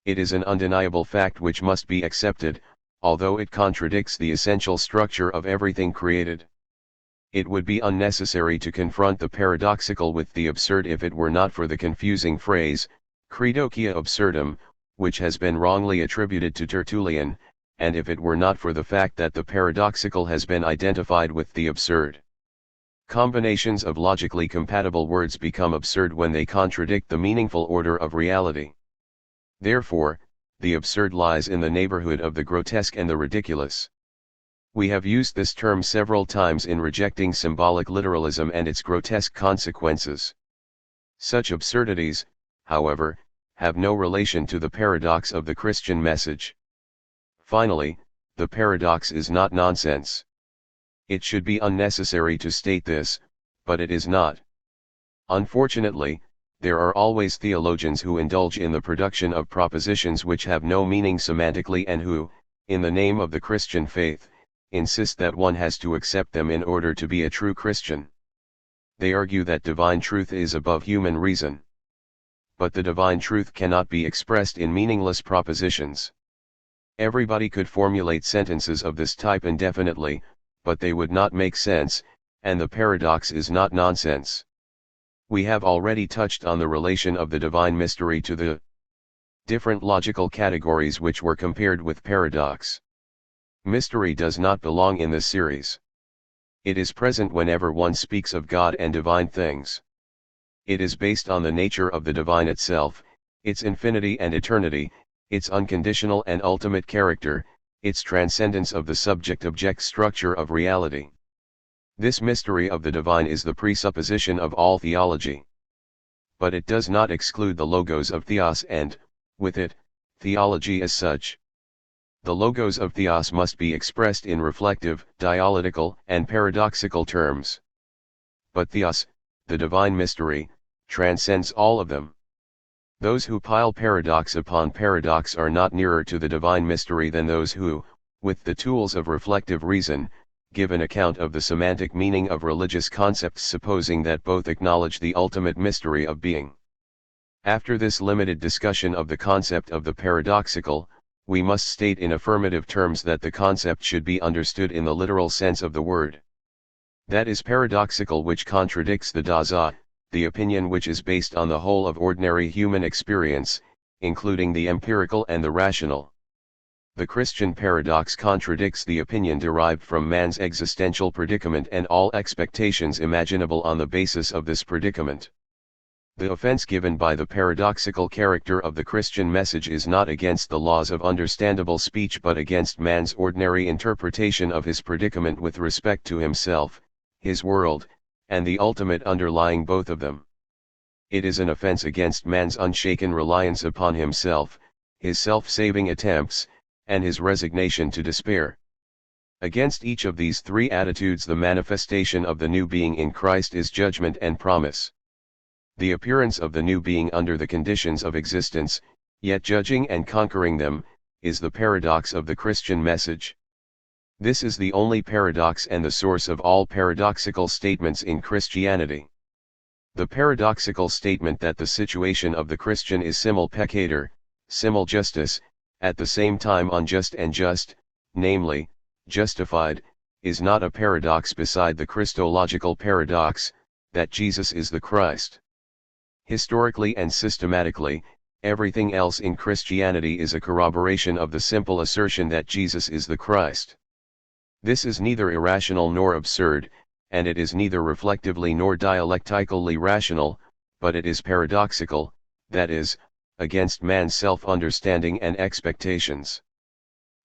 It is an undeniable fact which must be accepted, although it contradicts the essential structure of everything created. It would be unnecessary to confront the paradoxical with the absurd if it were not for the confusing phrase, credoquia absurdum, which has been wrongly attributed to Tertullian, and if it were not for the fact that the paradoxical has been identified with the absurd. Combinations of logically compatible words become absurd when they contradict the meaningful order of reality. Therefore, the absurd lies in the neighborhood of the grotesque and the ridiculous. We have used this term several times in rejecting symbolic literalism and its grotesque consequences. Such absurdities, however, have no relation to the paradox of the Christian message. Finally, the paradox is not nonsense. It should be unnecessary to state this, but it is not. Unfortunately, there are always theologians who indulge in the production of propositions which have no meaning semantically and who, in the name of the Christian faith, insist that one has to accept them in order to be a true Christian. They argue that divine truth is above human reason. But the divine truth cannot be expressed in meaningless propositions. Everybody could formulate sentences of this type indefinitely, but they would not make sense, and the paradox is not nonsense. We have already touched on the relation of the divine mystery to the different logical categories which were compared with paradox. Mystery does not belong in this series. It is present whenever one speaks of God and divine things. It is based on the nature of the divine itself, its infinity and eternity, its unconditional and ultimate character, its transcendence of the subject-object structure of reality. This mystery of the divine is the presupposition of all theology. But it does not exclude the logos of theos and, with it, theology as such. The logos of theos must be expressed in reflective, dialectical, and paradoxical terms. But theos, the divine mystery, transcends all of them. Those who pile paradox upon paradox are not nearer to the divine mystery than those who, with the tools of reflective reason, give an account of the semantic meaning of religious concepts supposing that both acknowledge the ultimate mystery of being. After this limited discussion of the concept of the paradoxical, we must state in affirmative terms that the concept should be understood in the literal sense of the word. That is paradoxical which contradicts the Dasein, the opinion which is based on the whole of ordinary human experience, including the empirical and the rational. The Christian paradox contradicts the opinion derived from man's existential predicament and all expectations imaginable on the basis of this predicament. The offense given by the paradoxical character of the Christian message is not against the laws of understandable speech but against man's ordinary interpretation of his predicament with respect to himself, his world, and the ultimate underlying both of them. It is an offense against man's unshaken reliance upon himself, his self-saving attempts, and his resignation to despair. Against each of these three attitudes the manifestation of the new being in Christ is judgment and promise. The appearance of the new being under the conditions of existence, yet judging and conquering them, is the paradox of the Christian message. This is the only paradox and the source of all paradoxical statements in Christianity. The paradoxical statement that the situation of the Christian is simul peccator, simul justus, at the same time unjust and just, namely, justified, is not a paradox beside the Christological paradox, that Jesus is the Christ. Historically and systematically, everything else in Christianity is a corroboration of the simple assertion that Jesus is the Christ. This is neither irrational nor absurd, and it is neither reflectively nor dialectically rational, but it is paradoxical, that is, against man's self-understanding and expectations.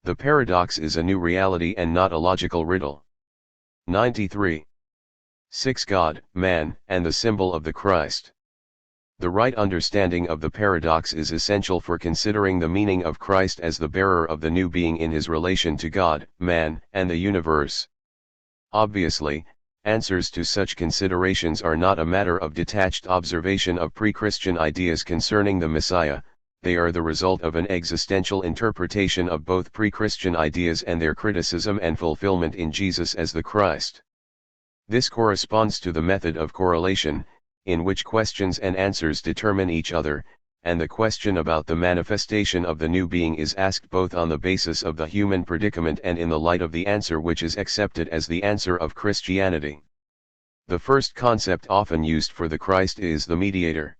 The paradox is a new reality and not a logical riddle. 93. 6. God, man, and the symbol of the Christ. The right understanding of the paradox is essential for considering the meaning of Christ as the bearer of the new being in his relation to God, man, and the universe. Obviously, answers to such considerations are not a matter of detached observation of pre-Christian ideas concerning the Messiah, they are the result of an existential interpretation of both pre-Christian ideas and their criticism and fulfillment in Jesus as the Christ. This corresponds to the method of correlation, in which questions and answers determine each other, and the question about the manifestation of the new being is asked both on the basis of the human predicament and in the light of the answer which is accepted as the answer of Christianity. The first concept often used for the Christ is the mediator.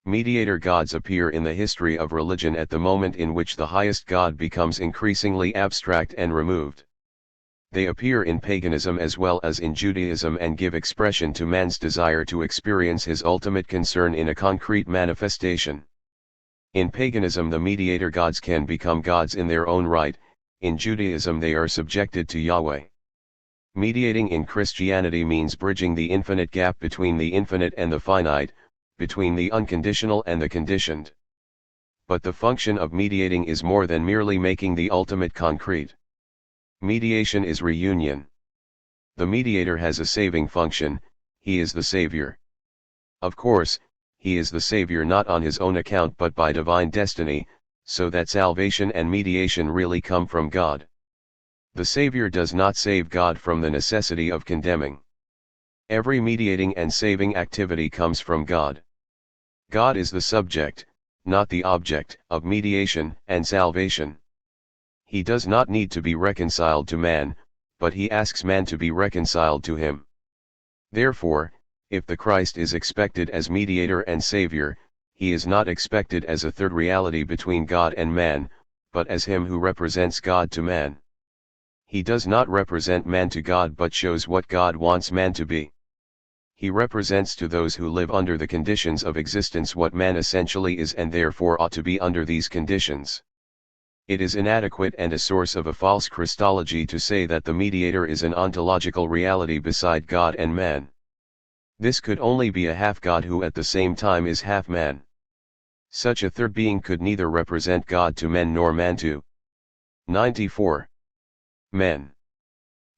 Mediator gods appear in the history of religion at the moment in which the highest God becomes increasingly abstract and removed. They appear in paganism as well as in Judaism and give expression to man's desire to experience his ultimate concern in a concrete manifestation. In paganism the mediator gods can become gods in their own right, in Judaism they are subjected to Yahweh. Mediating in Christianity means bridging the infinite gap between the infinite and the finite, between the unconditional and the conditioned. But the function of mediating is more than merely making the ultimate concrete. Mediation is reunion. The mediator has a saving function, he is the Savior. Of course, he is the Savior not on his own account but by divine destiny, so that salvation and mediation really come from God. The Savior does not save God from the necessity of condemning. Every mediating and saving activity comes from God. God is the subject, not the object, of mediation and salvation. He does not need to be reconciled to man, but he asks man to be reconciled to him. Therefore, if the Christ is expected as mediator and Savior, he is not expected as a third reality between God and man, but as him who represents God to man. He does not represent man to God but shows what God wants man to be. He represents to those who live under the conditions of existence what man essentially is and therefore ought to be under these conditions. It is inadequate and a source of a false Christology to say that the mediator is an ontological reality beside God and man. This could only be a half-God who at the same time is half-man. Such a third being could neither represent God to men nor man to 94. Men.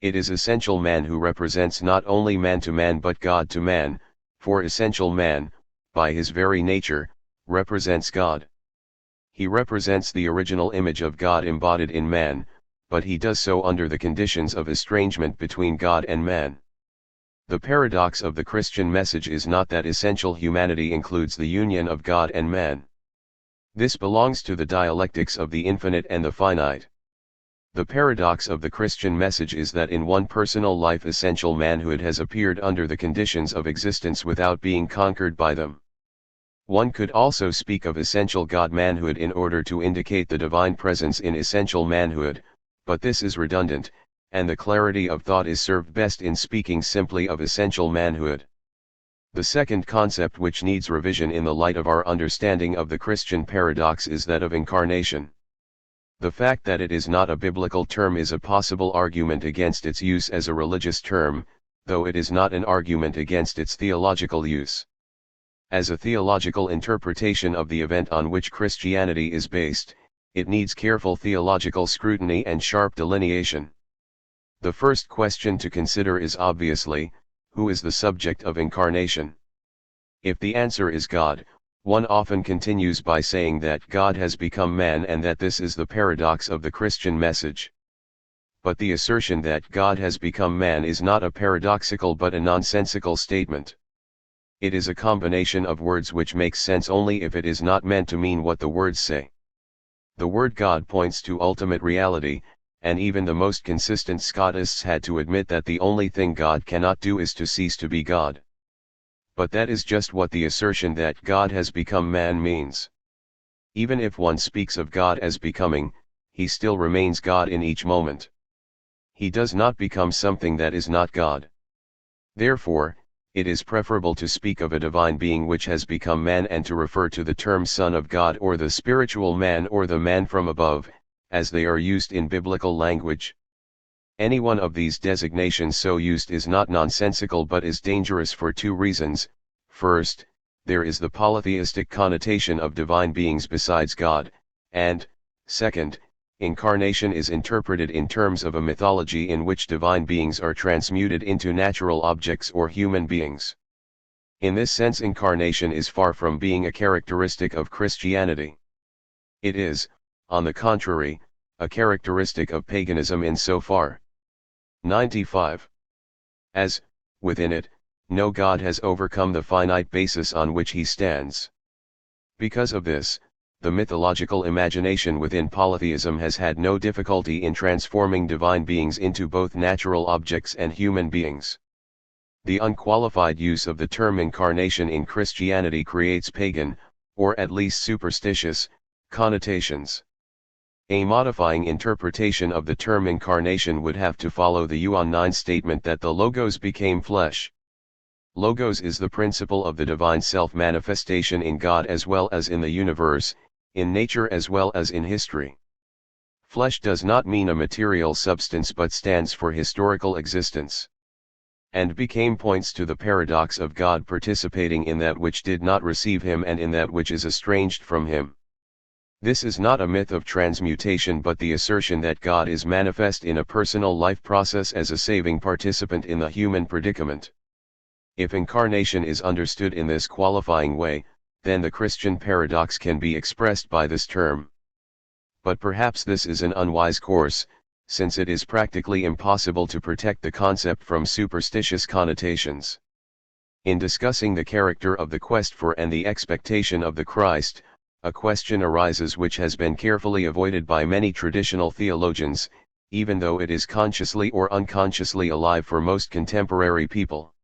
It is essential man who represents not only man to man but God to man, for essential man, by his very nature, represents God. He represents the original image of God embodied in man, but he does so under the conditions of estrangement between God and man. The paradox of the Christian message is not that essential humanity includes the union of God and man. This belongs to the dialectics of the infinite and the finite. The paradox of the Christian message is that in one personal life essential manhood has appeared under the conditions of existence without being conquered by them. One could also speak of essential God-manhood in order to indicate the divine presence in essential manhood, but this is redundant, and the clarity of thought is served best in speaking simply of essential manhood. The second concept which needs revision in the light of our understanding of the Christian paradox is that of incarnation. The fact that it is not a biblical term is a possible argument against its use as a religious term, though it is not an argument against its theological use. As a theological interpretation of the event on which Christianity is based, it needs careful theological scrutiny and sharp delineation. The first question to consider is obviously, who is the subject of incarnation? If the answer is God, one often continues by saying that God has become man and that this is the paradox of the Christian message. But the assertion that God has become man is not a paradoxical but a nonsensical statement. It is a combination of words which makes sense only if it is not meant to mean what the words say. The word God points to ultimate reality, and even the most consistent Scotists had to admit that the only thing God cannot do is to cease to be God. But that is just what the assertion that God has become man means. Even if one speaks of God as becoming, he still remains God in each moment. He does not become something that is not God. Therefore, it is preferable to speak of a divine being which has become man and to refer to the term Son of God or the spiritual man or the man from above, as they are used in biblical language. Any one of these designations so used is not nonsensical but is dangerous for two reasons. First, there is the polytheistic connotation of divine beings besides God, and, second, incarnation is interpreted in terms of a mythology in which divine beings are transmuted into natural objects or human beings. In this sense, incarnation is far from being a characteristic of Christianity. It is, on the contrary, a characteristic of paganism insofar. 95. As, within it, no God has overcome the finite basis on which he stands. Because of this, the mythological imagination within polytheism has had no difficulty in transforming divine beings into both natural objects and human beings. The unqualified use of the term incarnation in Christianity creates pagan, or at least superstitious, connotations. A modifying interpretation of the term incarnation would have to follow the Yuan 9 statement that the Logos became flesh. Logos is the principle of the divine self-manifestation in God as well as in the universe, in nature as well as in history. Flesh does not mean a material substance but stands for historical existence. And became points to the paradox of God participating in that which did not receive him and in that which is estranged from him. This is not a myth of transmutation but the assertion that God is manifest in a personal life process as a saving participant in the human predicament. If incarnation is understood in this qualifying way, then the Christian paradox can be expressed by this term. But perhaps this is an unwise course, since it is practically impossible to protect the concept from superstitious connotations. In discussing the character of the quest for and the expectation of the Christ, a question arises which has been carefully avoided by many traditional theologians, even though it is consciously or unconsciously alive for most contemporary people.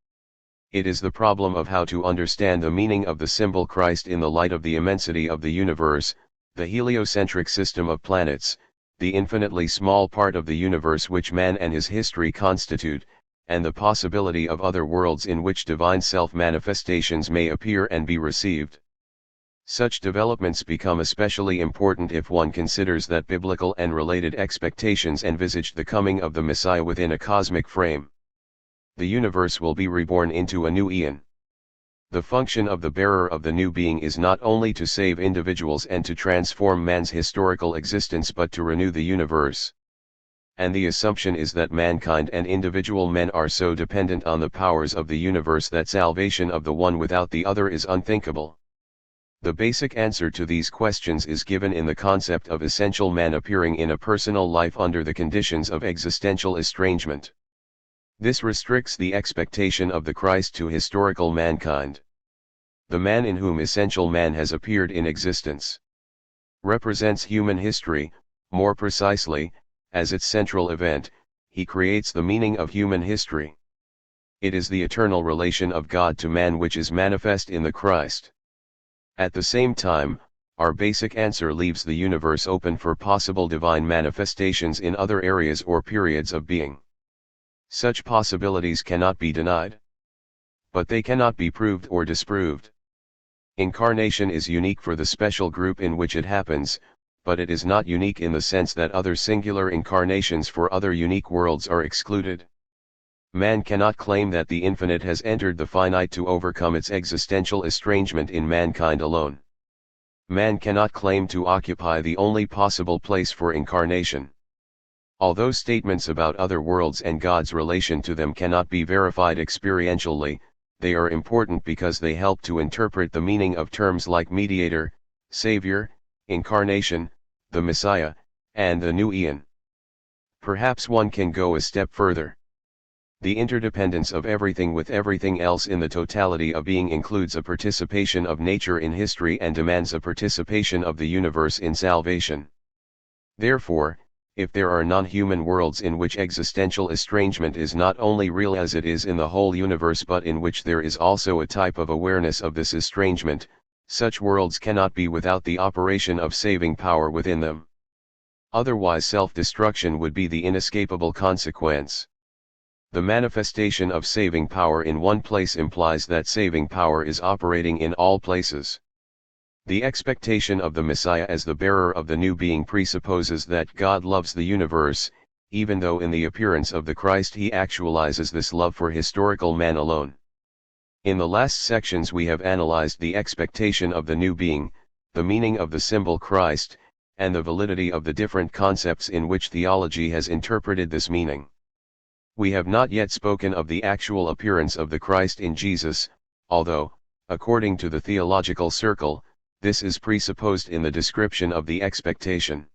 It is the problem of how to understand the meaning of the symbol Christ in the light of the immensity of the universe, the heliocentric system of planets, the infinitely small part of the universe which man and his history constitute, and the possibility of other worlds in which divine self-manifestations may appear and be received. Such developments become especially important if one considers that biblical and related expectations envisaged the coming of the Messiah within a cosmic frame. The universe will be reborn into a new eon. The function of the bearer of the new being is not only to save individuals and to transform man's historical existence but to renew the universe. And the assumption is that mankind and individual men are so dependent on the powers of the universe that salvation of the one without the other is unthinkable. The basic answer to these questions is given in the concept of essential man appearing in a personal life under the conditions of existential estrangement. This restricts the expectation of the Christ to historical mankind. The man in whom essential man has appeared in existence represents human history. More precisely, as its central event, he creates the meaning of human history. It is the eternal relation of God to man which is manifest in the Christ. At the same time, our basic answer leaves the universe open for possible divine manifestations in other areas or periods of being. Such possibilities cannot be denied. But they cannot be proved or disproved. Incarnation is unique for the special group in which it happens, but it is not unique in the sense that other singular incarnations for other unique worlds are excluded. Man cannot claim that the infinite has entered the finite to overcome its existential estrangement in mankind alone. Man cannot claim to occupy the only possible place for incarnation. Although statements about other worlds and God's relation to them cannot be verified experientially, they are important because they help to interpret the meaning of terms like mediator, savior, incarnation, the Messiah, and the new eon. Perhaps one can go a step further. The interdependence of everything with everything else in the totality of being includes a participation of nature in history and demands a participation of the universe in salvation. Therefore, if there are non-human worlds in which existential estrangement is not only real as it is in the whole universe but in which there is also a type of awareness of this estrangement, such worlds cannot be without the operation of saving power within them. Otherwise self-destruction would be the inescapable consequence. The manifestation of saving power in one place implies that saving power is operating in all places. The expectation of the Messiah as the bearer of the new being presupposes that God loves the universe, even though in the appearance of the Christ he actualizes this love for historical man alone. In the last sections we have analyzed the expectation of the new being, the meaning of the symbol Christ, and the validity of the different concepts in which theology has interpreted this meaning. We have not yet spoken of the actual appearance of the Christ in Jesus, although, according to the theological circle, this is presupposed in the description of the expectation.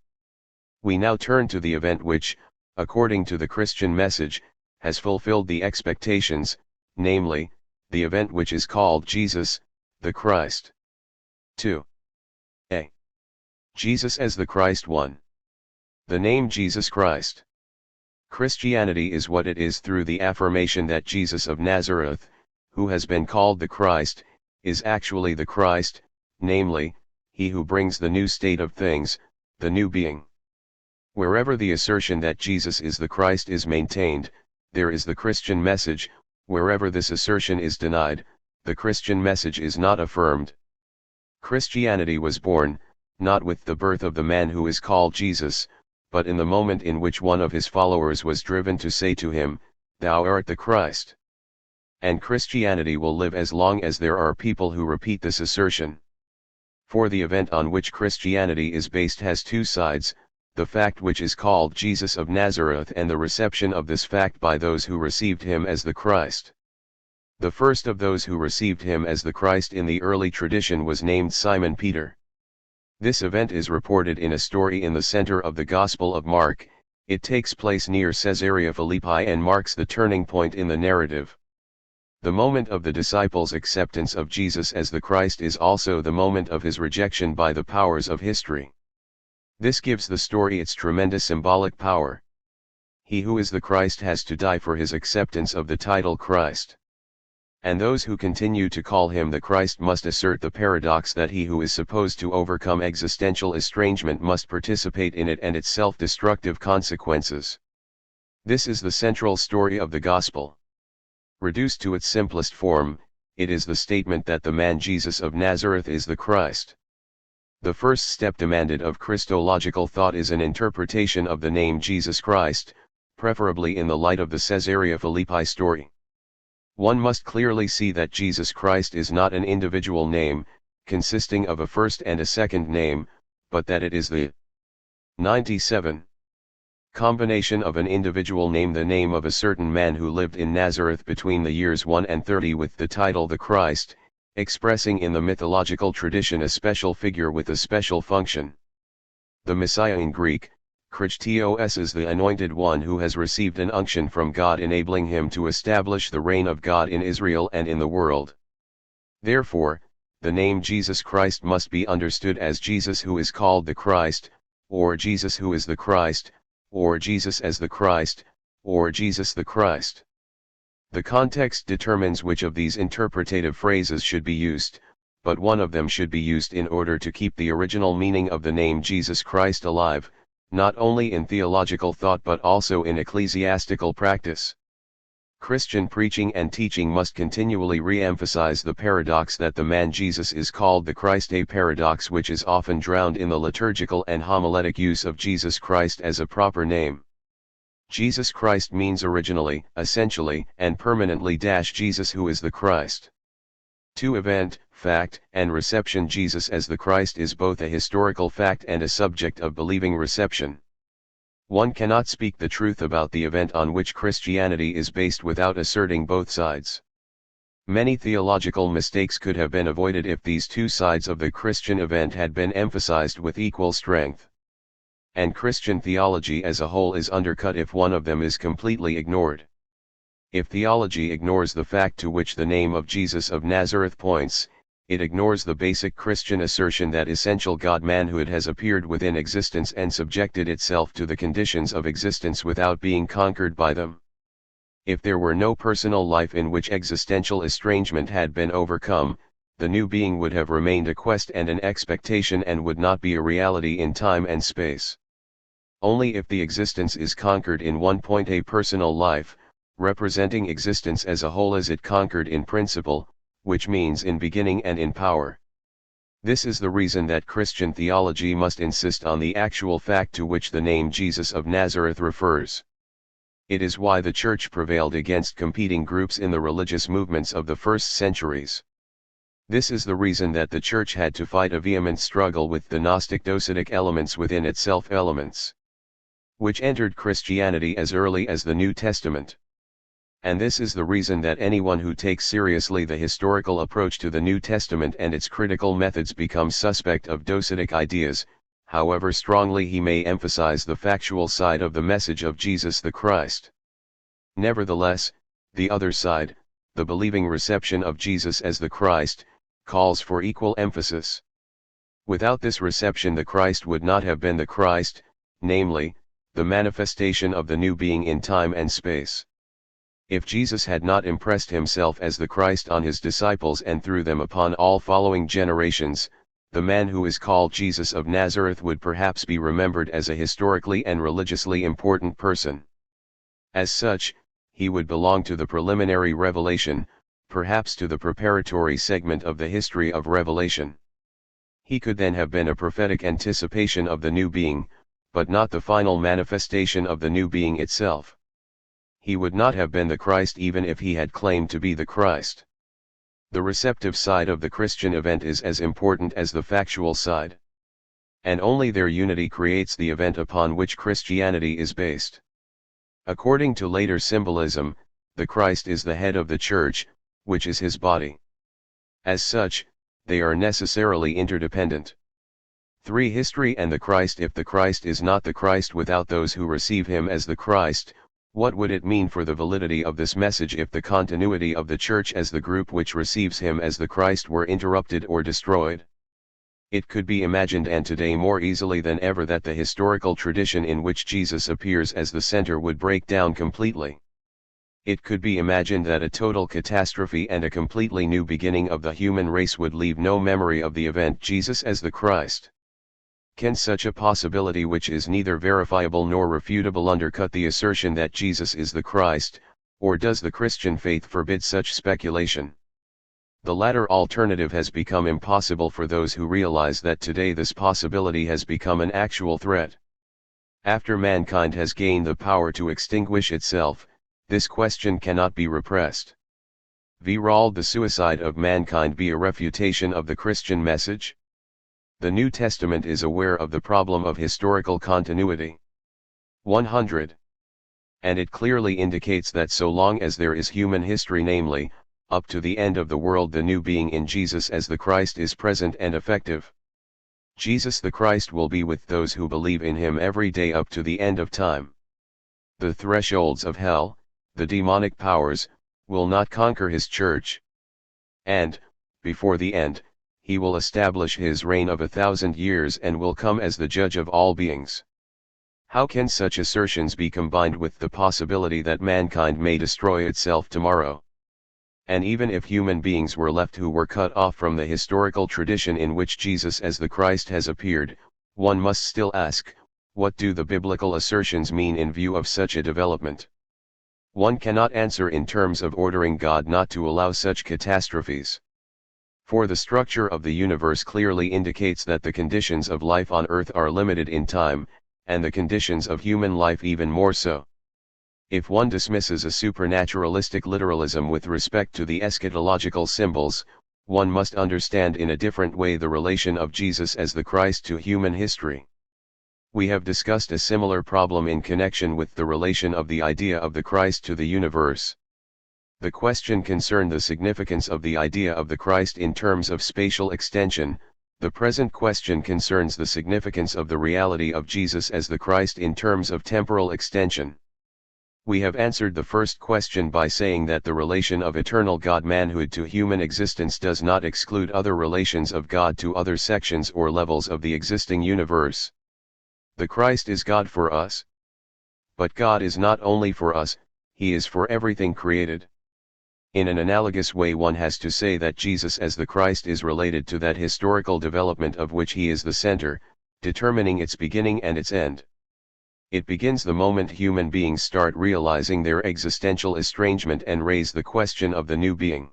We now turn to the event which, according to the Christian message, has fulfilled the expectations, namely, the event which is called Jesus, the Christ. 2. A. Jesus as the Christ. 1. The name Jesus Christ. Christianity is what it is through the affirmation that Jesus of Nazareth, who has been called the Christ, is actually the Christ, namely, he who brings the new state of things, the new being. Wherever the assertion that Jesus is the Christ is maintained, there is the Christian message. Wherever this assertion is denied, the Christian message is not affirmed. Christianity was born, not with the birth of the man who is called Jesus, but in the moment in which one of his followers was driven to say to him, "Thou art the Christ." And Christianity will live as long as there are people who repeat this assertion. For the event on which Christianity is based has two sides, the fact which is called Jesus of Nazareth and the reception of this fact by those who received him as the Christ. The first of those who received him as the Christ in the early tradition was named Simon Peter. This event is reported in a story in the center of the Gospel of Mark. It takes place near Caesarea Philippi and marks the turning point in the narrative. The moment of the disciples' acceptance of Jesus as the Christ is also the moment of his rejection by the powers of history. This gives the story its tremendous symbolic power. He who is the Christ has to die for his acceptance of the title Christ. And those who continue to call him the Christ must assert the paradox that he who is supposed to overcome existential estrangement must participate in it and its self-destructive consequences. This is the central story of the Gospel. Reduced to its simplest form, it is the statement that the man Jesus of Nazareth is the Christ. The first step demanded of Christological thought is an interpretation of the name Jesus Christ, preferably in the light of the Caesarea Philippi story. One must clearly see that Jesus Christ is not an individual name, consisting of a first and a second name, but that it is the 97 combination of an individual name, the name of a certain man who lived in Nazareth between the years 1 and 30 with the title the Christ, expressing in the mythological tradition a special figure with a special function. The Messiah in Greek, Christos is the Anointed One who has received an unction from God enabling him to establish the reign of God in Israel and in the world. Therefore, the name Jesus Christ must be understood as Jesus who is called the Christ, or Jesus who is the Christ, or Jesus as the Christ, or Jesus the Christ. The context determines which of these interpretative phrases should be used, but one of them should be used in order to keep the original meaning of the name Jesus Christ alive, not only in theological thought but also in ecclesiastical practice. Christian preaching and teaching must continually re-emphasize the paradox that the man Jesus is called the Christ, a paradox which is often drowned in the liturgical and homiletic use of Jesus Christ as a proper name. Jesus Christ means originally, essentially, and permanently Jesus who is the Christ. To event, fact, and reception, Jesus as the Christ is both a historical fact and a subject of believing reception. One cannot speak the truth about the event on which Christianity is based without asserting both sides. Many theological mistakes could have been avoided if these two sides of the Christian event had been emphasized with equal strength. And Christian theology as a whole is undercut if one of them is completely ignored. If theology ignores the fact to which the name of Jesus of Nazareth points, it ignores the basic Christian assertion that essential God-manhood has appeared within existence and subjected itself to the conditions of existence without being conquered by them. If there were no personal life in which existential estrangement had been overcome, the new being would have remained a quest and an expectation and would not be a reality in time and space. Only if the existence is conquered in one point, a personal life, representing existence as a whole, is it conquered in principle, which means in beginning and in power. This is the reason that Christian theology must insist on the actual fact to which the name Jesus of Nazareth refers. It is why the Church prevailed against competing groups in the religious movements of the first centuries. This is the reason that the Church had to fight a vehement struggle with the Gnostic docetic elements within itself, elements which entered Christianity as early as the New Testament. And this is the reason that anyone who takes seriously the historical approach to the New Testament and its critical methods becomes suspect of docetic ideas, however strongly he may emphasize the factual side of the message of Jesus the Christ. Nevertheless, the other side, the believing reception of Jesus as the Christ, calls for equal emphasis. Without this reception, the Christ would not have been the Christ, namely, the manifestation of the new being in time and space. If Jesus had not impressed himself as the Christ on his disciples and through them upon all following generations, the man who is called Jesus of Nazareth would perhaps be remembered as a historically and religiously important person. As such, he would belong to the preliminary revelation, perhaps to the preparatory segment of the history of revelation. He could then have been a prophetic anticipation of the new being, but not the final manifestation of the new being itself. He would not have been the Christ even if he had claimed to be the Christ. The receptive side of the Christian event is as important as the factual side. And only their unity creates the event upon which Christianity is based. According to later symbolism, the Christ is the head of the Church, which is his body. As such, they are necessarily interdependent. 3. History and the Christ. If the Christ is not the Christ without those who receive him as the Christ, what would it mean for the validity of this message if the continuity of the Church as the group which receives him as the Christ were interrupted or destroyed? It could be imagined, and today more easily than ever, that the historical tradition in which Jesus appears as the center would break down completely. It could be imagined that a total catastrophe and a completely new beginning of the human race would leave no memory of the event Jesus as the Christ. Can such a possibility, which is neither verifiable nor refutable, undercut the assertion that Jesus is the Christ, or does the Christian faith forbid such speculation? The latter alternative has become impossible for those who realize that today this possibility has become an actual threat. After mankind has gained the power to extinguish itself, this question cannot be repressed. Will the suicide of mankind be a refutation of the Christian message? The New Testament is aware of the problem of historical continuity. 100. And it clearly indicates that so long as there is human history, namely, up to the end of the world, the new being in Jesus as the Christ is present and effective. Jesus the Christ will be with those who believe in him every day up to the end of time. The thresholds of hell, the demonic powers, will not conquer his church. And, before the end, he will establish his reign of 1,000 years and will come as the judge of all beings. How can such assertions be combined with the possibility that mankind may destroy itself tomorrow? And even if human beings were left who were cut off from the historical tradition in which Jesus as the Christ has appeared, one must still ask, what do the biblical assertions mean in view of such a development? One cannot answer in terms of ordering God not to allow such catastrophes. For the structure of the universe clearly indicates that the conditions of life on earth are limited in time, and the conditions of human life even more so. If one dismisses a supernaturalistic literalism with respect to the eschatological symbols, one must understand in a different way the relation of Jesus as the Christ to human history. We have discussed a similar problem in connection with the relation of the idea of the Christ to the universe. The question concerned the significance of the idea of the Christ in terms of spatial extension. The present question concerns the significance of the reality of Jesus as the Christ in terms of temporal extension. We have answered the first question by saying that the relation of eternal God-manhood to human existence does not exclude other relations of God to other sections or levels of the existing universe. The Christ is God for us. But God is not only for us, he is for everything created. In an analogous way, one has to say that Jesus as the Christ is related to that historical development of which he is the center, determining its beginning and its end. It begins the moment human beings start realizing their existential estrangement and raise the question of the new being.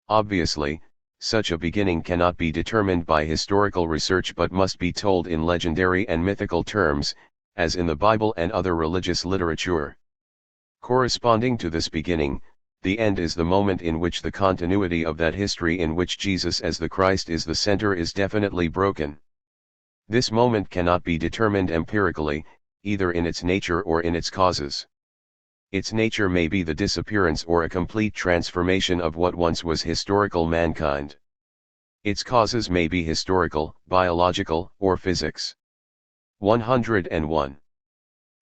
Obviously, such a beginning cannot be determined by historical research but must be told in legendary and mythical terms, as in the Bible and other religious literature. Corresponding to this beginning, the end is the moment in which the continuity of that history in which Jesus as the Christ is the center is definitely broken. This moment cannot be determined empirically, either in its nature or in its causes. Its nature may be the disappearance or a complete transformation of what once was historical mankind. Its causes may be historical, biological, or physics. 101.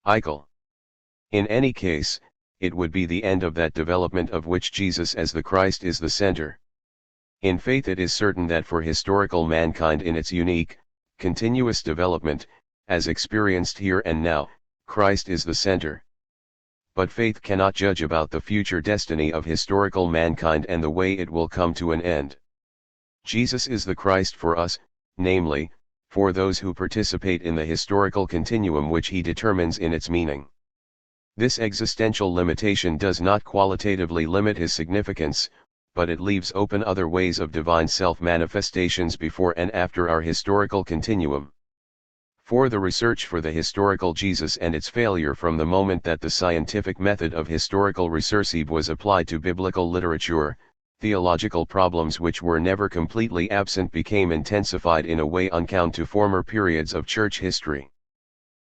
Eichel. In any case, it would be the end of that development of which Jesus as the Christ is the center. In faith it is certain that for historical mankind in its unique, continuous development, as experienced here and now, Christ is the center. But faith cannot judge about the future destiny of historical mankind and the way it will come to an end. Jesus is the Christ for us, namely, for those who participate in the historical continuum which he determines in its meaning. This existential limitation does not qualitatively limit his significance, but it leaves open other ways of divine self-manifestations before and after our historical continuum. For the research for the historical Jesus and its failure from the moment that the scientific method of historical research was applied to biblical literature, theological problems which were never completely absent became intensified in a way unknown to former periods of church history.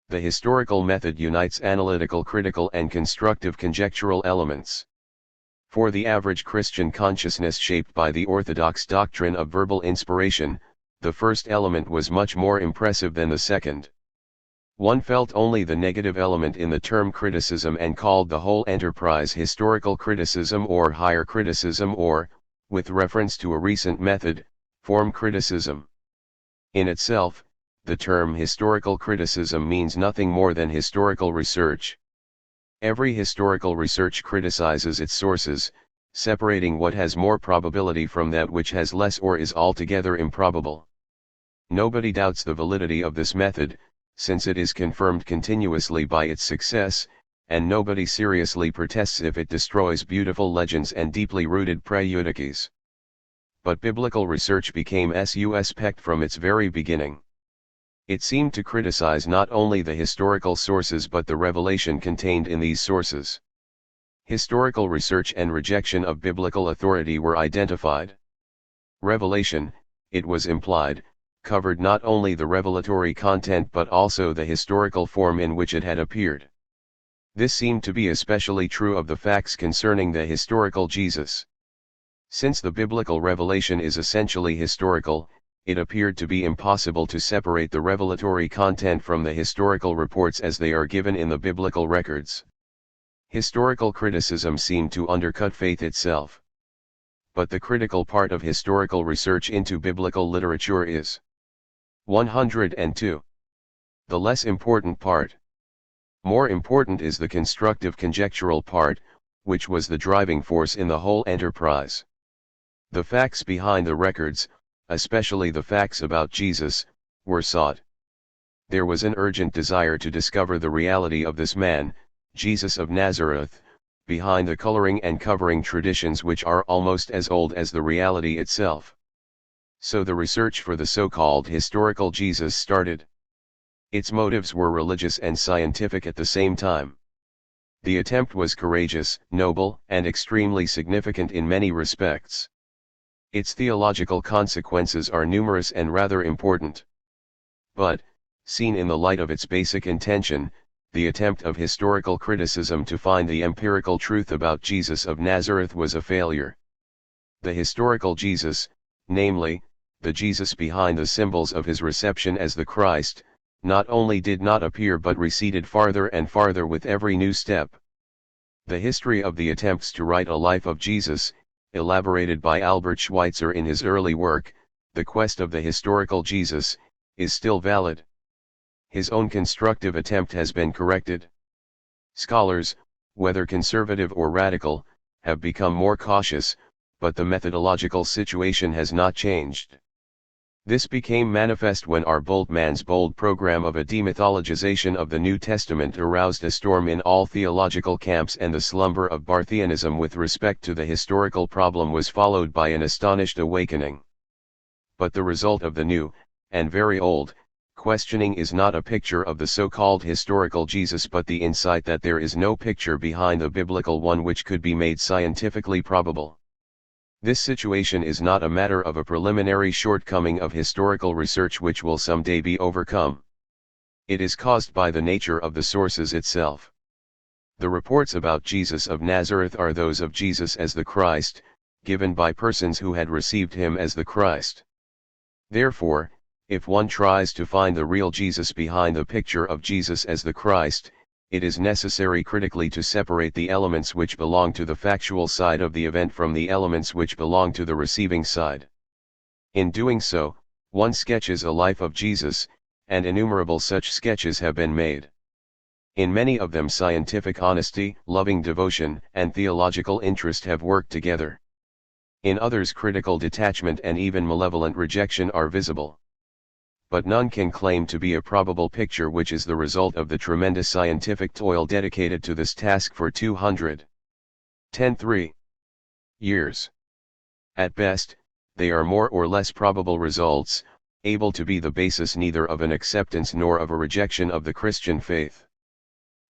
The historical method unites analytical, critical, and constructive conjectural elements. For the average Christian consciousness shaped by the orthodox doctrine of verbal inspiration, the first element was much more impressive than the second. One felt only the negative element in the term criticism and called the whole enterprise historical criticism or higher criticism or, with reference to a recent method, form criticism. In itself, the term historical criticism means nothing more than historical research. Every historical research criticizes its sources, separating what has more probability from that which has less or is altogether improbable. Nobody doubts the validity of this method, since it is confirmed continuously by its success, and nobody seriously protests if it destroys beautiful legends and deeply rooted prejudices. But biblical research became suspect from its very beginning. It seemed to criticize not only the historical sources but the revelation contained in these sources. Historical research and rejection of biblical authority were identified. Revelation, it was implied, covered not only the revelatory content but also the historical form in which it had appeared. This seemed to be especially true of the facts concerning the historical Jesus. Since the biblical revelation is essentially historical, it appeared to be impossible to separate the revelatory content from the historical reports as they are given in the biblical records. Historical criticism seemed to undercut faith itself. But the critical part of historical research into biblical literature is 102. The less important part. More important is the constructive conjectural part, which was the driving force in the whole enterprise. The facts behind the records, especially the facts about Jesus, were sought. There was an urgent desire to discover the reality of this man, Jesus of Nazareth, behind the coloring and covering traditions which are almost as old as the reality itself. So the research for the so-called historical Jesus started. Its motives were religious and scientific at the same time. The attempt was courageous, noble, and extremely significant in many respects. Its theological consequences are numerous and rather important. But, seen in the light of its basic intention, the attempt of historical criticism to find the empirical truth about Jesus of Nazareth was a failure. The historical Jesus, namely, the Jesus behind the symbols of his reception as the Christ, not only did not appear but receded farther and farther with every new step. The history of the attempts to write a life of Jesus, elaborated by Albert Schweitzer in his early work, The Quest of the Historical Jesus, is still valid. His own constructive attempt has been corrected. Scholars, whether conservative or radical, have become more cautious, but the methodological situation has not changed. This became manifest when our bold man's bold program of a demythologization of the New Testament aroused a storm in all theological camps, and the slumber of Barthianism with respect to the historical problem was followed by an astonished awakening. But the result of the new, and very old, questioning is not a picture of the so-called historical Jesus but the insight that there is no picture behind the biblical one which could be made scientifically probable. This situation is not a matter of a preliminary shortcoming of historical research which will someday be overcome. It is caused by the nature of the sources itself. The reports about Jesus of Nazareth are those of Jesus as the Christ, given by persons who had received him as the Christ. Therefore, if one tries to find the real Jesus behind the picture of Jesus as the Christ, it is necessary critically to separate the elements which belong to the factual side of the event from the elements which belong to the receiving side. In doing so, one sketches a life of Jesus, and innumerable such sketches have been made. In many of them scientific honesty, loving devotion, and theological interest have worked together. In others critical detachment and even malevolent rejection are visible. But none can claim to be a probable picture which is the result of the tremendous scientific toil dedicated to this task for 210 years. At best, they are more or less probable results, able to be the basis neither of an acceptance nor of a rejection of the Christian faith.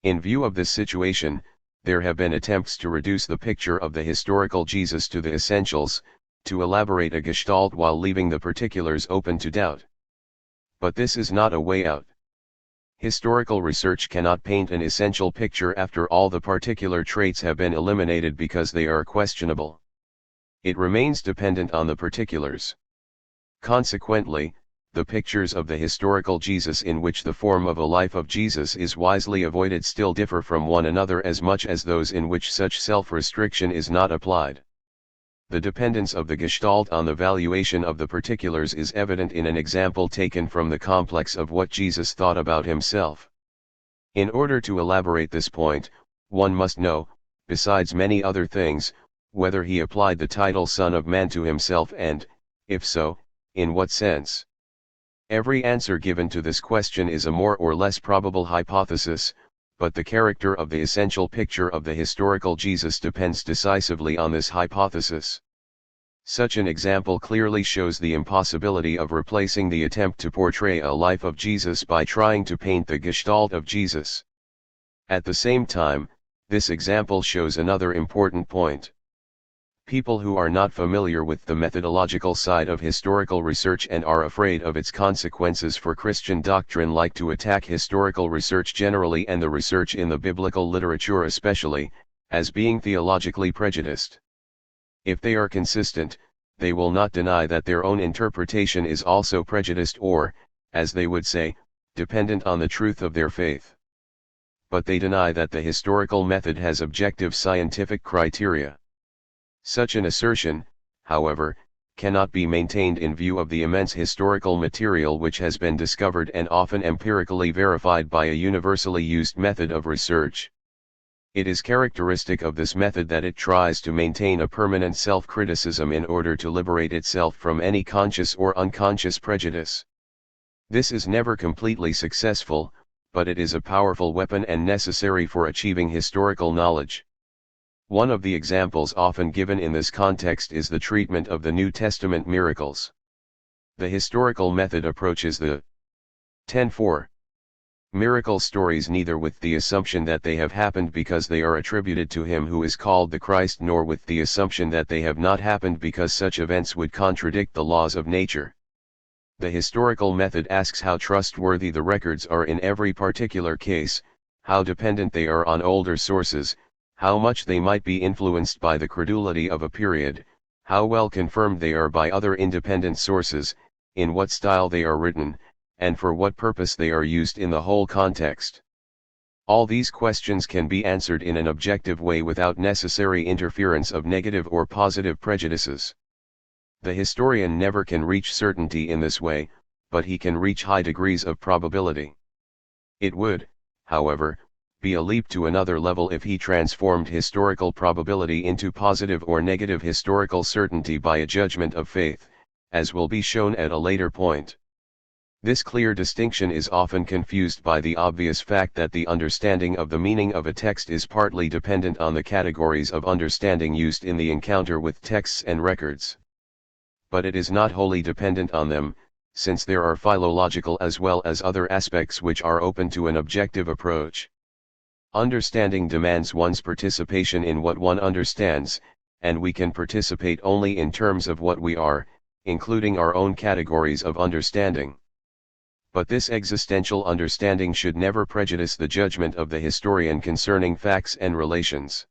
In view of this situation, there have been attempts to reduce the picture of the historical Jesus to the essentials, to elaborate a gestalt while leaving the particulars open to doubt. But this is not a way out. Historical research cannot paint an essential picture after all the particular traits have been eliminated because they are questionable. It remains dependent on the particulars. Consequently, the pictures of the historical Jesus in which the form of a life of Jesus is wisely avoided still differ from one another as much as those in which such self-restriction is not applied. The dependence of the gestalt on the valuation of the particulars is evident in an example taken from the complex of what Jesus thought about himself. In order to elaborate this point, one must know, besides many other things, whether he applied the title Son of Man to himself and, if so, in what sense. Every answer given to this question is a more or less probable hypothesis, but the character of the essential picture of the historical Jesus depends decisively on this hypothesis. Such an example clearly shows the impossibility of replacing the attempt to portray a life of Jesus by trying to paint the gestalt of Jesus. At the same time, this example shows another important point. People who are not familiar with the methodological side of historical research and are afraid of its consequences for Christian doctrine like to attack historical research generally and the research in the biblical literature especially, as being theologically prejudiced. If they are consistent, they will not deny that their own interpretation is also prejudiced or, as they would say, dependent on the truth of their faith. But they deny that the historical method has objective scientific criteria. Such an assertion, however, cannot be maintained in view of the immense historical material which has been discovered and often empirically verified by a universally used method of research. It is characteristic of this method that it tries to maintain a permanent self-criticism in order to liberate itself from any conscious or unconscious prejudice. This is never completely successful, but it is a powerful weapon and necessary for achieving historical knowledge. One of the examples often given in this context is the treatment of the New Testament miracles. The historical method approaches the 10-4 miracle stories neither with the assumption that they have happened because they are attributed to him who is called the Christ, nor with the assumption that they have not happened because such events would contradict the laws of nature. The historical method asks how trustworthy the records are in every particular case, how dependent they are on older sources, how much they might be influenced by the credulity of a period, how well confirmed they are by other independent sources, in what style they are written, and for what purpose they are used in the whole context. All these questions can be answered in an objective way without necessary interference of negative or positive prejudices. The historian never can reach certainty in this way, but he can reach high degrees of probability. It would, however, be a leap to another level if he transformed historical probability into positive or negative historical certainty by a judgment of faith, as will be shown at a later point. This clear distinction is often confused by the obvious fact that the understanding of the meaning of a text is partly dependent on the categories of understanding used in the encounter with texts and records. But it is not wholly dependent on them, since there are philological as well as other aspects which are open to an objective approach. Understanding demands one's participation in what one understands, and we can participate only in terms of what we are, including our own categories of understanding. But this existential understanding should never prejudice the judgment of the historian concerning facts and relations.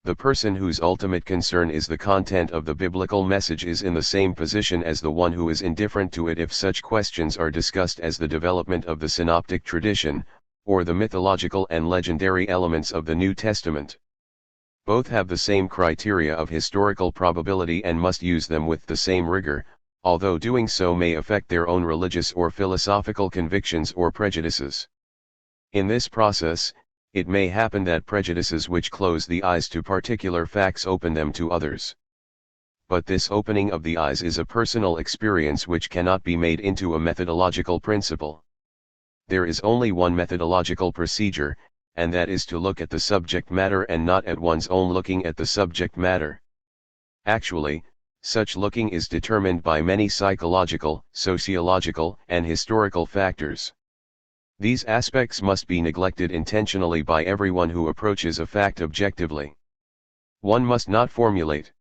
The person whose ultimate concern is the content of the biblical message is in the same position as the one who is indifferent to it if such questions are discussed as the development of the synoptic tradition, or the mythological and legendary elements of the New Testament. Both have the same criteria of historical probability and must use them with the same rigor, although doing so may affect their own religious or philosophical convictions or prejudices. In this process, it may happen that prejudices which close the eyes to particular facts open them to others. But this opening of the eyes is a personal experience which cannot be made into a methodological principle. There is only one methodological procedure, and that is to look at the subject matter and not at one's own looking at the subject matter. Actually, such looking is determined by many psychological, sociological, and historical factors. These aspects must be neglected intentionally by everyone who approaches a fact objectively. One must not formulate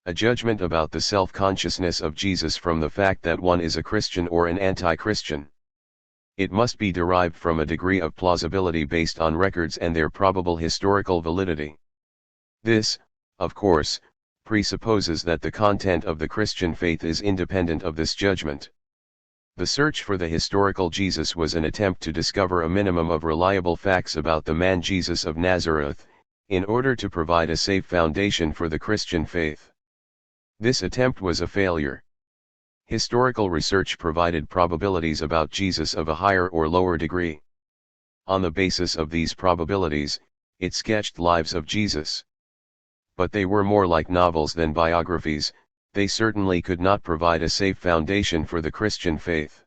a judgment about the self-consciousness of Jesus from the fact that one is a Christian or an anti-Christian. It must be derived from a degree of plausibility based on records and their probable historical validity. This, of course, presupposes that the content of the Christian faith is independent of this judgment. The search for the historical Jesus was an attempt to discover a minimum of reliable facts about the man Jesus of Nazareth, in order to provide a safe foundation for the Christian faith. This attempt was a failure. Historical research provided probabilities about Jesus of a higher or lower degree. On the basis of these probabilities, it sketched lives of Jesus. But they were more like novels than biographies. They certainly could not provide a safe foundation for the Christian faith.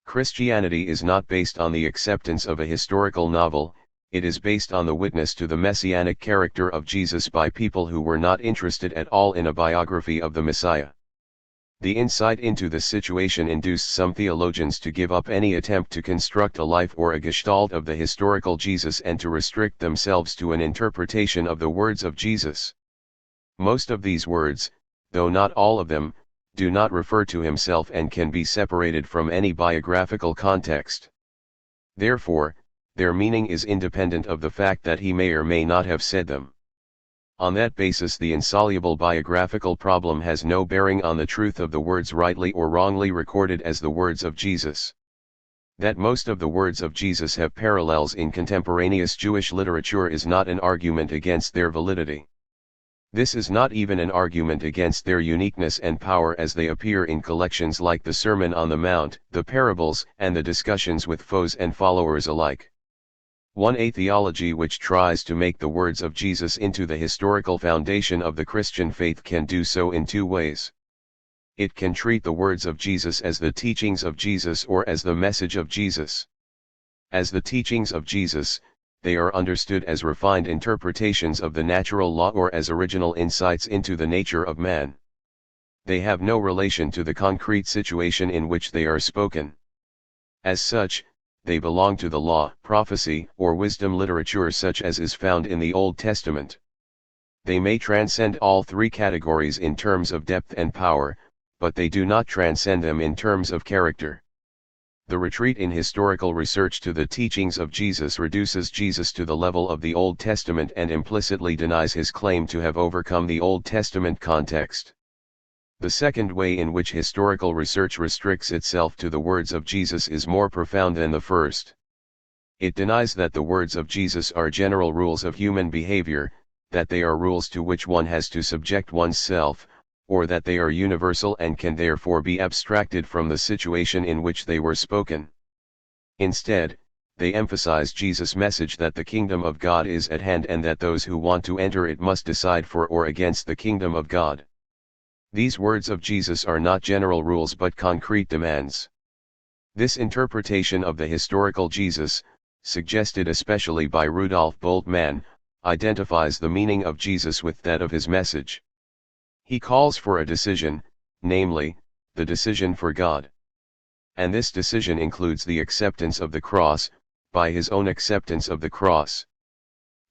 Christianity is not based on the acceptance of a historical novel, it is based on the witness to the messianic character of Jesus by people who were not interested at all in a biography of the Messiah. The insight into this situation induced some theologians to give up any attempt to construct a life or a gestalt of the historical Jesus and to restrict themselves to an interpretation of the words of Jesus. Most of these words, though not all of them, do not refer to himself and can be separated from any biographical context. Therefore, their meaning is independent of the fact that he may or may not have said them. On that basis the insoluble biographical problem has no bearing on the truth of the words rightly or wrongly recorded as the words of Jesus. That most of the words of Jesus have parallels in contemporaneous Jewish literature is not an argument against their validity. This is not even an argument against their uniqueness and power as they appear in collections like the Sermon on the Mount, the parables, and the discussions with foes and followers alike. A theology which tries to make the words of Jesus into the historical foundation of the Christian faith can do so in two ways. It can treat the words of Jesus as the teachings of Jesus or as the message of Jesus. As the teachings of Jesus, they are understood as refined interpretations of the natural law or as original insights into the nature of man. They have no relation to the concrete situation in which they are spoken. As such, they belong to the law, prophecy, or wisdom literature such as is found in the Old Testament. They may transcend all three categories in terms of depth and power, but they do not transcend them in terms of character. The retreat in historical research to the teachings of Jesus reduces Jesus to the level of the Old Testament and implicitly denies his claim to have overcome the Old Testament context. The second way in which historical research restricts itself to the words of Jesus is more profound than the first. It denies that the words of Jesus are general rules of human behavior, that they are rules to which one has to subject oneself, or that they are universal and can therefore be abstracted from the situation in which they were spoken. Instead, they emphasize Jesus' message that the kingdom of God is at hand and that those who want to enter it must decide for or against the kingdom of God. These words of Jesus are not general rules but concrete demands. This interpretation of the historical Jesus, suggested especially by Rudolf Bultmann, identifies the meaning of Jesus with that of his message. He calls for a decision, namely, the decision for God. And this decision includes the acceptance of the cross, by his own acceptance of the cross.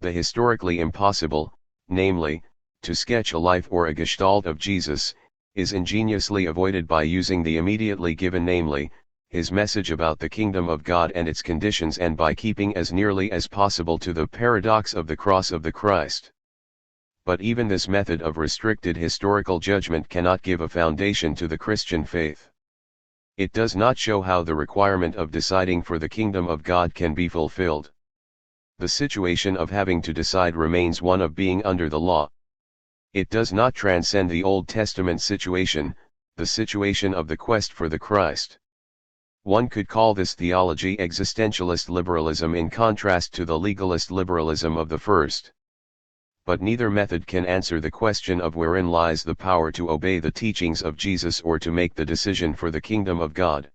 The historically impossible, namely, to sketch a life or a gestalt of Jesus, is ingeniously avoided by using the immediately given, namely, his message about the kingdom of God and its conditions, and by keeping as nearly as possible to the paradox of the cross of the Christ. But even this method of restricted historical judgment cannot give a foundation to the Christian faith. It does not show how the requirement of deciding for the kingdom of God can be fulfilled. The situation of having to decide remains one of being under the law. It does not transcend the Old Testament situation, the situation of the quest for the Christ. One could call this theology existentialist liberalism in contrast to the legalist liberalism of the first. But neither method can answer the question of wherein lies the power to obey the teachings of Jesus or to make the decision for the kingdom of God.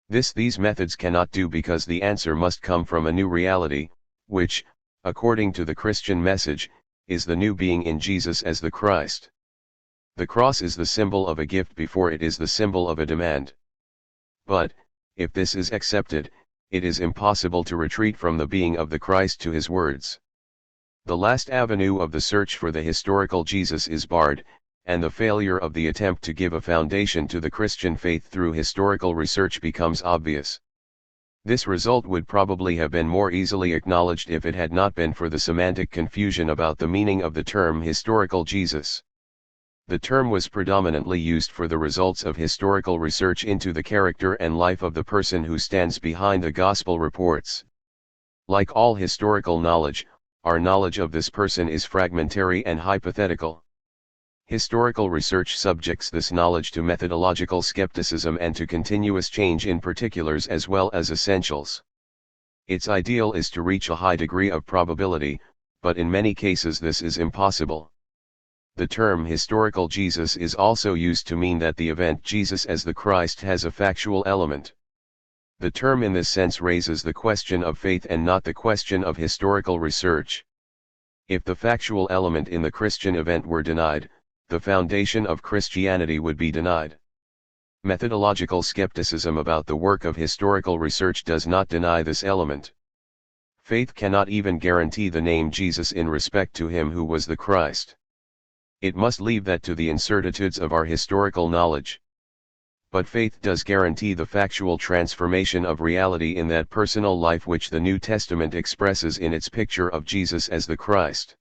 These methods cannot do because the answer must come from a new reality, which, according to the Christian message, is the new being in Jesus as the Christ. The cross is the symbol of a gift before it is the symbol of a demand. But, if this is accepted, it is impossible to retreat from the being of the Christ to his words. The last avenue of the search for the historical Jesus is barred, and the failure of the attempt to give a foundation to the Christian faith through historical research becomes obvious. This result would probably have been more easily acknowledged if it had not been for the semantic confusion about the meaning of the term historical Jesus. The term was predominantly used for the results of historical research into the character and life of the person who stands behind the gospel reports. Like all historical knowledge, our knowledge of this person is fragmentary and hypothetical. Historical research subjects this knowledge to methodological skepticism and to continuous change in particulars as well as essentials. Its ideal is to reach a high degree of probability, but in many cases this is impossible. The term historical Jesus is also used to mean that the event Jesus as the Christ has a factual element. The term in this sense raises the question of faith and not the question of historical research. If the factual element in the Christian event were denied, the foundation of Christianity would be denied. Methodological skepticism about the work of historical research does not deny this element. Faith cannot even guarantee the name Jesus in respect to him who was the Christ. It must leave that to the incertitudes of our historical knowledge. But faith does guarantee the factual transformation of reality in that personal life which the New Testament expresses in its picture of Jesus as the Christ.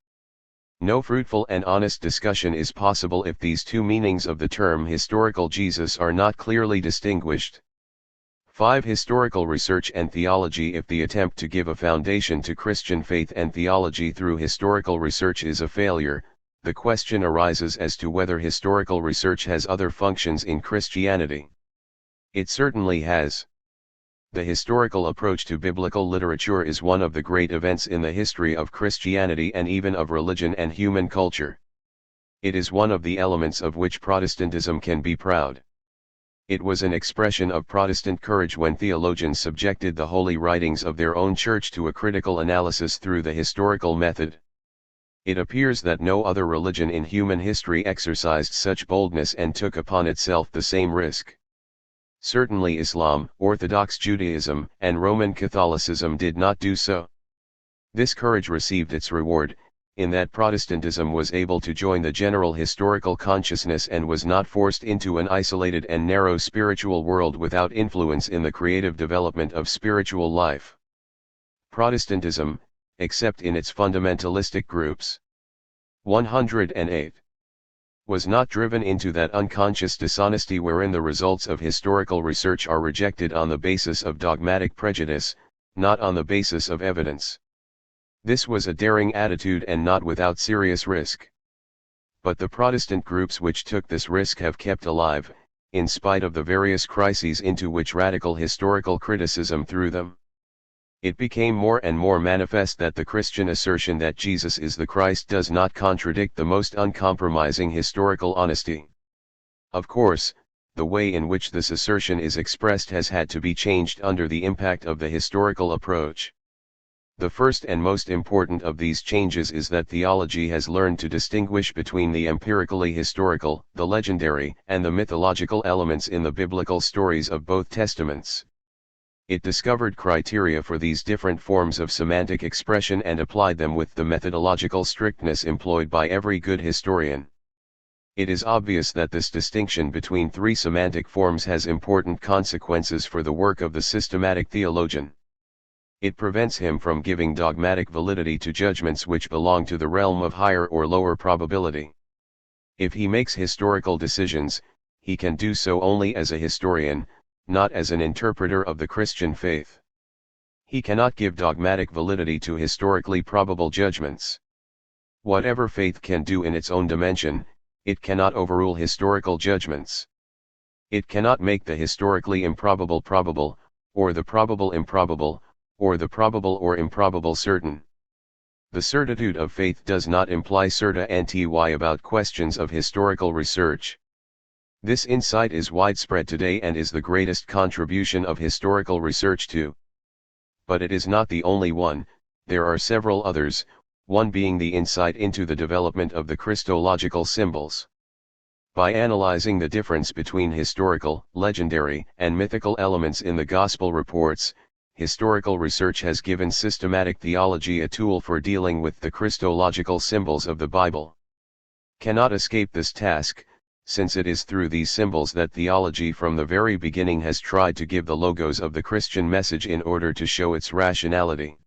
No fruitful and honest discussion is possible if these two meanings of the term historical Jesus are not clearly distinguished. 5. Historical research and theology. If the attempt to give a foundation to Christian faith and theology through historical research is a failure, the question arises as to whether historical research has other functions in Christianity. It certainly has. The historical approach to biblical literature is one of the great events in the history of Christianity and even of religion and human culture. It is one of the elements of which Protestantism can be proud. It was an expression of Protestant courage when theologians subjected the holy writings of their own church to a critical analysis through the historical method. It appears that no other religion in human history exercised such boldness and took upon itself the same risk. Certainly Islam, Orthodox Judaism, and Roman Catholicism did not do so. This courage received its reward, in that Protestantism was able to join the general historical consciousness and was not forced into an isolated and narrow spiritual world without influence in the creative development of spiritual life. Protestantism, except in its fundamentalistic groups, 108, was not driven into that unconscious dishonesty wherein the results of historical research are rejected on the basis of dogmatic prejudice, not on the basis of evidence. This was a daring attitude and not without serious risk. But the Protestant groups which took this risk have kept alive, in spite of the various crises into which radical historical criticism threw them. It became more and more manifest that the Christian assertion that Jesus is the Christ does not contradict the most uncompromising historical honesty. Of course, the way in which this assertion is expressed has had to be changed under the impact of the historical approach. The first and most important of these changes is that theology has learned to distinguish between the empirically historical, the legendary, and the mythological elements in the biblical stories of both testaments. It discovered criteria for these different forms of semantic expression and applied them with the methodological strictness employed by every good historian. It is obvious that this distinction between three semantic forms has important consequences for the work of the systematic theologian. It prevents him from giving dogmatic validity to judgments which belong to the realm of higher or lower probability. If he makes historical decisions, he can do so only as a historian, not as an interpreter of the Christian faith. He cannot give dogmatic validity to historically probable judgments. Whatever faith can do in its own dimension, it cannot overrule historical judgments. It cannot make the historically improbable probable, or the probable improbable, or the probable or improbable certain. The certitude of faith does not imply certainty about questions of historical research. This insight is widespread today and is the greatest contribution of historical research to. But it is not the only one, there are several others, one being the insight into the development of the Christological symbols. By analyzing the difference between historical, legendary, and mythical elements in the Gospel reports, historical research has given systematic theology a tool for dealing with the Christological symbols of the Bible. Cannot escape this task, since it is through these symbols that theology from the very beginning has tried to give the logos of the Christian message in order to show its rationality.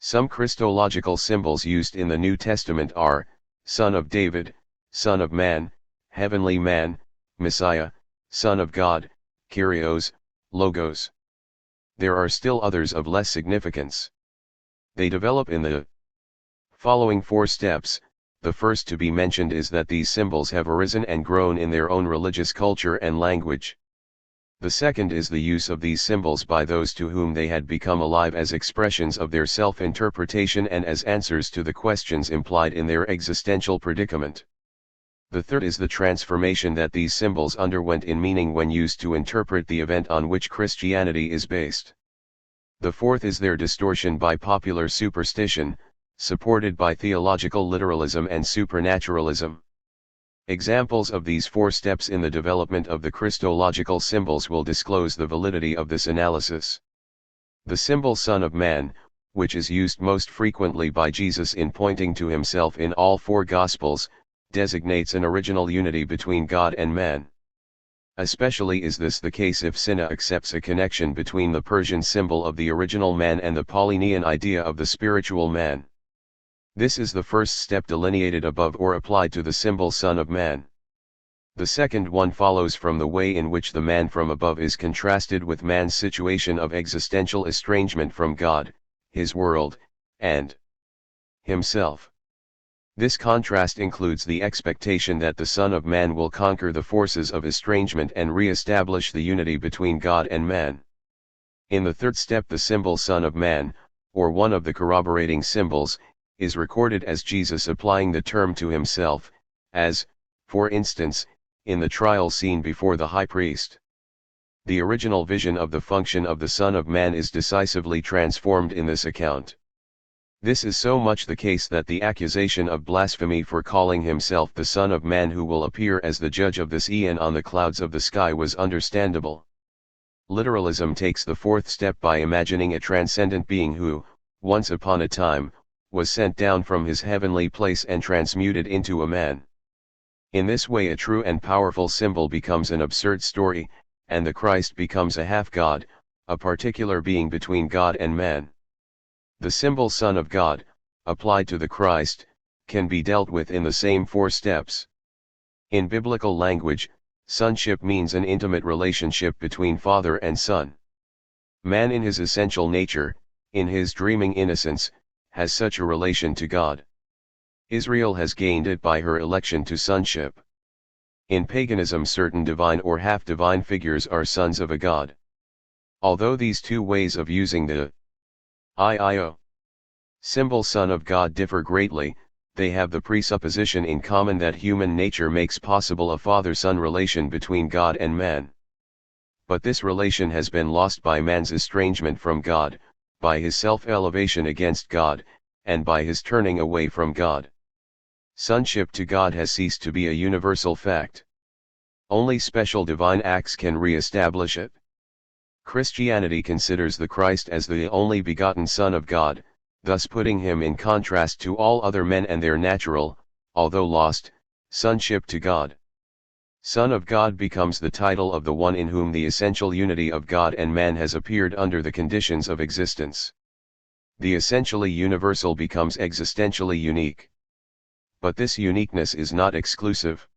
Some Christological symbols used in the New Testament are, Son of David, Son of Man, Heavenly Man, Messiah, Son of God, Kyrios, Logos. There are still others of less significance. They develop in the following 4 steps. The first to be mentioned is that these symbols have arisen and grown in their own religious culture and language. The second is the use of these symbols by those to whom they had become alive as expressions of their self-interpretation and as answers to the questions implied in their existential predicament. The third is the transformation that these symbols underwent in meaning when used to interpret the event on which Christianity is based. The fourth is their distortion by popular superstition, supported by theological literalism and supernaturalism. Examples of these 4 steps in the development of the Christological symbols will disclose the validity of this analysis. The symbol Son of Man, which is used most frequently by Jesus in pointing to himself in all 4 Gospels, designates an original unity between God and man. Especially is this the case if Cinna accepts a connection between the Persian symbol of the original man and the Pauline idea of the spiritual man. This is the first step delineated above or applied to the symbol Son of Man. The second one follows from the way in which the man from above is contrasted with man's situation of existential estrangement from God, his world, and himself. This contrast includes the expectation that the Son of Man will conquer the forces of estrangement and re-establish the unity between God and man. In the third step, the symbol Son of Man, or one of the corroborating symbols, is recorded as Jesus applying the term to himself, as, for instance, in the trial scene before the high priest. The original vision of the function of the Son of Man is decisively transformed in this account. This is so much the case that the accusation of blasphemy for calling himself the Son of Man who will appear as the judge of this eon on the clouds of the sky was understandable. Literalism takes the fourth step by imagining a transcendent being who, once upon a time, was sent down from his heavenly place and transmuted into a man. In this way a true and powerful symbol becomes an absurd story, and the Christ becomes a half-God, a particular being between God and man. The symbol Son of God, applied to the Christ, can be dealt with in the same four steps. In biblical language, sonship means an intimate relationship between father and son. Man in his essential nature, in his dreaming innocence, has such a relation to God. Israel has gained it by her election to sonship. In paganism, certain divine or half-divine figures are sons of a god. Although these two ways of using the IIO symbol Son of God differ greatly, they have the presupposition in common that human nature makes possible a father-son relation between God and man. But this relation has been lost by man's estrangement from God, by his self-elevation against God, and by his turning away from God. Sonship to God has ceased to be a universal fact. Only special divine acts can re-establish it. Christianity considers the Christ as the only begotten Son of God, thus putting him in contrast to all other men and their natural, although lost, sonship to God. Son of God becomes the title of the one in whom the essential unity of God and man has appeared under the conditions of existence. The essentially universal becomes existentially unique. But this uniqueness is not exclusive.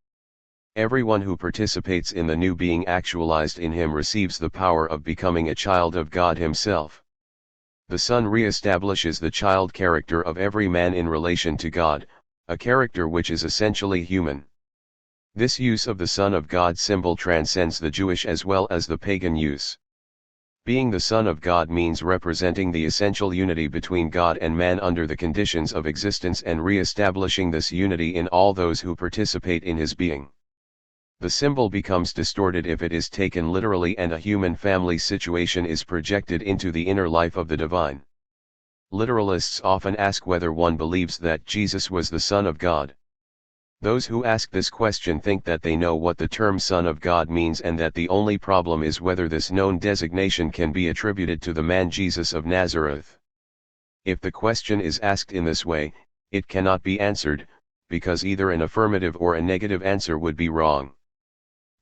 Everyone who participates in the new being actualized in him receives the power of becoming a child of God himself. The Son re-establishes the child character of every man in relation to God, a character which is essentially human. This use of the Son of God symbol transcends the Jewish as well as the pagan use. Being the Son of God means representing the essential unity between God and man under the conditions of existence and re-establishing this unity in all those who participate in his being. The symbol becomes distorted if it is taken literally and a human family situation is projected into the inner life of the divine. Literalists often ask whether one believes that Jesus was the Son of God. Those who ask this question think that they know what the term Son of God means and that the only problem is whether this known designation can be attributed to the man Jesus of Nazareth. If the question is asked in this way, it cannot be answered, because either an affirmative or a negative answer would be wrong.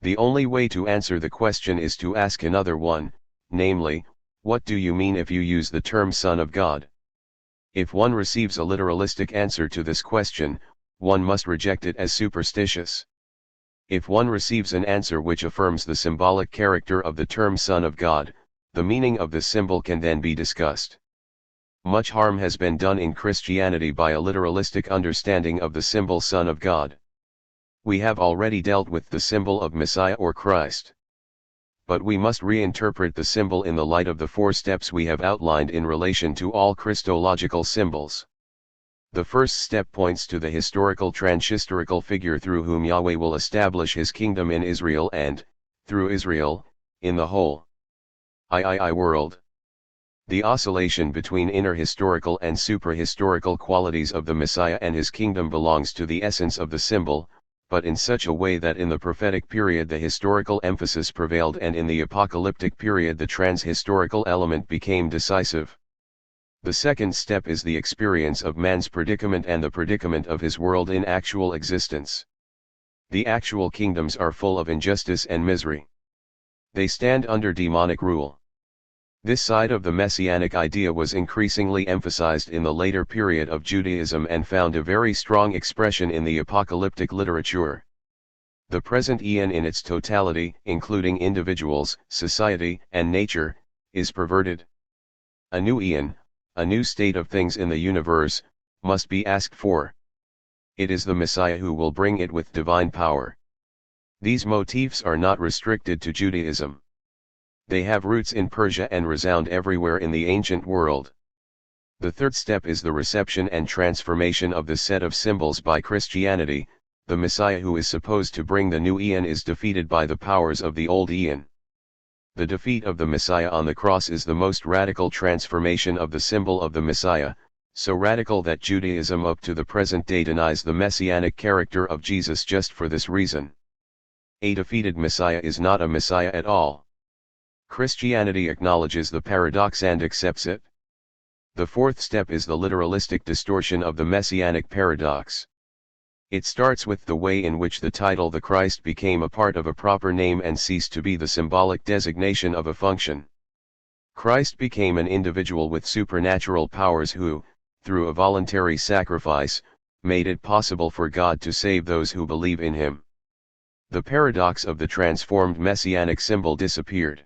The only way to answer the question is to ask another one, namely, what do you mean if you use the term Son of God? If one receives a literalistic answer to this question, one must reject it as superstitious. If one receives an answer which affirms the symbolic character of the term Son of God, the meaning of the symbol can then be discussed. Much harm has been done in Christianity by a literalistic understanding of the symbol Son of God. We have already dealt with the symbol of Messiah or Christ. But we must reinterpret the symbol in the light of the four steps we have outlined in relation to all Christological symbols. The first step points to the historical transhistorical figure through whom Yahweh will establish his kingdom in Israel and, through Israel, in the whole world. The oscillation between inner historical and suprahistorical qualities of the Messiah and his kingdom belongs to the essence of the symbol, but in such a way that in the prophetic period the historical emphasis prevailed and in the apocalyptic period the transhistorical element became decisive. The second step is the experience of man's predicament and the predicament of his world in actual existence. The actual kingdoms are full of injustice and misery. They stand under demonic rule. This side of the messianic idea was increasingly emphasized in the later period of Judaism and found a very strong expression in the apocalyptic literature. The present eon in its totality, including individuals, society, and nature, is perverted. A new eon, a new state of things in the universe, must be asked for. It is the Messiah who will bring it with divine power. These motifs are not restricted to Judaism. They have roots in Persia and resound everywhere in the ancient world. The third step is the reception and transformation of the set of symbols by Christianity. The Messiah who is supposed to bring the new eon is defeated by the powers of the old eon. The defeat of the Messiah on the cross is the most radical transformation of the symbol of the Messiah, so radical that Judaism up to the present day denies the messianic character of Jesus just for this reason. A defeated Messiah is not a Messiah at all. Christianity acknowledges the paradox and accepts it. The fourth step is the literalistic distortion of the messianic paradox. It starts with the way in which the title the Christ became a part of a proper name and ceased to be the symbolic designation of a function. Christ became an individual with supernatural powers who, through a voluntary sacrifice, made it possible for God to save those who believe in him. The paradox of the transformed messianic symbol disappeared.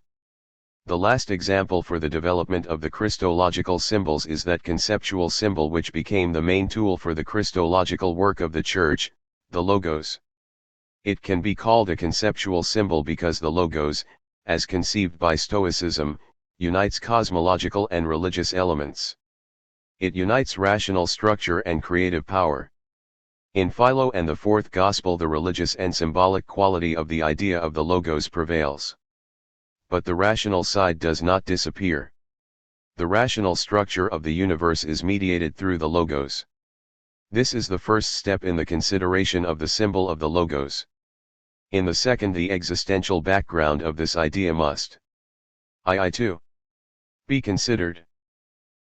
The last example for the development of the Christological symbols is that conceptual symbol which became the main tool for the Christological work of the Church, the Logos. It can be called a conceptual symbol because the Logos, as conceived by Stoicism, unites cosmological and religious elements. It unites rational structure and creative power. In Philo and the Fourth Gospel, the religious and symbolic quality of the idea of the Logos prevails. But the rational side does not disappear. The rational structure of the universe is mediated through the Logos. This is the first step in the consideration of the symbol of the Logos. In the second, the existential background of this idea must too be considered.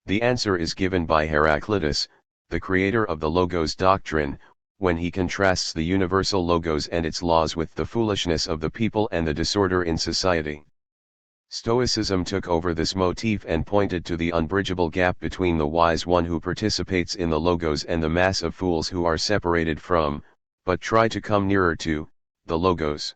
The answer is given by Heraclitus, the creator of the Logos doctrine, when he contrasts the universal Logos and its laws with the foolishness of the people and the disorder in society. Stoicism took over this motif and pointed to the unbridgeable gap between the wise one who participates in the Logos and the mass of fools who are separated from, but try to come nearer to, the Logos.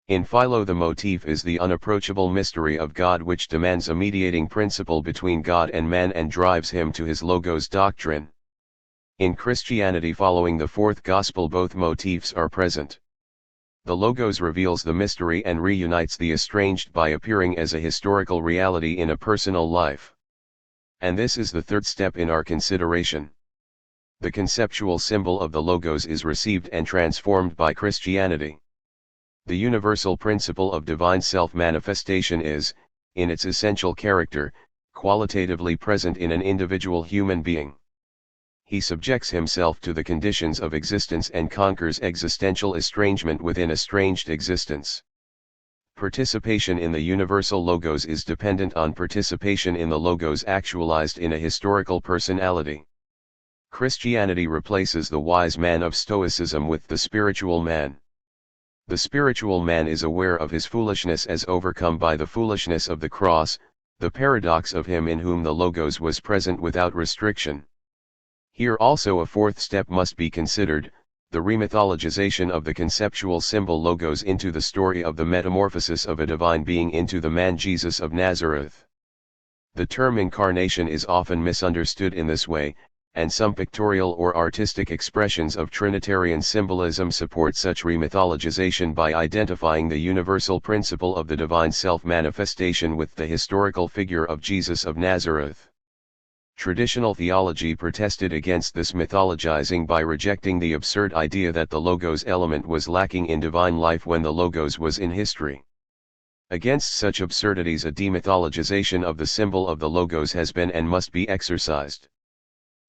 In Philo, the motif is the unapproachable mystery of God which demands a mediating principle between God and man and drives him to his Logos doctrine. In Christianity following the Fourth Gospel, both motifs are present. The Logos reveals the mystery and reunites the estranged by appearing as a historical reality in a personal life. And this is the third step in our consideration. The conceptual symbol of the Logos is received and transformed by Christianity. The universal principle of divine self-manifestation is, in its essential character, qualitatively present in an individual human being. He subjects himself to the conditions of existence and conquers existential estrangement within estranged existence. Participation in the universal Logos is dependent on participation in the Logos actualized in a historical personality. Christianity replaces the wise man of Stoicism with the spiritual man. The spiritual man is aware of his foolishness as overcome by the foolishness of the cross, the paradox of him in whom the Logos was present without restriction. Here also a fourth step must be considered, the remythologization of the conceptual symbol Logos into the story of the metamorphosis of a divine being into the man Jesus of Nazareth. The term incarnation is often misunderstood in this way, and some pictorial or artistic expressions of Trinitarian symbolism support such remythologization by identifying the universal principle of the divine self-manifestation with the historical figure of Jesus of Nazareth. Traditional theology protested against this mythologizing by rejecting the absurd idea that the Logos element was lacking in divine life when the Logos was in history. Against such absurdities, a demythologization of the symbol of the Logos has been and must be exercised.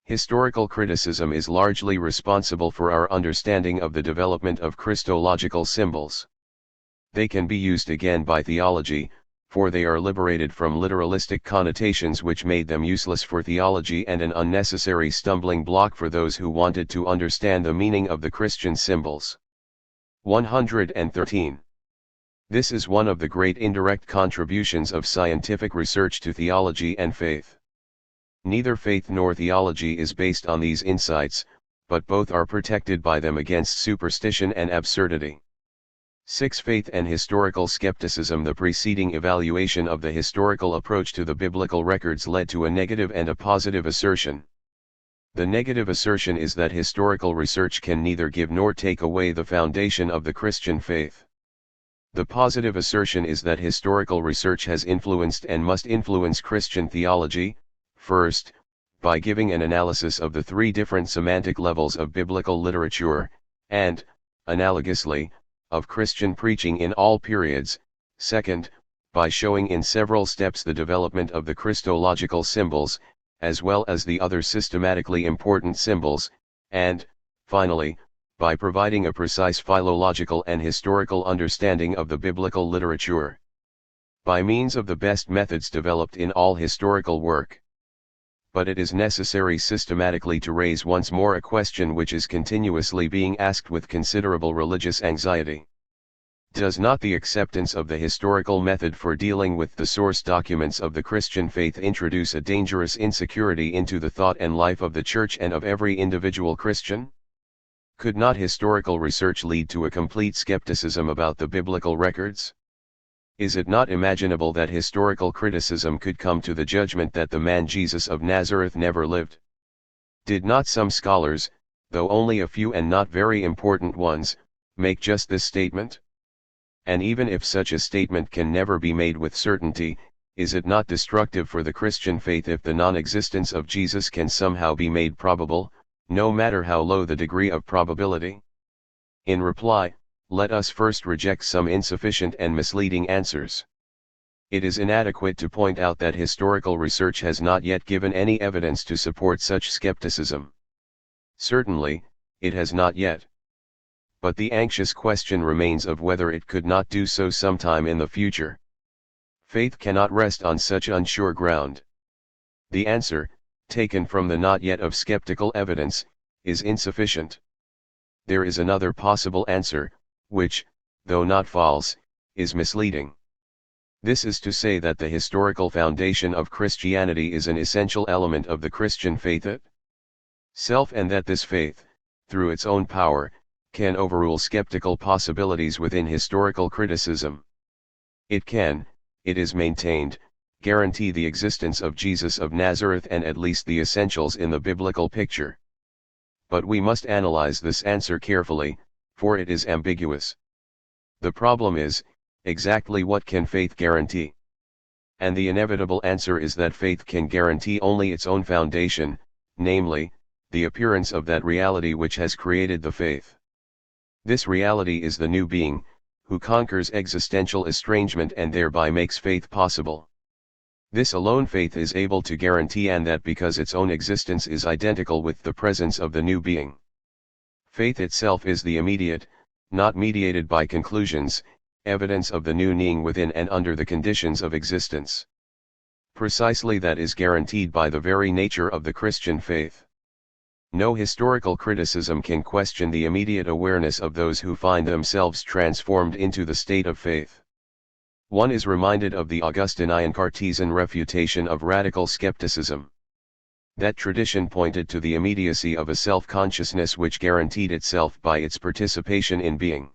Historical criticism is largely responsible for our understanding of the development of Christological symbols. They can be used again by theology, for they are liberated from literalistic connotations which made them useless for theology and an unnecessary stumbling block for those who wanted to understand the meaning of the Christian symbols. 113. This is one of the great indirect contributions of scientific research to theology and faith. Neither faith nor theology is based on these insights, but both are protected by them against superstition and absurdity. 6. Faith and historical skepticism. The preceding evaluation of the historical approach to the biblical records led to a negative and a positive assertion. The negative assertion is that historical research can neither give nor take away the foundation of the Christian faith. The positive assertion is that historical research has influenced and must influence Christian theology, first, by giving an analysis of the three different semantic levels of biblical literature, and, analogously, of Christian preaching in all periods, second, by showing in several steps the development of the Christological symbols, as well as the other systematically important symbols, and, finally, by providing a precise philological and historical understanding of the biblical literature. By means of the best methods developed in all historical work. But it is necessary systematically to raise once more a question which is continuously being asked with considerable religious anxiety. Does not the acceptance of the historical method for dealing with the source documents of the Christian faith introduce a dangerous insecurity into the thought and life of the Church and of every individual Christian? Could not historical research lead to a complete skepticism about the biblical records? Is it not imaginable that historical criticism could come to the judgment that the man Jesus of Nazareth never lived? Did not some scholars, though only a few and not very important ones, make just this statement? And even if such a statement can never be made with certainty, is it not destructive for the Christian faith if the non-existence of Jesus can somehow be made probable, no matter how low the degree of probability? In reply, let us first reject some insufficient and misleading answers. It is inadequate to point out that historical research has not yet given any evidence to support such skepticism. Certainly, it has not yet. But the anxious question remains of whether it could not do so sometime in the future. Faith cannot rest on such unsure ground. The answer, taken from the not yet of skeptical evidence, is insufficient. There is another possible answer, which, though not false, is misleading. This is to say that the historical foundation of Christianity is an essential element of the Christian faith itself, and that this faith, through its own power, can overrule skeptical possibilities within historical criticism. It can, it is maintained, guarantee the existence of Jesus of Nazareth and at least the essentials in the biblical picture. But we must analyze this answer carefully, for it is ambiguous. The problem is, exactly what can faith guarantee? And the inevitable answer is that faith can guarantee only its own foundation, namely, the appearance of that reality which has created the faith. This reality is the new being, who conquers existential estrangement and thereby makes faith possible. This alone faith is able to guarantee, and that because its own existence is identical with the presence of the new being. Faith itself is the immediate, not mediated by conclusions, evidence of the new being within and under the conditions of existence. Precisely that is guaranteed by the very nature of the Christian faith. No historical criticism can question the immediate awareness of those who find themselves transformed into the state of faith. One is reminded of the Augustinian Cartesian refutation of radical skepticism. That tradition pointed to the immediacy of a self-consciousness which guaranteed itself by its participation in being.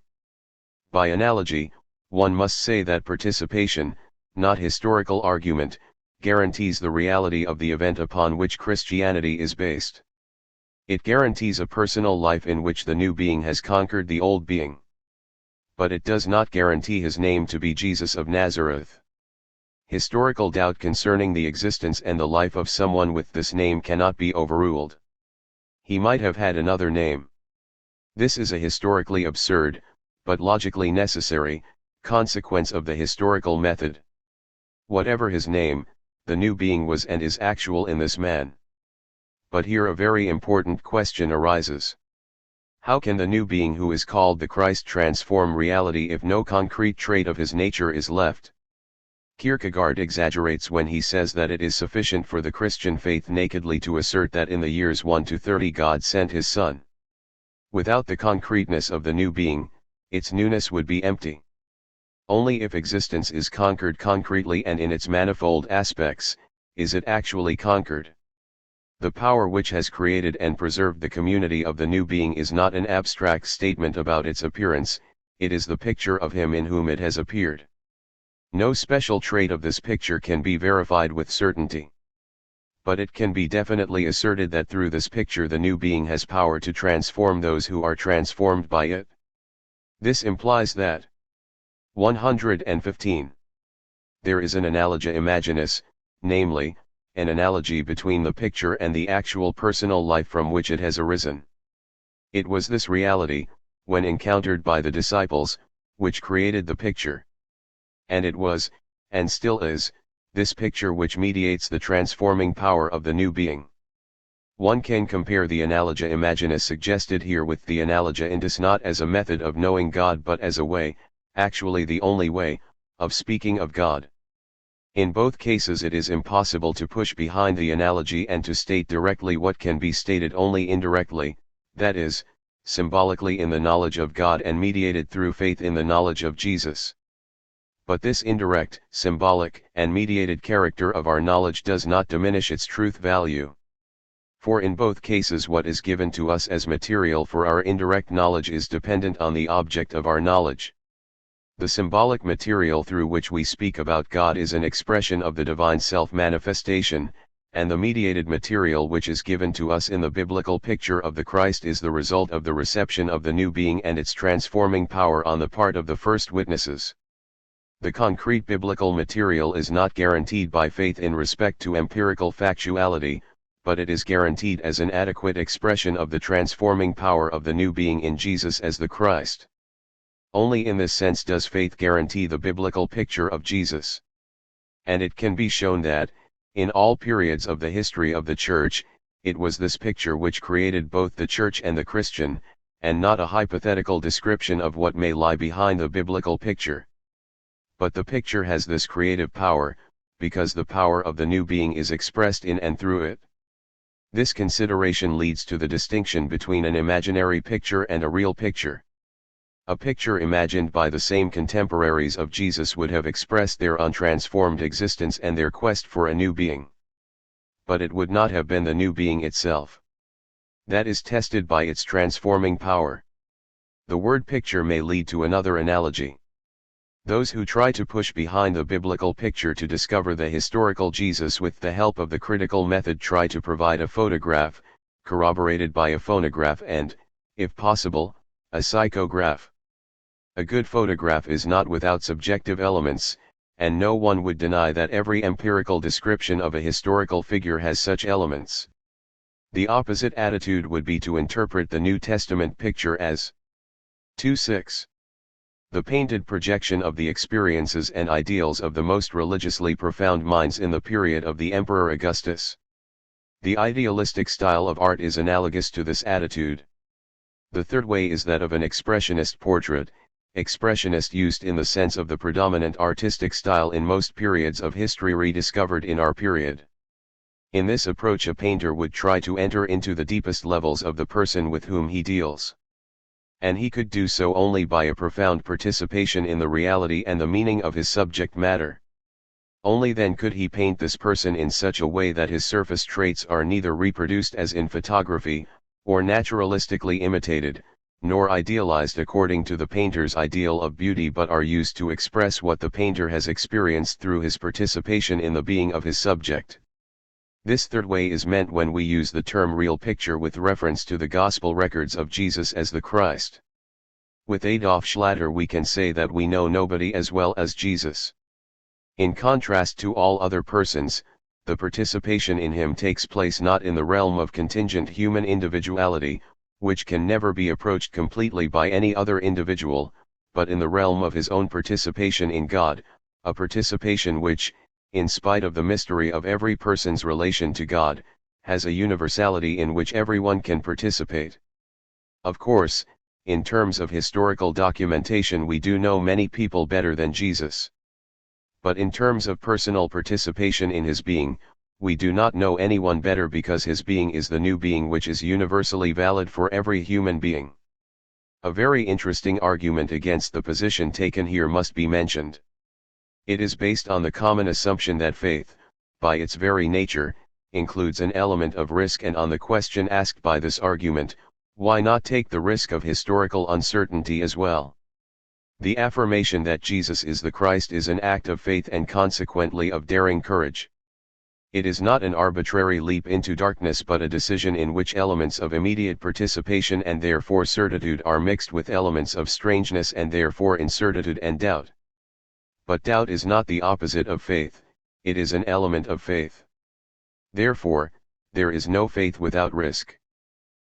By analogy, one must say that participation, not historical argument, guarantees the reality of the event upon which Christianity is based. It guarantees a personal life in which the new being has conquered the old being. But it does not guarantee his name to be Jesus of Nazareth. Historical doubt concerning the existence and the life of someone with this name cannot be overruled. He might have had another name. This is a historically absurd, but logically necessary, consequence of the historical method. Whatever his name, the new being was and is actual in this man. But here a very important question arises. How can the new being who is called the Christ transform reality if no concrete trait of his nature is left? Kierkegaard exaggerates when he says that it is sufficient for the Christian faith nakedly to assert that in the years 1 to 30 God sent his Son. Without the concreteness of the new being, its newness would be empty. Only if existence is conquered concretely and in its manifold aspects, is it actually conquered. The power which has created and preserved the community of the new being is not an abstract statement about its appearance, it is the picture of him in whom it has appeared. No special trait of this picture can be verified with certainty. But it can be definitely asserted that through this picture the new being has power to transform those who are transformed by it. This implies that 115. There is an analogia imaginis, namely, an analogy between the picture and the actual personal life from which it has arisen. It was this reality, when encountered by the disciples, which created the picture. And it was, and still is, this picture which mediates the transforming power of the new being. One can compare the analogia imaginis suggested here with the analogia indis not as a method of knowing God but as a way, actually the only way, of speaking of God. In both cases it is impossible to push behind the analogy and to state directly what can be stated only indirectly, that is, symbolically in the knowledge of God and mediated through faith in the knowledge of Jesus. But this indirect, symbolic, and mediated character of our knowledge does not diminish its truth value. For in both cases what is given to us as material for our indirect knowledge is dependent on the object of our knowledge. The symbolic material through which we speak about God is an expression of the divine self-manifestation, and the mediated material which is given to us in the biblical picture of the Christ is the result of the reception of the new being and its transforming power on the part of the first witnesses. The concrete biblical material is not guaranteed by faith in respect to empirical factuality, but it is guaranteed as an adequate expression of the transforming power of the new being in Jesus as the Christ. Only in this sense does faith guarantee the biblical picture of Jesus. And it can be shown that, in all periods of the history of the Church, it was this picture which created both the Church and the Christian, and not a hypothetical description of what may lie behind the biblical picture. But the picture has this creative power, because the power of the new being is expressed in and through it. This consideration leads to the distinction between an imaginary picture and a real picture. A picture imagined by the same contemporaries of Jesus would have expressed their untransformed existence and their quest for a new being. But it would not have been the new being itself. That is tested by its transforming power. The word picture may lead to another analogy. Those who try to push behind the biblical picture to discover the historical Jesus with the help of the critical method try to provide a photograph, corroborated by a phonograph and, if possible, a psychograph. A good photograph is not without subjective elements, and no one would deny that every empirical description of a historical figure has such elements. The opposite attitude would be to interpret the New Testament picture as 2:6. The painted projection of the experiences and ideals of the most religiously profound minds in the period of the Emperor Augustus. The idealistic style of art is analogous to this attitude. The third way is that of an expressionist portrait, expressionist used in the sense of the predominant artistic style in most periods of history rediscovered in our period. In this approach a painter would try to enter into the deepest levels of the person with whom he deals. And he could do so only by a profound participation in the reality and the meaning of his subject matter. Only then could he paint this person in such a way that his surface traits are neither reproduced as in photography, or naturalistically imitated, nor idealized according to the painter's ideal of beauty but are used to express what the painter has experienced through his participation in the being of his subject. This third way is meant when we use the term real picture with reference to the gospel records of Jesus as the Christ. With Adolf Schlatter we can say that we know nobody as well as Jesus. In contrast to all other persons, the participation in him takes place not in the realm of contingent human individuality, which can never be approached completely by any other individual, but in the realm of his own participation in God, a participation which, in spite of the mystery of every person's relation to God, has a universality in which everyone can participate. Of course, in terms of historical documentation we do know many people better than Jesus. But in terms of personal participation in his being, we do not know anyone better because his being is the new being which is universally valid for every human being. A very interesting argument against the position taken here must be mentioned. It is based on the common assumption that faith, by its very nature, includes an element of risk, and on the question asked by this argument, why not take the risk of historical uncertainty as well? The affirmation that Jesus is the Christ is an act of faith and consequently of daring courage. It is not an arbitrary leap into darkness, but a decision in which elements of immediate participation and therefore certitude are mixed with elements of strangeness and therefore incertitude and doubt. But doubt is not the opposite of faith, it is an element of faith. Therefore, there is no faith without risk.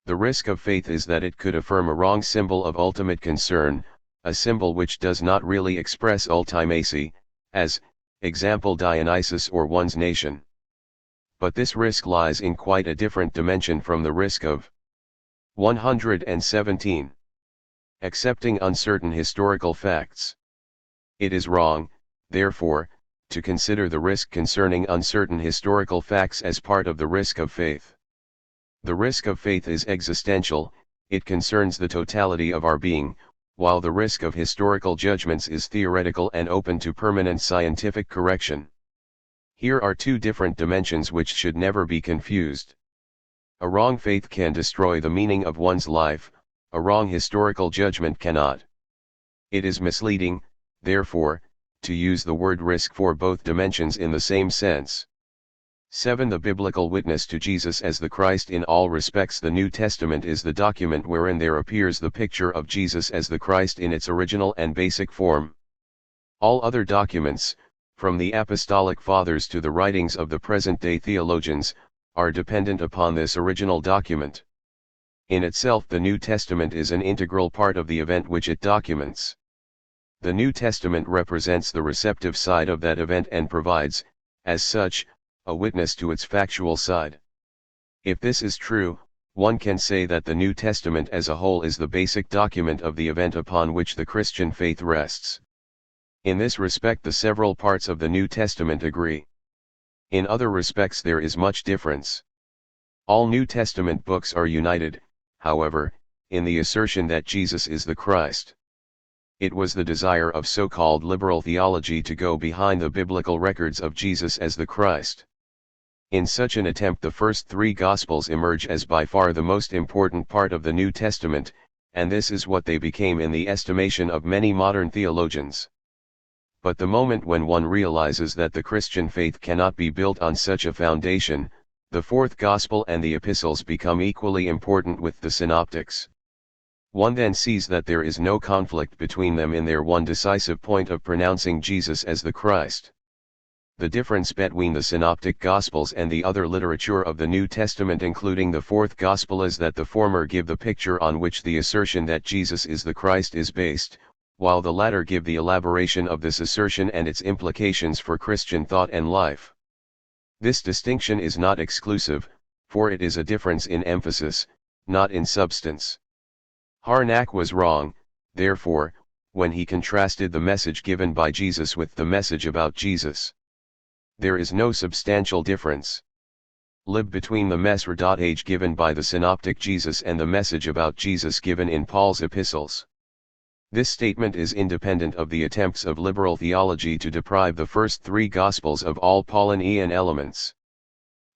The risk of faith is that it could affirm a wrong symbol of ultimate concern, a symbol which does not really express ultimacy, as, example, Dionysus or one's nation. But this risk lies in quite a different dimension from the risk of 117. Accepting uncertain historical facts. It is wrong, therefore, to consider the risk concerning uncertain historical facts as part of the risk of faith. The risk of faith is existential, it concerns the totality of our being, while the risk of historical judgments is theoretical and open to permanent scientific correction. Here are two different dimensions which should never be confused. A wrong faith can destroy the meaning of one's life, a wrong historical judgment cannot. It is misleading, therefore, to use the word risk for both dimensions in the same sense. 7. The biblical witness to Jesus as the Christ. In all respects, the New Testament is the document wherein there appears the picture of Jesus as the Christ in its original and basic form. All other documents, from the Apostolic Fathers to the writings of the present-day theologians, are dependent upon this original document. In itself, the New Testament is an integral part of the event which it documents. The New Testament represents the receptive side of that event and provides, as such, a witness to its factual side. If this is true, one can say that the New Testament as a whole is the basic document of the event upon which the Christian faith rests. In this respect, the several parts of the New Testament agree. In other respects there is much difference. All New Testament books are united, however, in the assertion that Jesus is the Christ. It was the desire of so-called liberal theology to go behind the biblical records of Jesus as the Christ. In such an attempt, the first three Gospels emerge as by far the most important part of the New Testament, and this is what they became in the estimation of many modern theologians. But the moment when one realizes that the Christian faith cannot be built on such a foundation, the fourth Gospel and the Epistles become equally important with the Synoptics. One then sees that there is no conflict between them in their one decisive point of pronouncing Jesus as the Christ. The difference between the Synoptic Gospels and the other literature of the New Testament, including the fourth Gospel, is that the former give the picture on which the assertion that Jesus is the Christ is based, while the latter give the elaboration of this assertion and its implications for Christian thought and life. This distinction is not exclusive, for it is a difference in emphasis, not in substance. Harnack was wrong, therefore, when he contrasted the message given by Jesus with the message about Jesus. There is no substantial difference. Lib between the Mesra.age given by the Synoptic Jesus and the message about Jesus given in Paul's epistles. This statement is independent of the attempts of liberal theology to deprive the first three Gospels of all Pauline elements.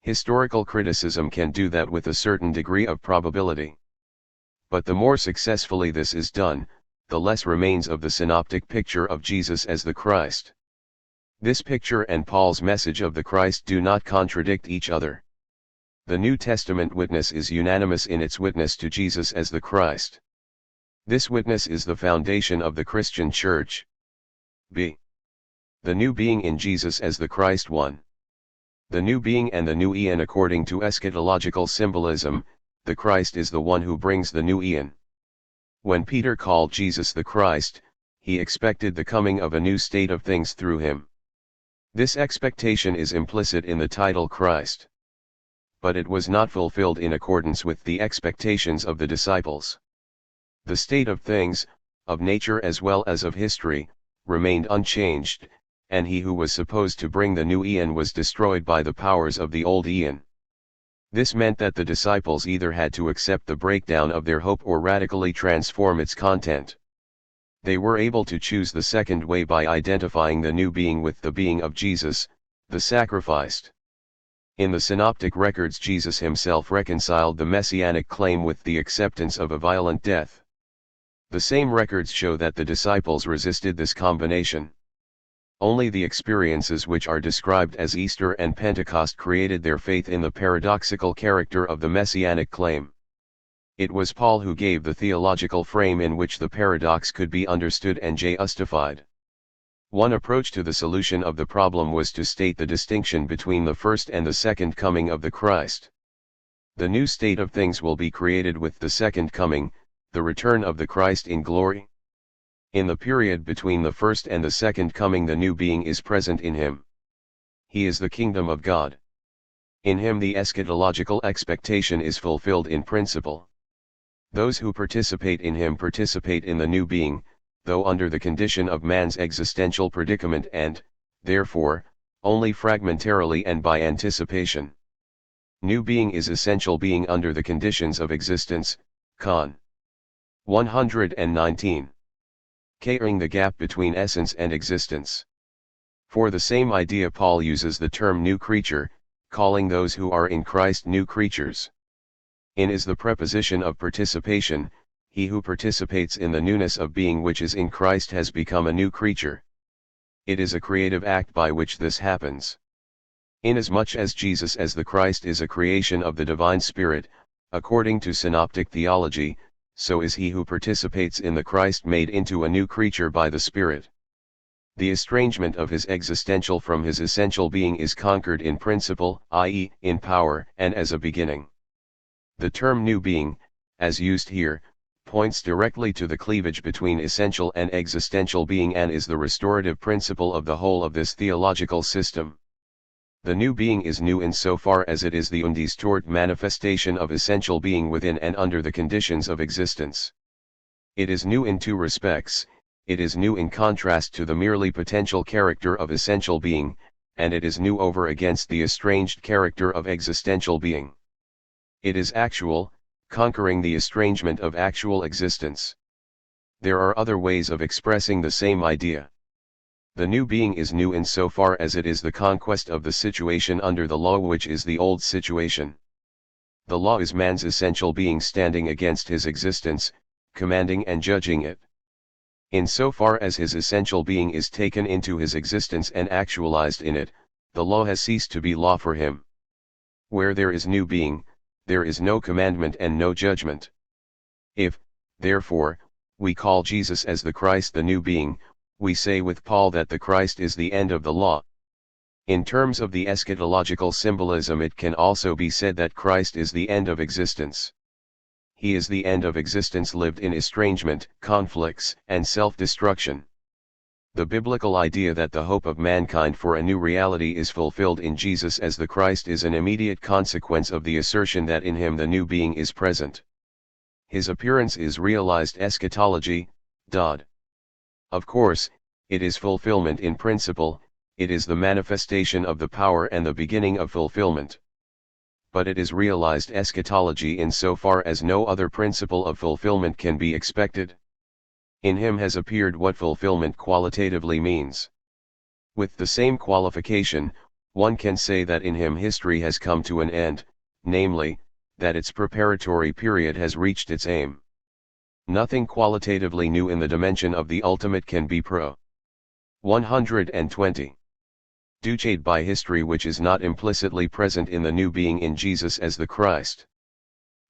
Historical criticism can do that with a certain degree of probability. But the more successfully this is done, the less remains of the synoptic picture of Jesus as the Christ. This picture and Paul's message of the Christ do not contradict each other. The New Testament witness is unanimous in its witness to Jesus as the Christ. This witness is the foundation of the Christian Church. B. The new being in Jesus as the Christ. 1. The new being and the new eon. According to eschatological symbolism, the Christ is the one who brings the new eon. When Peter called Jesus the Christ, he expected the coming of a new state of things through him. This expectation is implicit in the title Christ. But it was not fulfilled in accordance with the expectations of the disciples. The state of things, of nature as well as of history, remained unchanged, and he who was supposed to bring the new eon was destroyed by the powers of the old eon. This meant that the disciples either had to accept the breakdown of their hope or radically transform its content. They were able to choose the second way by identifying the new being with the being of Jesus, the sacrificed. In the synoptic records, Jesus himself reconciled the messianic claim with the acceptance of a violent death. The same records show that the disciples resisted this combination. Only the experiences which are described as Easter and Pentecost created their faith in the paradoxical character of the messianic claim. It was Paul who gave the theological frame in which the paradox could be understood and justified. One approach to the solution of the problem was to state the distinction between the first and the second coming of the Christ. The new state of things will be created with the second coming, the return of the Christ in glory. In the period between the first and the second coming, the new being is present in him. He is the kingdom of God. In him the eschatological expectation is fulfilled in principle. Those who participate in him participate in the new being, though under the condition of man's existential predicament and, therefore, only fragmentarily and by anticipation. New being is essential being under the conditions of existence, Con. 119. Carrying the gap between essence and existence. For the same idea Paul uses the term new creature, calling those who are in Christ new creatures. In is the preposition of participation. He who participates in the newness of being which is in Christ has become a new creature. It is a creative act by which this happens. Inasmuch as Jesus as the Christ is a creation of the divine Spirit, according to synoptic theology, so is he who participates in the Christ made into a new creature by the Spirit. The estrangement of his existential from his essential being is conquered in principle, i.e., in power, and as a beginning. The term new being, as used here, points directly to the cleavage between essential and existential being and is the restorative principle of the whole of this theological system. The new being is new insofar as it is the undistort manifestation of essential being within and under the conditions of existence. It is new in two respects: it is new in contrast to the merely potential character of essential being, and it is new over against the estranged character of existential being. It is actual, conquering the estrangement of actual existence. There are other ways of expressing the same idea. The new being is new insofar as it is the conquest of the situation under the law which is the old situation. The law is man's essential being standing against his existence, commanding and judging it. Insofar as his essential being is taken into his existence and actualized in it, the law has ceased to be law for him. Where there is new being, there is no commandment and no judgment. If, therefore, we call Jesus as the Christ the new being, we say with Paul that the Christ is the end of the law. In terms of the eschatological symbolism, it can also be said that Christ is the end of existence. He is the end of existence lived in estrangement, conflicts, and self-destruction. The biblical idea that the hope of mankind for a new reality is fulfilled in Jesus as the Christ is an immediate consequence of the assertion that in him the new being is present. His appearance is realized eschatology, Dodd. Of course, it is fulfillment in principle, it is the manifestation of the power and the beginning of fulfillment. But it is realized eschatology insofar as no other principle of fulfillment can be expected. In him has appeared what fulfillment qualitatively means. With the same qualification, one can say that in him history has come to an end, namely, that its preparatory period has reached its aim. Nothing qualitatively new in the dimension of the ultimate can be 120. Duced by history which is not implicitly present in the new being in Jesus as the Christ.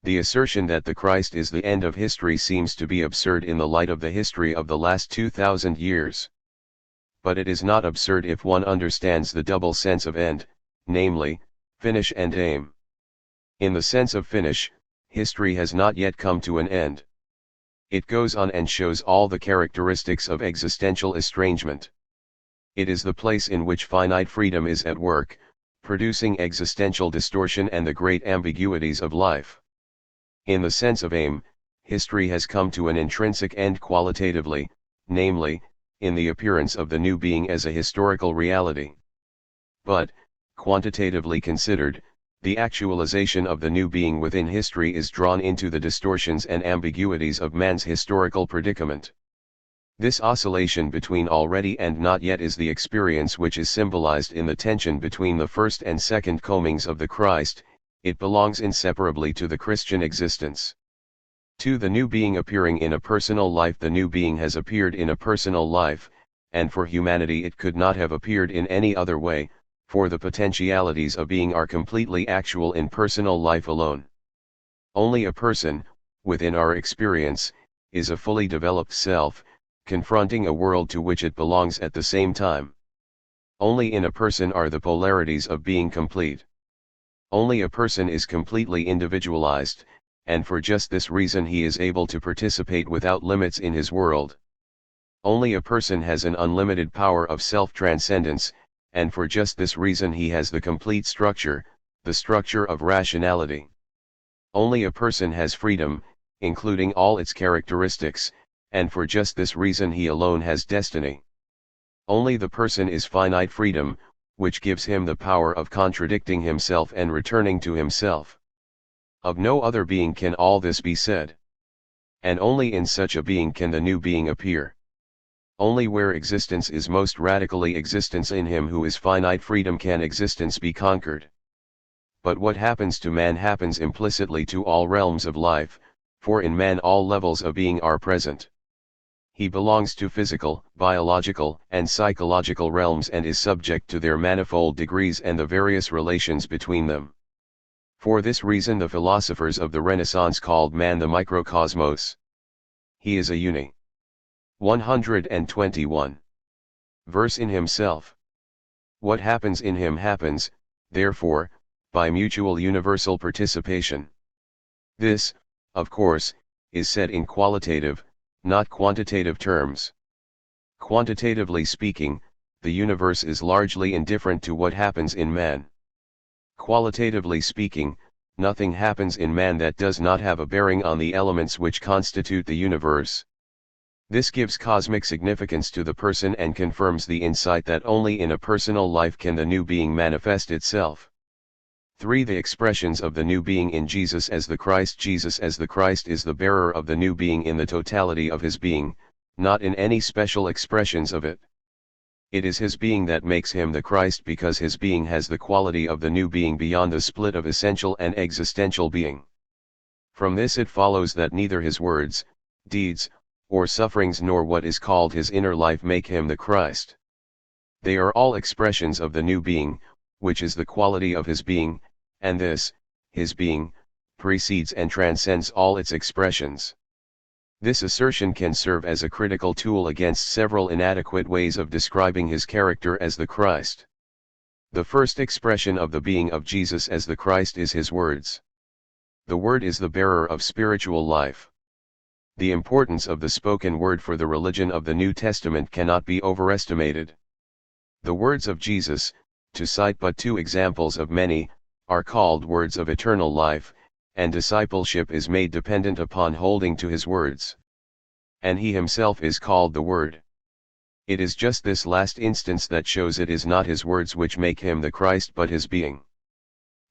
The assertion that the Christ is the end of history seems to be absurd in the light of the history of the last 2000 years. But it is not absurd if one understands the double sense of end, namely, finish and aim. In the sense of finish, history has not yet come to an end. It goes on and shows all the characteristics of existential estrangement. It is the place in which finite freedom is at work, producing existential distortion and the great ambiguities of life. In the sense of aim, history has come to an intrinsic end qualitatively, namely, in the appearance of the new being as a historical reality. But, quantitatively considered, The actualization of the new being within history is drawn into the distortions and ambiguities of man's historical predicament. This oscillation between already and not yet is the experience which is symbolized in the tension between the first and second comings of the Christ. It belongs inseparably to the Christian existence. To the new being appearing in a personal life, the new being has appeared in a personal life, and for humanity it could not have appeared in any other way, for the potentialities of being are completely actual in personal life alone. Only a person, within our experience, is a fully developed self, confronting a world to which it belongs at the same time. Only in a person are the polarities of being complete. Only a person is completely individualized, and for just this reason he is able to participate without limits in his world. Only a person has an unlimited power of self-transcendence, and for just this reason he has the complete structure, the structure of rationality. Only a person has freedom, including all its characteristics, and for just this reason he alone has destiny. Only the person is finite freedom, which gives him the power of contradicting himself and returning to himself. Of no other being can all this be said. And only in such a being can the new being appear. Only where existence is most radically existence in him who is finite freedom can existence be conquered. But what happens to man happens implicitly to all realms of life, for in man all levels of being are present. He belongs to physical, biological, and psychological realms and is subject to their manifold degrees and the various relations between them. For this reason the philosophers of the Renaissance called man the microcosmos. He is a uni. 121. Verse in himself. What happens in him happens, therefore, by mutual universal participation. This, of course, is said in qualitative, not quantitative terms. Quantitatively speaking, the universe is largely indifferent to what happens in man. Qualitatively speaking, nothing happens in man that does not have a bearing on the elements which constitute the universe. This gives cosmic significance to the person and confirms the insight that only in a personal life can the new being manifest itself. 3. The expressions of the new being in Jesus as the Christ. Jesus as the Christ is the bearer of the new being in the totality of his being, not in any special expressions of it. It is his being that makes him the Christ because his being has the quality of the new being beyond the split of essential and existential being. From this it follows that neither his words, deeds, or sufferings nor what is called his inner life make him the Christ. They are all expressions of the new being, which is the quality of his being, and this, his being, precedes and transcends all its expressions. This assertion can serve as a critical tool against several inadequate ways of describing his character as the Christ. The first expression of the being of Jesus as the Christ is his words. The word is the bearer of spiritual life. The importance of the spoken word for the religion of the New Testament cannot be overestimated. The words of Jesus, to cite but two examples of many, are called words of eternal life, and discipleship is made dependent upon holding to his words. And he himself is called the Word. It is just this last instance that shows it is not his words which make him the Christ but his being.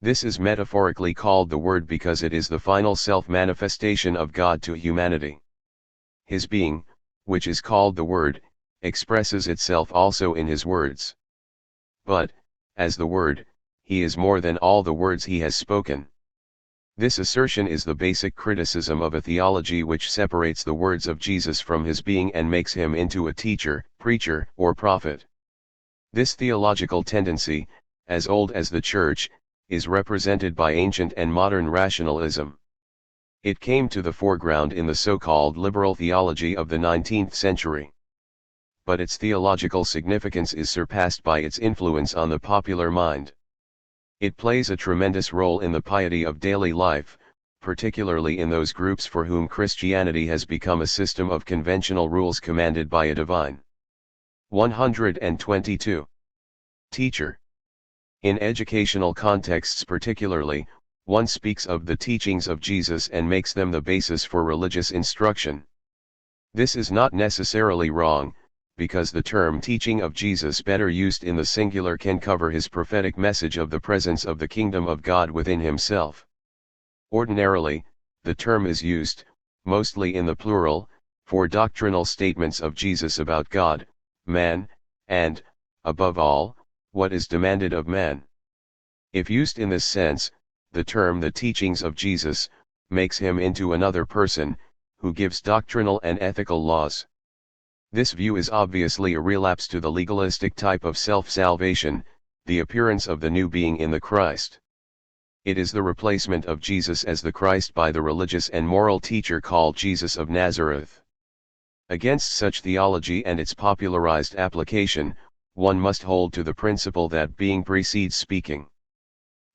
This is metaphorically called the Word because it is the final self-manifestation of God to humanity. His being, which is called the Word, expresses itself also in his words. But, as the Word, he is more than all the words he has spoken. This assertion is the basic criticism of a theology which separates the words of Jesus from his being and makes him into a teacher, preacher, or prophet. This theological tendency, as old as the Church, is represented by ancient and modern rationalism. It came to the foreground in the so-called liberal theology of the 19th century. But its theological significance is surpassed by its influence on the popular mind. It plays a tremendous role in the piety of daily life, particularly in those groups for whom Christianity has become a system of conventional rules commanded by a divine. 122. Teacher. In educational contexts particularly, one speaks of the teachings of Jesus and makes them the basis for religious instruction. This is not necessarily wrong, because the term teaching of Jesus better used in the singular can cover his prophetic message of the presence of the kingdom of God within himself. Ordinarily, the term is used, mostly in the plural, for doctrinal statements of Jesus about God, man, and, above all, what is demanded of man. If used in this sense, the term the teachings of Jesus makes him into another person, who gives doctrinal and ethical laws. This view is obviously a relapse to the legalistic type of self-salvation, the appearance of the new being in the Christ. It is the replacement of Jesus as the Christ by the religious and moral teacher called Jesus of Nazareth. Against such theology and its popularized application, one must hold to the principle that being precedes speaking.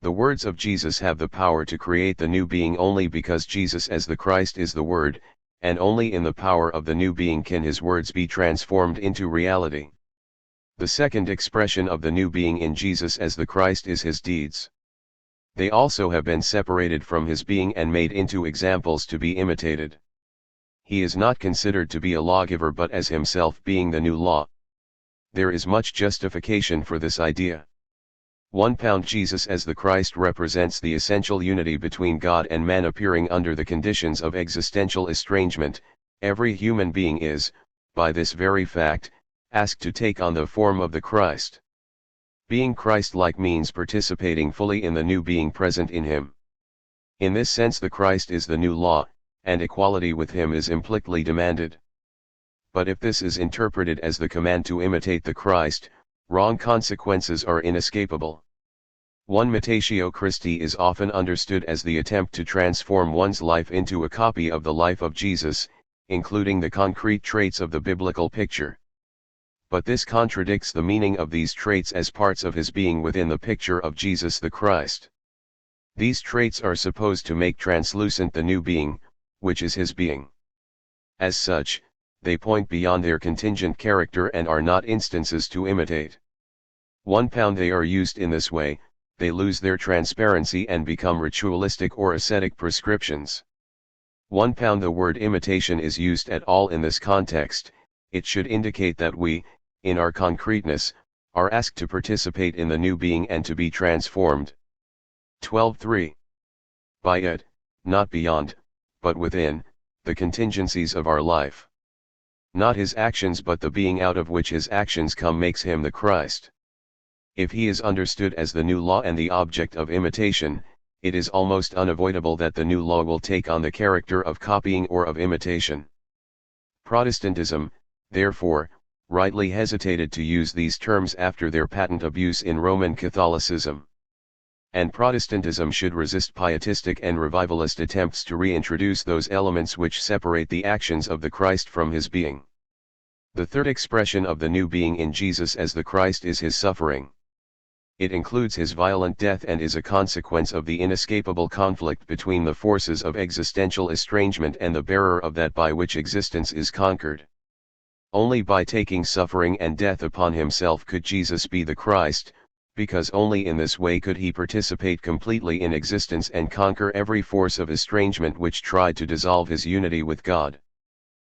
The words of Jesus have the power to create the new being only because Jesus as the Christ is the Word, and only in the power of the new being can his words be transformed into reality. The second expression of the new being in Jesus as the Christ is his deeds. They also have been separated from his being and made into examples to be imitated. He is not considered to be a lawgiver but as himself being the new law. There is much justification for this idea. 1 Jesus as the Christ represents the essential unity between God and man appearing under the conditions of existential estrangement. Every human being is, by this very fact, asked to take on the form of the Christ. Being Christ-like means participating fully in the new being present in him. In this sense the Christ is the new law, and equality with him is implicitly demanded. But if this is interpreted as the command to imitate the Christ, wrong consequences are inescapable. One imitatio Christi is often understood as the attempt to transform one's life into a copy of the life of Jesus, including the concrete traits of the biblical picture. But this contradicts the meaning of these traits as parts of his being within the picture of Jesus the Christ. These traits are supposed to make translucent the new being, which is his being. As such, they point beyond their contingent character and are not instances to imitate. 1 They are used in this way, they lose their transparency and become ritualistic or ascetic prescriptions. 1 The word imitation is used at all in this context, it should indicate that we, in our concreteness, are asked to participate in the new being and to be transformed. 12:3 By it, not beyond, but within, the contingencies of our life. Not his actions but the being out of which his actions come makes him the Christ. If he is understood as the new law and the object of imitation, it is almost unavoidable that the new law will take on the character of copying or of imitation. Protestantism, therefore, rightly hesitated to use these terms after their patent abuse in Roman Catholicism. And Protestantism should resist pietistic and revivalist attempts to reintroduce those elements which separate the actions of the Christ from his being. The third expression of the new being in Jesus as the Christ is his suffering. It includes his violent death and is a consequence of the inescapable conflict between the forces of existential estrangement and the bearer of that by which existence is conquered. Only by taking suffering and death upon himself could Jesus be the Christ, because only in this way could he participate completely in existence and conquer every force of estrangement which tried to dissolve his unity with God.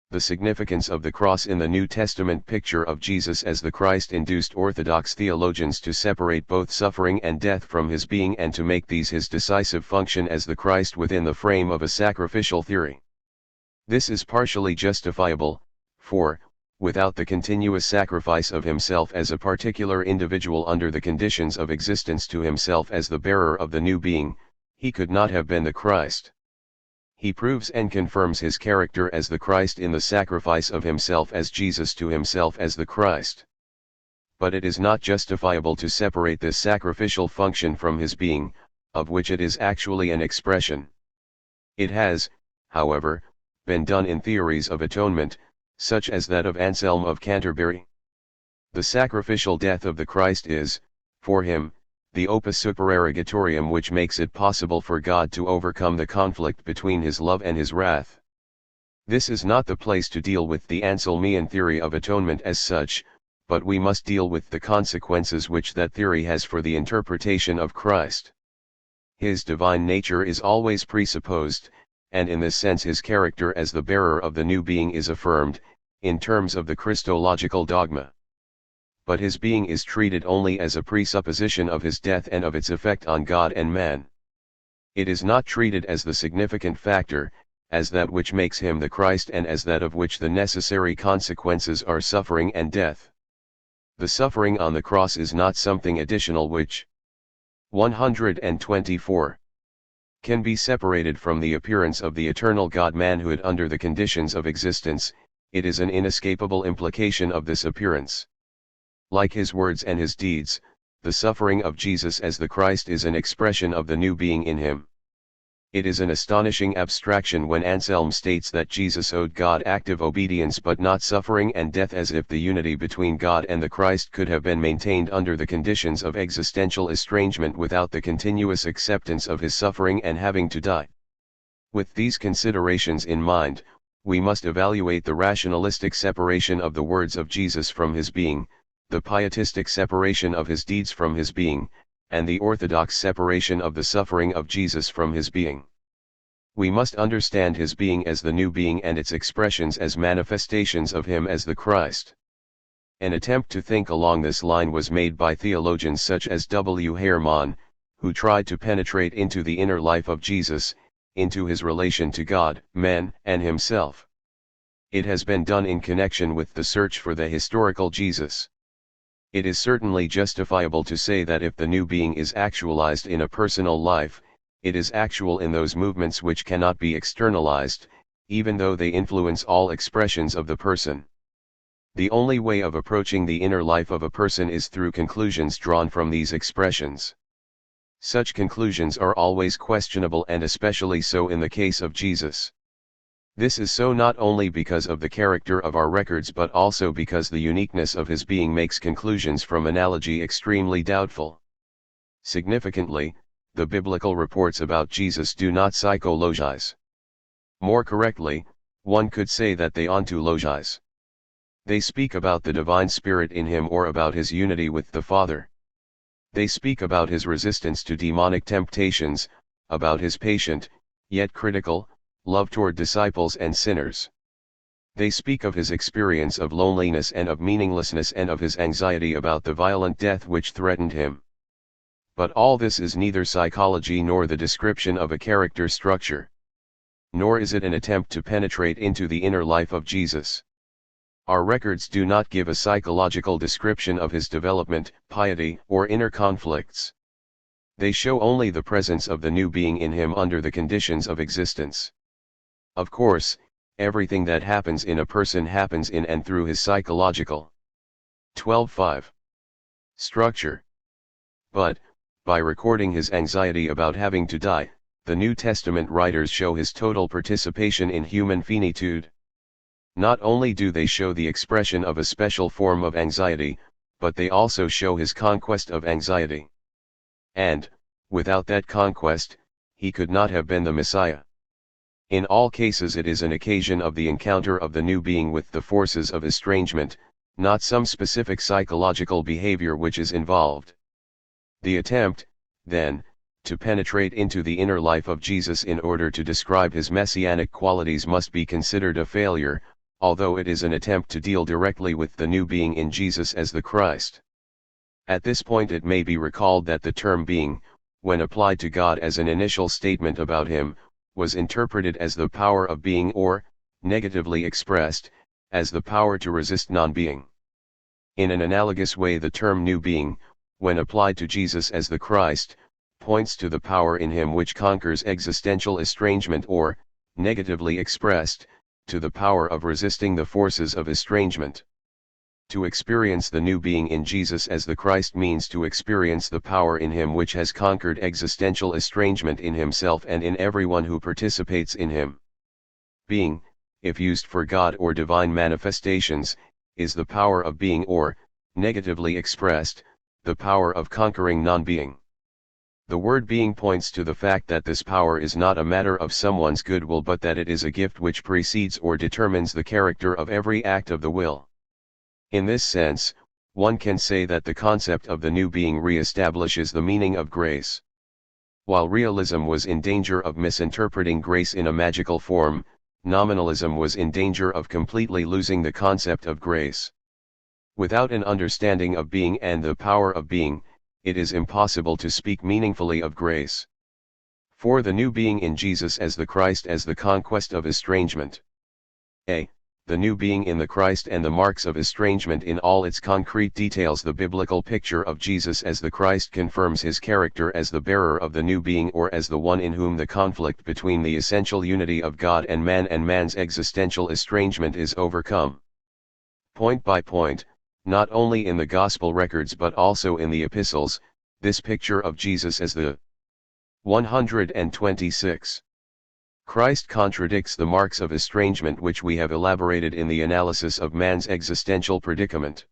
The significance of the cross in the New Testament picture of Jesus as the Christ induced Orthodox theologians to separate both suffering and death from his being and to make these his decisive function as the Christ within the frame of a sacrificial theory. This is partially justifiable, for, without the continuous sacrifice of himself as a particular individual under the conditions of existence to himself as the bearer of the new being, he could not have been the Christ. He proves and confirms his character as the Christ in the sacrifice of himself as Jesus to himself as the Christ. But it is not justifiable to separate this sacrificial function from his being, of which it is actually an expression. It has, however, been done in theories of atonement, such as that of Anselm of Canterbury. The sacrificial death of the Christ is, for him, the opus supererogatorium which makes it possible for God to overcome the conflict between his love and his wrath. This is not the place to deal with the Anselmian theory of atonement as such, but we must deal with the consequences which that theory has for the interpretation of Christ. His divine nature is always presupposed, and in this sense his character as the bearer of the new being is affirmed, in terms of the Christological dogma. But his being is treated only as a presupposition of his death and of its effect on God and man. It is not treated as the significant factor, as that which makes him the Christ and as that of which the necessary consequences are suffering and death. The suffering on the cross is not something additional which 124 can be separated from the appearance of the eternal God-manhood under the conditions of existence. It is an inescapable implication of this appearance. Like his words and his deeds, the suffering of Jesus as the Christ is an expression of the new being in him. It is an astonishing abstraction when Anselm states that Jesus owed God active obedience but not suffering and death, as if the unity between God and the Christ could have been maintained under the conditions of existential estrangement without the continuous acceptance of his suffering and having to die. With these considerations in mind, we must evaluate the rationalistic separation of the words of Jesus from his being, the pietistic separation of his deeds from his being, and the orthodox separation of the suffering of Jesus from his being. We must understand his being as the new being and its expressions as manifestations of him as the Christ. An attempt to think along this line was made by theologians such as W. Hermann, who tried to penetrate into the inner life of Jesus, into his relation to God, man, and himself. It has been done in connection with the search for the historical Jesus. It is certainly justifiable to say that if the new being is actualized in a personal life, it is actual in those movements which cannot be externalized, even though they influence all expressions of the person. The only way of approaching the inner life of a person is through conclusions drawn from these expressions. Such conclusions are always questionable, and especially so in the case of Jesus. This is so not only because of the character of our records but also because the uniqueness of his being makes conclusions from analogy extremely doubtful. Significantly, the biblical reports about Jesus do not psychologize. More correctly, one could say that they ontologize. They speak about the divine spirit in him or about his unity with the Father. They speak about his resistance to demonic temptations, about his patient, yet critical, love toward disciples and sinners. They speak of his experience of loneliness and of meaninglessness and of his anxiety about the violent death which threatened him. But all this is neither psychology nor the description of a character structure. Nor is it an attempt to penetrate into the inner life of Jesus. Our records do not give a psychological description of his development, piety, or inner conflicts. They show only the presence of the new being in him under the conditions of existence. Of course, everything that happens in a person happens in and through his psychological 12.5 structure. But, by recording his anxiety about having to die, the New Testament writers show his total participation in human finitude. Not only do they show the expression of a special form of anxiety, but they also show his conquest of anxiety. And, without that conquest, he could not have been the Messiah. In all cases it is an occasion of the encounter of the new being with the forces of estrangement, not some specific psychological behavior which is involved. The attempt, then, to penetrate into the inner life of Jesus in order to describe his messianic qualities must be considered a failure, although it is an attempt to deal directly with the new being in Jesus as the Christ. At this point it may be recalled that the term being, when applied to God as an initial statement about him, was interpreted as the power of being or, negatively expressed, as the power to resist non-being. In an analogous way the term new being, when applied to Jesus as the Christ, points to the power in him which conquers existential estrangement or, negatively expressed, to the power of resisting the forces of estrangement. To experience the new being in Jesus as the Christ means to experience the power in him which has conquered existential estrangement in himself and in everyone who participates in him. Being, if used for God or divine manifestations, is the power of being or, negatively expressed, the power of conquering non-being. The word being points to the fact that this power is not a matter of someone's goodwill but that it is a gift which precedes or determines the character of every act of the will. In this sense, one can say that the concept of the new being re-establishes the meaning of grace. While realism was in danger of misinterpreting grace in a magical form, nominalism was in danger of completely losing the concept of grace. Without an understanding of being and the power of being, it is impossible to speak meaningfully of grace. For the new being in Jesus as the Christ as the conquest of estrangement. A. The new being in the Christ and the marks of estrangement in all its concrete details. The biblical picture of Jesus as the Christ confirms his character as the bearer of the new being, or as the one in whom the conflict between the essential unity of God and man's existential estrangement is overcome. Point by point, not only in the gospel records but also in the epistles, this picture of Jesus as the 126. Christ contradicts the marks of estrangement which we have elaborated in the analysis of man's existential predicament.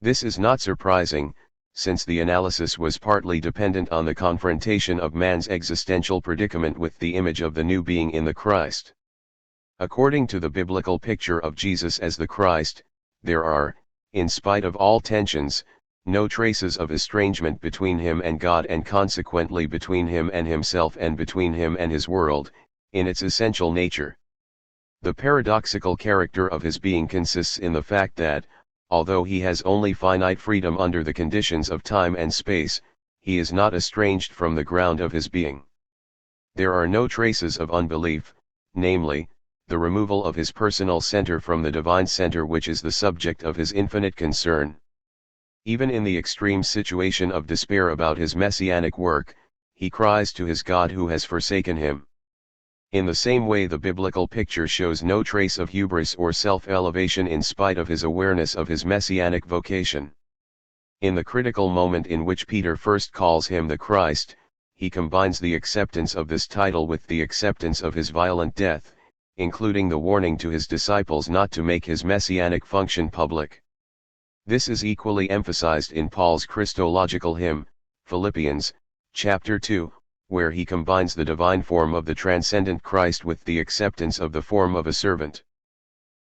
This is not surprising, since the analysis was partly dependent on the confrontation of man's existential predicament with the image of the new being in the Christ. According to the biblical picture of Jesus as the Christ, there are, in spite of all tensions, no traces of estrangement between him and God, and consequently between him and himself and between him and his world, in its essential nature. The paradoxical character of his being consists in the fact that, although he has only finite freedom under the conditions of time and space, he is not estranged from the ground of his being. There are no traces of unbelief, namely, the removal of his personal center from the divine center which is the subject of his infinite concern. Even in the extreme situation of despair about his messianic work, he cries to his God who has forsaken him. In the same way, the biblical picture shows no trace of hubris or self-elevation in spite of his awareness of his messianic vocation. In the critical moment in which Peter first calls him the Christ, he combines the acceptance of this title with the acceptance of his violent death, including the warning to his disciples not to make his messianic function public. This is equally emphasized in Paul's Christological hymn, Philippians, chapter 2, where he combines the divine form of the transcendent Christ with the acceptance of the form of a servant.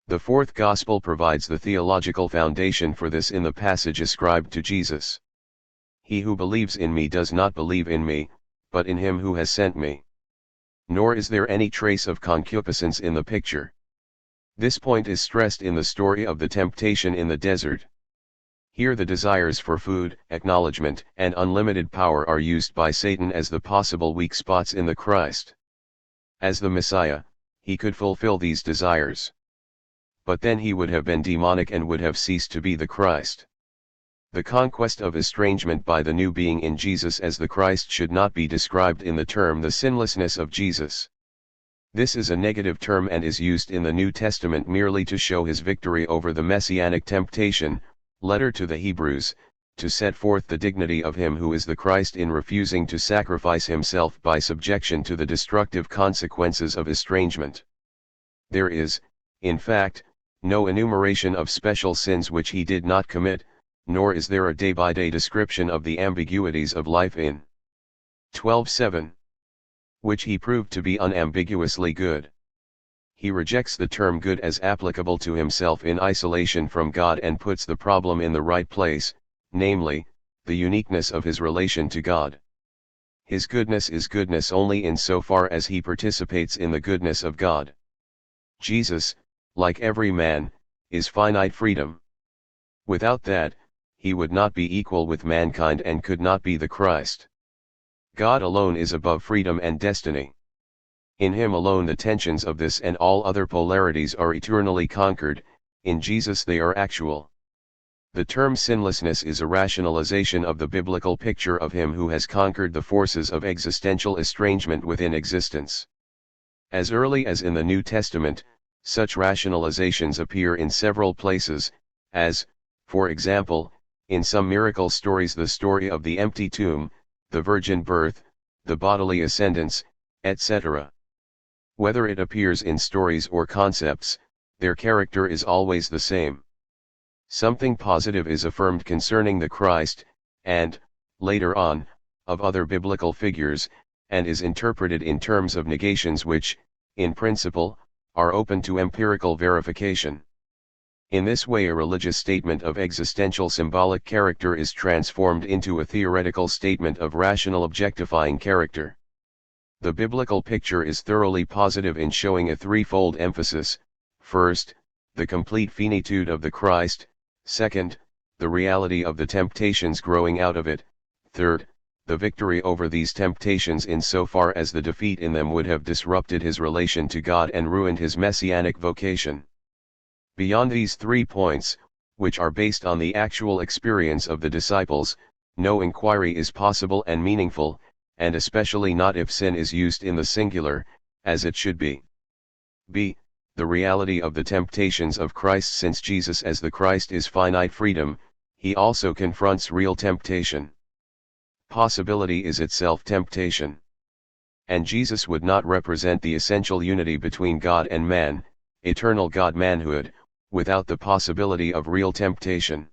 The fourth gospel provides the theological foundation for this in the passage ascribed to Jesus. He who believes in me does not believe in me, but in him who has sent me. Nor is there any trace of concupiscence in the picture. This point is stressed in the story of the temptation in the desert. Here the desires for food, acknowledgement, and unlimited power are used by Satan as the possible weak spots in the Christ. As the Messiah, he could fulfill these desires. But then he would have been demonic and would have ceased to be the Christ. The conquest of estrangement by the new being in Jesus as the Christ should not be described in the term the sinlessness of Jesus. This is a negative term and is used in the New Testament merely to show his victory over the messianic temptation. Letter to the Hebrews, to set forth the dignity of him who is the Christ in refusing to sacrifice himself by subjection to the destructive consequences of estrangement. There is, in fact, no enumeration of special sins which he did not commit, nor is there a day-by-day description of the ambiguities of life in 12:7, which he proved to be unambiguously good. He rejects the term good as applicable to himself in isolation from God and puts the problem in the right place, namely, the uniqueness of his relation to God. His goodness is goodness only insofar as he participates in the goodness of God. Jesus, like every man, is finite freedom. Without that, he would not be equal with mankind and could not be the Christ. God alone is above freedom and destiny. In him alone the tensions of this and all other polarities are eternally conquered, in Jesus they are actual. The term sinlessness is a rationalization of the biblical picture of him who has conquered the forces of existential estrangement within existence. As early as in the New Testament, such rationalizations appear in several places, as, for example, in some miracle stories, the story of the empty tomb, the virgin birth, the bodily ascendance, etc. Whether it appears in stories or concepts, their character is always the same. Something positive is affirmed concerning the Christ, and, later on, of other biblical figures, and is interpreted in terms of negations which, in principle, are open to empirical verification. In this way a religious statement of existential symbolic character is transformed into a theoretical statement of rational objectifying character. The biblical picture is thoroughly positive in showing a threefold emphasis: first, the complete finitude of the Christ; second, the reality of the temptations growing out of it; third, the victory over these temptations in so far as the defeat in them would have disrupted his relation to God and ruined his messianic vocation. Beyond these 3 points, which are based on the actual experience of the disciples, no inquiry is possible and meaningful, and especially not if sin is used in the singular, as it should be. b. The reality of the temptations of Christ. Since Jesus as the Christ is finite freedom, he also confronts real temptation. Possibility is itself temptation. And Jesus would not represent the essential unity between God and man, eternal God-manhood, without the possibility of real temptation.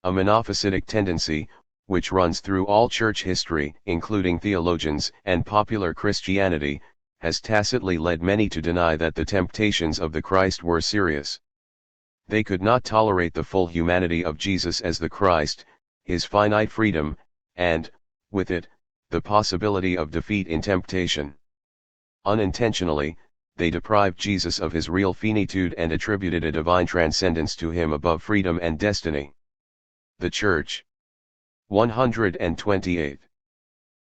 A monophysitic tendency, which runs through all church history, including theologians and popular Christianity, has tacitly led many to deny that the temptations of the Christ were serious. They could not tolerate the full humanity of Jesus as the Christ, his finite freedom, and, with it, the possibility of defeat in temptation. Unintentionally, they deprived Jesus of his real finitude and attributed a divine transcendence to him above freedom and destiny. The Church 128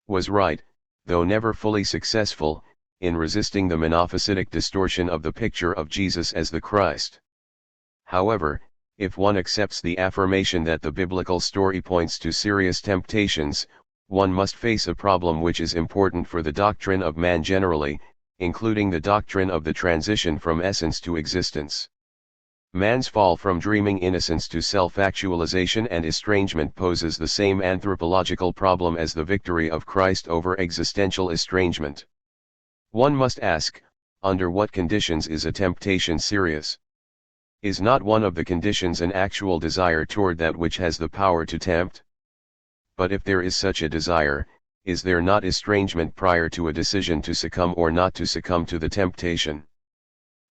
was right, though never fully successful, in resisting the monophysitic distortion of the picture of Jesus as the Christ. However, if one accepts the affirmation that the biblical story points to serious temptations, one must face a problem which is important for the doctrine of man generally, including the doctrine of the transition from essence to existence. Man's fall from dreaming innocence to self-actualization and estrangement poses the same anthropological problem as the victory of Christ over existential estrangement. One must ask, under what conditions is a temptation serious? Is not one of the conditions an actual desire toward that which has the power to tempt? But if there is such a desire, is there not estrangement prior to a decision to succumb or not to succumb to the temptation?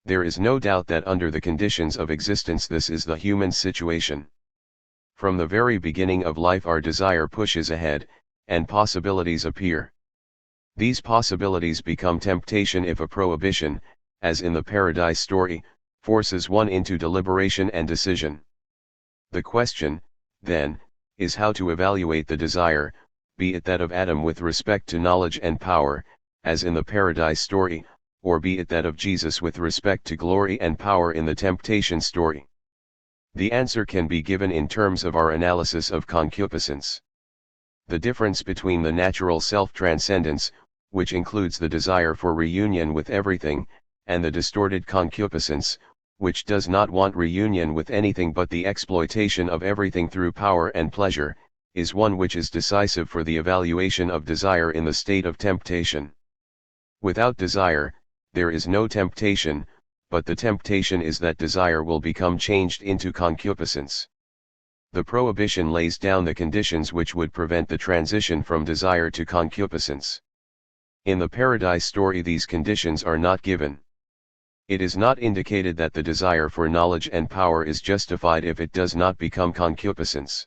There is no doubt that under the conditions of existence this is the human situation. From the very beginning of life our desire pushes ahead, and possibilities appear. These possibilities become temptation if a prohibition, as in the Paradise story, forces one into deliberation and decision. The question, then, is how to evaluate the desire, be it that of Adam with respect to knowledge and power, as in the Paradise story, or be it that of Jesus with respect to glory and power in the temptation story. The answer can be given in terms of our analysis of concupiscence. The difference between the natural self-transcendence, which includes the desire for reunion with everything, and the distorted concupiscence, which does not want reunion with anything but the exploitation of everything through power and pleasure, is one which is decisive for the evaluation of desire in the state of temptation. Without desire, there is no temptation, but the temptation is that desire will become changed into concupiscence. The prohibition lays down the conditions which would prevent the transition from desire to concupiscence. In the Paradise story these conditions are not given. It is not indicated that the desire for knowledge and power is justified if it does not become concupiscence.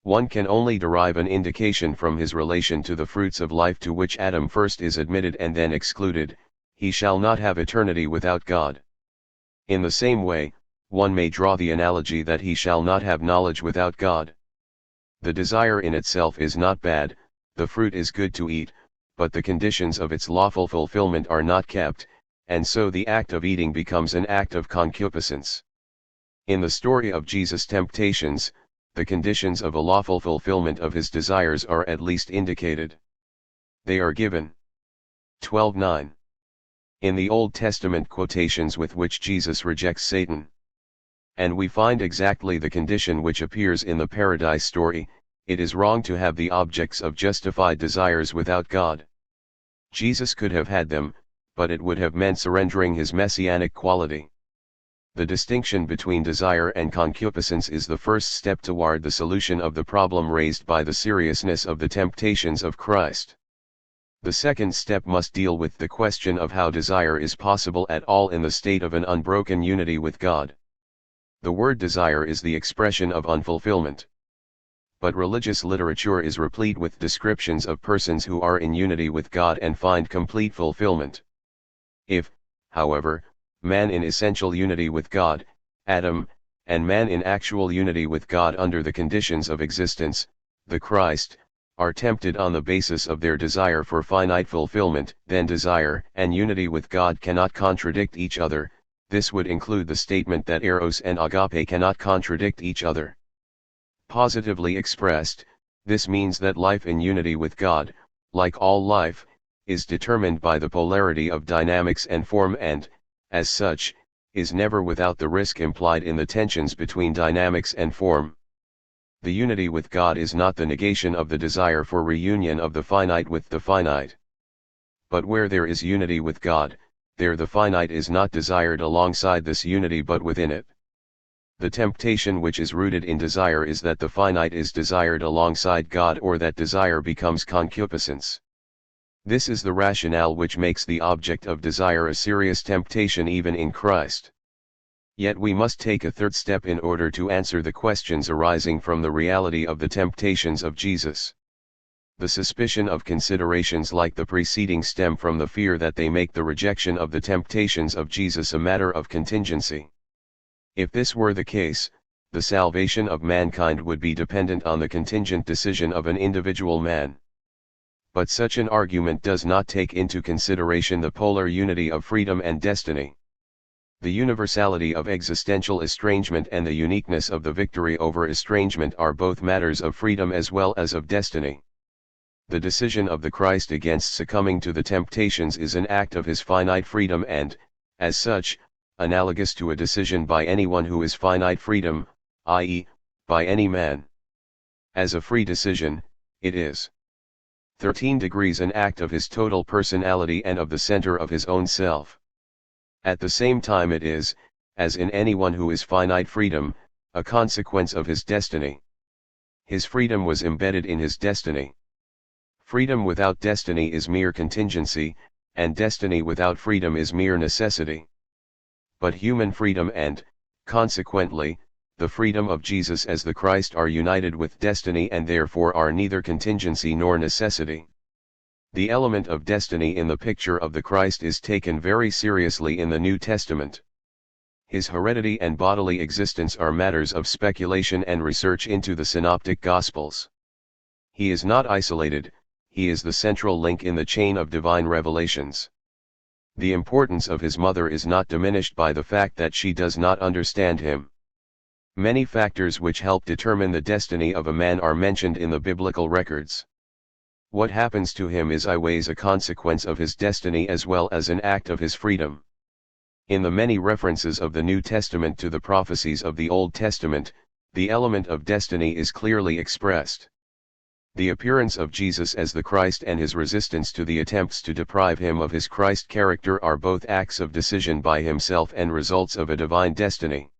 One can only derive an indication from his relation to the fruits of life to which Adam first is admitted and then excluded: he shall not have eternity without God. In the same way, one may draw the analogy that he shall not have knowledge without God. The desire in itself is not bad, the fruit is good to eat, but the conditions of its lawful fulfillment are not kept, and so the act of eating becomes an act of concupiscence. In the story of Jesus' temptations, the conditions of a lawful fulfillment of his desires are at least indicated. They are given. 12:9. In the Old Testament quotations with which Jesus rejects Satan. And we find exactly the condition which appears in the Paradise story: it is wrong to have the objects of justified desires without God. Jesus could have had them, but it would have meant surrendering his messianic quality. The distinction between desire and concupiscence is the first step toward the solution of the problem raised by the seriousness of the temptations of Christ. The second step must deal with the question of how desire is possible at all in the state of an unbroken unity with God. The word desire is the expression of unfulfillment. but religious literature is replete with descriptions of persons who are in unity with God and find complete fulfillment. If, however, man in essential unity with God, Adam, and man in actual unity with God under the conditions of existence, the Christ, are tempted on the basis of their desire for finite fulfillment, then desire and unity with God cannot contradict each other. This would include the statement that eros and agape cannot contradict each other. Positively expressed, this means that life in unity with God, like all life, is determined by the polarity of dynamics and form and, as such, is never without the risk implied in the tensions between dynamics and form. The unity with God is not the negation of the desire for reunion of the finite with the finite. But where there is unity with God, there the finite is not desired alongside this unity but within it. The temptation which is rooted in desire is that the finite is desired alongside God or that desire becomes concupiscence. This is the rationale which makes the object of desire a serious temptation even in Christ. Yet we must take a third step in order to answer the questions arising from the reality of the temptations of Jesus. The suspicion of considerations like the preceding stem from the fear that they make the rejection of the temptations of Jesus a matter of contingency. If this were the case, the salvation of mankind would be dependent on the contingent decision of an individual man. But such an argument does not take into consideration the polar unity of freedom and destiny. The universality of existential estrangement and the uniqueness of the victory over estrangement are both matters of freedom as well as of destiny. The decision of the Christ against succumbing to the temptations is an act of his finite freedom and, as such, analogous to a decision by anyone who is finite freedom, i.e., by any man. As a free decision, it is 13 degrees an act of his total personality and of the center of his own self. At the same time it is, as in anyone who is finite freedom, a consequence of his destiny. His freedom was embedded in his destiny. Freedom without destiny is mere contingency, and destiny without freedom is mere necessity. But human freedom and, consequently, the freedom of Jesus as the Christ are united with destiny and therefore are neither contingency nor necessity. The element of destiny in the picture of the Christ is taken very seriously in the New Testament. His heredity and bodily existence are matters of speculation and research into the Synoptic Gospels. He is not isolated, he is the central link in the chain of divine revelations. The importance of his mother is not diminished by the fact that she does not understand him. Many factors which help determine the destiny of a man are mentioned in the biblical records. What happens to him is always a consequence of his destiny as well as an act of his freedom. In the many references of the New Testament to the prophecies of the Old Testament, the element of destiny is clearly expressed. The appearance of Jesus as the Christ and his resistance to the attempts to deprive him of his Christ character are both acts of decision by himself and results of a divine destiny.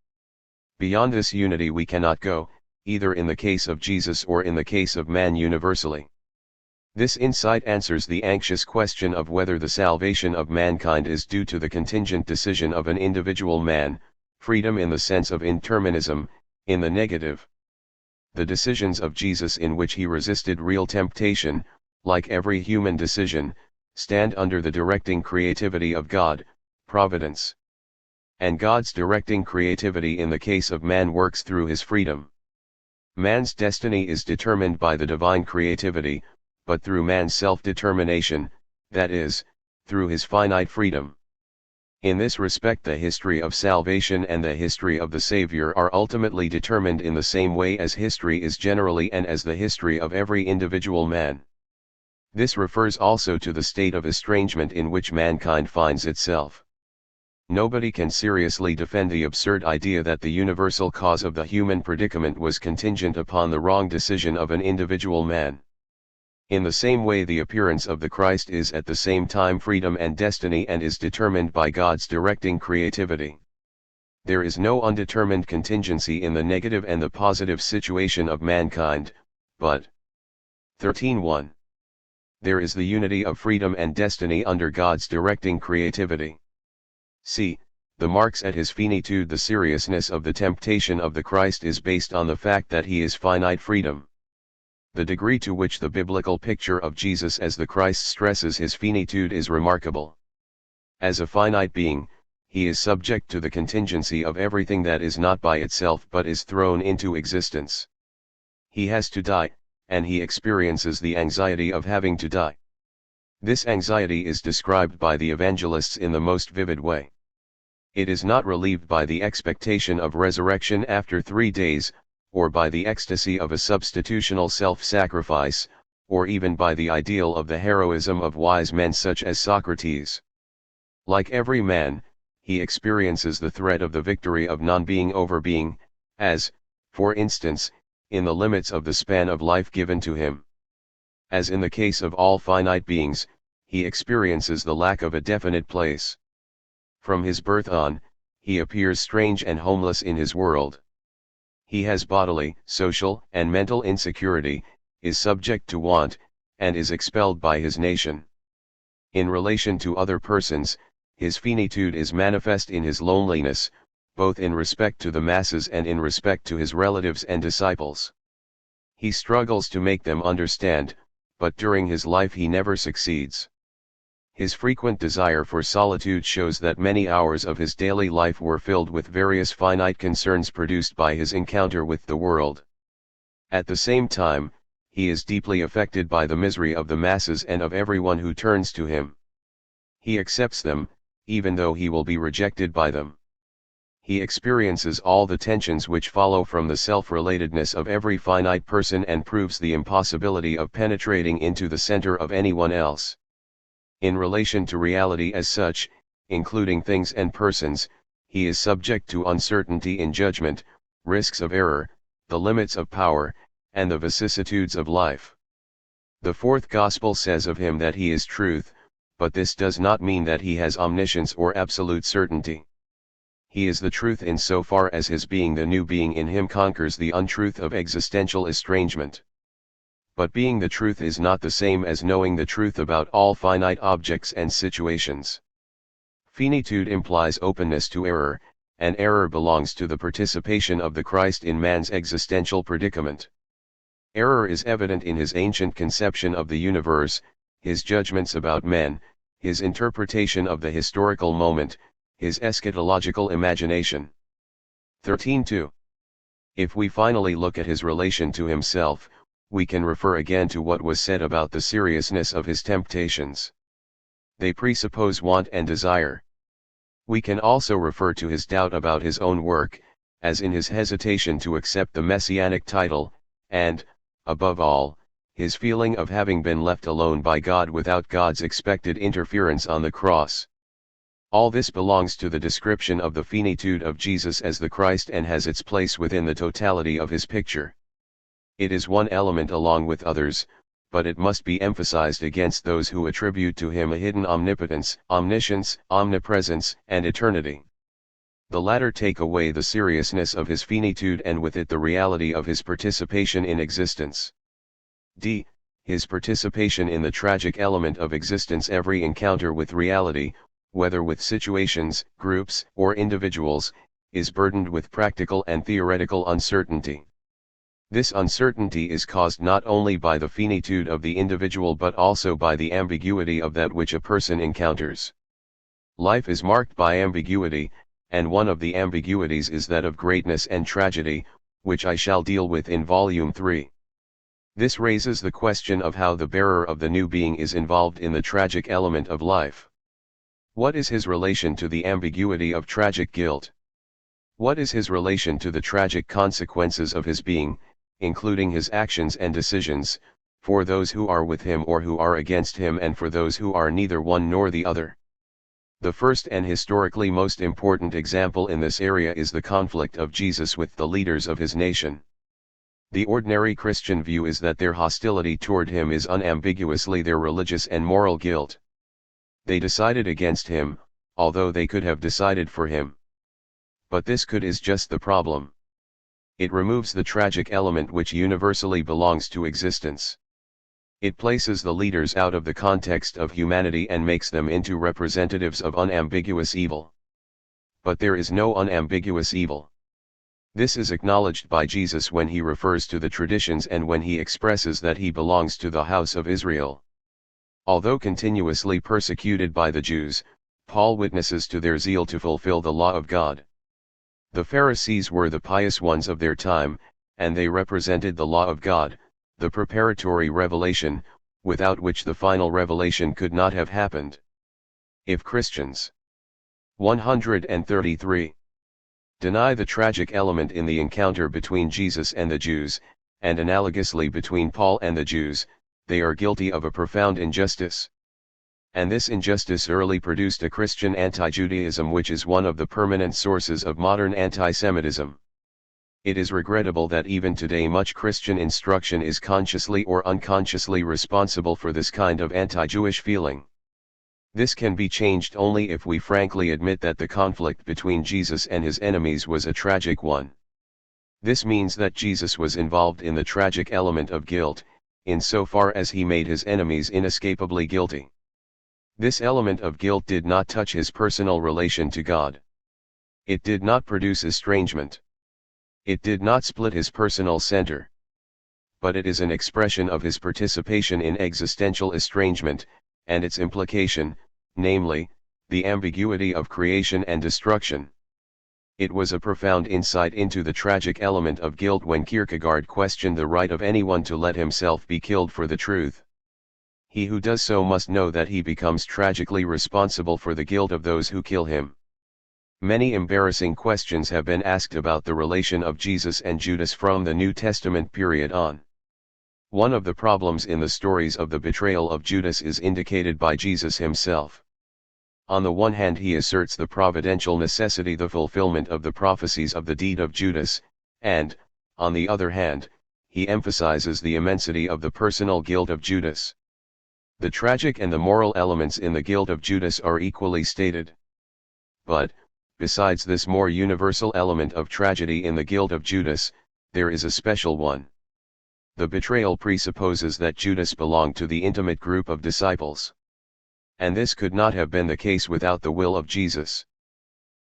Beyond this unity we cannot go, either in the case of Jesus or in the case of man universally. This insight answers the anxious question of whether the salvation of mankind is due to the contingent decision of an individual man, freedom in the sense of indeterminism, in the negative. The decisions of Jesus in which he resisted real temptation, like every human decision, stand under the directing creativity of God, providence. And God's directing creativity in the case of man works through his freedom. Man's destiny is determined by the divine creativity, but through man's self-determination, that is, through his finite freedom. In this respect the history of salvation and the history of the Savior are ultimately determined in the same way as history is generally and as the history of every individual man. This refers also to the state of estrangement in which mankind finds itself. Nobody can seriously defend the absurd idea that the universal cause of the human predicament was contingent upon the wrong decision of an individual man. In the same way the appearance of the Christ is at the same time freedom and destiny and is determined by God's directing creativity. There is no undetermined contingency in the negative and the positive situation of mankind, but 13:1. There is the unity of freedom and destiny under God's directing creativity. C. The marks at his finitude. The seriousness of the temptation of the Christ is based on the fact that he is finite freedom. The degree to which the biblical picture of Jesus as the Christ stresses his finitude is remarkable. As a finite being, he is subject to the contingency of everything that is not by itself but is thrown into existence. He has to die, and he experiences the anxiety of having to die. This anxiety is described by the evangelists in the most vivid way. It is not relieved by the expectation of resurrection after 3 days, or by the ecstasy of a substitutional self-sacrifice, or even by the ideal of the heroism of wise men such as Socrates. Like every man, he experiences the threat of the victory of non-being over being, as, for instance, in the limits of the span of life given to him. As in the case of all finite beings, he experiences the lack of a definite place. From his birth on, he appears strange and homeless in his world. He has bodily, social, and mental insecurity, is subject to want, and is expelled by his nation. In relation to other persons, his finitude is manifest in his loneliness, both in respect to the masses and in respect to his relatives and disciples. He struggles to make them understand, but during his life he never succeeds. His frequent desire for solitude shows that many hours of his daily life were filled with various finite concerns produced by his encounter with the world. At the same time, he is deeply affected by the misery of the masses and of everyone who turns to him. He accepts them, even though he will be rejected by them. He experiences all the tensions which follow from the self-relatedness of every finite person and proves the impossibility of penetrating into the center of anyone else. In relation to reality as such, including things and persons, he is subject to uncertainty in judgment, risks of error, the limits of power, and the vicissitudes of life. The fourth gospel says of him that he is truth, but this does not mean that he has omniscience or absolute certainty. He is the truth in so far as his being the new being in him conquers the untruth of existential estrangement. But being the truth is not the same as knowing the truth about all finite objects and situations. Finitude implies openness to error, and error belongs to the participation of the Christ in man's existential predicament. Error is evident in his ancient conception of the universe, his judgments about men, his interpretation of the historical moment, his eschatological imagination. 13.2. If we finally look at his relation to himself, we can refer again to what was said about the seriousness of his temptations. They presuppose want and desire. We can also refer to his doubt about his own work, as in his hesitation to accept the messianic title, and, above all, his feeling of having been left alone by God without God's expected interference on the cross. All this belongs to the description of the finitude of Jesus as the Christ and has its place within the totality of his picture. It is one element along with others, but it must be emphasized against those who attribute to him a hidden omnipotence, omniscience, omnipresence, and eternity. The latter take away the seriousness of his finitude and with it the reality of his participation in existence. d. His participation in the tragic element of existence. Every encounter with reality, whether with situations, groups, or individuals, is burdened with practical and theoretical uncertainty. This uncertainty is caused not only by the finitude of the individual but also by the ambiguity of that which a person encounters. Life is marked by ambiguity, and one of the ambiguities is that of greatness and tragedy, which I shall deal with in Volume 3. This raises the question of how the bearer of the new being is involved in the tragic element of life. What is his relation to the ambiguity of tragic guilt? What is his relation to the tragic consequences of his being, including his actions and decisions, for those who are with him or who are against him and for those who are neither one nor the other? The first and historically most important example in this area is the conflict of Jesus with the leaders of his nation. The ordinary Christian view is that their hostility toward him is unambiguously their religious and moral guilt. They decided against him, although they could have decided for him. But this could is just the problem. It removes the tragic element which universally belongs to existence. It places the leaders out of the context of humanity and makes them into representatives of unambiguous evil. But there is no unambiguous evil. This is acknowledged by Jesus when he refers to the traditions and when he expresses that he belongs to the house of Israel. Although continuously persecuted by the Jews, Paul witnesses to their zeal to fulfill the law of God. The Pharisees were the pious ones of their time, and they represented the law of God, the preparatory revelation, without which the final revelation could not have happened. If Christians 133 deny the tragic element in the encounter between Jesus and the Jews, and analogously between Paul and the Jews, they are guilty of a profound injustice. And this injustice early produced a Christian anti-Judaism which is one of the permanent sources of modern anti-Semitism. It is regrettable that even today much Christian instruction is consciously or unconsciously responsible for this kind of anti-Jewish feeling. This can be changed only if we frankly admit that the conflict between Jesus and his enemies was a tragic one. This means that Jesus was involved in the tragic element of guilt, insofar as he made his enemies inescapably guilty. This element of guilt did not touch his personal relation to God. It did not produce estrangement. It did not split his personal center. But it is an expression of his participation in existential estrangement, and its implication, namely, the ambiguity of creation and destruction. It was a profound insight into the tragic element of guilt when Kierkegaard questioned the right of anyone to let himself be killed for the truth. He who does so must know that he becomes tragically responsible for the guilt of those who kill him. Many embarrassing questions have been asked about the relation of Jesus and Judas from the New Testament period on. One of the problems in the stories of the betrayal of Judas is indicated by Jesus himself. On the one hand he asserts the providential necessity, the fulfillment of the prophecies of the deed of Judas, and, on the other hand, he emphasizes the immensity of the personal guilt of Judas. The tragic and the moral elements in the guilt of Judas are equally stated. But, besides this more universal element of tragedy in the guilt of Judas, there is a special one. The betrayal presupposes that Judas belonged to the intimate group of disciples. And this could not have been the case without the will of Jesus.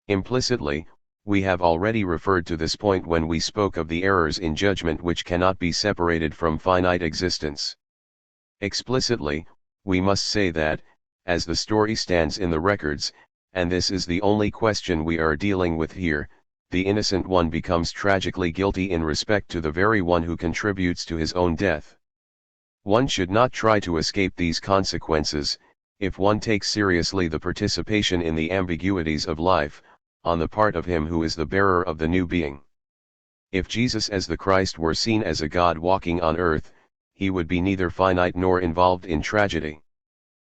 Implicitly, we have already referred to this point when we spoke of the errors in judgment which cannot be separated from finite existence. Explicitly, we must say that, as the story stands in the records, and this is the only question we are dealing with here, the innocent one becomes tragically guilty in respect to the very one who contributes to his own death. One should not try to escape these consequences, if one takes seriously the participation in the ambiguities of life, on the part of him who is the bearer of the new being. If Jesus as the Christ were seen as a God walking on earth, he would be neither finite nor involved in tragedy.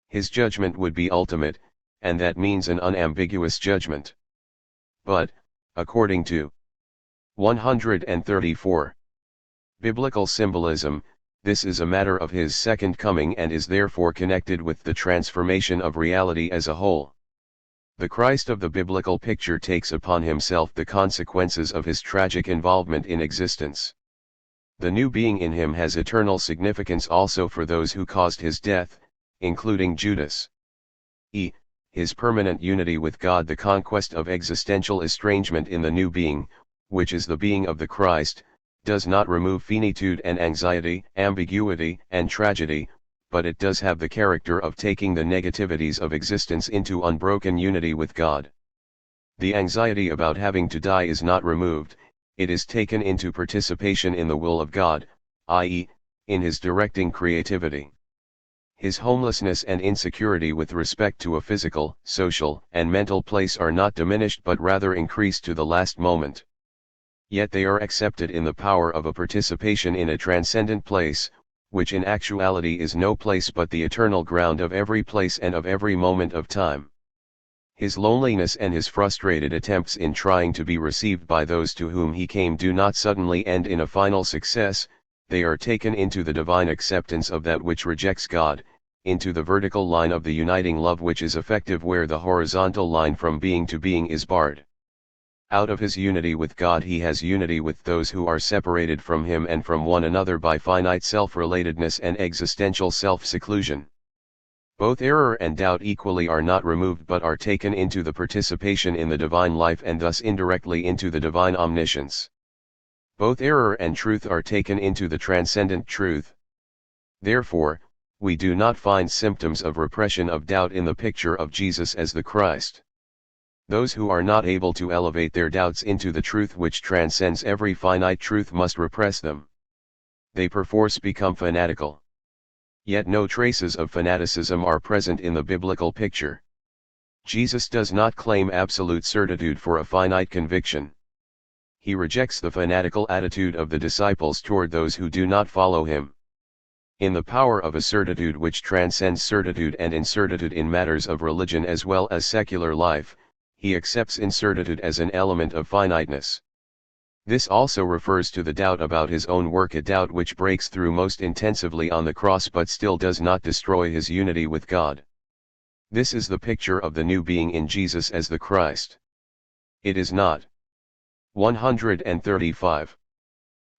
His judgment would be ultimate, and that means an unambiguous judgment. But, according to 134 biblical symbolism, this is a matter of his second coming and is therefore connected with the transformation of reality as a whole. The Christ of the biblical picture takes upon himself the consequences of his tragic involvement in existence. The new being in him has eternal significance also for those who caused his death, including Judas. His permanent unity with God, the conquest of existential estrangement in the new being, which is the being of the Christ, does not remove finitude and anxiety, ambiguity and tragedy, but it does have the character of taking the negativities of existence into unbroken unity with God. The anxiety about having to die is not removed, it is taken into participation in the will of God, i.e., in his directing creativity. His homelessness and insecurity with respect to a physical, social, and mental place are not diminished but rather increased to the last moment. Yet they are accepted in the power of a participation in a transcendent place, which in actuality is no place but the eternal ground of every place and of every moment of time. His loneliness and his frustrated attempts in trying to be received by those to whom he came do not suddenly end in a final success, they are taken into the divine acceptance of that which rejects God, into the vertical line of the uniting love which is effective where the horizontal line from being to being is barred. Out of his unity with God he has unity with those who are separated from him and from one another by finite self-relatedness and existential self-seclusion. Both error and doubt equally are not removed but are taken into the participation in the divine life and thus indirectly into the divine omniscience. Both error and truth are taken into the transcendent truth. Therefore, we do not find symptoms of repression of doubt in the picture of Jesus as the Christ. Those who are not able to elevate their doubts into the truth which transcends every finite truth must repress them. They perforce become fanatical. Yet no traces of fanaticism are present in the biblical picture. Jesus does not claim absolute certitude for a finite conviction. He rejects the fanatical attitude of the disciples toward those who do not follow him. In the power of a certitude which transcends certitude and incertitude in matters of religion as well as secular life, he accepts incertitude as an element of finiteness. This also refers to the doubt about his own work, a doubt which breaks through most intensively on the cross but still does not destroy his unity with God. This is the picture of the new being in Jesus as the Christ. It is not 135.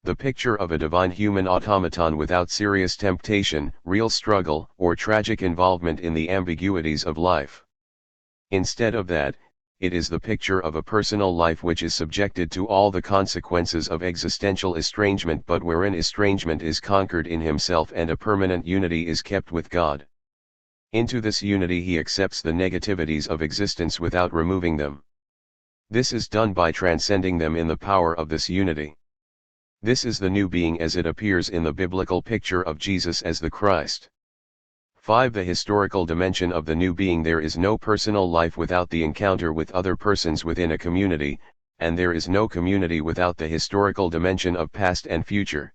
The picture of a divine human automaton without serious temptation, real struggle, or tragic involvement in the ambiguities of life. Instead of that, it is the picture of a personal life which is subjected to all the consequences of existential estrangement, but wherein estrangement is conquered in himself and a permanent unity is kept with God. Into this unity he accepts the negativities of existence without removing them. This is done by transcending them in the power of this unity. This is the new being as it appears in the biblical picture of Jesus as the Christ. 5. The historical dimension of the new being. There is no personal life without the encounter with other persons within a community, and there is no community without the historical dimension of past and future.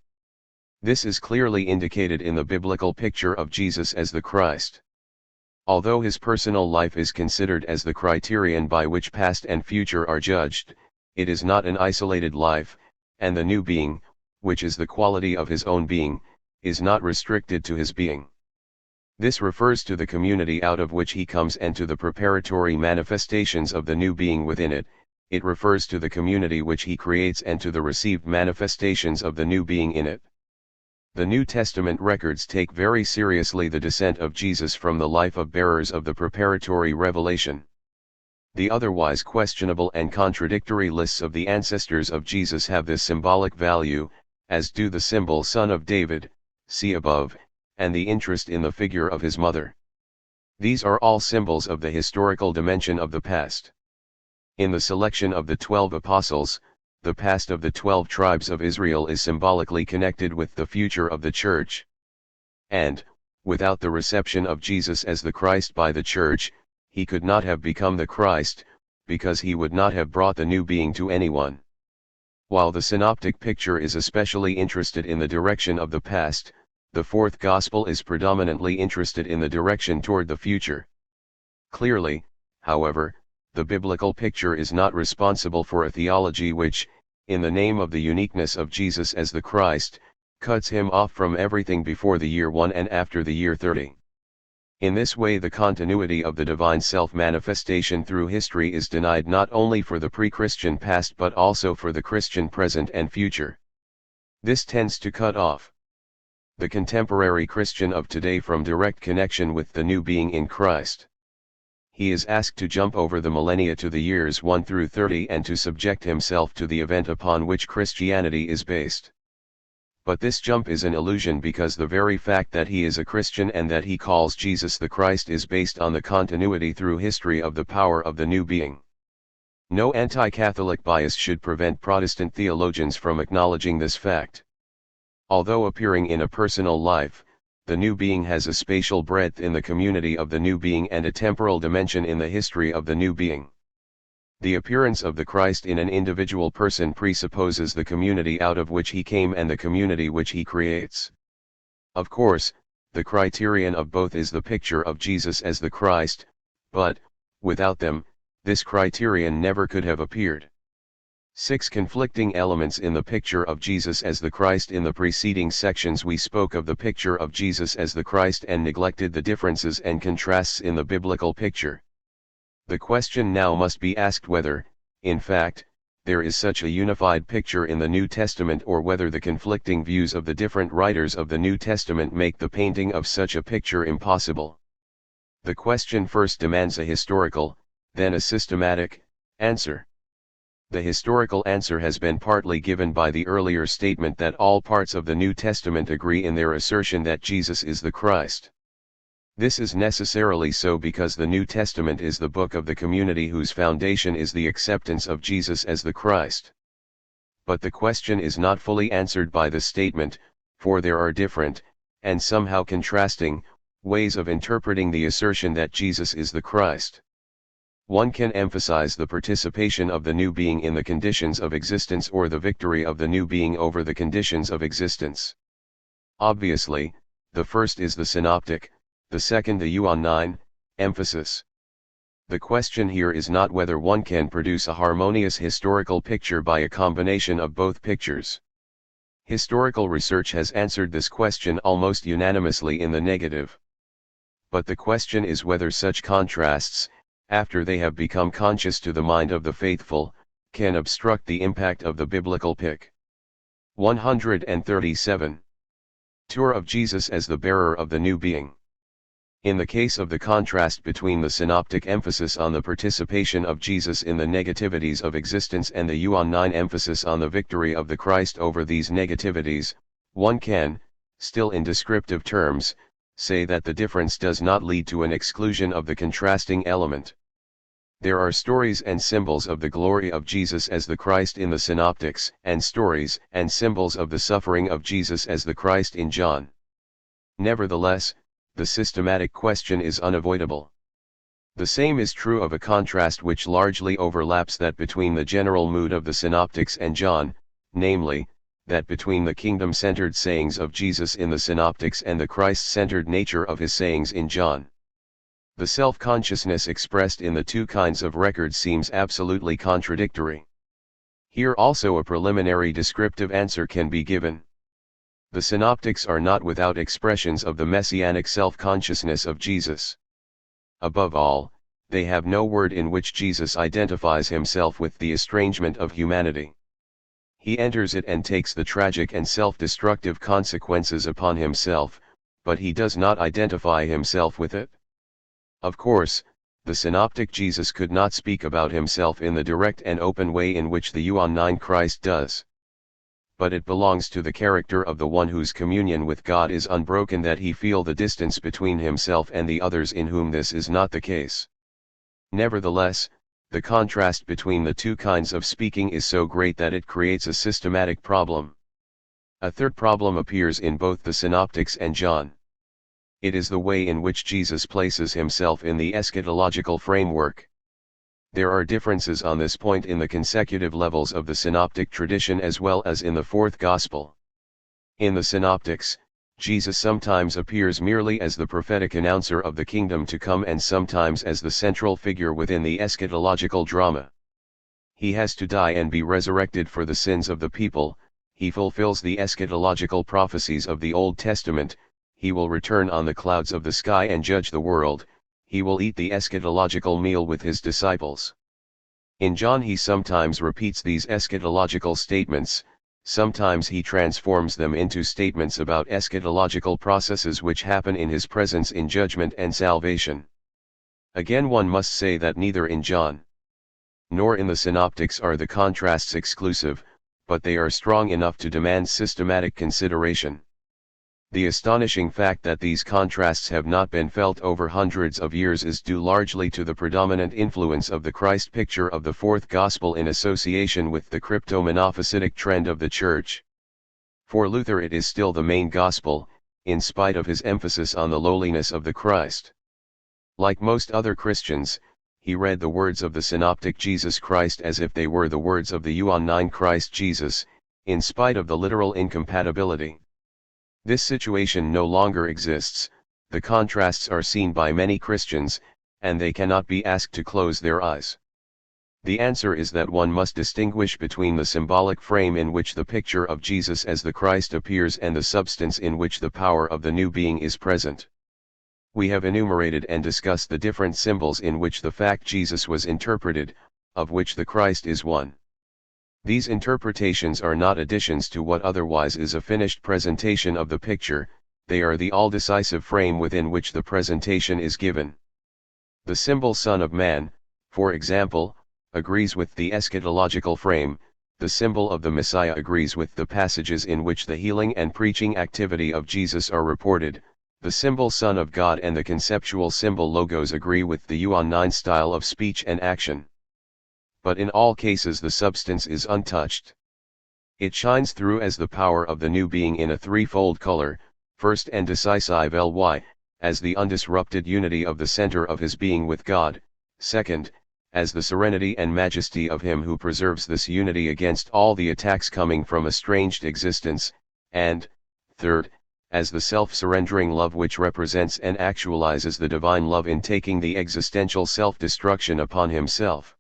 This is clearly indicated in the biblical picture of Jesus as the Christ. Although his personal life is considered as the criterion by which past and future are judged, it is not an isolated life, and the new being, which is the quality of his own being, is not restricted to his being. This refers to the community out of which he comes and to the preparatory manifestations of the new being within it. It refers to the community which he creates and to the received manifestations of the new being in it. The New Testament records take very seriously the descent of Jesus from the life of bearers of the preparatory revelation. The otherwise questionable and contradictory lists of the ancestors of Jesus have this symbolic value, as do the symbol Son of David, see above, and the interest in the figure of his mother. These are all symbols of the historical dimension of the past. In the selection of the 12 apostles, the past of the 12 tribes of Israel is symbolically connected with the future of the church. And, without the reception of Jesus as the Christ by the church, he could not have become the Christ, because he would not have brought the new being to anyone. While the synoptic picture is especially interested in the direction of the past, the fourth gospel is predominantly interested in the direction toward the future. Clearly, however, the biblical picture is not responsible for a theology which, in the name of the uniqueness of Jesus as the Christ, cuts him off from everything before the year 1 and after the year 30. In this way the continuity of the divine self-manifestation through history is denied not only for the pre-Christian past but also for the Christian present and future. This tends to cut off the contemporary Christian of today from direct connection with the new being in Christ. He is asked to jump over the millennia to the years 1 through 30 and to subject himself to the event upon which Christianity is based. But this jump is an illusion because the very fact that he is a Christian and that he calls Jesus the Christ is based on the continuity through history of the power of the new being. No anti-Catholic bias should prevent Protestant theologians from acknowledging this fact. Although appearing in a personal life, the new being has a spatial breadth in the community of the new being and a temporal dimension in the history of the new being. The appearance of the Christ in an individual person presupposes the community out of which he came and the community which he creates. Of course, the criterion of both is the picture of Jesus as the Christ, but, without them, this criterion never could have appeared. 6 conflicting elements in the picture of Jesus as the Christ. In the preceding sections we spoke of the picture of Jesus as the Christ and neglected the differences and contrasts in the biblical picture. The question now must be asked whether, in fact, there is such a unified picture in the New Testament or whether the conflicting views of the different writers of the New Testament make the painting of such a picture impossible. The question first demands a historical, then a systematic, answer. The historical answer has been partly given by the earlier statement that all parts of the New Testament agree in their assertion that Jesus is the Christ. This is necessarily so because the New Testament is the book of the community whose foundation is the acceptance of Jesus as the Christ. But the question is not fully answered by the statement, for there are different, and somehow contrasting, ways of interpreting the assertion that Jesus is the Christ. One can emphasize the participation of the new being in the conditions of existence or the victory of the new being over the conditions of existence. Obviously, the first is the synoptic, the second the euon emphasis. The question here is not whether one can produce a harmonious historical picture by a combination of both pictures. Historical research has answered this question almost unanimously in the negative. But the question is whether such contrasts, after they have become conscious to the mind of the faithful, can obstruct the impact of the biblical pic. 137. Tour of Jesus as the bearer of the new being. In the case of the contrast between the synoptic emphasis on the participation of Jesus in the negativities of existence and the euon emphasis on the victory of the Christ over these negativities, one can, still in descriptive terms, say that the difference does not lead to an exclusion of the contrasting element. There are stories and symbols of the glory of Jesus as the Christ in the synoptics, and stories and symbols of the suffering of Jesus as the Christ in John. Nevertheless, the systematic question is unavoidable. The same is true of a contrast which largely overlaps that between the general mood of the synoptics and John, namely, that between the kingdom-centered sayings of Jesus in the synoptics and the Christ-centered nature of his sayings in John. The self-consciousness expressed in the two kinds of records seems absolutely contradictory. Here also a preliminary descriptive answer can be given. The synoptics are not without expressions of the messianic self-consciousness of Jesus. Above all, they have no word in which Jesus identifies himself with the estrangement of humanity. He enters it and takes the tragic and self-destructive consequences upon himself, but he does not identify himself with it. Of course, the synoptic Jesus could not speak about himself in the direct and open way in which the euon Christ does. But it belongs to the character of the one whose communion with God is unbroken that he feel the distance between himself and the others in whom this is not the case. Nevertheless, the contrast between the two kinds of speaking is so great that it creates a systematic problem. A third problem appears in both the synoptics and John. It is the way in which Jesus places himself in the eschatological framework. There are differences on this point in the consecutive levels of the synoptic tradition as well as in the fourth gospel. In the synoptics, Jesus sometimes appears merely as the prophetic announcer of the kingdom to come and sometimes as the central figure within the eschatological drama. He has to die and be resurrected for the sins of the people, he fulfills the eschatological prophecies of the Old Testament, he will return on the clouds of the sky and judge the world, he will eat the eschatological meal with his disciples. In John he sometimes repeats these eschatological statements, sometimes he transforms them into statements about eschatological processes which happen in his presence in judgment and salvation. Again one must say that neither in John nor in the synoptics are the contrasts exclusive, but they are strong enough to demand systematic consideration. The astonishing fact that these contrasts have not been felt over hundreds of years is due largely to the predominant influence of the Christ picture of the fourth gospel in association with the crypto-monophysitic trend of the Church. For Luther it is still the main gospel, in spite of his emphasis on the lowliness of the Christ. Like most other Christians, he read the words of the synoptic Jesus Christ as if they were the words of the euon Christ Jesus, in spite of the literal incompatibility. This situation no longer exists, the contrasts are seen by many Christians, and they cannot be asked to close their eyes. The answer is that one must distinguish between the symbolic frame in which the picture of Jesus as the Christ appears and the substance in which the power of the new being is present. We have enumerated and discussed the different symbols in which the fact Jesus was interpreted, of which the Christ is one. These interpretations are not additions to what otherwise is a finished presentation of the picture, they are the all-decisive frame within which the presentation is given. The symbol Son of Man, for example, agrees with the eschatological frame. The symbol of the Messiah agrees with the passages in which the healing and preaching activity of Jesus are reported. The symbol Son of God and the conceptual symbol Logos agree with the Yuan 9 style of speech and action. But in all cases the substance is untouched. It shines through as the power of the new being in a threefold color, first and decisive Ly, as the undisrupted unity of the center of his being with God, second, as the serenity and majesty of him who preserves this unity against all the attacks coming from estranged existence, and, third, as the self-surrendering love which represents and actualizes the divine love in taking the existential self-destruction upon himself.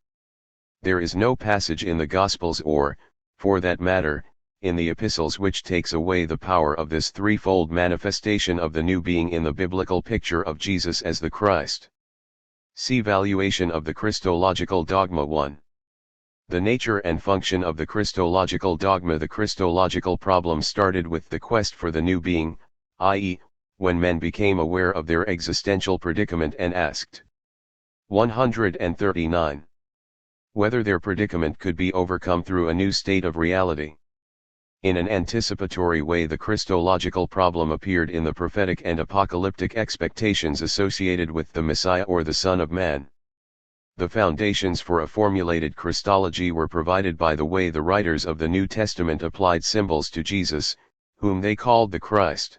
There is no passage in the Gospels or, for that matter, in the epistles which takes away the power of this threefold manifestation of the new being in the biblical picture of Jesus as the Christ. See Valuation of the Christological Dogma 1. The nature and function of the Christological dogma. The Christological problem started with the quest for the new being, i.e., when men became aware of their existential predicament and asked 139. Whether their predicament could be overcome through a new state of reality. In an anticipatory way, the Christological problem appeared in the prophetic and apocalyptic expectations associated with the Messiah or the Son of Man. The foundations for a formulated Christology were provided by the way the writers of the New Testament applied symbols to Jesus, whom they called the Christ.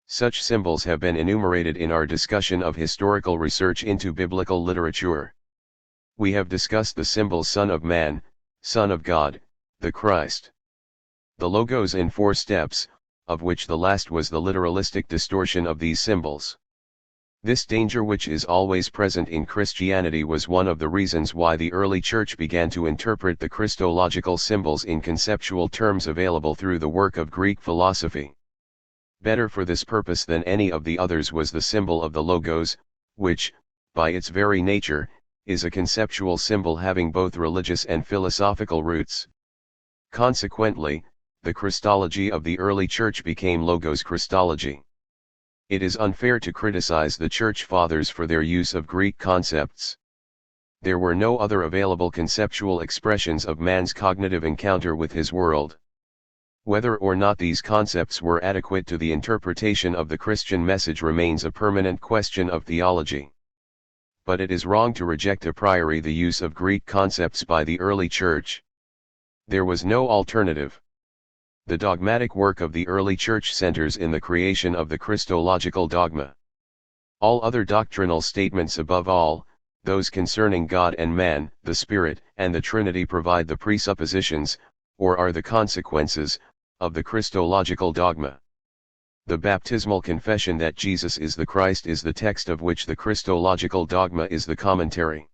Such symbols have been enumerated in our discussion of historical research into biblical literature. We have discussed the symbols Son of Man, Son of God, the Christ. The Logos in 4 steps, of which the last was the literalistic distortion of these symbols. This danger, which is always present in Christianity, was one of the reasons why the early church began to interpret the Christological symbols in conceptual terms available through the work of Greek philosophy. Better for this purpose than any of the others was the symbol of the Logos, which, by its very nature, is a conceptual symbol having both religious and philosophical roots. Consequently, the Christology of the early church became Logos Christology. It is unfair to criticize the Church Fathers for their use of Greek concepts. There were no other available conceptual expressions of man's cognitive encounter with his world. Whether or not these concepts were adequate to the interpretation of the Christian message remains a permanent question of theology. But it is wrong to reject a priori the use of Greek concepts by the early church. There was no alternative. The dogmatic work of the early church centers in the creation of the Christological dogma. All other doctrinal statements, above all, those concerning God and man, the Spirit, and the Trinity, provide the presuppositions, or are the consequences, of the Christological dogma. The baptismal confession that Jesus is the Christ is the text of which the Christological dogma is the commentary.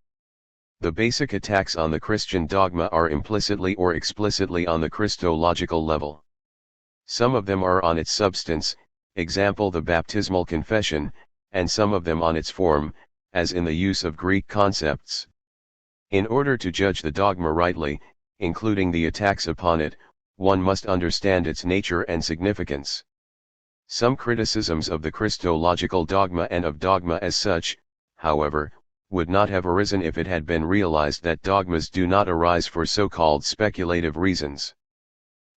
The basic attacks on the Christian dogma are implicitly or explicitly on the Christological level. Some of them are on its substance, example the baptismal confession, and some of them on its form, as in the use of Greek concepts. In order to judge the dogma rightly, including the attacks upon it, one must understand its nature and significance. Some criticisms of the Christological dogma and of dogma as such, however, would not have arisen if it had been realized that dogmas do not arise for so-called speculative reasons.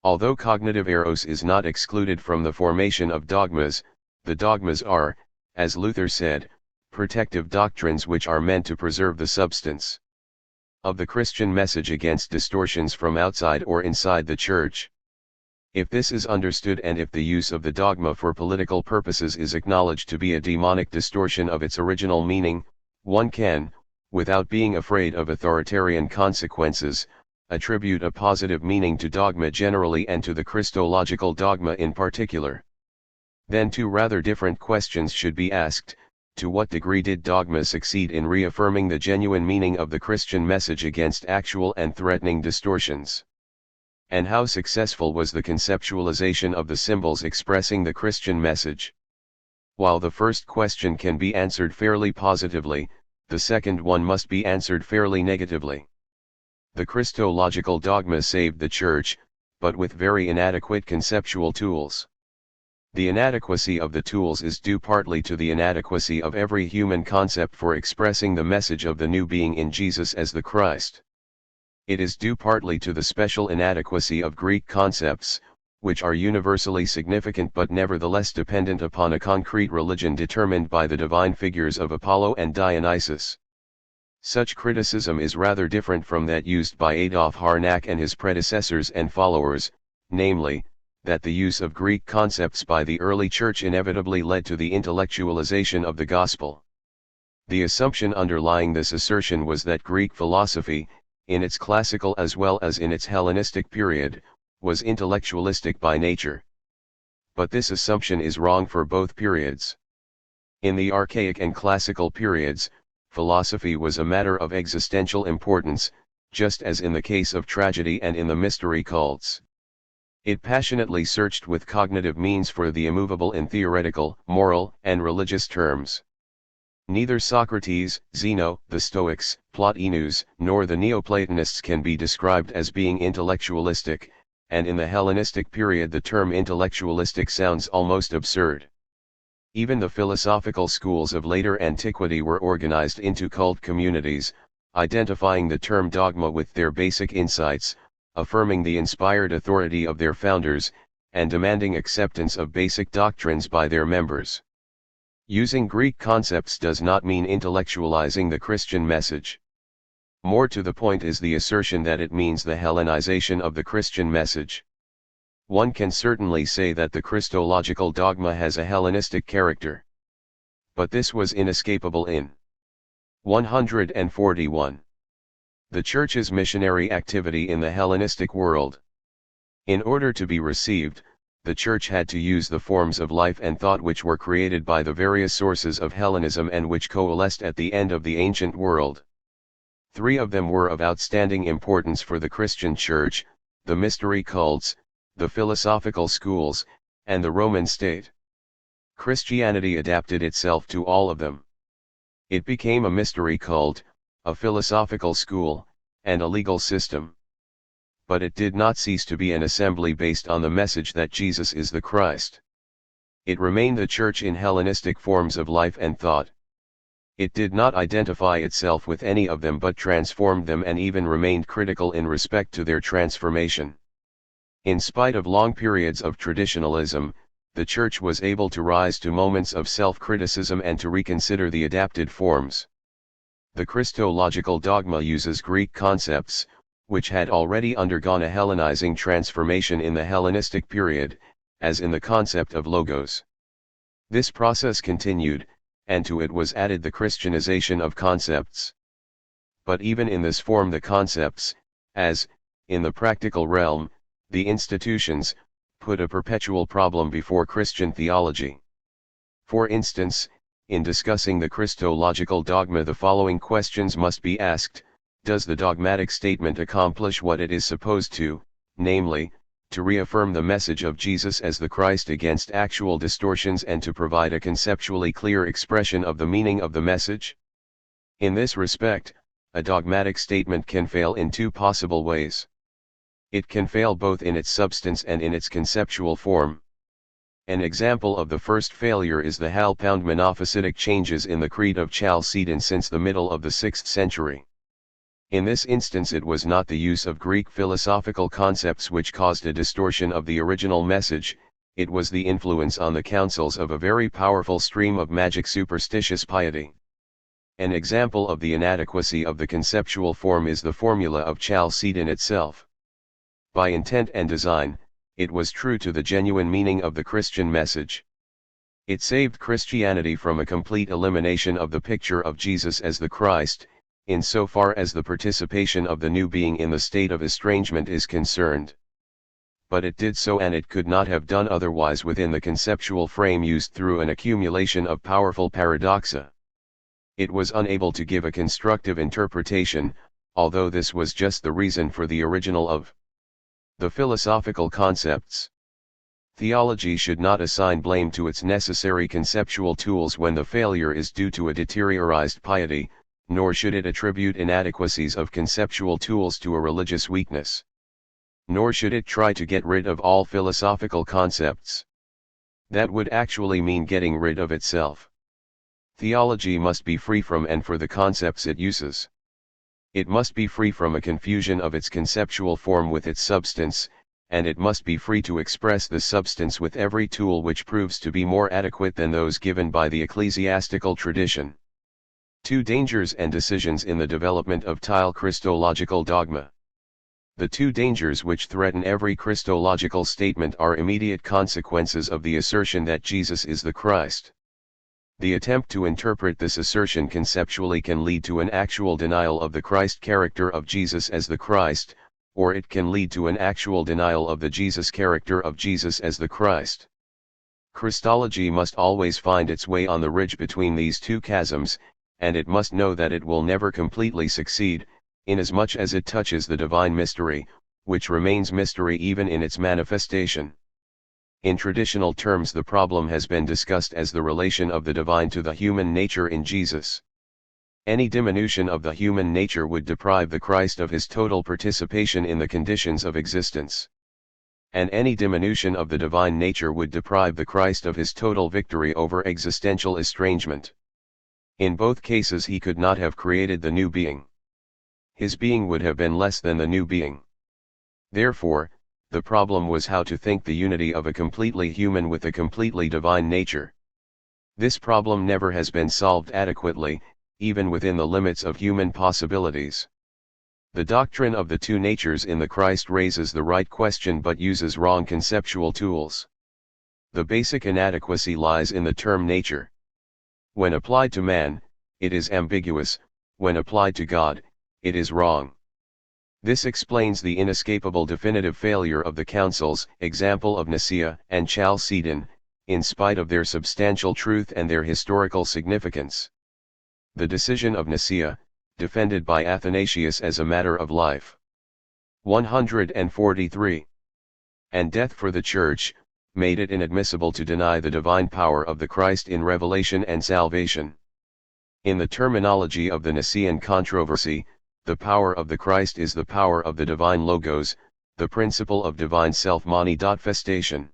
Although cognitive eros is not excluded from the formation of dogmas, the dogmas are, as Luther said, protective doctrines which are meant to preserve the substance of the Christian message against distortions from outside or inside the Church. If this is understood, and if the use of the dogma for political purposes is acknowledged to be a demonic distortion of its original meaning, one can, without being afraid of authoritarian consequences, attribute a positive meaning to dogma generally and to the Christological dogma in particular. Then two rather different questions should be asked: to what degree did dogma succeed in reaffirming the genuine meaning of the Christian message against actual and threatening distortions? And how successful was the conceptualization of the symbols expressing the Christian message? While the first question can be answered fairly positively, the second one must be answered fairly negatively. The Christological dogma saved the Church, but with very inadequate conceptual tools. The inadequacy of the tools is due partly to the inadequacy of every human concept for expressing the message of the new being in Jesus as the Christ. It is due partly to the special inadequacy of Greek concepts, which are universally significant but nevertheless dependent upon a concrete religion determined by the divine figures of Apollo and Dionysus. Such criticism is rather different from that used by Adolf Harnack and his predecessors and followers, namely, that the use of Greek concepts by the early Church inevitably led to the intellectualization of the Gospel. The assumption underlying this assertion was that Greek philosophy, in its classical as well as in its Hellenistic period, was intellectualistic by nature. But this assumption is wrong for both periods. In the archaic and classical periods, philosophy was a matter of existential importance, just as in the case of tragedy and in the mystery cults. It passionately searched with cognitive means for the immovable in theoretical, moral, and religious terms. Neither Socrates, Zeno, the Stoics, Plotinus, nor the Neoplatonists can be described as being intellectualistic, and in the Hellenistic period the term intellectualistic sounds almost absurd. Even the philosophical schools of later antiquity were organized into cult communities, identifying the term dogma with their basic insights, affirming the inspired authority of their founders, and demanding acceptance of basic doctrines by their members. Using Greek concepts does not mean intellectualizing the Christian message. More to the point is the assertion that it means the Hellenization of the Christian message. One can certainly say that the Christological dogma has a Hellenistic character. But this was inescapable in 141. The Church's missionary activity in the Hellenistic world. In order to be received, the Church had to use the forms of life and thought which were created by the various sources of Hellenism and which coalesced at the end of the ancient world. Three of them were of outstanding importance for the Christian Church: the mystery cults, the philosophical schools, and the Roman state. Christianity adapted itself to all of them. It became a mystery cult, a philosophical school, and a legal system. But it did not cease to be an assembly based on the message that Jesus is the Christ. It remained the Church in Hellenistic forms of life and thought. It did not identify itself with any of them but transformed them and even remained critical in respect to their transformation. In spite of long periods of traditionalism, the Church was able to rise to moments of self-criticism and to reconsider the adapted forms. The Christological dogma uses Greek concepts, which had already undergone a Hellenizing transformation in the Hellenistic period, as in the concept of logos. This process continued, and to it was added the Christianization of concepts. But even in this form the concepts, as, in the practical realm, the institutions, put a perpetual problem before Christian theology. For instance, in discussing the Christological dogma the following questions must be asked: does the dogmatic statement accomplish what it is supposed to, namely, to reaffirm the message of Jesus as the Christ against actual distortions and to provide a conceptually clear expression of the meaning of the message? In this respect, a dogmatic statement can fail in two possible ways. It can fail both in its substance and in its conceptual form. An example of the first failure is the hal-pound monophysitic changes in the Creed of Chalcedon since the middle of the 6th century. In this instance it was not the use of Greek philosophical concepts which caused a distortion of the original message, it was the influence on the councils of a very powerful stream of magic superstitious piety. An example of the inadequacy of the conceptual form is the formula of Chalcedon itself. By intent and design, it was true to the genuine meaning of the Christian message. It saved Christianity from a complete elimination of the picture of Jesus as the Christ, insofar as the participation of the new being in the state of estrangement is concerned. But it did so, and it could not have done otherwise within the conceptual frame used through an accumulation of powerful paradoxa. It was unable to give a constructive interpretation, although this was just the reason for the original of the philosophical concepts. Theology should not assign blame to its necessary conceptual tools when the failure is due to a deteriorized piety, nor should it attribute inadequacies of conceptual tools to a religious weakness. Nor should it try to get rid of all philosophical concepts. That would actually mean getting rid of itself. Theology must be free from and for the concepts it uses. It must be free from a confusion of its conceptual form with its substance, and it must be free to express the substance with every tool which proves to be more adequate than those given by the ecclesiastical tradition. Two dangers and decisions in the development of Christological dogma. The two dangers which threaten every Christological statement are immediate consequences of the assertion that Jesus is the Christ. The attempt to interpret this assertion conceptually can lead to an actual denial of the Christ character of Jesus as the Christ, or it can lead to an actual denial of the Jesus character of Jesus as the Christ. Christology must always find its way on the ridge between these two chasms, and it must know that it will never completely succeed, inasmuch as it touches the divine mystery, which remains mystery even in its manifestation. In traditional terms, the problem has been discussed as the relation of the divine to the human nature in Jesus. Any diminution of the human nature would deprive the Christ of his total participation in the conditions of existence. And any diminution of the divine nature would deprive the Christ of his total victory over existential estrangement. In both cases he could not have created the new being. His being would have been less than the new being. Therefore, the problem was how to think the unity of a completely human with a completely divine nature. This problem never has been solved adequately, even within the limits of human possibilities. The doctrine of the two natures in the Christ raises the right question but uses wrong conceptual tools. The basic inadequacy lies in the term nature. When applied to man, it is ambiguous; when applied to God, it is wrong. This explains the inescapable definitive failure of the councils, example of Nicaea and Chalcedon, in spite of their substantial truth and their historical significance. The decision of Nicaea, defended by Athanasius as a matter of life. 143. And death for the Church, made it inadmissible to deny the divine power of the Christ in revelation and salvation. In the terminology of the Nicene controversy, the power of the Christ is the power of the divine Logos, the principle of divine self-manifestation.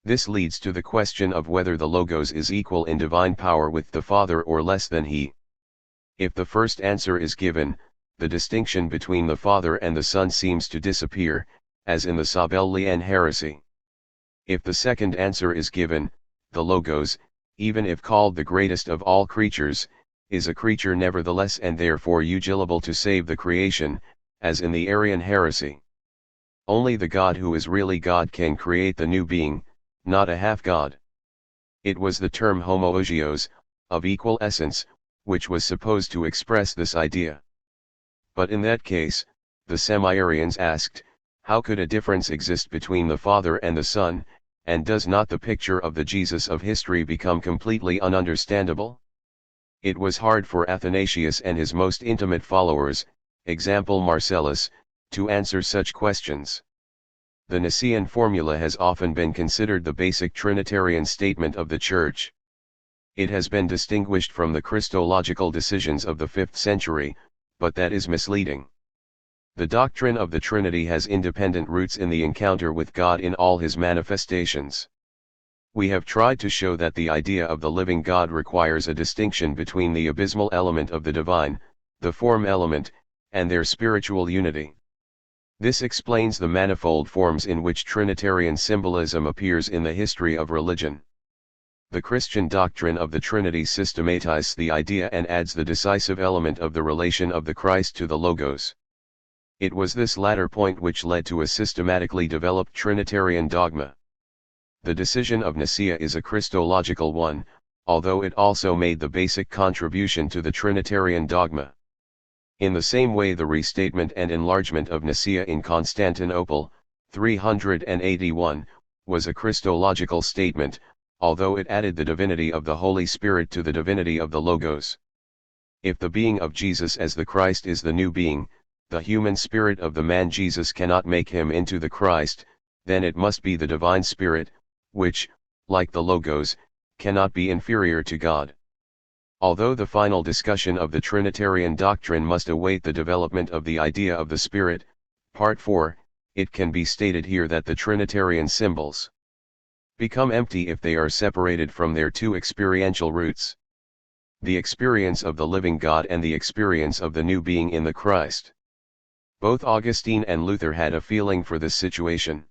This leads to the question of whether the Logos is equal in divine power with the Father or less than he. If the first answer is given, the distinction between the Father and the Son seems to disappear, as in the Sabellian heresy. If the second answer is given, the Logos, even if called the greatest of all creatures, is a creature nevertheless and therefore eligible to save the creation, as in the Arian heresy. Only the God who is really God can create the new being, not a half-God. It was the term homoousios, of equal essence, which was supposed to express this idea. But in that case, the semi-Arians asked, how could a difference exist between the Father and the Son, and does not the picture of the Jesus of history become completely ununderstandable? It was hard for Athanasius and his most intimate followers, example Marcellus, to answer such questions. The Nicene formula has often been considered the basic Trinitarian statement of the Church. It has been distinguished from the Christological decisions of the 5th century, but that is misleading. The doctrine of the Trinity has independent roots in the encounter with God in all his manifestations. We have tried to show that the idea of the living God requires a distinction between the abysmal element of the divine, the form element, and their spiritual unity. This explains the manifold forms in which Trinitarian symbolism appears in the history of religion. The Christian doctrine of the Trinity systematizes the idea and adds the decisive element of the relation of the Christ to the Logos. It was this latter point which led to a systematically developed Trinitarian dogma. The decision of Nicaea is a Christological one, although it also made the basic contribution to the Trinitarian dogma. In the same way, the restatement and enlargement of Nicaea in Constantinople, 381, was a Christological statement, although it added the divinity of the Holy Spirit to the divinity of the Logos. If the being of Jesus as the Christ is the new being, the human spirit of the man Jesus cannot make him into the Christ, then it must be the divine Spirit, which, like the Logos, cannot be inferior to God. Although the final discussion of the Trinitarian doctrine must await the development of the idea of the Spirit, Part 4, it can be stated here that the Trinitarian symbols become empty if they are separated from their two experiential roots. the experience of the living God and the experience of the new being in the Christ. Both Augustine and Luther had a feeling for this situation.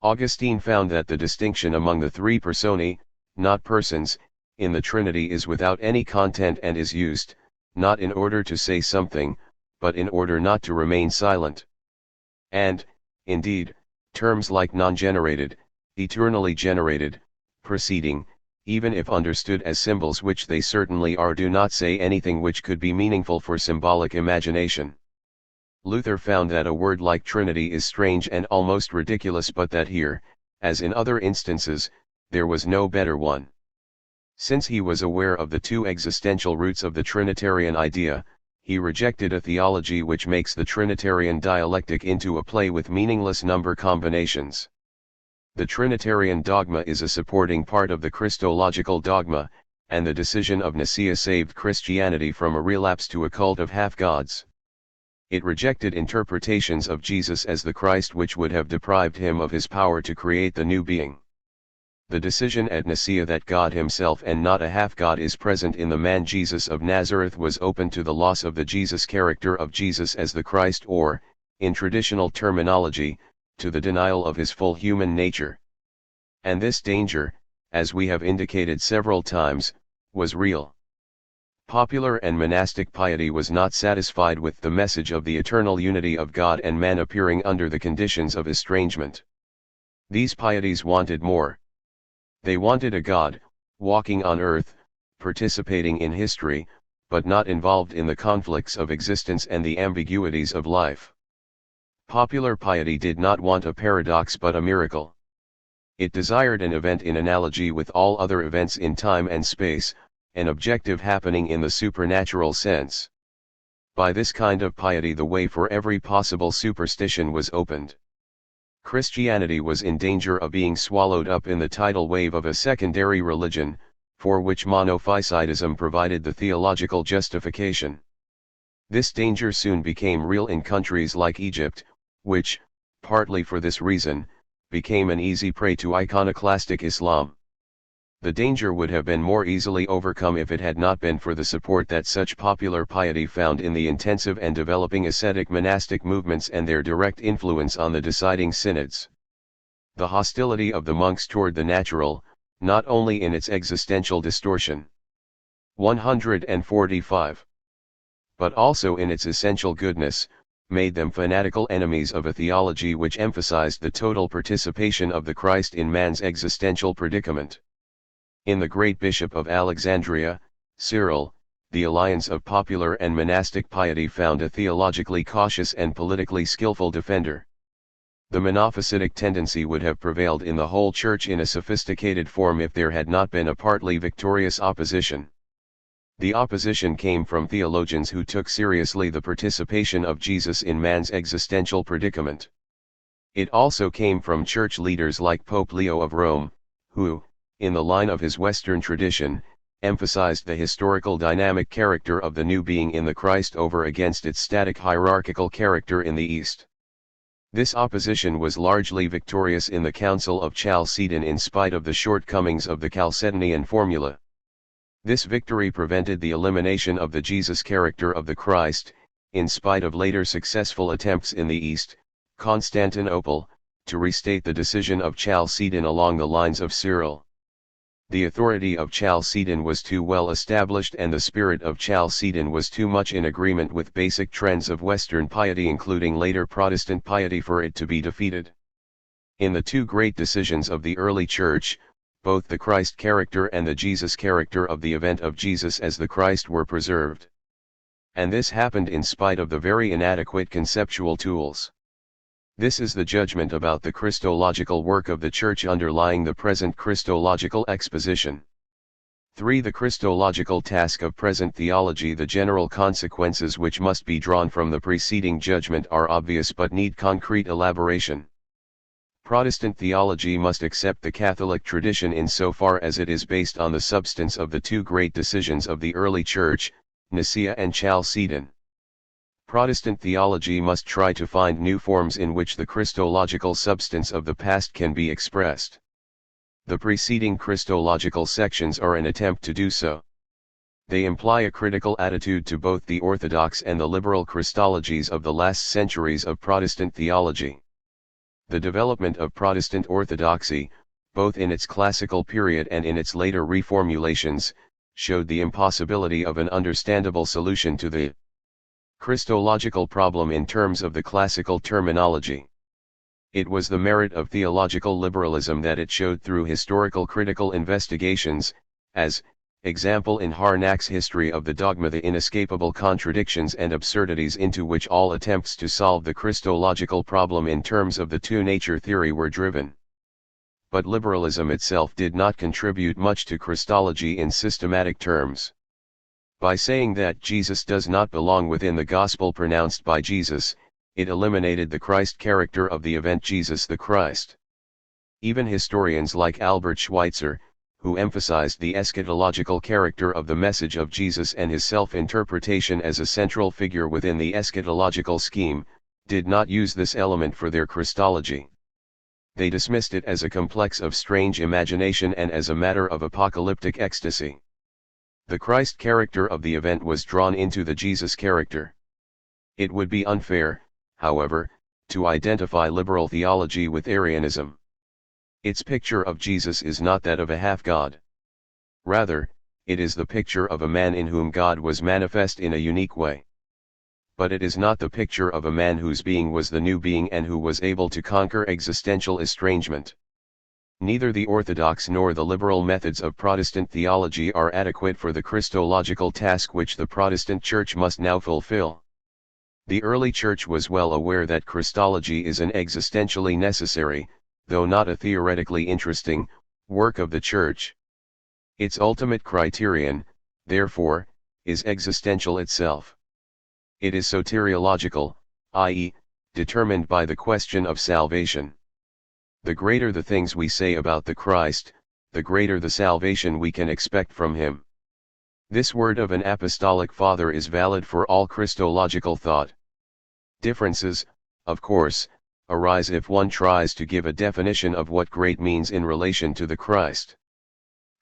Augustine found that the distinction among the three personae, not persons, in the Trinity is without any content and is used, not in order to say something, but in order not to remain silent. And, indeed, terms like non-generated, eternally generated, proceeding, even if understood as symbols which they certainly are, do not say anything which could be meaningful for symbolic imagination. Luther found that a word like Trinity is strange and almost ridiculous, but that here, as in other instances, there was no better one. Since he was aware of the two existential roots of the Trinitarian idea, he rejected a theology which makes the Trinitarian dialectic into a play with meaningless number combinations. The Trinitarian dogma is a supporting part of the Christological dogma, and the decision of Nicaea saved Christianity from a relapse to a cult of half-gods. It rejected interpretations of Jesus as the Christ which would have deprived him of his power to create the new being. The decision at Nicaea that God himself and not a half-God is present in the man Jesus of Nazareth was open to the loss of the Jesus character of Jesus as the Christ, or, in traditional terminology, to the denial of his full human nature. And this danger, as we have indicated several times, was real. Popular and monastic piety was not satisfied with the message of the eternal unity of God and man appearing under the conditions of estrangement. These pieties wanted more. They wanted a God, walking on earth, participating in history, but not involved in the conflicts of existence and the ambiguities of life. Popular piety did not want a paradox but a miracle. It desired an event in analogy with all other events in time and space, an objective happening in the supernatural sense. By this kind of piety the way for every possible superstition was opened. Christianity was in danger of being swallowed up in the tidal wave of a secondary religion, for which monophysitism provided the theological justification. This danger soon became real in countries like Egypt, which, partly for this reason, became an easy prey to iconoclastic Islam. The danger would have been more easily overcome if it had not been for the support that such popular piety found in the intensive and developing ascetic monastic movements and their direct influence on the deciding synods. The hostility of the monks toward the natural, not only in its existential distortion, 145, but also in its essential goodness, made them fanatical enemies of a theology which emphasized the total participation of the Christ in man's existential predicament. In the great bishop of Alexandria, Cyril, the alliance of popular and monastic piety found a theologically cautious and politically skillful defender. The monophysitic tendency would have prevailed in the whole church in a sophisticated form if there had not been a partly victorious opposition. The opposition came from theologians who took seriously the participation of Jesus in man's existential predicament. It also came from church leaders like Pope Leo of Rome, who, in the line of his Western tradition, emphasized the historical dynamic character of the new being in the Christ over against its static hierarchical character in the East. This opposition was largely victorious in the Council of Chalcedon in spite of the shortcomings of the Chalcedonian formula. This victory prevented the elimination of the Jesus character of the Christ, in spite of later successful attempts in the East, Constantinople, to restate the decision of Chalcedon along the lines of Cyril. The authority of Chalcedon was too well established and the spirit of Chalcedon was too much in agreement with basic trends of Western piety including later Protestant piety for it to be defeated. In the two great decisions of the early Church, both the Christ character and the Jesus character of the event of Jesus as the Christ were preserved. And this happened in spite of the very inadequate conceptual tools. This is the judgment about the Christological work of the Church underlying the present Christological exposition. 3. The Christological task of present theology. The general consequences which must be drawn from the preceding judgment are obvious but need concrete elaboration. Protestant theology must accept the Catholic tradition insofar as it is based on the substance of the two great decisions of the early Church, Nicaea and Chalcedon. Protestant theology must try to find new forms in which the Christological substance of the past can be expressed. The preceding Christological sections are an attempt to do so. They imply a critical attitude to both the orthodox and the liberal Christologies of the last centuries of Protestant theology. The development of Protestant orthodoxy, both in its classical period and in its later reformulations, showed the impossibility of an understandable solution to the Christological problem in terms of the classical terminology. It was the merit of theological liberalism that it showed through historical critical investigations, as, example in Harnack's History of the Dogma, the inescapable contradictions and absurdities into which all attempts to solve the Christological problem in terms of the two-nature theory were driven. But liberalism itself did not contribute much to Christology in systematic terms. By saying that Jesus does not belong within the gospel pronounced by Jesus, it eliminated the Christ character of the event Jesus the Christ. Even historians like Albert Schweitzer, who emphasized the eschatological character of the message of Jesus and his self-interpretation as a central figure within the eschatological scheme, did not use this element for their Christology. They dismissed it as a complex of strange imagination and as a matter of apocalyptic ecstasy. The Christ character of the event was drawn into the Jesus character. It would be unfair, however, to identify liberal theology with Arianism. Its picture of Jesus is not that of a half-God. Rather, it is the picture of a man in whom God was manifest in a unique way. But it is not the picture of a man whose being was the new being and who was able to conquer existential estrangement. Neither the orthodox nor the liberal methods of Protestant theology are adequate for the Christological task which the Protestant Church must now fulfill. The early Church was well aware that Christology is an existentially necessary, though not a theoretically interesting, work of the Church. Its ultimate criterion, therefore, is existential itself. It is soteriological, i.e., determined by the question of salvation. The greater the things we say about the Christ, the greater the salvation we can expect from him. This word of an apostolic father is valid for all Christological thought. Differences, of course, arise if one tries to give a definition of what great means in relation to the Christ.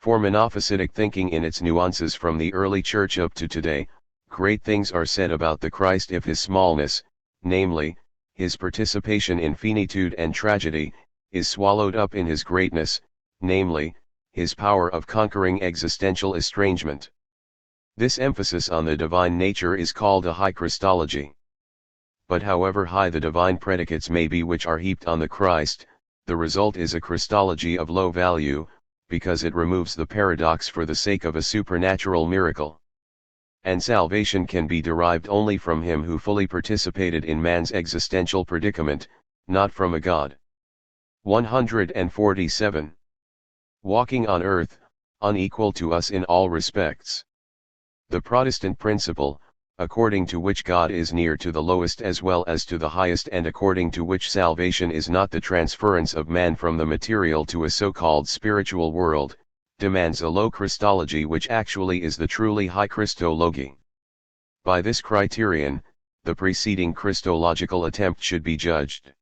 For monophysitic thinking in its nuances from the early Church up to today, great things are said about the Christ if his smallness, namely, his participation in finitude and tragedy, is swallowed up in his greatness, namely, his power of conquering existential estrangement. This emphasis on the divine nature is called a high Christology. But however high the divine predicates may be which are heaped on the Christ, the result is a Christology of low value, because it removes the paradox for the sake of a supernatural miracle. And salvation can be derived only from him who fully participated in man's existential predicament, not from a God. 147. Walking on earth, unequal to us in all respects. The Protestant principle, according to which God is near to the lowest as well as to the highest, and according to which salvation is not the transference of man from the material to a so-called spiritual world, demands a low Christology which actually is the truly high Christology. By this criterion, the preceding Christological attempt should be judged.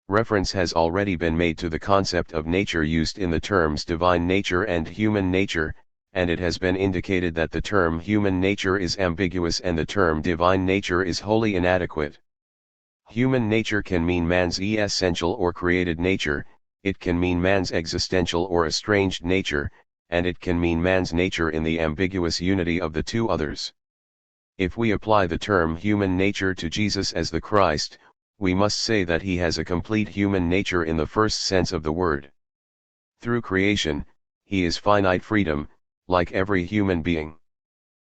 Reference has already been made to the concept of nature used in the terms divine nature and human nature, and it has been indicated that the term human nature is ambiguous and the term divine nature is wholly inadequate. Human nature can mean man's essential or created nature, it can mean man's existential or estranged nature, and it can mean man's nature in the ambiguous unity of the two others. If we apply the term human nature to Jesus as the Christ, we must say that he has a complete human nature in the first sense of the word. Through creation, he is finite freedom, like every human being.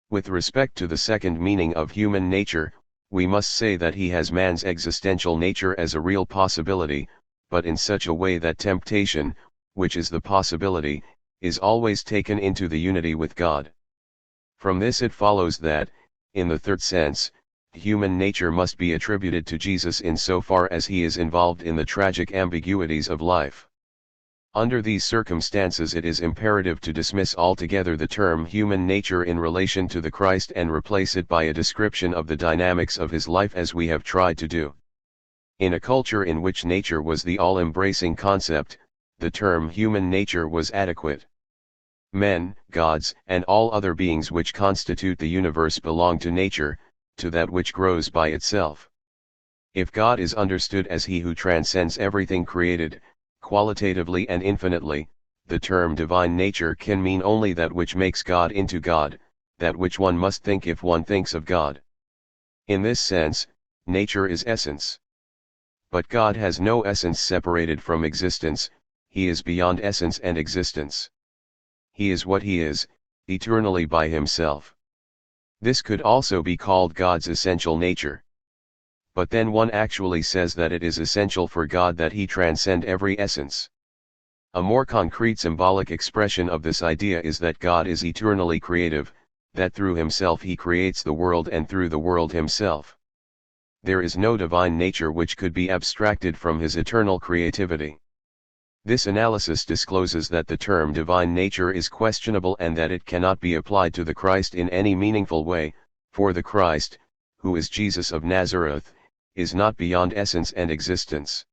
With respect to the second meaning of human nature, we must say that he has man's existential nature as a real possibility, but in such a way that temptation, which is the possibility, is always taken into the unity with God. From this it follows that, in the third sense, human nature must be attributed to Jesus in so far as he is involved in the tragic ambiguities of life. Under these circumstances it is imperative to dismiss altogether the term human nature in relation to the Christ and replace it by a description of the dynamics of his life as we have tried to do. In a culture in which nature was the all-embracing concept, the term human nature was adequate. men, gods, and all other beings which constitute the universe belong to nature, to that which grows by itself. If God is understood as he who transcends everything created, qualitatively and infinitely, the term divine nature can mean only that which makes God into God, that which one must think if one thinks of God. In this sense, nature is essence. But God has no essence separated from existence, he is beyond essence and existence. He is what he is, eternally by himself. This could also be called God's essential nature. But then one actually says that it is essential for God that he transcend every essence. A more concrete symbolic expression of this idea is that God is eternally creative, that through himself he creates the world and through the world himself. There is no divine nature which could be abstracted from his eternal creativity. This analysis discloses that the term divine nature is questionable and that it cannot be applied to the Christ in any meaningful way, for the Christ, who is Jesus of Nazareth, is not beyond essence and existence.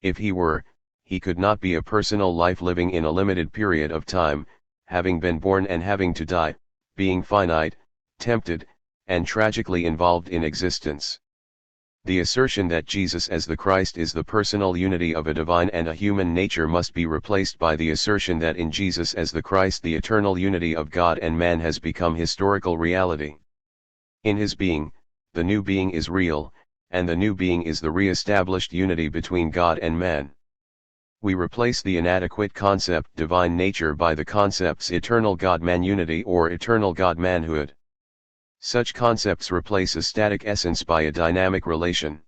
If he were, he could not be a personal life living in a limited period of time, having been born and having to die, being finite, tempted, and tragically involved in existence. The assertion that Jesus as the Christ is the personal unity of a divine and a human nature must be replaced by the assertion that in Jesus as the Christ the eternal unity of God and man has become historical reality. In his being, the new being is real, and the new being is the re-established unity between God and man. We replace the inadequate concept divine nature by the concepts eternal God-man unity or eternal God-manhood. Such concepts replace a static essence by a dynamic relation.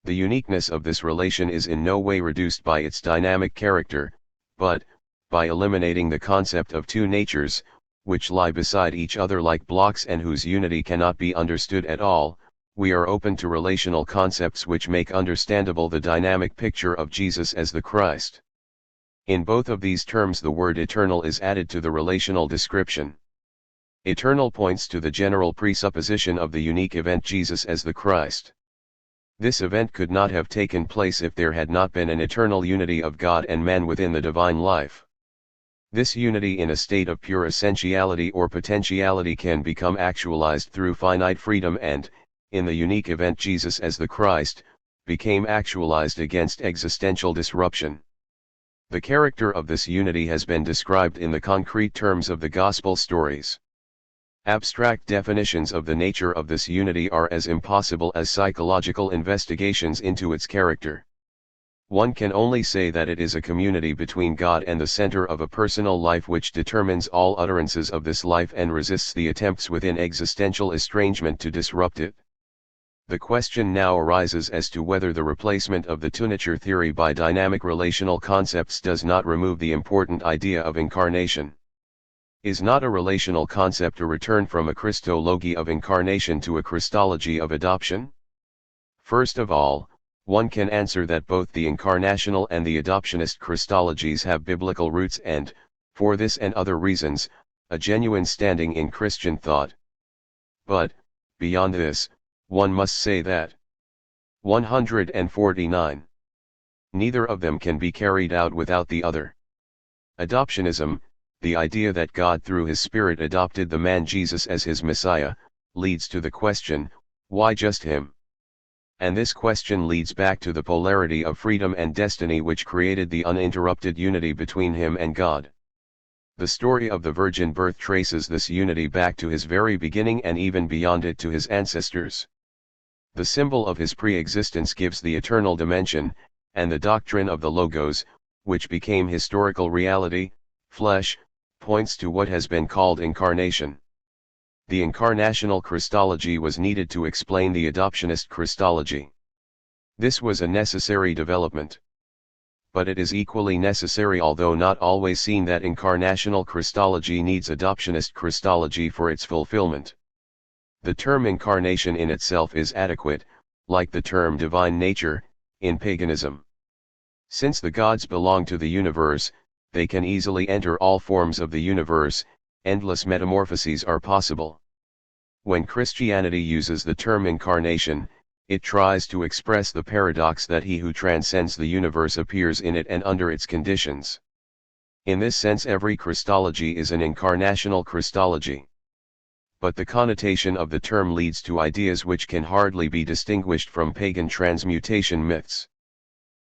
The uniqueness of this relation is in no way reduced by its dynamic character, but, by eliminating the concept of two natures, which lie beside each other like blocks and whose unity cannot be understood at all, we are open to relational concepts which make understandable the dynamic picture of Jesus as the Christ. In both of these terms the word eternal is added to the relational description. Eternal points to the general presupposition of the unique event Jesus as the Christ. This event could not have taken place if there had not been an eternal unity of God and man within the divine life. This unity in a state of pure essentiality or potentiality can become actualized through finite freedom and, in the unique event Jesus as the Christ, became actualized against existential disruption. The character of this unity has been described in the concrete terms of the Gospel stories. Abstract definitions of the nature of this unity are as impossible as psychological investigations into its character. One can only say that it is a community between God and the center of a personal life which determines all utterances of this life and resists the attempts within existential estrangement to disrupt it. The question now arises as to whether the replacement of the two-nature theory by dynamic relational concepts does not remove the important idea of incarnation. Is not a relational concept a return from a Christology of incarnation to a Christology of adoption? First of all, one can answer that both the incarnational and the adoptionist Christologies have biblical roots and, for this and other reasons, a genuine standing in Christian thought. But, beyond this, one must say that 149. Neither of them can be carried out without the other. Adoptionism, the idea that God through his Spirit adopted the man Jesus as his Messiah, leads to the question, why just him? And this question leads back to the polarity of freedom and destiny which created the uninterrupted unity between him and God. The story of the virgin birth traces this unity back to his very beginning and even beyond it to his ancestors. The symbol of his pre-existence gives the eternal dimension, and the doctrine of the Logos, which became historical reality, flesh, points to what has been called incarnation. The incarnational Christology was needed to explain the adoptionist Christology. This was a necessary development. But it is equally necessary, although not always seen, that incarnational Christology needs adoptionist Christology for its fulfillment. The term incarnation in itself is adequate, like the term divine nature, in paganism. Since the gods belong to the universe, they can easily enter all forms of the universe, endless metamorphoses are possible. When Christianity uses the term incarnation, it tries to express the paradox that he who transcends the universe appears in it and under its conditions. In this sense every Christology is an incarnational Christology. But the connotation of the term leads to ideas which can hardly be distinguished from pagan transmutation myths.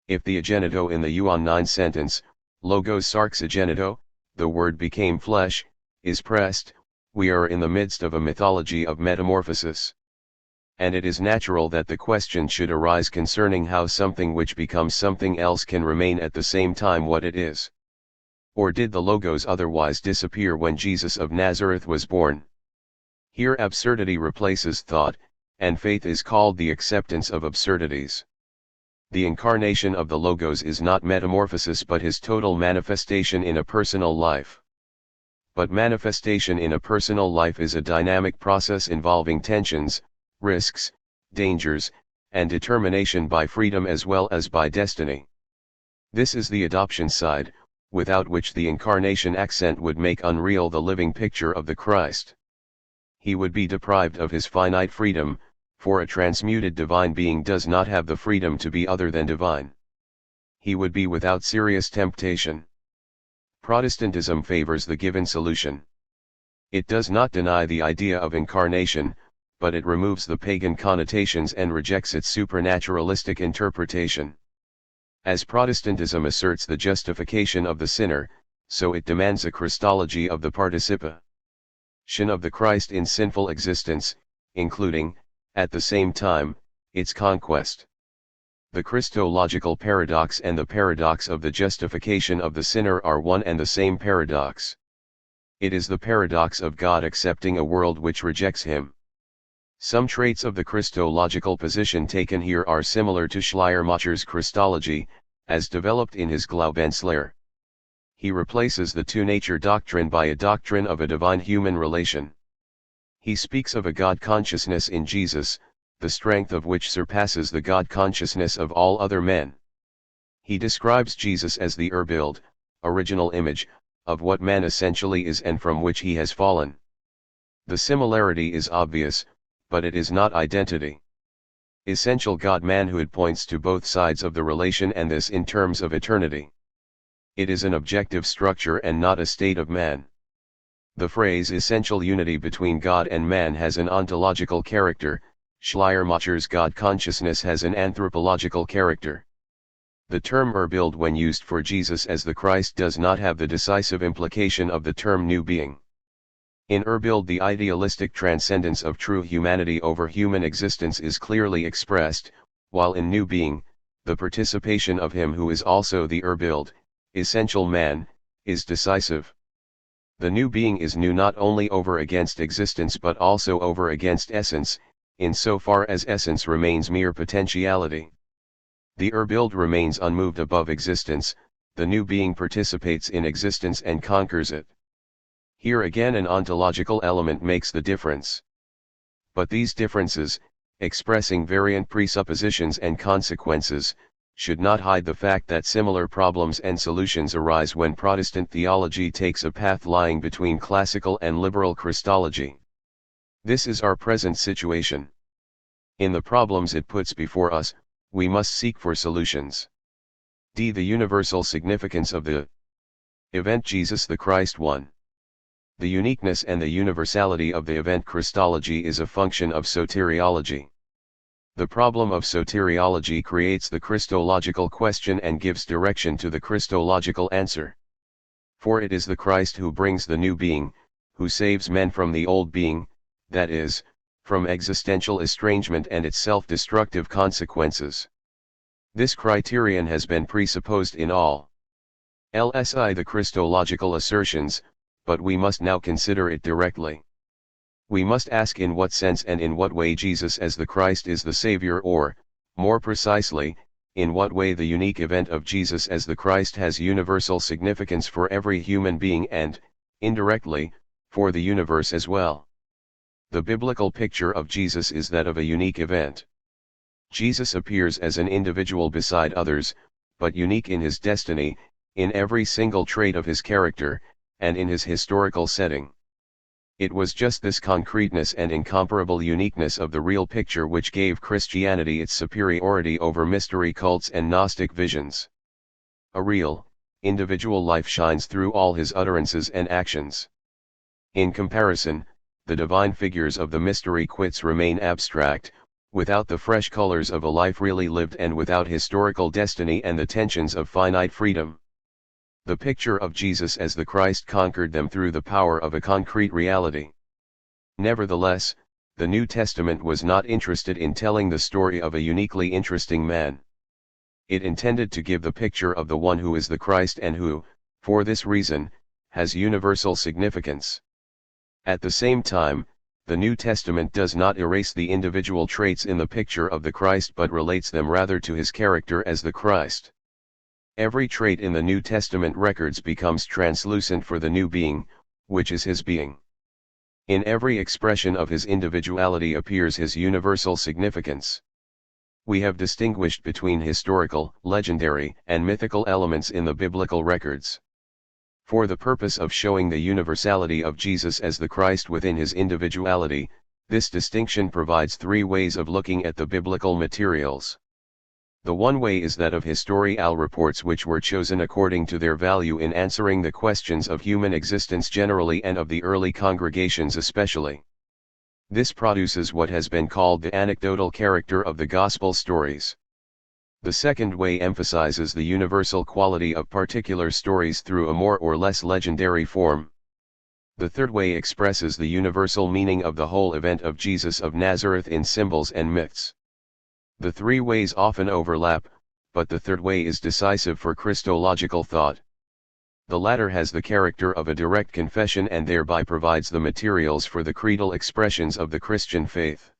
If the agenito in the Yuan 9 sentence, logos sarx agenito, the word became flesh, is pressed, we are in the midst of a mythology of metamorphosis. And it is natural that the question should arise concerning how something which becomes something else can remain at the same time what it is. Or did the logos otherwise disappear when Jesus of Nazareth was born? Here absurdity replaces thought, and faith is called the acceptance of absurdities. The incarnation of the logos is not metamorphosis but his total manifestation in a personal life. But manifestation in a personal life is a dynamic process involving tensions, risks, dangers, and determination by freedom as well as by destiny. This is the adoption side, without which the incarnation accent would make unreal the living picture of the Christ. He would be deprived of his finite freedom, for a transmuted divine being does not have the freedom to be other than divine. He would be without serious temptation. Protestantism favors the given solution. It does not deny the idea of incarnation, but it removes the pagan connotations and rejects its supernaturalistic interpretation. As Protestantism asserts the justification of the sinner, so it demands a Christology of the participation of the Christ in sinful existence, including, at the same time, its conquest. The Christological paradox and the paradox of the justification of the sinner are one and the same paradox. It is the paradox of God accepting a world which rejects him. Some traits of the Christological position taken here are similar to Schleiermacher's Christology, as developed in his Glaubenslehre. He replaces the two-nature doctrine by a doctrine of a divine-human relation. He speaks of a God consciousness in Jesus, the strength of which surpasses the God consciousness of all other men. He describes Jesus as the Urbild, original image, of what man essentially is and from which he has fallen. The similarity is obvious, but it is not identity. Essential God-manhood points to both sides of the relation, and this in terms of eternity. It is an objective structure and not a state of man. The phrase essential unity between God and man has an ontological character, Schleiermacher's God consciousness has an anthropological character. The term Urbild when used for Jesus as the Christ does not have the decisive implication of the term new being. In Urbild the idealistic transcendence of true humanity over human existence is clearly expressed, while in new being, the participation of him who is also the Urbild, essential man, is decisive. The new being is new not only over against existence but also over against essence, insofar as essence remains mere potentiality. The Urbild remains unmoved above existence, the new being participates in existence and conquers it. Here again an ontological element makes the difference. But these differences, expressing variant presuppositions and consequences, should not hide the fact that similar problems and solutions arise when Protestant theology takes a path lying between classical and liberal Christology. This is our present situation. In the problems it puts before us, we must seek for solutions. The universal significance of the event Jesus the Christ 1. The uniqueness and the universality of the event Christology is a function of soteriology. The problem of soteriology creates the Christological question and gives direction to the Christological answer. For it is the Christ who brings the new being, who saves men from the old being, that is, from existential estrangement and its self-destructive consequences. This criterion has been presupposed in all the Christological assertions, but we must now consider it directly. We must ask in what sense and in what way Jesus as the Christ is the Savior, or, more precisely, in what way the unique event of Jesus as the Christ has universal significance for every human being and, indirectly, for the universe as well. The biblical picture of Jesus is that of a unique event. Jesus appears as an individual beside others, but unique in his destiny, in every single trait of his character, and in his historical setting. It was just this concreteness and incomparable uniqueness of the real picture which gave Christianity its superiority over mystery cults and Gnostic visions. A real, individual life shines through all his utterances and actions. In comparison, the divine figures of the mystery quits remain abstract, without the fresh colors of a life really lived and without historical destiny and the tensions of finite freedom. The picture of Jesus as the Christ conquered them through the power of a concrete reality. Nevertheless, the New Testament was not interested in telling the story of a uniquely interesting man. It intended to give the picture of the one who is the Christ and who, for this reason, has universal significance. At the same time, the New Testament does not erase the individual traits in the picture of the Christ but relates them rather to his character as the Christ. Every trait in the New Testament records becomes translucent for the new being, which is his being. In every expression of his individuality appears his universal significance. We have distinguished between historical, legendary, and mythical elements in the biblical records. For the purpose of showing the universality of Jesus as the Christ within his individuality, this distinction provides three ways of looking at the biblical materials. The one way is that of historical reports which were chosen according to their value in answering the questions of human existence generally and of the early congregations especially. This produces what has been called the anecdotal character of the gospel stories. The second way emphasizes the universal quality of particular stories through a more or less legendary form. The third way expresses the universal meaning of the whole event of Jesus of Nazareth in symbols and myths. The three ways often overlap, but the third way is decisive for Christological thought. The latter has the character of a direct confession and thereby provides the materials for the creedal expressions of the Christian faith.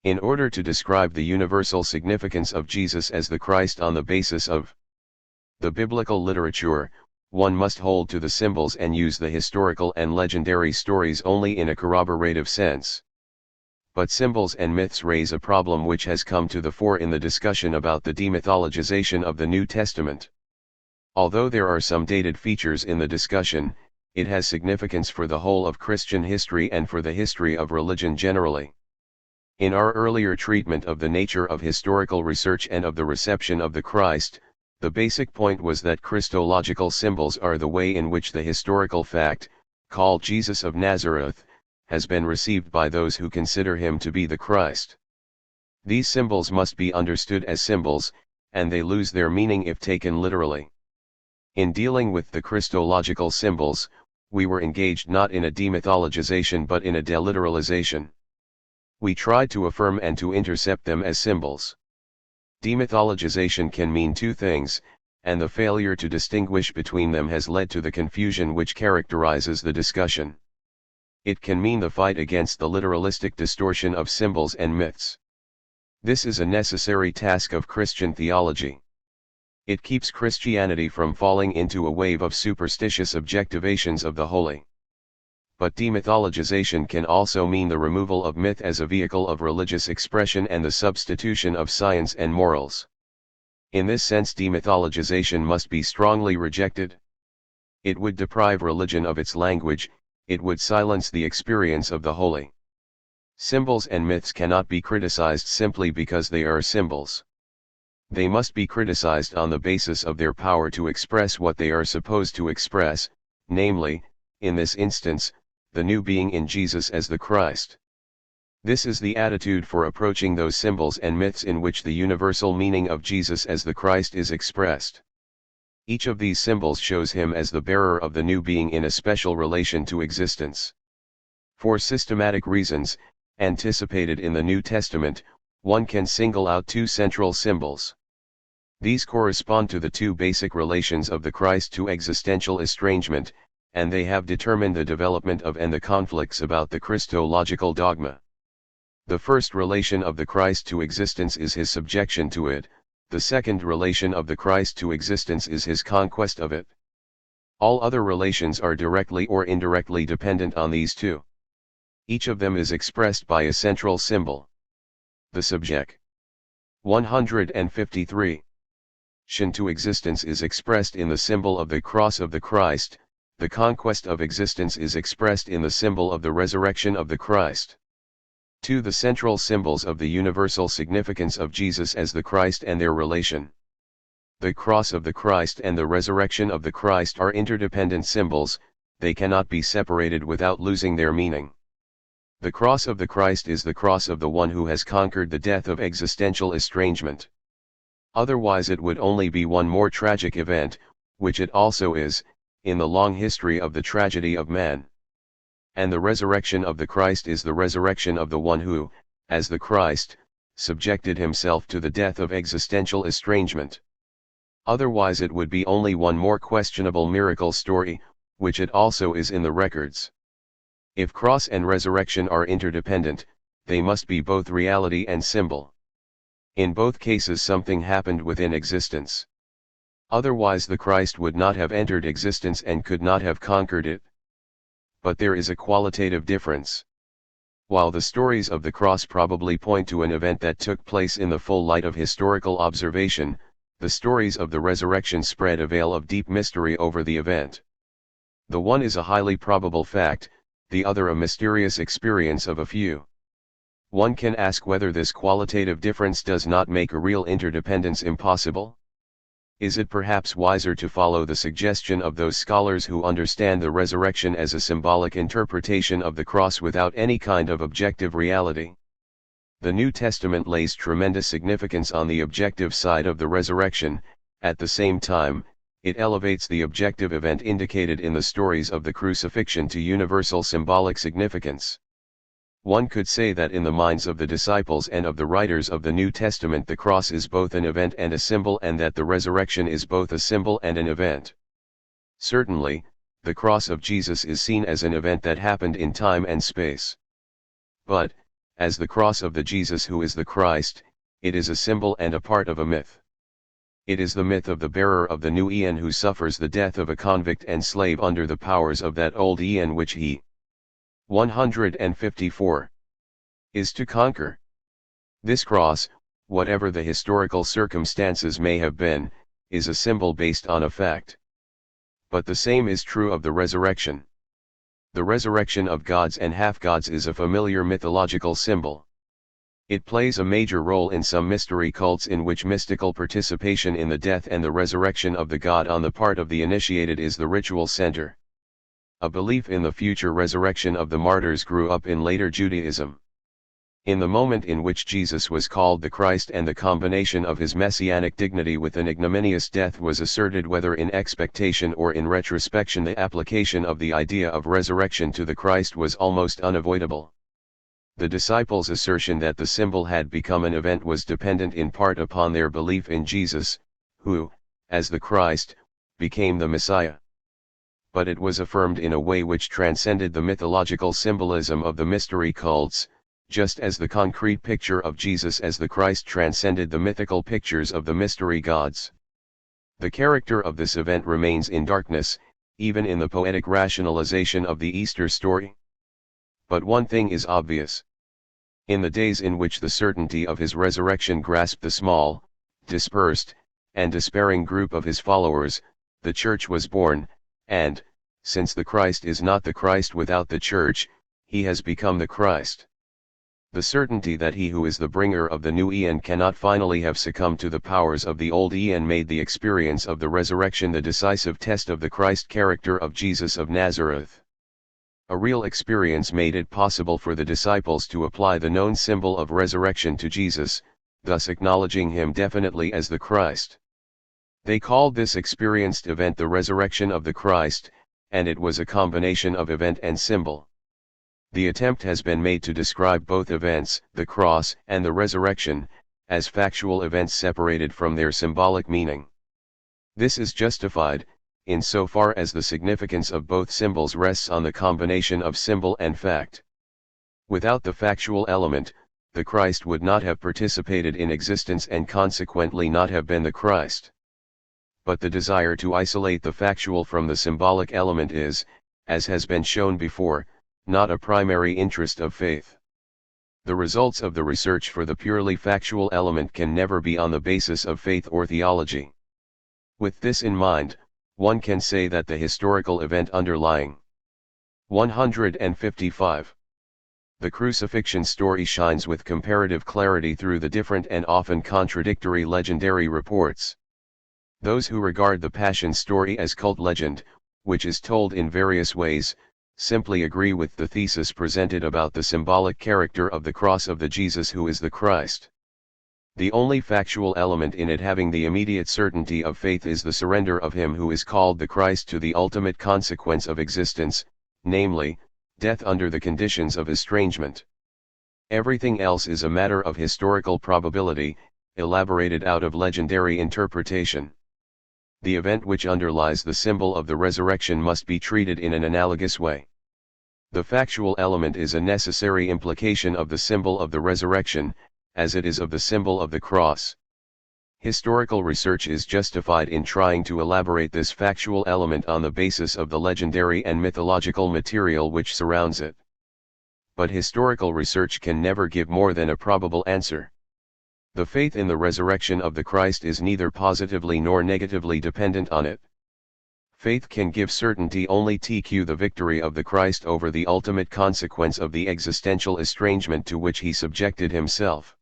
In order to describe the universal significance of Jesus as the Christ on the basis of the biblical literature, one must hold to the symbols and use the historical and legendary stories only in a corroborative sense. But symbols and myths raise a problem which has come to the fore in the discussion about the demythologization of the New Testament. Although there are some dated features in the discussion, it has significance for the whole of Christian history and for the history of religion generally. In our earlier treatment of the nature of historical research and of the reception of the Christ, the basic point was that Christological symbols are the way in which the historical fact, called Jesus of Nazareth, has been received by those who consider him to be the Christ. These symbols must be understood as symbols, and they lose their meaning if taken literally. In dealing with the Christological symbols, we were engaged not in a demythologization but in a deliteralization. We tried to affirm and to intercept them as symbols. Demythologization can mean two things, and the failure to distinguish between them has led to the confusion which characterizes the discussion. It can mean the fight against the literalistic distortion of symbols and myths. This is a necessary task of Christian theology. It keeps Christianity from falling into a wave of superstitious objectivations of the holy. But demythologization can also mean the removal of myth as a vehicle of religious expression and the substitution of science and morals. In this sense, demythologization must be strongly rejected. It would deprive religion of its language, it would silence the experience of the holy. Symbols and myths cannot be criticized simply because they are symbols. They must be criticized on the basis of their power to express what they are supposed to express, namely, in this instance, the new being in Jesus as the Christ. This is the attitude for approaching those symbols and myths in which the universal meaning of Jesus as the Christ is expressed. Each of these symbols shows him as the bearer of the new being in a special relation to existence. For systematic reasons, anticipated in the New Testament, one can single out two central symbols. These correspond to the two basic relations of the Christ to existential estrangement, and they have determined the development of and the conflicts about the Christological dogma. The first relation of the Christ to existence is his subjection to it, the second relation of the Christ to existence is his conquest of it. All other relations are directly or indirectly dependent on these two. Each of them is expressed by a central symbol. The subject. 153. To existence is expressed in the symbol of the cross of the Christ, the conquest of existence is expressed in the symbol of the resurrection of the Christ. 2. The central symbols of the universal significance of Jesus as the Christ and their relation. The cross of the Christ and the resurrection of the Christ are interdependent symbols, they cannot be separated without losing their meaning. The cross of the Christ is the cross of the one who has conquered the death of existential estrangement. Otherwise it would only be one more tragic event, which it also is, in the long history of the tragedy of man. And the resurrection of the Christ is the resurrection of the one who, as the Christ, subjected himself to the death of existential estrangement. Otherwise it would be only one more questionable miracle story, which it also is in the records. If cross and resurrection are interdependent, they must be both reality and symbol. In both cases something happened within existence. Otherwise the Christ would not have entered existence and could not have conquered it. But there is a qualitative difference. While the stories of the cross probably point to an event that took place in the full light of historical observation, the stories of the resurrection spread a veil of deep mystery over the event. The one is a highly probable fact, the other a mysterious experience of a few. One can ask whether this qualitative difference does not make a real interdependence impossible. Is it perhaps wiser to follow the suggestion of those scholars who understand the resurrection as a symbolic interpretation of the cross without any kind of objective reality? The New Testament lays tremendous significance on the objective side of the resurrection, at the same time, it elevates the objective event indicated in the stories of the crucifixion to universal symbolic significance. One could say that in the minds of the disciples and of the writers of the New Testament the cross is both an event and a symbol, and that the resurrection is both a symbol and an event. Certainly, the cross of Jesus is seen as an event that happened in time and space. But, as the cross of the Jesus who is the Christ, it is a symbol and a part of a myth. It is the myth of the bearer of the new eon who suffers the death of a convict and slave under the powers of that old eon which he 154 is to conquer. This cross, whatever the historical circumstances may have been, is a symbol based on a fact. But the same is true of the resurrection. The resurrection of gods and half-gods is a familiar mythological symbol. It plays a major role in some mystery cults in which mystical participation in the death and the resurrection of the god on the part of the initiated is the ritual center. A belief in the future resurrection of the martyrs grew up in later Judaism. In the moment in which Jesus was called the Christ and the combination of his messianic dignity with an ignominious death was asserted, whether in expectation or in retrospection, the application of the idea of resurrection to the Christ was almost unavoidable. The disciples' assertion that the symbol had become an event was dependent in part upon their belief in Jesus, who, as the Christ, became the Messiah. But it was affirmed in a way which transcended the mythological symbolism of the mystery cults, just as the concrete picture of Jesus as the Christ transcended the mythical pictures of the mystery gods. The character of this event remains in darkness, even in the poetic rationalization of the Easter story. But one thing is obvious. In the days in which the certainty of his resurrection grasped the small, dispersed, and despairing group of his followers, the Church was born, and, since the Christ is not the Christ without the Church, he has become the Christ. The certainty that he who is the bringer of the new eon cannot finally have succumbed to the powers of the old eon made the experience of the resurrection the decisive test of the Christ character of Jesus of Nazareth. A real experience made it possible for the disciples to apply the known symbol of resurrection to Jesus, thus acknowledging him definitely as the Christ. They called this experienced event the resurrection of the Christ, and it was a combination of event and symbol. The attempt has been made to describe both events, the cross and the resurrection, as factual events separated from their symbolic meaning. This is justified, insofar as the significance of both symbols rests on the combination of symbol and fact. Without the factual element, the Christ would not have participated in existence and consequently not have been the Christ. But the desire to isolate the factual from the symbolic element is, as has been shown before, not a primary interest of faith. The results of the research for the purely factual element can never be on the basis of faith or theology. With this in mind, one can say that the historical event underlying 155. The crucifixion story shines with comparative clarity through the different and often contradictory legendary reports. Those who regard the Passion story as cult legend, which is told in various ways, simply agree with the thesis presented about the symbolic character of the cross of the Jesus who is the Christ. The only factual element in it having the immediate certainty of faith is the surrender of him who is called the Christ to the ultimate consequence of existence, namely, death under the conditions of estrangement. Everything else is a matter of historical probability, elaborated out of legendary interpretation. The event which underlies the symbol of the resurrection must be treated in an analogous way. The factual element is a necessary implication of the symbol of the resurrection, as it is of the symbol of the cross. Historical research is justified in trying to elaborate this factual element on the basis of the legendary and mythological material which surrounds it. But historical research can never give more than a probable answer. The faith in the resurrection of the Christ is neither positively nor negatively dependent on it. Faith can give certainty only to the victory of the Christ over the ultimate consequence of the existential estrangement to which he subjected himself.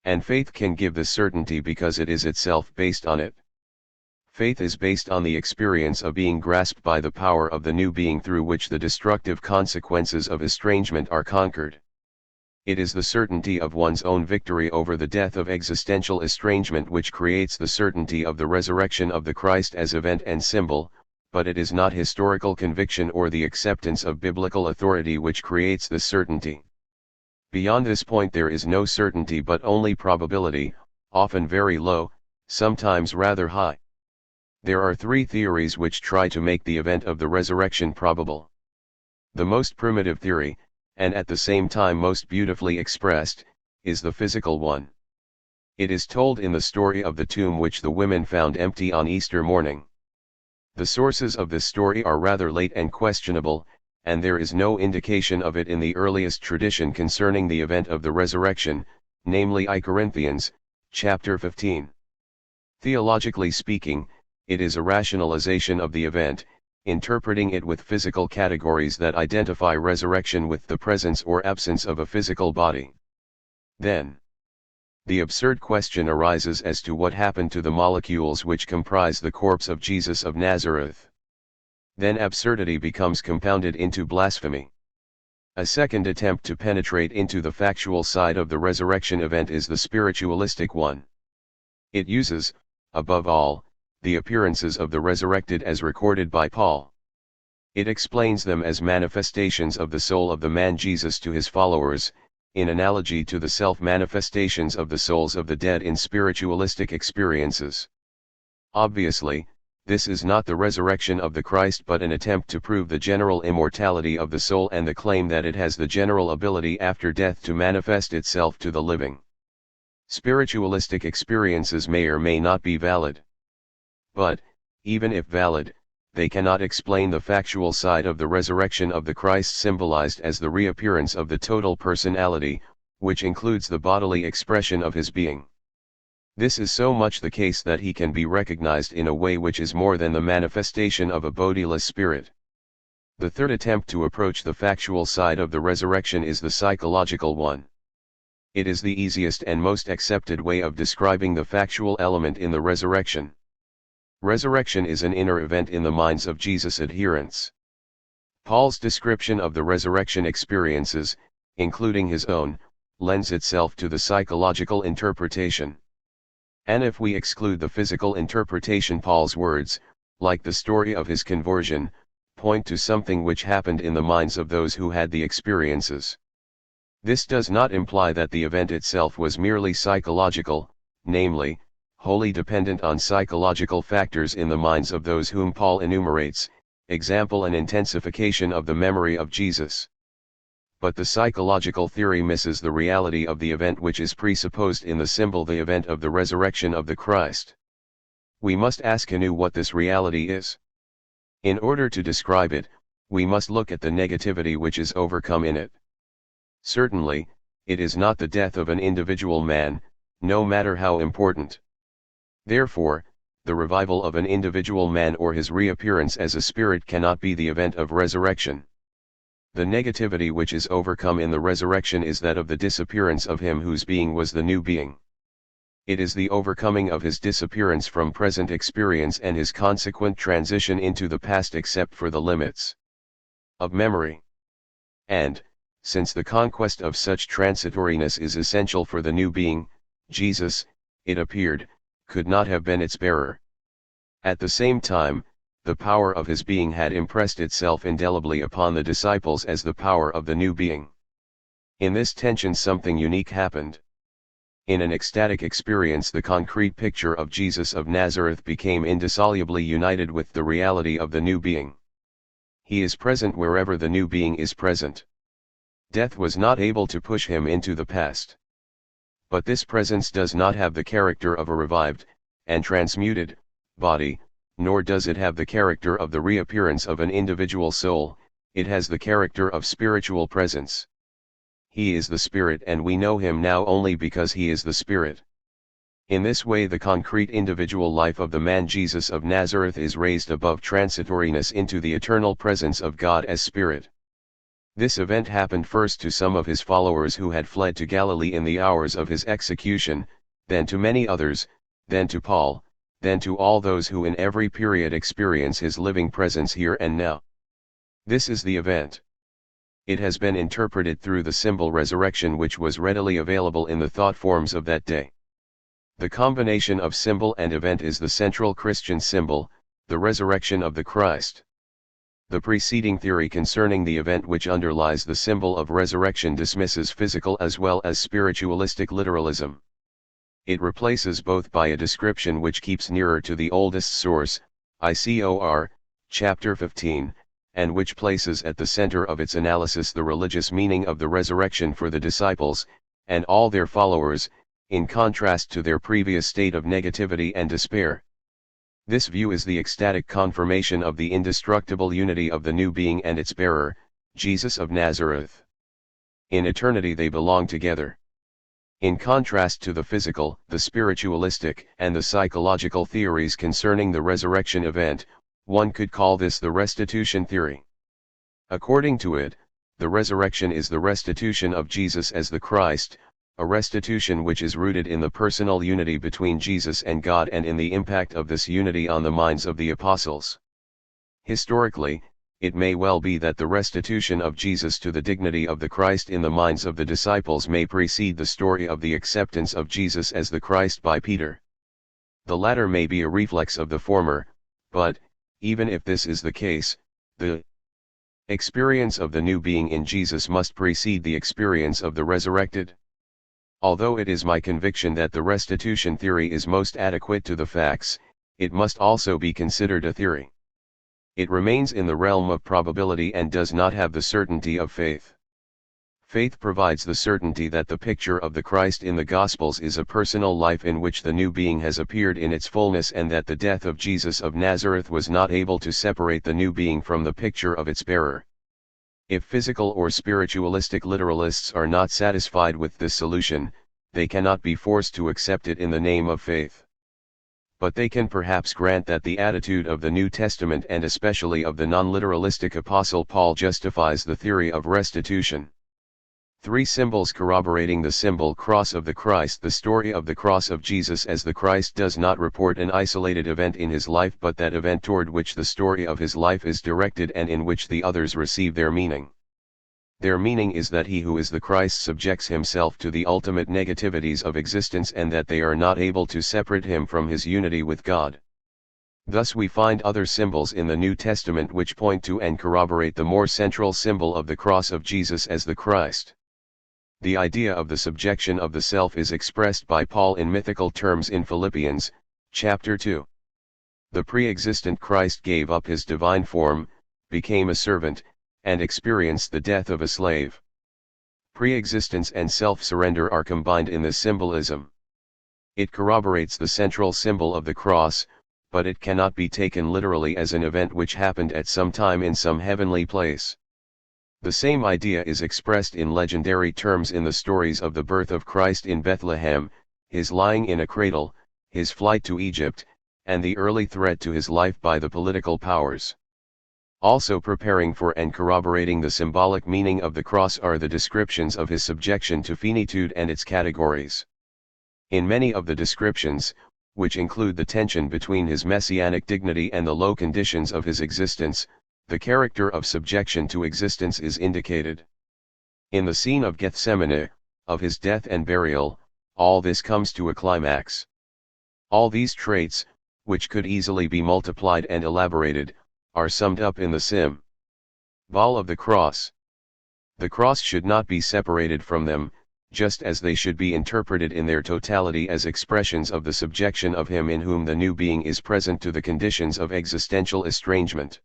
And faith can give this certainty because it is itself based on it. Faith is based on the experience of being grasped by the power of the new being through which the destructive consequences of estrangement are conquered. It is the certainty of one's own victory over the death of existential estrangement which creates the certainty of the resurrection of the Christ as event and symbol, but it is not historical conviction or the acceptance of biblical authority which creates this certainty. Beyond this point there is no certainty but only probability, often very low, sometimes rather high. There are three theories which try to make the event of the resurrection probable. The most primitive theory, and at the same time most beautifully expressed, is the physical one. It is told in the story of the tomb which the women found empty on Easter morning. The sources of this story are rather late and questionable, and there is no indication of it in the earliest tradition concerning the event of the resurrection, namely I Corinthians, chapter 15. Theologically speaking, it is a rationalization of the event, interpreting it with physical categories that identify resurrection with the presence or absence of a physical body. Then, the absurd question arises as to what happened to the molecules which comprise the corpse of Jesus of Nazareth. Then absurdity becomes compounded into blasphemy. A second attempt to penetrate into the factual side of the resurrection event is the spiritualistic one. It uses, above all, the appearances of the resurrected as recorded by Paul. It explains them as manifestations of the soul of the man Jesus to his followers, in analogy to the self-manifestations of the souls of the dead in spiritualistic experiences. Obviously, this is not the resurrection of the Christ but an attempt to prove the general immortality of the soul and the claim that it has the general ability after death to manifest itself to the living. Spiritualistic experiences may or may not be valid. But, even if valid, they cannot explain the factual side of the resurrection of the Christ symbolized as the reappearance of the total personality, which includes the bodily expression of his being. This is so much the case that he can be recognized in a way which is more than the manifestation of a bodiless spirit. The third attempt to approach the factual side of the resurrection is the psychological one. It is the easiest and most accepted way of describing the factual element in the resurrection. Resurrection is an inner event in the minds of Jesus' adherents. Paul's description of the resurrection experiences, including his own, lends itself to the psychological interpretation. And if we exclude the physical interpretation, Paul's words, like the story of his conversion, point to something which happened in the minds of those who had the experiences. This does not imply that the event itself was merely psychological, namely, wholly dependent on psychological factors in the minds of those whom Paul enumerates, example an intensification of the memory of Jesus. But the psychological theory misses the reality of the event which is presupposed in the symbol, the event of the resurrection of the Christ. We must ask anew what this reality is. In order to describe it, we must look at the negativity which is overcome in it. Certainly, it is not the death of an individual man, no matter how important. Therefore, the revival of an individual man or his reappearance as a spirit cannot be the event of resurrection. The negativity which is overcome in the resurrection is that of the disappearance of him whose being was the new being. It is the overcoming of his disappearance from present experience and his consequent transition into the past except for the limits of memory. And, since the conquest of such transitoriness is essential for the new being, Jesus, it appeared, could not have been its bearer. At the same time, the power of his being had impressed itself indelibly upon the disciples as the power of the new being. In this tension something unique happened. In an ecstatic experience the concrete picture of Jesus of Nazareth became indissolubly united with the reality of the new being. He is present wherever the new being is present. Death was not able to push him into the past. But this presence does not have the character of a revived, and transmuted, body, nor does it have the character of the reappearance of an individual soul, it has the character of spiritual presence. He is the Spirit and we know him now only because he is the Spirit. In this way the concrete individual life of the man Jesus of Nazareth is raised above transitoriness into the eternal presence of God as Spirit. This event happened first to some of his followers who had fled to Galilee in the hours of his execution, then to many others, then to Paul, then to all those who in every period experience his living presence here and now. This is the event. It has been interpreted through the symbol resurrection which was readily available in the thought forms of that day. The combination of symbol and event is the central Christian symbol, the resurrection of the Christ. The preceding theory concerning the event which underlies the symbol of resurrection dismisses physical as well as spiritualistic literalism. It replaces both by a description which keeps nearer to the oldest source, Icor, chapter 15, and which places at the center of its analysis the religious meaning of the resurrection for the disciples, and all their followers, in contrast to their previous state of negativity and despair. This view is the ecstatic confirmation of the indestructible unity of the new being and its bearer, Jesus of Nazareth. In eternity they belong together. In contrast to the physical, the spiritualistic, and the psychological theories concerning the resurrection event, one could call this the restitution theory. According to it, the resurrection is the restitution of Jesus as the Christ, a restitution which is rooted in the personal unity between Jesus and God and in the impact of this unity on the minds of the apostles. Historically, it may well be that the restitution of Jesus to the dignity of the Christ in the minds of the disciples may precede the story of the acceptance of Jesus as the Christ by Peter. The latter may be a reflex of the former, but, even if this is the case, the experience of the new being in Jesus must precede the experience of the resurrected. Although it is my conviction that the restitution theory is most adequate to the facts, it must also be considered a theory. It remains in the realm of probability and does not have the certainty of faith. Faith provides the certainty that the picture of the Christ in the Gospels is a personal life in which the new being has appeared in its fullness and that the death of Jesus of Nazareth was not able to separate the new being from the picture of its bearer. If physical or spiritualistic literalists are not satisfied with this solution, they cannot be forced to accept it in the name of faith. But they can perhaps grant that the attitude of the New Testament and especially of the non-literalistic Apostle Paul justifies the theory of restitution. Three symbols corroborating the symbol cross of the Christ. The story of the cross of Jesus as the Christ does not report an isolated event in his life but that event toward which the story of his life is directed and in which the others receive their meaning. Their meaning is that he who is the Christ subjects himself to the ultimate negativities of existence and that they are not able to separate him from his unity with God. Thus we find other symbols in the New Testament which point to and corroborate the more central symbol of the cross of Jesus as the Christ. The idea of the subjection of the self is expressed by Paul in mythical terms in Philippians, chapter 2. The pre-existent Christ gave up his divine form, became a servant, and experienced the death of a slave. Pre-existence and self-surrender are combined in this symbolism. It corroborates the central symbol of the cross, but it cannot be taken literally as an event which happened at some time in some heavenly place. The same idea is expressed in legendary terms in the stories of the birth of Christ in Bethlehem, his lying in a cradle, his flight to Egypt, and the early threat to his life by the political powers. Also preparing for and corroborating the symbolic meaning of the cross are the descriptions of his subjection to finitude and its categories. In many of the descriptions, which include the tension between his messianic dignity and the low conditions of his existence, the character of subjection to existence is indicated. In the scene of Gethsemane, of his death and burial, all this comes to a climax. All these traits, which could easily be multiplied and elaborated, are summed up in the symbol of the cross. The cross should not be separated from them, just as they should be interpreted in their totality as expressions of the subjection of him in whom the new being is present to the conditions of existential estrangement.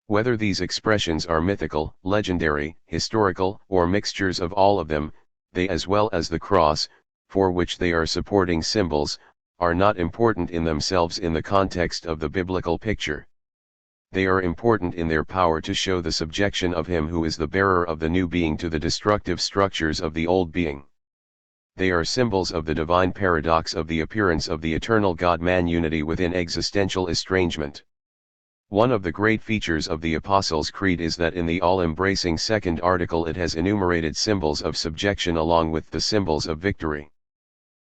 Whether these expressions are mythical, legendary, historical, or mixtures of all of them, they as well as the cross, for which they are supporting symbols, are not important in themselves in the context of the biblical picture. They are important in their power to show the subjection of him who is the bearer of the new being to the destructive structures of the old being. They are symbols of the divine paradox of the appearance of the eternal God-man unity within existential estrangement. One of the great features of the Apostles' Creed is that in the all-embracing second article it has enumerated symbols of subjection along with the symbols of victory.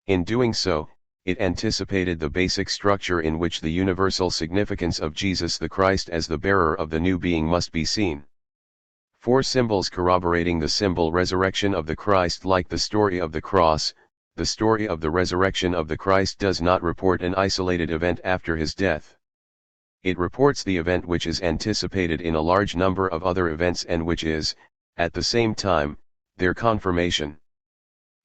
In doing so, it anticipated the basic structure in which the universal significance of Jesus the Christ as the bearer of the new being must be seen. 4 symbols corroborating the symbol resurrection of the Christ. Like the story of the cross, the story of the resurrection of the Christ does not report an isolated event after his death. It reports the event which is anticipated in a large number of other events and which is, at the same time, their confirmation.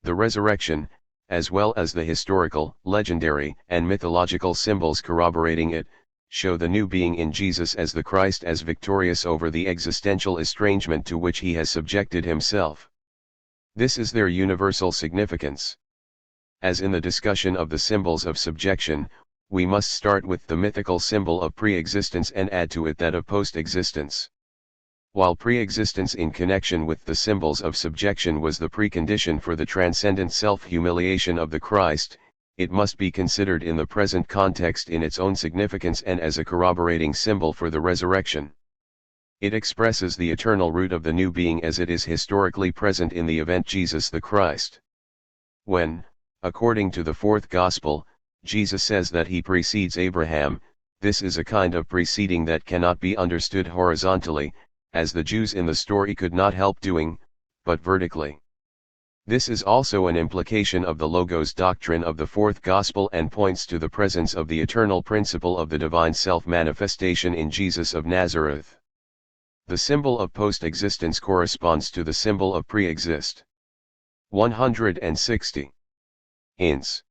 The resurrection, as well as the historical, legendary, and mythological symbols corroborating it, show the new being in Jesus as the Christ as victorious over the existential estrangement to which he has subjected himself. This is their universal significance. As in the discussion of the symbols of subjection, we must start with the mythical symbol of pre-existence and add to it that of post-existence. While pre-existence in connection with the symbols of subjection was the precondition for the transcendent self-humiliation of the Christ, it must be considered in the present context in its own significance and as a corroborating symbol for the resurrection. It expresses the eternal root of the new being as it is historically present in the event Jesus the Christ. When, according to the fourth Gospel, Jesus says that he precedes Abraham, this is a kind of preceding that cannot be understood horizontally, as the Jews in the story could not help doing, but vertically. This is also an implication of the Logos doctrine of the fourth Gospel and points to the presence of the eternal principle of the divine self-manifestation in Jesus of Nazareth. The symbol of post-existence corresponds to the symbol of pre-exist. 160. Ins.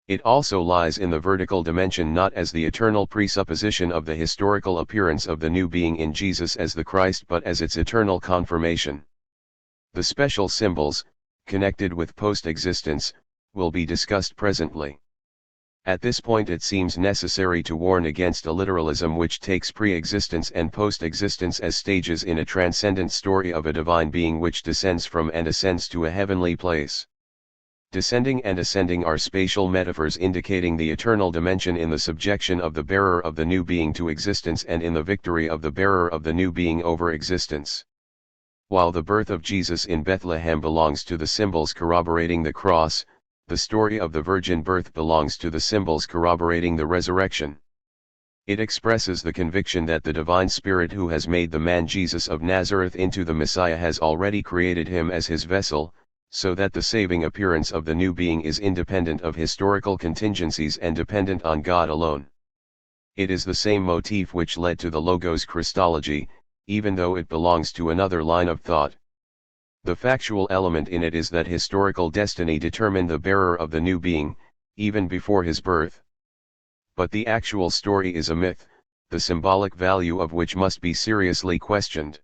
It also lies in the vertical dimension not as the eternal presupposition of the historical appearance of the new being in Jesus as the Christ but as its eternal confirmation. The special symbols, connected with post-existence, will be discussed presently. At this point it seems necessary to warn against a literalism which takes pre-existence and post-existence as stages in a transcendent story of a divine being which descends from and ascends to a heavenly place. Descending and ascending are spatial metaphors indicating the eternal dimension in the subjection of the bearer of the new being to existence and in the victory of the bearer of the new being over existence. While the birth of Jesus in Bethlehem belongs to the symbols corroborating the cross, the story of the virgin birth belongs to the symbols corroborating the resurrection. It expresses the conviction that the divine Spirit who has made the man Jesus of Nazareth into the Messiah has already created him as his vessel, so that the saving appearance of the new being is independent of historical contingencies and dependent on God alone. It is the same motif which led to the Logos Christology, even though it belongs to another line of thought. The factual element in it is that historical destiny determined the bearer of the new being, even before his birth. But the actual story is a myth, the symbolic value of which must be seriously questioned.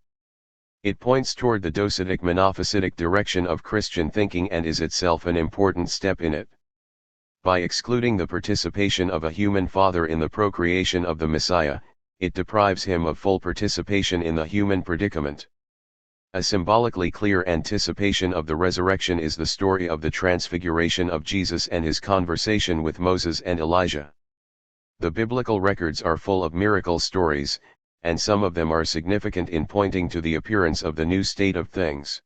It points toward the docetic monophysitic direction of Christian thinking and is itself an important step in it. By excluding the participation of a human father in the procreation of the Messiah, it deprives him of full participation in the human predicament. A symbolically clear anticipation of the resurrection is the story of the transfiguration of Jesus and his conversation with Moses and Elijah. The biblical records are full of miracle stories, and some of them are significant in pointing to the appearance of the new state of things.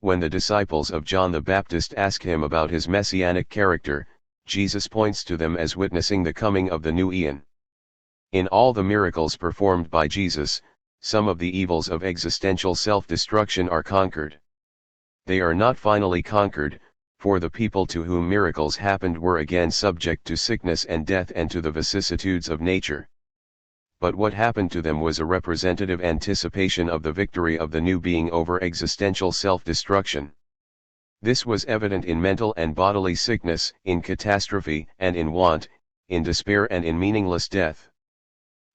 When the disciples of John the Baptist ask him about his messianic character, Jesus points to them as witnessing the coming of the new eon. In all the miracles performed by Jesus, some of the evils of existential self-destruction are conquered. They are not finally conquered, for the people to whom miracles happened were again subject to sickness and death and to the vicissitudes of nature. But what happened to them was a representative anticipation of the victory of the new being over existential self-destruction. This was evident in mental and bodily sickness, in catastrophe and in want, in despair and in meaningless death.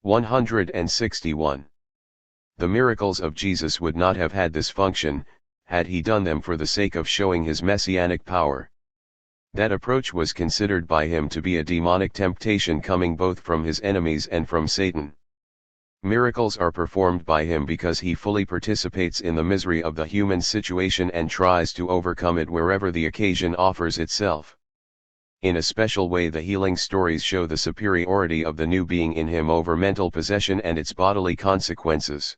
161. The miracles of Jesus would not have had this function, had he done them for the sake of showing his messianic power. That approach was considered by him to be a demonic temptation coming both from his enemies and from Satan. Miracles are performed by him because he fully participates in the misery of the human situation and tries to overcome it wherever the occasion offers itself. In a special way, the healing stories show the superiority of the new being in him over mental possession and its bodily consequences.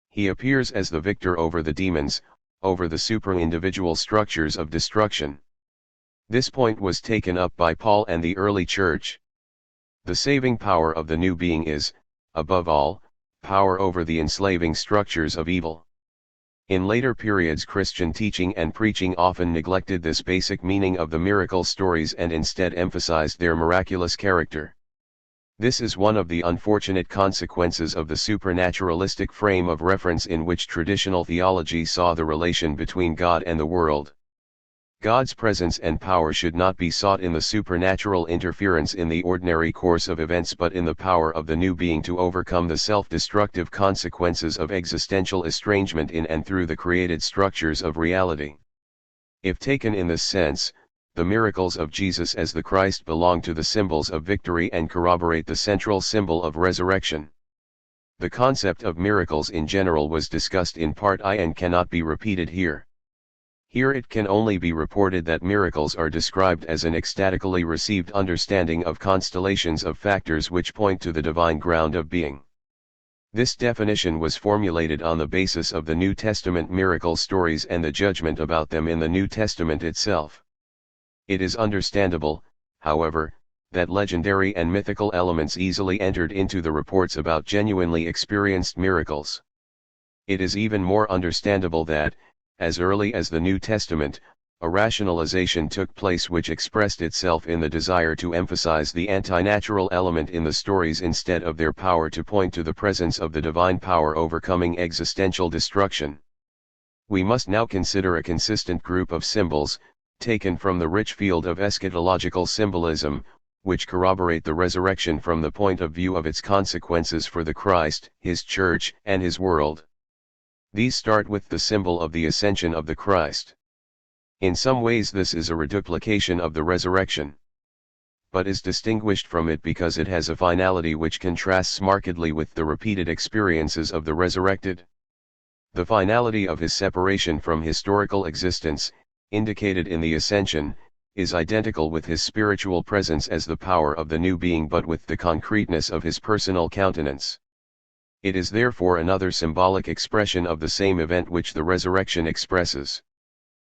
He appears as the victor over the demons, over the supra-individual structures of destruction. This point was taken up by Paul and the early church. The saving power of the new being is, above all, power over the enslaving structures of evil. In later periods, Christian teaching and preaching often neglected this basic meaning of the miracle stories and instead emphasized their miraculous character. This is one of the unfortunate consequences of the supernaturalistic frame of reference in which traditional theology saw the relation between God and the world. God's presence and power should not be sought in the supernatural interference in the ordinary course of events but in the power of the new being to overcome the self-destructive consequences of existential estrangement in and through the created structures of reality. If taken in this sense, the miracles of Jesus as the Christ belong to the symbols of victory and corroborate the central symbol of resurrection. The concept of miracles in general was discussed in Part I and cannot be repeated here. Here it can only be reported that miracles are described as an ecstatically received understanding of constellations of factors which point to the divine ground of being. This definition was formulated on the basis of the New Testament miracle stories and the judgment about them in the New Testament itself. It is understandable, however, that legendary and mythical elements easily entered into the reports about genuinely experienced miracles. It is even more understandable that, as early as the New Testament, a rationalization took place which expressed itself in the desire to emphasize the antinatural element in the stories instead of their power to point to the presence of the divine power overcoming existential destruction. We must now consider a consistent group of symbols, taken from the rich field of eschatological symbolism, which corroborate the resurrection from the point of view of its consequences for the Christ, his church, and his world. These start with the symbol of the ascension of the Christ. In some ways this is a reduplication of the resurrection, but is distinguished from it because it has a finality which contrasts markedly with the repeated experiences of the resurrected. The finality of his separation from historical existence, indicated in the ascension, is identical with his spiritual presence as the power of the new being but with the concreteness of his personal countenance. It is therefore another symbolic expression of the same event which the resurrection expresses.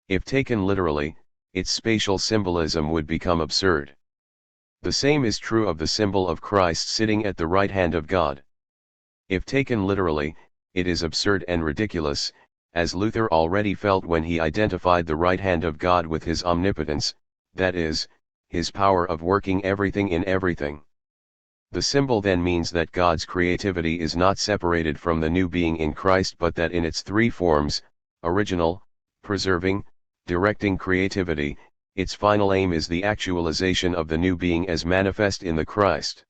If taken literally, its spatial symbolism would become absurd. The same is true of the symbol of Christ sitting at the right hand of God. If taken literally, it is absurd and ridiculous, as Luther already felt when he identified the right hand of God with his omnipotence, that is, his power of working everything in everything. The symbol then means that God's creativity is not separated from the new being in Christ but that in its three forms, original, preserving, directing creativity, its final aim is the actualization of the new being as manifest in the Christ.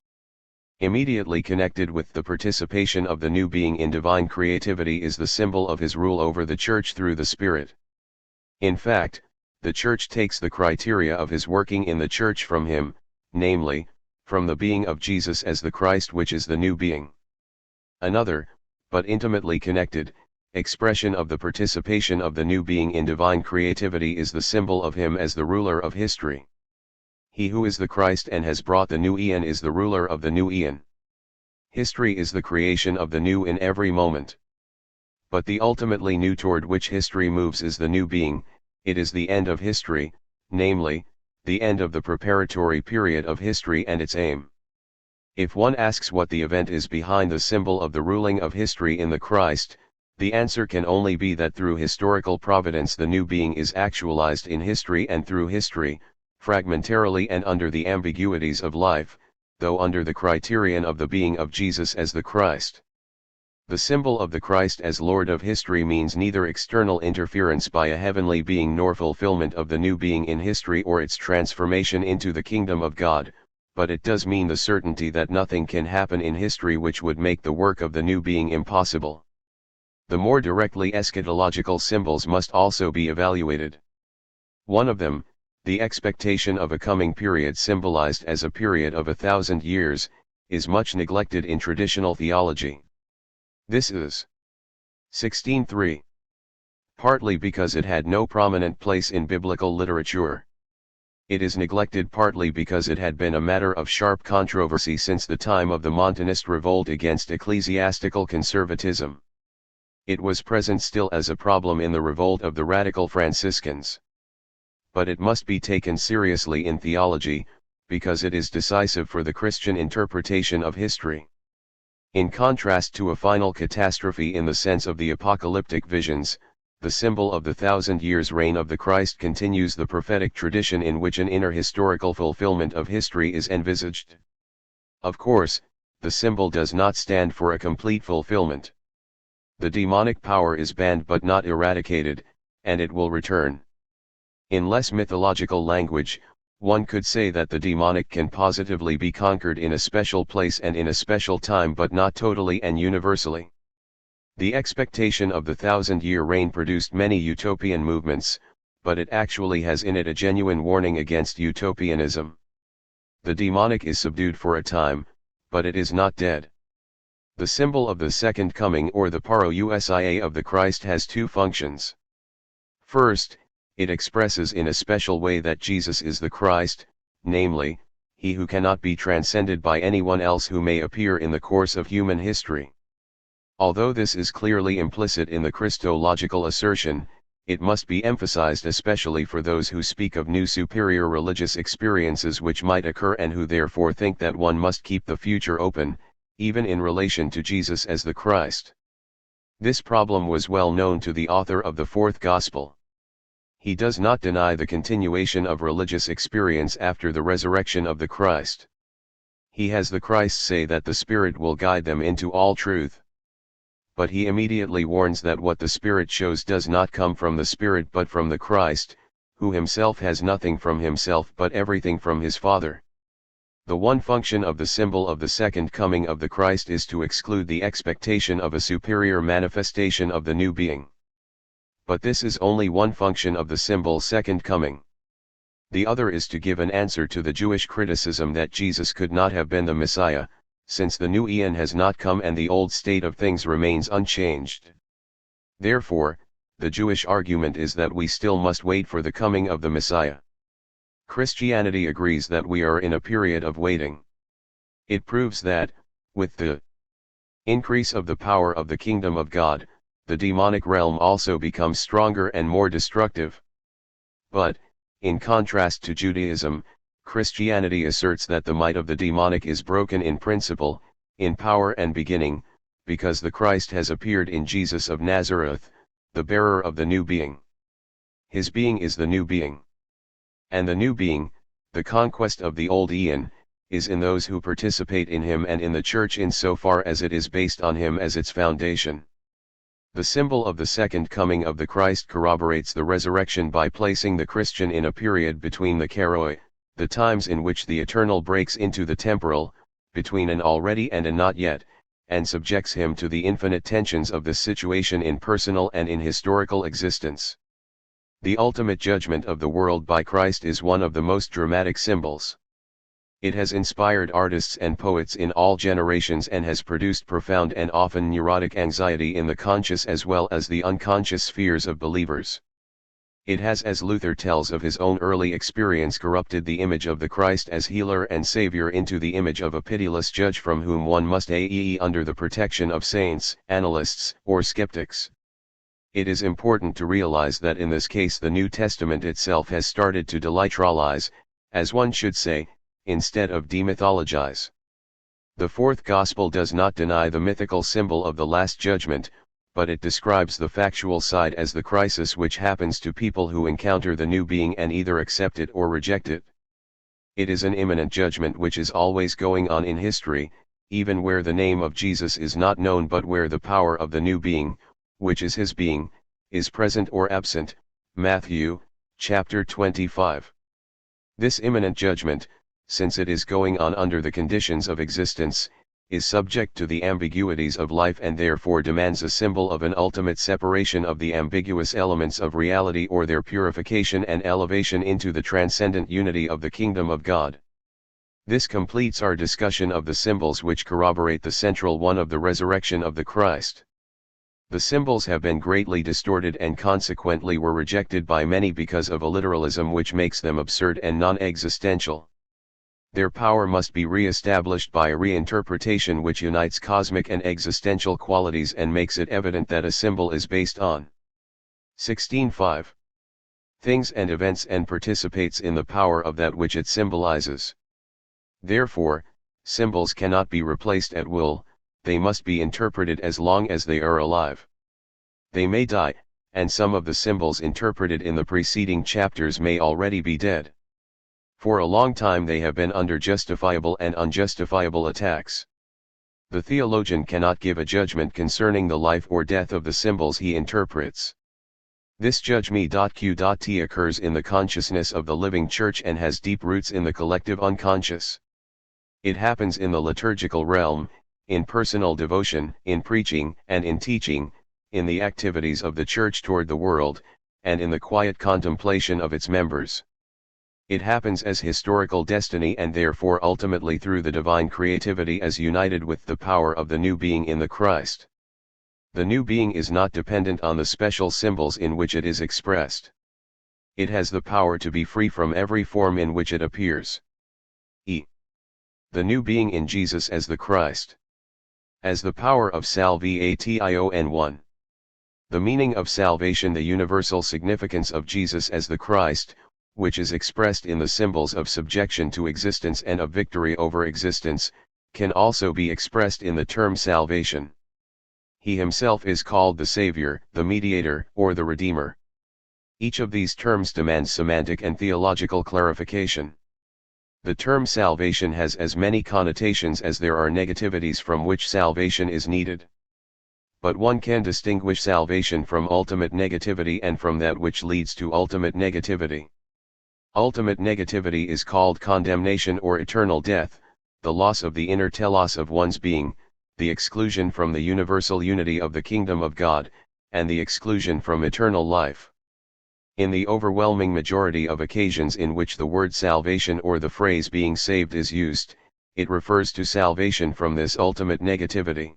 Immediately connected with the participation of the new being in divine creativity is the symbol of his rule over the Church through the Spirit. In fact, the Church takes the criteria of his working in the Church from him, namely, from the being of Jesus as the Christ which is the new being. Another, but intimately connected, expression of the participation of the new being in divine creativity is the symbol of him as the ruler of history. He who is the Christ and has brought the new eon is the ruler of the new eon. History is the creation of the new in every moment. But the ultimately new toward which history moves is the new being. It is the end of history, namely, the end of the preparatory period of history and its aim. If one asks what the event is behind the symbol of the ruling of history in the Christ, the answer can only be that through historical providence the new being is actualized in history, and through history, fragmentarily and under the ambiguities of life, though under the criterion of the being of Jesus as the Christ. The symbol of the Christ as Lord of history means neither external interference by a heavenly being nor fulfillment of the new being in history or its transformation into the kingdom of God, but it does mean the certainty that nothing can happen in history which would make the work of the new being impossible. The more directly eschatological symbols must also be evaluated. One of them, the expectation of a coming period symbolized as a period of 1,000 years, is much neglected in traditional theology. This is 16:3. Partly because it had no prominent place in biblical literature. It is neglected partly because it had been a matter of sharp controversy since the time of the Montanist revolt against ecclesiastical conservatism. It was present still as a problem in the revolt of the radical Franciscans. But it must be taken seriously in theology, because it is decisive for the Christian interpretation of history. In contrast to a final catastrophe in the sense of the apocalyptic visions, the symbol of the 1,000 years reign of the Christ continues the prophetic tradition in which an inner historical fulfillment of history is envisaged. Of course, the symbol does not stand for a complete fulfillment. The demonic power is banned but not eradicated, and it will return. In less mythological language, one could say that the demonic can positively be conquered in a special place and in a special time, but not totally and universally. The expectation of the 1,000-year reign produced many utopian movements, but it actually has in it a genuine warning against utopianism. The demonic is subdued for a time, but it is not dead. The symbol of the second coming, or the parousia of the Christ, has two functions. First, it expresses in a special way that Jesus is the Christ, namely, he who cannot be transcended by anyone else who may appear in the course of human history. Although this is clearly implicit in the Christological assertion, it must be emphasized especially for those who speak of new superior religious experiences which might occur and who therefore think that one must keep the future open, even in relation to Jesus as the Christ. This problem was well known to the author of the fourth Gospel. He does not deny the continuation of religious experience after the resurrection of the Christ. He has the Christ say that the Spirit will guide them into all truth. But he immediately warns that what the Spirit shows does not come from the Spirit but from the Christ, who himself has nothing from himself but everything from his Father. The one function of the symbol of the second coming of the Christ is to exclude the expectation of a superior manifestation of the new being. But this is only one function of the symbol's second coming. The other is to give an answer to the Jewish criticism that Jesus could not have been the Messiah, since the new eon has not come and the old state of things remains unchanged. Therefore, the Jewish argument is that we still must wait for the coming of the Messiah. Christianity agrees that we are in a period of waiting. It proves that, with the increase of the power of the kingdom of God, the demonic realm also becomes stronger and more destructive. But, in contrast to Judaism, Christianity asserts that the might of the demonic is broken in principle, in power and beginning, because the Christ has appeared in Jesus of Nazareth, the bearer of the new being. His being is the new being. And the new being, the conquest of the old eon, is in those who participate in him and in the Church insofar as it is based on him as its foundation. The symbol of the second coming of the Christ corroborates the resurrection by placing the Christian in a period between the keroi, the times in which the eternal breaks into the temporal, between an already and a not yet, and subjects him to the infinite tensions of this situation in personal and in historical existence. The ultimate judgment of the world by Christ is one of the most dramatic symbols. It has inspired artists and poets in all generations and has produced profound and often neurotic anxiety in the conscious as well as the unconscious spheres of believers. It has, as Luther tells of his own early experience, corrupted the image of the Christ as healer and savior into the image of a pitiless judge from whom one must ae under the protection of saints, analysts, or skeptics. It is important to realize that in this case the New Testament itself has started to deliteralize, as one should say, instead of demythologize. The fourth gospel does not deny the mythical symbol of the Last Judgment, but it describes the factual side as the crisis which happens to people who encounter the new being and either accept it or reject it. It is an imminent judgment which is always going on in history, even where the name of Jesus is not known but where the power of the new being, which is his being, is present or absent. Matthew, chapter 25. This imminent judgment, since it is going on under the conditions of existence, is subject to the ambiguities of life and therefore demands a symbol of an ultimate separation of the ambiguous elements of reality or their purification and elevation into the transcendent unity of the kingdom of God. This completes our discussion of the symbols which corroborate the central one of the resurrection of the Christ. The symbols have been greatly distorted and consequently were rejected by many because of a literalism which makes them absurd and non-existential. Their power must be re-established by a reinterpretation which unites cosmic and existential qualities and makes it evident that a symbol is based on 16.5 things and events and participates in the power of that which it symbolizes. Therefore, symbols cannot be replaced at will, they must be interpreted as long as they are alive. They may die, and some of the symbols interpreted in the preceding chapters may already be dead. For a long time they have been under justifiable and unjustifiable attacks. The theologian cannot give a judgment concerning the life or death of the symbols he interprets. This judge me.q.t occurs in the consciousness of the living church and has deep roots in the collective unconscious. It happens in the liturgical realm, in personal devotion, in preaching and in teaching, in the activities of the church toward the world, and in the quiet contemplation of its members. It happens as historical destiny and therefore ultimately through the divine creativity as united with the power of the new being in the Christ. The new being is not dependent on the special symbols in which it is expressed. It has the power to be free from every form in which it appears. The new being in Jesus as the Christ. As the power of salvation. 1. The meaning of salvation. The universal significance of Jesus as the Christ, which is expressed in the symbols of subjection to existence and of victory over existence, can also be expressed in the term salvation. He himself is called the Savior, the Mediator, or the Redeemer. Each of these terms demands semantic and theological clarification. The term salvation has as many connotations as there are negativities from which salvation is needed. But one can distinguish salvation from ultimate negativity and from that which leads to ultimate negativity. Ultimate negativity is called condemnation or eternal death, the loss of the inner telos of one's being, the exclusion from the universal unity of the kingdom of God, and the exclusion from eternal life. In the overwhelming majority of occasions in which the word salvation or the phrase being saved is used, it refers to salvation from this ultimate negativity.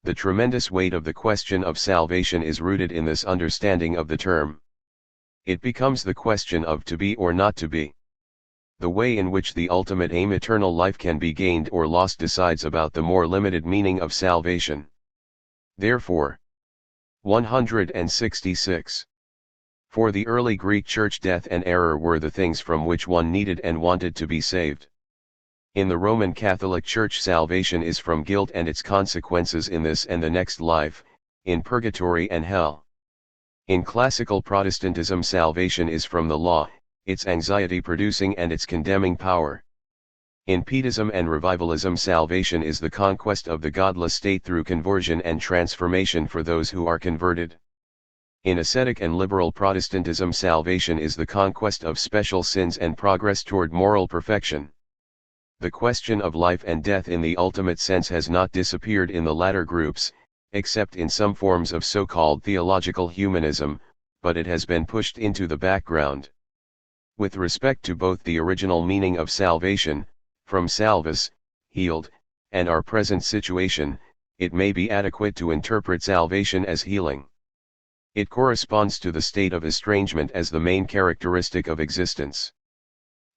The tremendous weight of the question of salvation is rooted in this understanding of the term. It becomes the question of to be or not to be. The way in which the ultimate aim, eternal life, can be gained or lost decides about the more limited meaning of salvation. Therefore, 166. For the early Greek Church, death and error were the things from which one needed and wanted to be saved. In the Roman Catholic Church, salvation is from guilt and its consequences in this and the next life, in purgatory and hell. In classical Protestantism, salvation is from the law, its anxiety-producing and its condemning power. In Pietism and Revivalism, salvation is the conquest of the godless state through conversion and transformation for those who are converted. In ascetic and liberal Protestantism, salvation is the conquest of special sins and progress toward moral perfection. The question of life and death in the ultimate sense has not disappeared in the latter groups, except in some forms of so-called theological humanism, but it has been pushed into the background. With respect to both the original meaning of salvation, from salvus, healed, and our present situation, it may be adequate to interpret salvation as healing. It corresponds to the state of estrangement as the main characteristic of existence.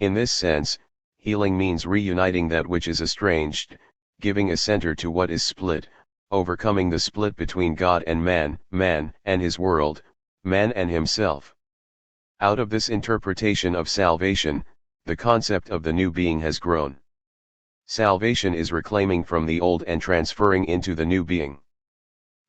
In this sense, healing means reuniting that which is estranged, giving a center to what is split, overcoming the split between God and man, man and his world, man and himself. Out of this interpretation of salvation, the concept of the new being has grown. Salvation is reclaiming from the old and transferring into the new being.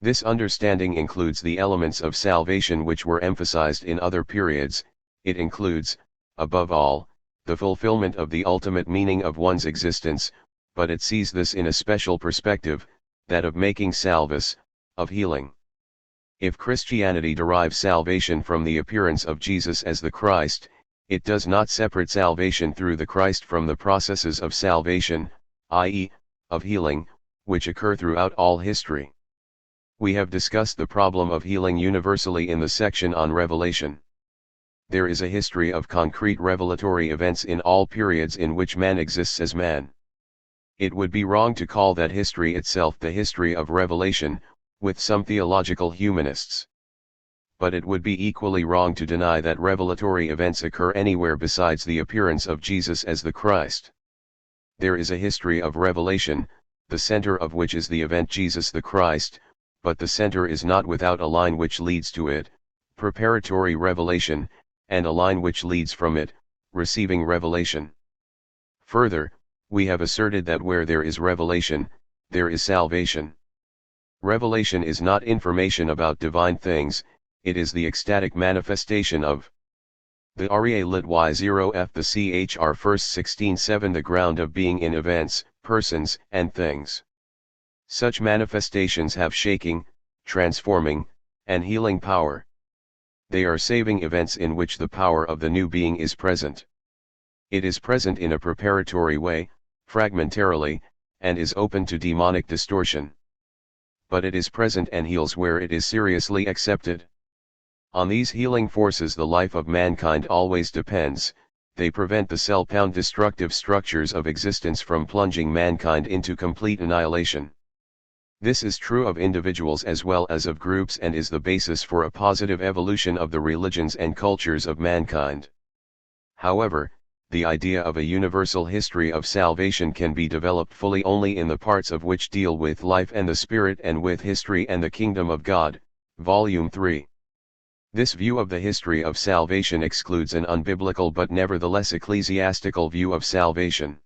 This understanding includes the elements of salvation which were emphasized in other periods. It includes, above all, the fulfillment of the ultimate meaning of one's existence, but it sees this in a special perspective, that of making salvus, of healing. If Christianity derives salvation from the appearance of Jesus as the Christ, it does not separate salvation through the Christ from the processes of salvation, i.e., of healing, which occur throughout all history. We have discussed the problem of healing universally in the section on Revelation. There is a history of concrete revelatory events in all periods in which man exists as man. It would be wrong to call that history itself the history of revelation, with some theological humanists. But it would be equally wrong to deny that revelatory events occur anywhere besides the appearance of Jesus as the Christ. There is a history of revelation, the center of which is the event Jesus the Christ, but the center is not without a line which leads to it, preparatory revelation, and a line which leads from it, receiving revelation. Further, we have asserted that where there is revelation, there is salvation. Revelation is not information about divine things, it is the ecstatic manifestation of the Rea lit Y0F the CHR 1st 16:7 the ground of being in events, persons, and things. Such manifestations have shaking, transforming, and healing power. They are saving events in which the power of the new being is present. It is present in a preparatory way, fragmentarily, and is open to demonic distortion. But it is present and heals where it is seriously accepted. On these healing forces the life of mankind always depends. They prevent the cell-pound destructive structures of existence from plunging mankind into complete annihilation. This is true of individuals as well as of groups and is the basis for a positive evolution of the religions and cultures of mankind. However, the idea of a universal history of salvation can be developed fully only in the parts of which deal with life and the spirit and with history and the kingdom of God, Volume 3. This view of the history of salvation excludes an unbiblical but nevertheless ecclesiastical view of salvation.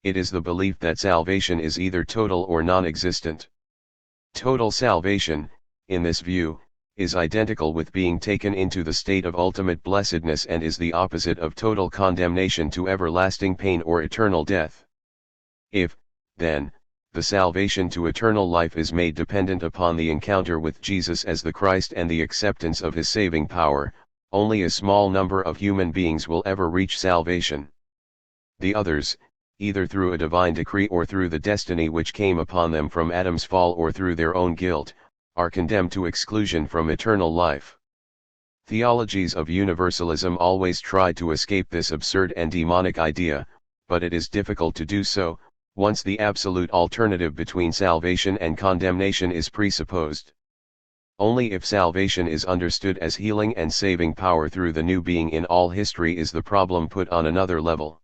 It is the belief that salvation is either total or non-existent. Total salvation, in this view, is identical with being taken into the state of ultimate blessedness and is the opposite of total condemnation to everlasting pain or eternal death. If, then, the salvation to eternal life is made dependent upon the encounter with Jesus as the Christ and the acceptance of his saving power, only a small number of human beings will ever reach salvation. The others, either through a divine decree or through the destiny which came upon them from Adam's fall or through their own guilt, are condemned to exclusion from eternal life. Theologies of universalism always try to escape this absurd and demonic idea, but it is difficult to do so, once the absolute alternative between salvation and condemnation is presupposed. Only if salvation is understood as healing and saving power through the new being in all history is the problem put on another level.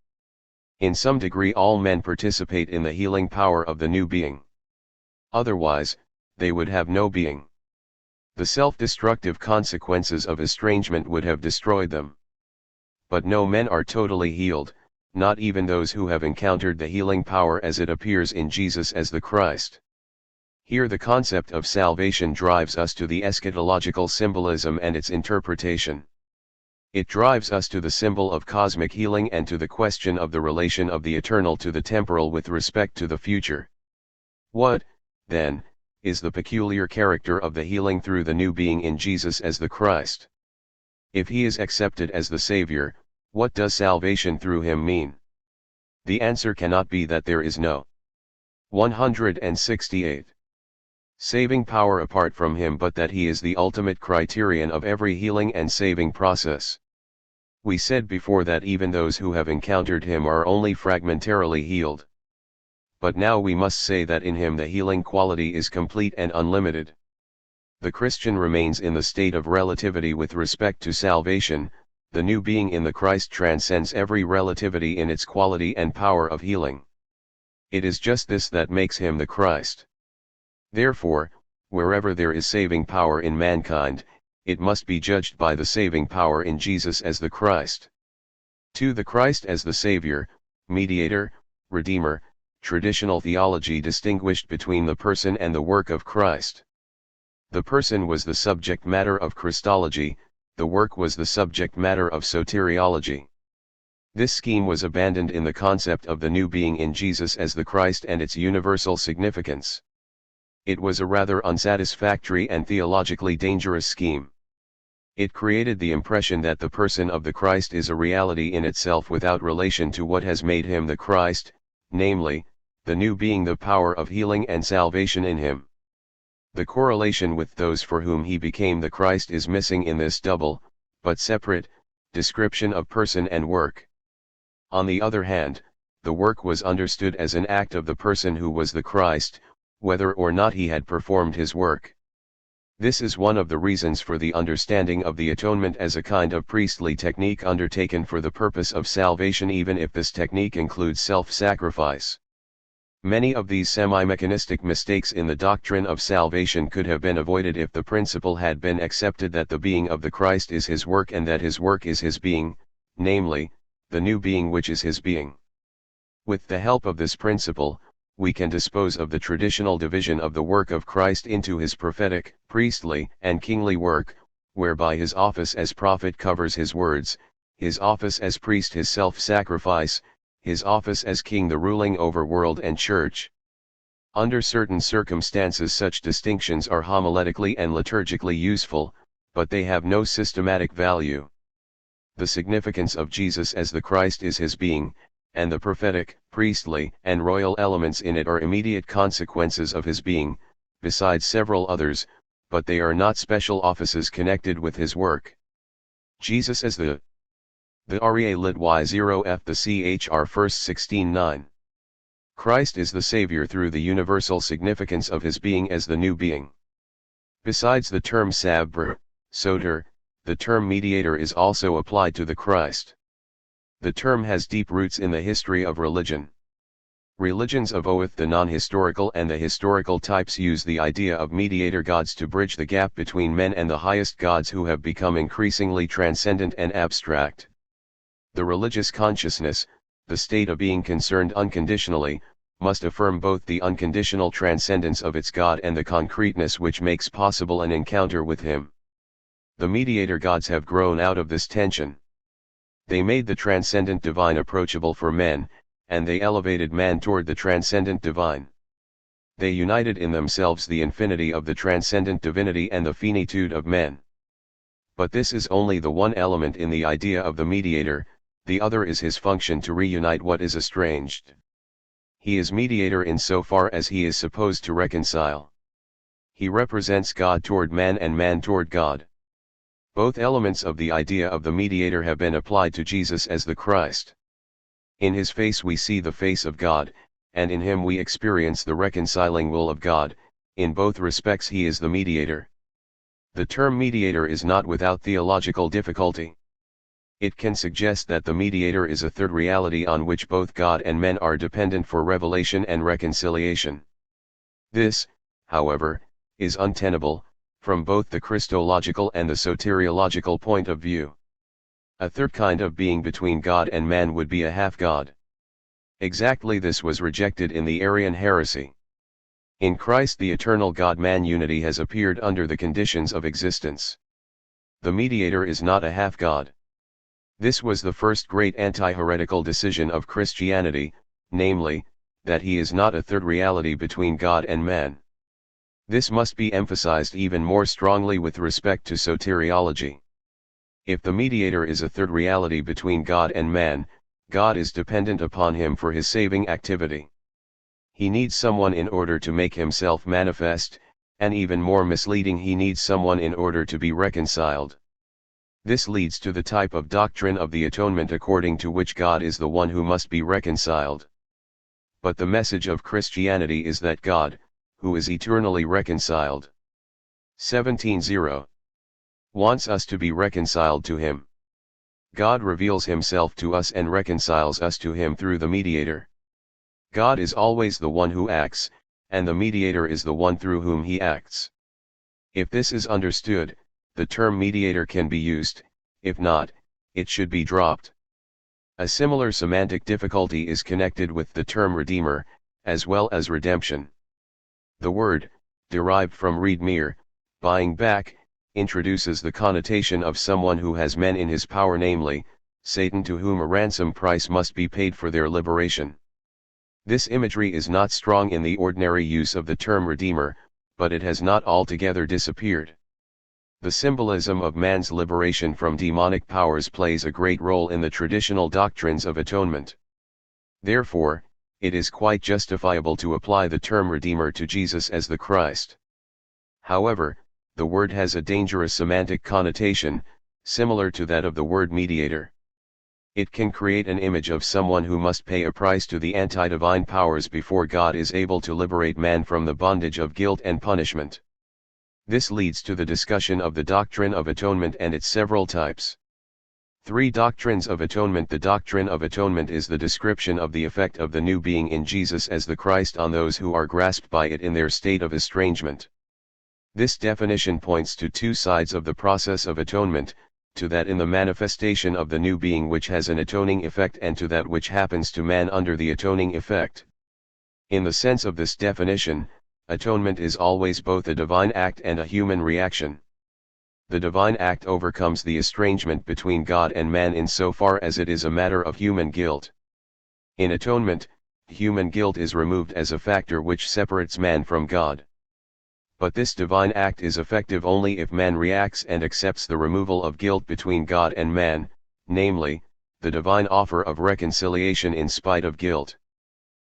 In some degree all men participate in the healing power of the new being. Otherwise, they would have no being. The self-destructive consequences of estrangement would have destroyed them. But no men are totally healed, not even those who have encountered the healing power as it appears in Jesus as the Christ. Here the concept of salvation drives us to the eschatological symbolism and its interpretation. It drives us to the symbol of cosmic healing and to the question of the relation of the eternal to the temporal with respect to the future. What, then, is the peculiar character of the healing through the new being in Jesus as the Christ? If he is accepted as the Savior, what does salvation through him mean? The answer cannot be that there is no 168 saving power apart from him, but that he is the ultimate criterion of every healing and saving process. We said before that even those who have encountered him are only fragmentarily healed. But now we must say that in him the healing quality is complete and unlimited. The Christian remains in the state of relativity with respect to salvation. The new being in the Christ transcends every relativity in its quality and power of healing. It is just this that makes him the Christ. Therefore, wherever there is saving power in mankind, it must be judged by the saving power in Jesus as the Christ. To the Christ as the Savior, Mediator, Redeemer, traditional theology distinguished between the person and the work of Christ. The person was the subject matter of Christology, the work was the subject matter of soteriology. This scheme was abandoned in the concept of the new being in Jesus as the Christ and its universal significance. It was a rather unsatisfactory and theologically dangerous scheme. It created the impression that the person of the Christ is a reality in itself without relation to what has made him the Christ, namely, the new being, the power of healing and salvation in him. The correlation with those for whom he became the Christ is missing in this double, but separate, description of person and work. On the other hand, the work was understood as an act of the person who was the Christ, whether or not he had performed his work. This is one of the reasons for the understanding of the atonement as a kind of priestly technique undertaken for the purpose of salvation, even if this technique includes self-sacrifice. Many of these semi-mechanistic mistakes in the doctrine of salvation could have been avoided if the principle had been accepted that the being of the Christ is his work and that his work is his being, namely, the new being which is his being. With the help of this principle, we can dispose of the traditional division of the work of Christ into his prophetic, priestly, and kingly work, whereby his office as prophet covers his words, his office as priest his self-sacrifice, his office as king the ruling over world and church. Under certain circumstances such distinctions are homiletically and liturgically useful, but they have no systematic value. The significance of Jesus as the Christ is his being, and the prophetic, priestly, and royal elements in it are immediate consequences of his being, besides several others, but they are not special offices connected with his work. Jesus as the REA lit Y0F the CHR 1st 16:9. Christ is the Savior through the universal significance of his being as the new being. Besides the term Sabr, Soter, the term mediator is also applied to the Christ. The term has deep roots in the history of religion. Religions of both the non-historical and the historical types use the idea of mediator gods to bridge the gap between men and the highest gods who have become increasingly transcendent and abstract. The religious consciousness, the state of being concerned unconditionally, must affirm both the unconditional transcendence of its God and the concreteness which makes possible an encounter with him. The mediator gods have grown out of this tension. They made the transcendent divine approachable for men, and they elevated man toward the transcendent divine. They united in themselves the infinity of the transcendent divinity and the finitude of men. But this is only the one element in the idea of the mediator, the other is his function to reunite what is estranged. He is mediator in so far as he is supposed to reconcile. He represents God toward man and man toward God. Both elements of the idea of the mediator have been applied to Jesus as the Christ. In his face we see the face of God, and in him we experience the reconciling will of God. In both respects he is the mediator. The term mediator is not without theological difficulty. It can suggest that the mediator is a third reality on which both God and men are dependent for revelation and reconciliation. This, however, is untenable, from both the Christological and the soteriological point of view. A third kind of being between God and man would be a half-God. Exactly this was rejected in the Arian heresy. In Christ the eternal God-man unity has appeared under the conditions of existence. The mediator is not a half-God. This was the first great anti-heretical decision of Christianity, namely, that he is not a third reality between God and man. This must be emphasized even more strongly with respect to soteriology. If the mediator is a third reality between God and man, God is dependent upon him for his saving activity. He needs someone in order to make himself manifest, and even more misleading, he needs someone in order to be reconciled. This leads to the type of doctrine of the atonement according to which God is the one who must be reconciled. But the message of Christianity is that God, who is eternally reconciled, 17:0, wants us to be reconciled to him. God reveals himself to us and reconciles us to him through the mediator. God is always the one who acts, and the mediator is the one through whom he acts. If this is understood, the term mediator can be used; if not, it should be dropped. A similar semantic difficulty is connected with the term redeemer, as well as redemption. The word, derived from redmir, buying back, introduces the connotation of someone who has men in his power, namely, Satan, to whom a ransom price must be paid for their liberation. This imagery is not strong in the ordinary use of the term redeemer, but it has not altogether disappeared. The symbolism of man's liberation from demonic powers plays a great role in the traditional doctrines of atonement. Therefore, it is quite justifiable to apply the term Redeemer to Jesus as the Christ. However, the word has a dangerous semantic connotation, similar to that of the word mediator. It can create an image of someone who must pay a price to the anti-divine powers before God is able to liberate man from the bondage of guilt and punishment. This leads to the discussion of the doctrine of atonement and its several types. 3 Doctrines of Atonement. The doctrine of atonement is the description of the effect of the new being in Jesus as the Christ on those who are grasped by it in their state of estrangement. This definition points to 2 sides of the process of atonement, to that in the manifestation of the new being which has an atoning effect, and to that which happens to man under the atoning effect. In the sense of this definition, atonement is always both a divine act and a human reaction. The divine act overcomes the estrangement between God and man insofar as it is a matter of human guilt. In atonement, human guilt is removed as a factor which separates man from God. But this divine act is effective only if man reacts and accepts the removal of guilt between God and man, namely, the divine offer of reconciliation in spite of guilt.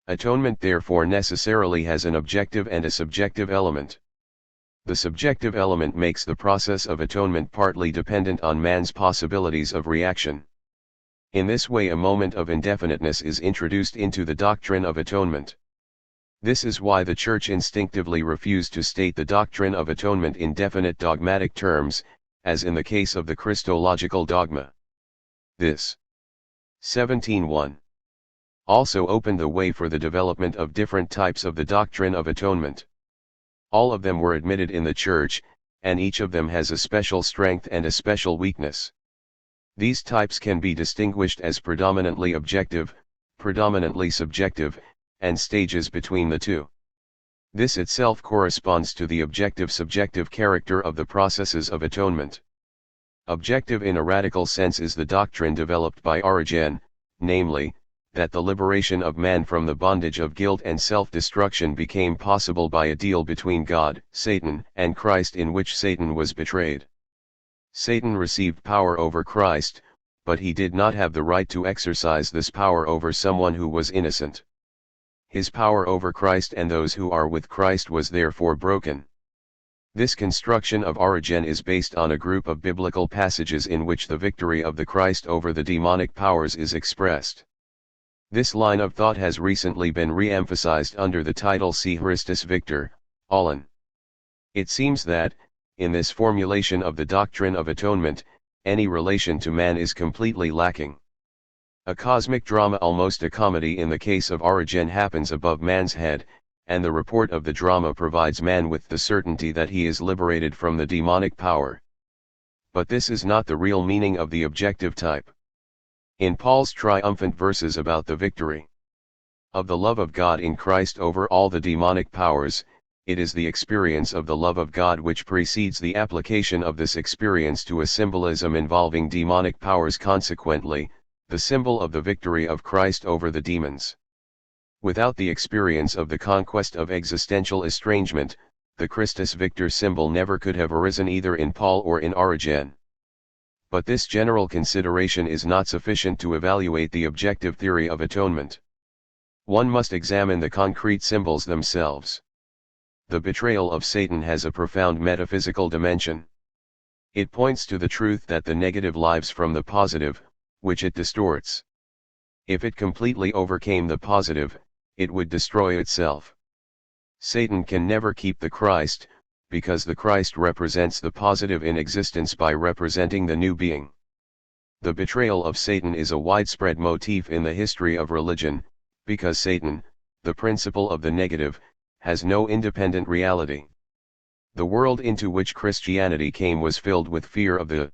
Atonement therefore necessarily has an objective and a subjective element. The subjective element makes the process of atonement partly dependent on man's possibilities of reaction. In this way, a moment of indefiniteness is introduced into the doctrine of atonement. This is why the Church instinctively refused to state the doctrine of atonement in definite dogmatic terms, as in the case of the Christological dogma. This 17:1 also opened the way for the development of different types of the doctrine of atonement. All of them were admitted in the Church, and each of them has a special strength and a special weakness. These types can be distinguished as predominantly objective, predominantly subjective, and stages between the two. This itself corresponds to the objective-subjective character of the processes of atonement. Objective in a radical sense is the doctrine developed by Origen, namely, that the liberation of man from the bondage of guilt and self-destruction became possible by a deal between God, Satan, and Christ in which Satan was betrayed. Satan received power over Christ, but he did not have the right to exercise this power over someone who was innocent. His power over Christ and those who are with Christ was therefore broken. This construction of Origen is based on a group of biblical passages in which the victory of the Christ over the demonic powers is expressed. This line of thought has recently been re-emphasized under the title Si Christus Victor, Allen. It seems that, in this formulation of the doctrine of atonement, any relation to man is completely lacking. A cosmic drama, almost a comedy in the case of Origen, happens above man's head, and the report of the drama provides man with the certainty that he is liberated from the demonic power. But this is not the real meaning of the objective type. In Paul's triumphant verses about the victory of the love of God in Christ over all the demonic powers, it is the experience of the love of God which precedes the application of this experience to a symbolism involving demonic powers, consequently, the symbol of the victory of Christ over the demons. Without the experience of the conquest of existential estrangement, the Christus Victor symbol never could have arisen either in Paul or in Origen. But this general consideration is not sufficient to evaluate the objective theory of atonement. One must examine the concrete symbols themselves. The betrayal of Satan has a profound metaphysical dimension. It points to the truth that the negative lives from the positive, which it distorts. If it completely overcame the positive, it would destroy itself. Satan can never keep the Christ, because the Christ represents the positive in existence by representing the new being. The betrayal of Satan is a widespread motif in the history of religion, because Satan, the principle of the negative, has no independent reality. The world into which Christianity came was filled with fear of the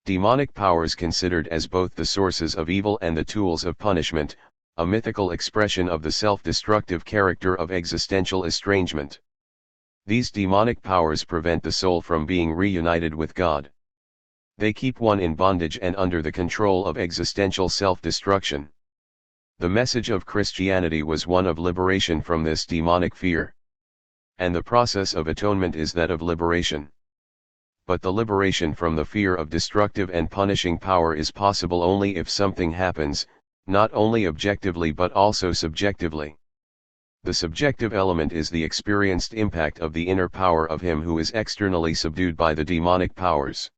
demonic powers, considered as both the sources of evil and the tools of punishment, a mythical expression of the self-destructive character of existential estrangement. These demonic powers prevent the soul from being reunited with God. They keep one in bondage and under the control of existential self-destruction. The message of Christianity was one of liberation from this demonic fear. And the process of atonement is that of liberation. But the liberation from the fear of destructive and punishing power is possible only if something happens, not only objectively but also subjectively. The subjective element is the experienced impact of the inner power of him who is externally subdued by the demonic powers.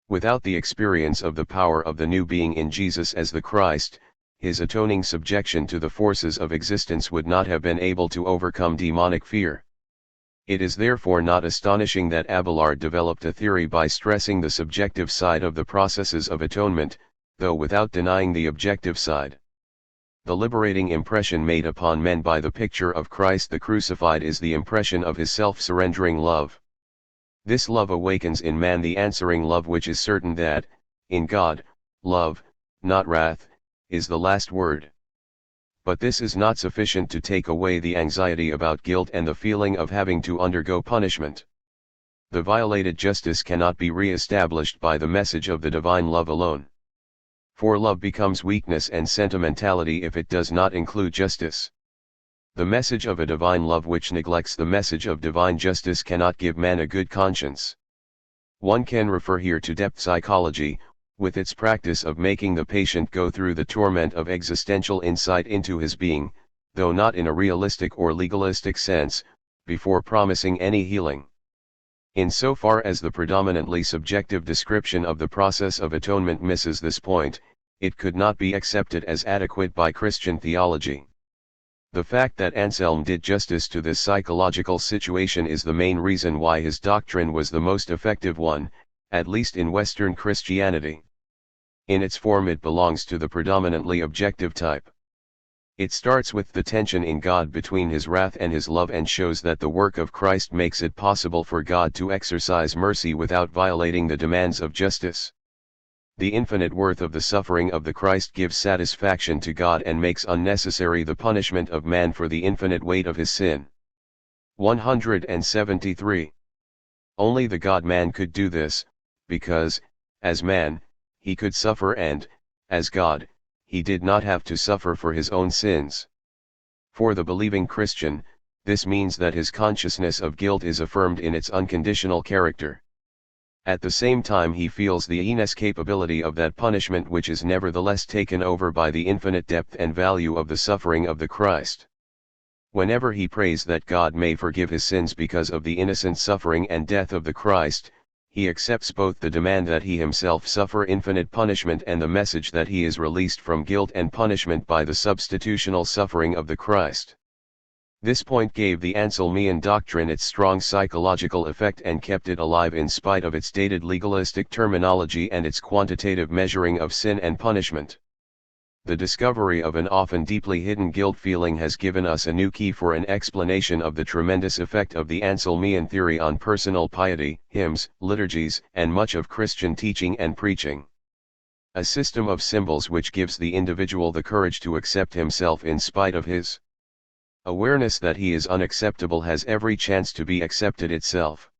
Without the experience of the power of the new being in Jesus as the Christ, his atoning subjection to the forces of existence would not have been able to overcome demonic fear. It is therefore not astonishing that Abelard developed a theory by stressing the subjective side of the processes of atonement, though without denying the objective side. The liberating impression made upon men by the picture of Christ the crucified is the impression of his self-surrendering love. This love awakens in man the answering love which is certain that, in God, love, not wrath, is the last word. But this is not sufficient to take away the anxiety about guilt and the feeling of having to undergo punishment. The violated justice cannot be re-established by the message of the divine love alone. For love becomes weakness and sentimentality if it does not include justice. The message of a divine love which neglects the message of divine justice cannot give man a good conscience. One can refer here to depth psychology, with its practice of making the patient go through the torment of existential insight into his being, though not in a realistic or legalistic sense, before promising any healing. In so far as the predominantly subjective description of the process of atonement misses this point, it could not be accepted as adequate by Christian theology. The fact that Anselm did justice to this psychological situation is the main reason why his doctrine was the most effective one, at least in Western Christianity. In its form it belongs to the predominantly objective type. It starts with the tension in God between his wrath and his love and shows that the work of Christ makes it possible for God to exercise mercy without violating the demands of justice. The infinite worth of the suffering of the Christ gives satisfaction to God and makes unnecessary the punishment of man for the infinite weight of his sin. 173. Only the God-man could do this, because, as man, he could suffer and, as God, he did not have to suffer for his own sins. For the believing Christian, this means that his consciousness of guilt is affirmed in its unconditional character. At the same time he feels the inescapability of that punishment which is nevertheless taken over by the infinite depth and value of the suffering of the Christ. Whenever he prays that God may forgive his sins because of the innocent suffering and death of the Christ, he accepts both the demand that he himself suffer infinite punishment and the message that he is released from guilt and punishment by the substitutional suffering of the Christ. This point gave the Anselmian doctrine its strong psychological effect and kept it alive in spite of its dated legalistic terminology and its quantitative measuring of sin and punishment. The discovery of an often deeply hidden guilt feeling has given us a new key for an explanation of the tremendous effect of the Anselmian theory on personal piety, hymns, liturgies, and much of Christian teaching and preaching. A system of symbols which gives the individual the courage to accept himself in spite of his awareness that he is unacceptable has every chance to be accepted itself.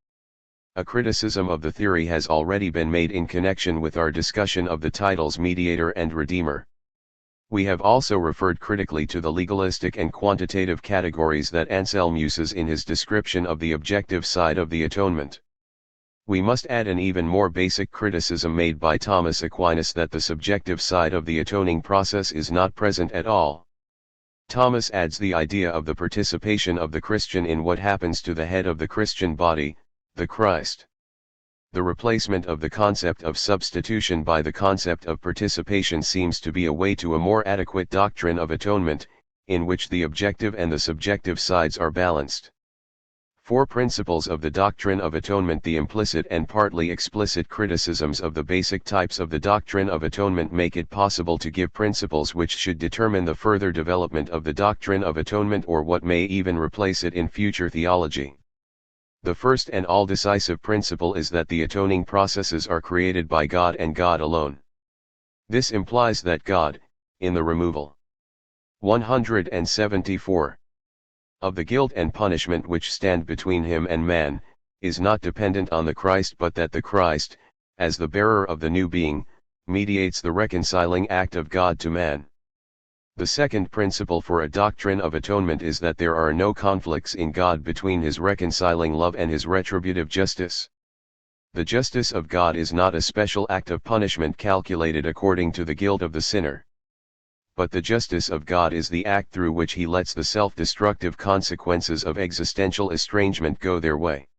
A criticism of the theory has already been made in connection with our discussion of the titles Mediator and Redeemer. We have also referred critically to the legalistic and quantitative categories that Anselm uses in his description of the objective side of the atonement. We must add an even more basic criticism made by Thomas Aquinas that the subjective side of the atoning process is not present at all. Thomas adds the idea of the participation of the Christian in what happens to the head of the Christian body, the Christ. The replacement of the concept of substitution by the concept of participation seems to be a way to a more adequate doctrine of atonement, in which the objective and the subjective sides are balanced. 4 Principles of the Doctrine of Atonement. The implicit and partly explicit criticisms of the basic types of the Doctrine of Atonement make it possible to give principles which should determine the further development of the Doctrine of Atonement, or what may even replace it in future theology. The first and all-decisive principle is that the atoning processes are created by God and God alone. This implies that God, in the removal 174 of the guilt and punishment which stand between him and man, is not dependent on the Christ, but that the Christ, as the bearer of the new being, mediates the reconciling act of God to man. The second principle for a doctrine of atonement is that there are no conflicts in God between his reconciling love and his retributive justice. The justice of God is not a special act of punishment calculated according to the guilt of the sinner. But the justice of God is the act through which he lets the self-destructive consequences of existential estrangement go their way.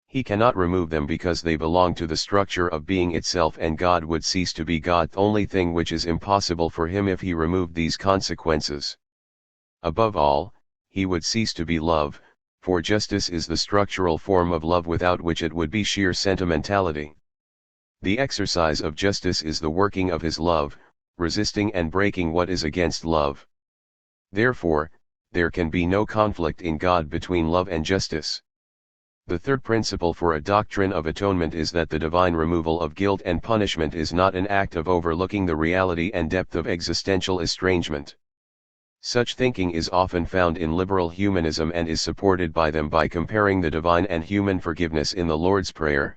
He cannot remove them because they belong to the structure of being itself, and God would cease to be God, the only thing which is impossible for him if he removed these consequences. Above all, he would cease to be love, for justice is the structural form of love, without which it would be sheer sentimentality. The exercise of justice is the working of his love, resisting and breaking what is against love. Therefore, there can be no conflict in God between love and justice. The third principle for a doctrine of atonement is that the divine removal of guilt and punishment is not an act of overlooking the reality and depth of existential estrangement. Such thinking is often found in liberal humanism and is supported by them by comparing the divine and human forgiveness in the Lord's Prayer.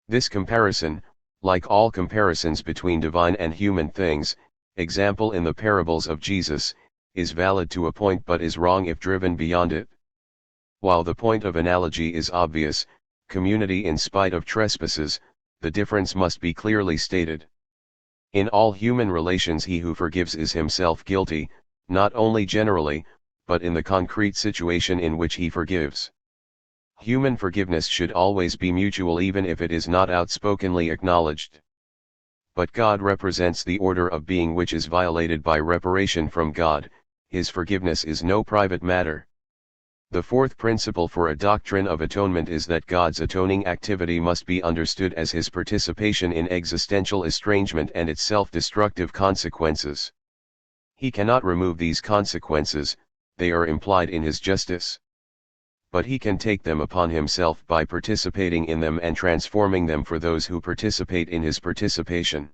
This comparison, like all comparisons between divine and human things, example in the parables of Jesus, is valid to a point but is wrong if driven beyond it. While the point of analogy is obvious, community in spite of trespasses, the difference must be clearly stated. In all human relations, he who forgives is himself guilty, not only generally, but in the concrete situation in which he forgives. Human forgiveness should always be mutual, even if it is not outspokenly acknowledged. But God represents the order of being which is violated by reparation from God. His forgiveness is no private matter. The fourth principle for a doctrine of atonement is that God's atoning activity must be understood as his participation in existential estrangement and its self-destructive consequences. He cannot remove these consequences, they are implied in his justice. But he can take them upon himself by participating in them and transforming them for those who participate in his participation.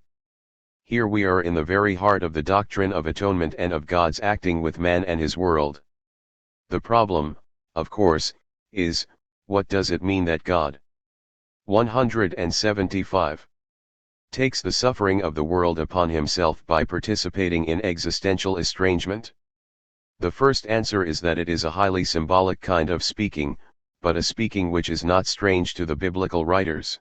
Here we are in the very heart of the doctrine of atonement and of God's acting with man and his world. The problem, of course, is, what does it mean that God 175 takes the suffering of the world upon himself by participating in existential estrangement? The first answer is that it is a highly symbolic kind of speaking, but a speaking which is not strange to the biblical writers.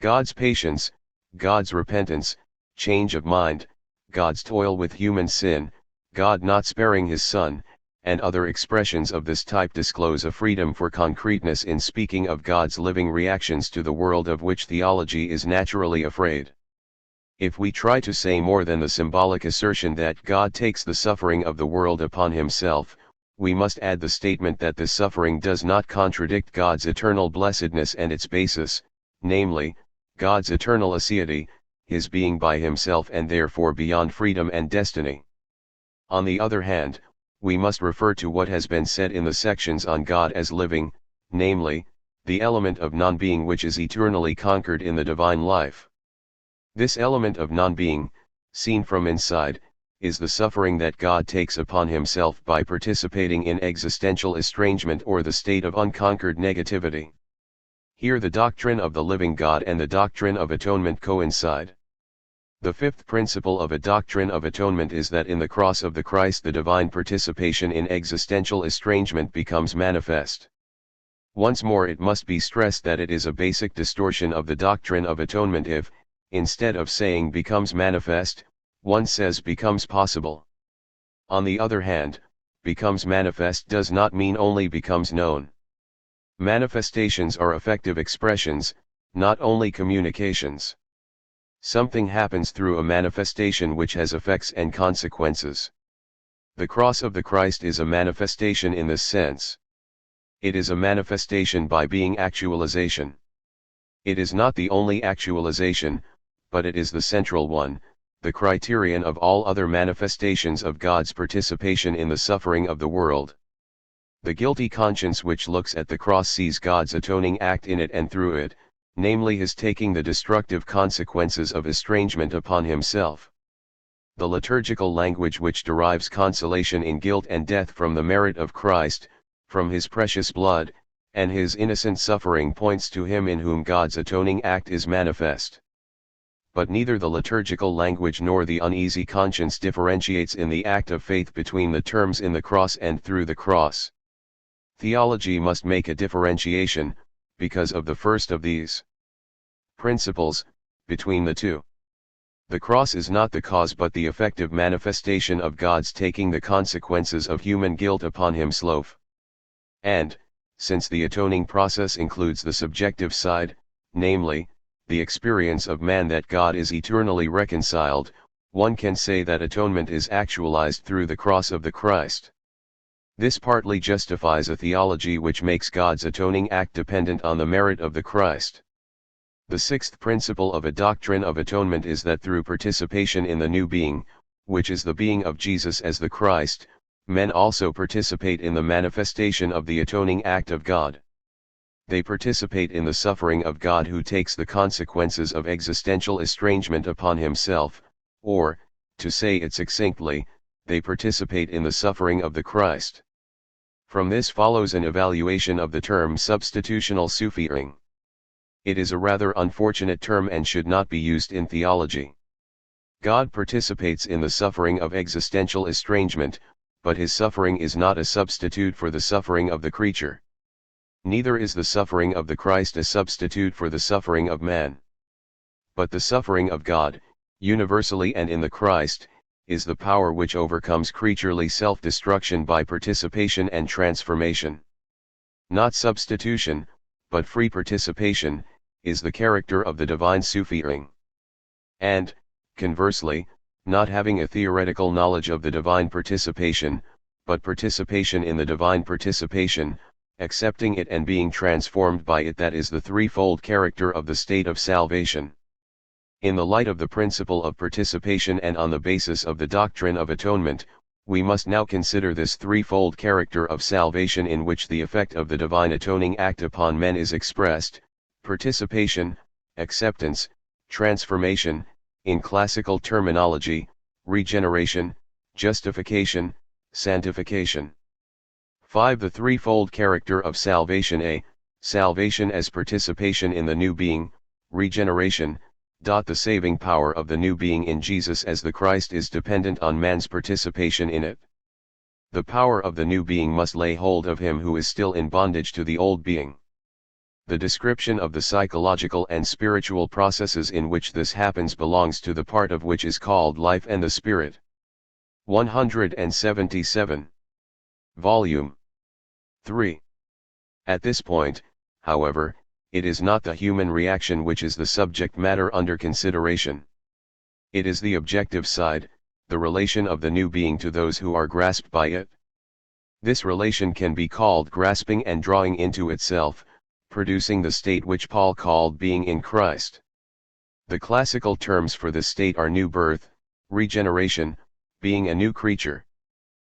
God's patience, God's repentance, change of mind, God's toil with human sin, God not sparing his Son, and other expressions of this type disclose a freedom for concreteness in speaking of God's living reactions to the world of which theology is naturally afraid. If we try to say more than the symbolic assertion that God takes the suffering of the world upon himself, we must add the statement that this suffering does not contradict God's eternal blessedness and its basis, namely, God's eternal aseity, his being by himself and therefore beyond freedom and destiny. On the other hand, we must refer to what has been said in the sections on God as living, namely, the element of non-being which is eternally conquered in the divine life. This element of non-being, seen from inside, is the suffering that God takes upon himself by participating in existential estrangement or the state of unconquered negativity. Here the doctrine of the living God and the doctrine of atonement coincide. The fifth principle of a doctrine of atonement is that in the cross of the Christ the divine participation in existential estrangement becomes manifest. Once more it must be stressed that it is a basic distortion of the doctrine of atonement if, instead of saying becomes manifest, one says becomes possible. On the other hand, becomes manifest does not mean only becomes known. Manifestations are effective expressions, not only communications. Something happens through a manifestation which has effects and consequences. The cross of the Christ is a manifestation in this sense. It is a manifestation by being actualization. It is not the only actualization, but it is the central one, the criterion of all other manifestations of God's participation in the suffering of the world. The guilty conscience which looks at the cross sees God's atoning act in it and through it, namely his taking the destructive consequences of estrangement upon himself. The liturgical language which derives consolation in guilt and death from the merit of Christ, from his precious blood, and his innocent suffering points to him in whom God's atoning act is manifest. But neither the liturgical language nor the uneasy conscience differentiates in the act of faith between the terms in the cross and through the cross. Theology must make a differentiation, because of the first of these principles, between the two. The cross is not the cause but the effective manifestation of God's taking the consequences of human guilt upon himself. And, since the atoning process includes the subjective side, namely, the experience of man that God is eternally reconciled, one can say that atonement is actualized through the cross of the Christ. This partly justifies a theology which makes God's atoning act dependent on the merit of the Christ. The sixth principle of a doctrine of atonement is that through participation in the new being, which is the being of Jesus as the Christ, men also participate in the manifestation of the atoning act of God. They participate in the suffering of God who takes the consequences of existential estrangement upon himself, or, to say it succinctly, they participate in the suffering of the Christ. From this follows an evaluation of the term substitutional suffering. It is a rather unfortunate term and should not be used in theology. God participates in the suffering of existential estrangement, but his suffering is not a substitute for the suffering of the creature. Neither is the suffering of the Christ a substitute for the suffering of man. But the suffering of God, universally and in the Christ, is the power which overcomes creaturely self-destruction by participation and transformation. Not substitution, but free participation, is the character of the divine suffering. And, conversely, not having a theoretical knowledge of the divine participation, but participation in the divine participation, accepting it and being transformed by it, that is the threefold character of the state of salvation. In the light of the principle of participation and on the basis of the doctrine of atonement, we must now consider this threefold character of salvation in which the effect of the divine atoning act upon men is expressed: participation, acceptance, transformation, in classical terminology, regeneration, justification, sanctification. 5. The threefold character of salvation: A. Salvation as participation in the new being, regeneration. The saving power of the new being in Jesus as the Christ is dependent on man's participation in it. The power of the new being must lay hold of him who is still in bondage to the old being. The description of the psychological and spiritual processes in which this happens belongs to the part of which is called Life and the Spirit. 177. Volume 3. At this point, however, it is not the human reaction which is the subject matter under consideration. It is the objective side, the relation of the new being to those who are grasped by it. This relation can be called grasping and drawing into itself, producing the state which Paul called being in Christ. The classical terms for this state are new birth, regeneration, being a new creature.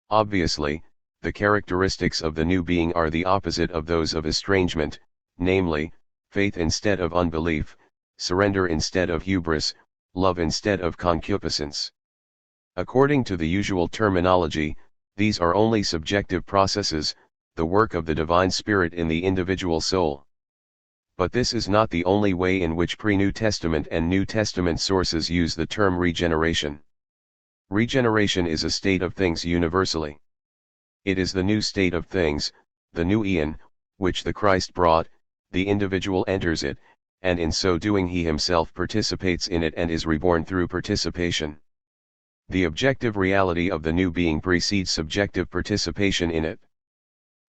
Obviously, the characteristics of the new being are the opposite of those of estrangement, namely, faith instead of unbelief, surrender instead of hubris, love instead of concupiscence. According to the usual terminology, these are only subjective processes, the work of the divine Spirit in the individual soul. But this is not the only way in which pre-New Testament and New Testament sources use the term regeneration. Regeneration is a state of things universally. It is the new state of things, the new eon, which the Christ brought. The individual enters it, and in so doing he himself participates in it and is reborn through participation. The objective reality of the new being precedes subjective participation in it.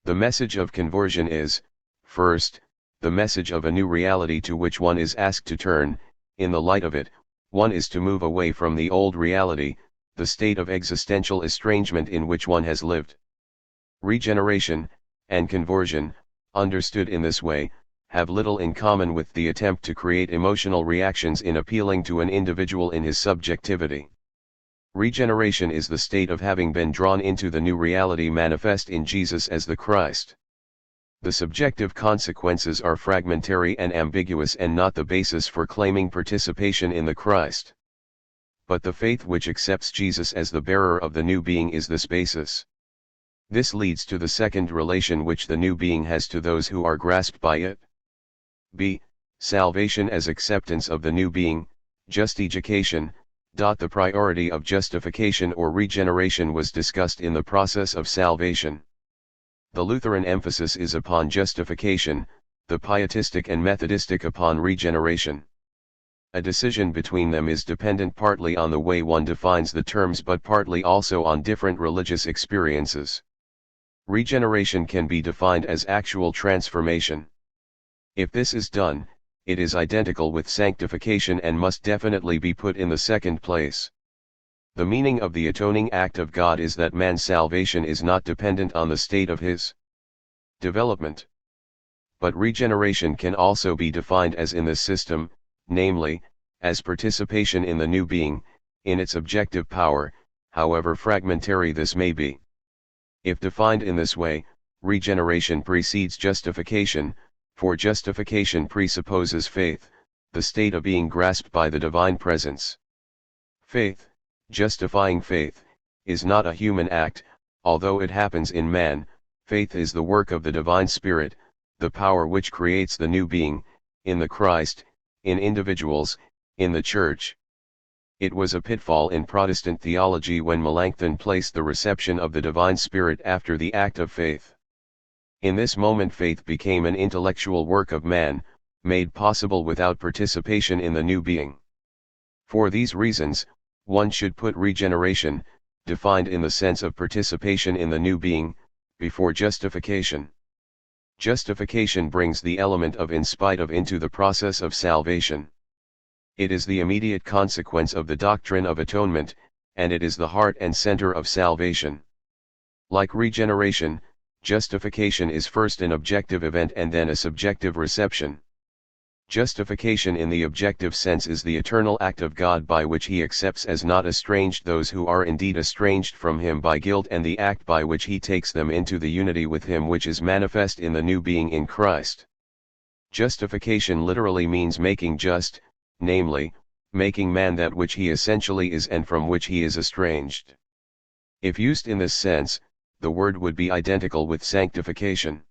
The message of conversion is, first, the message of a new reality to which one is asked to turn. In the light of it, one is to move away from the old reality, the state of existential estrangement in which one has lived. Regeneration and conversion understood in this way, have little in common with the attempt to create emotional reactions in appealing to an individual in his subjectivity. Regeneration is the state of having been drawn into the new reality manifest in Jesus as the Christ. The subjective consequences are fragmentary and ambiguous and not the basis for claiming participation in the Christ. But the faith which accepts Jesus as the bearer of the new being is this basis. This leads to the second relation which the new being has to those who are grasped by it. b. Salvation as acceptance of the new being, justification. The priority of justification or regeneration was discussed in the process of salvation. The Lutheran emphasis is upon justification, the Pietistic and Methodistic upon regeneration. A decision between them is dependent partly on the way one defines the terms but partly also on different religious experiences. Regeneration can be defined as actual transformation. If this is done, it is identical with sanctification and must definitely be put in the second place. The meaning of the atoning act of God is that man's salvation is not dependent on the state of his development. But regeneration can also be defined as in this system, namely, as participation in the new being, in its objective power, however fragmentary this may be. If defined in this way, regeneration precedes justification, for justification presupposes faith, the state of being grasped by the divine presence. Faith, justifying faith, is not a human act, although it happens in man. Faith is the work of the divine Spirit, the power which creates the new being, in the Christ, in individuals, in the Church. It was a pitfall in Protestant theology when Melanchthon placed the reception of the divine Spirit after the act of faith. In this moment faith became an intellectual work of man, made possible without participation in the new being. For these reasons, one should put regeneration, defined in the sense of participation in the new being, before justification. Justification brings the element of in spite of into the process of salvation. It is the immediate consequence of the doctrine of atonement, and it is the heart and center of salvation. Like regeneration, justification is first an objective event and then a subjective reception. Justification in the objective sense is the eternal act of God by which he accepts as not estranged those who are indeed estranged from him by guilt, and the act by which he takes them into the unity with him which is manifest in the new being in Christ. Justification literally means making just, namely, making man that which he essentially is and from which he is estranged. If used in this sense, the word would be identical with sanctification.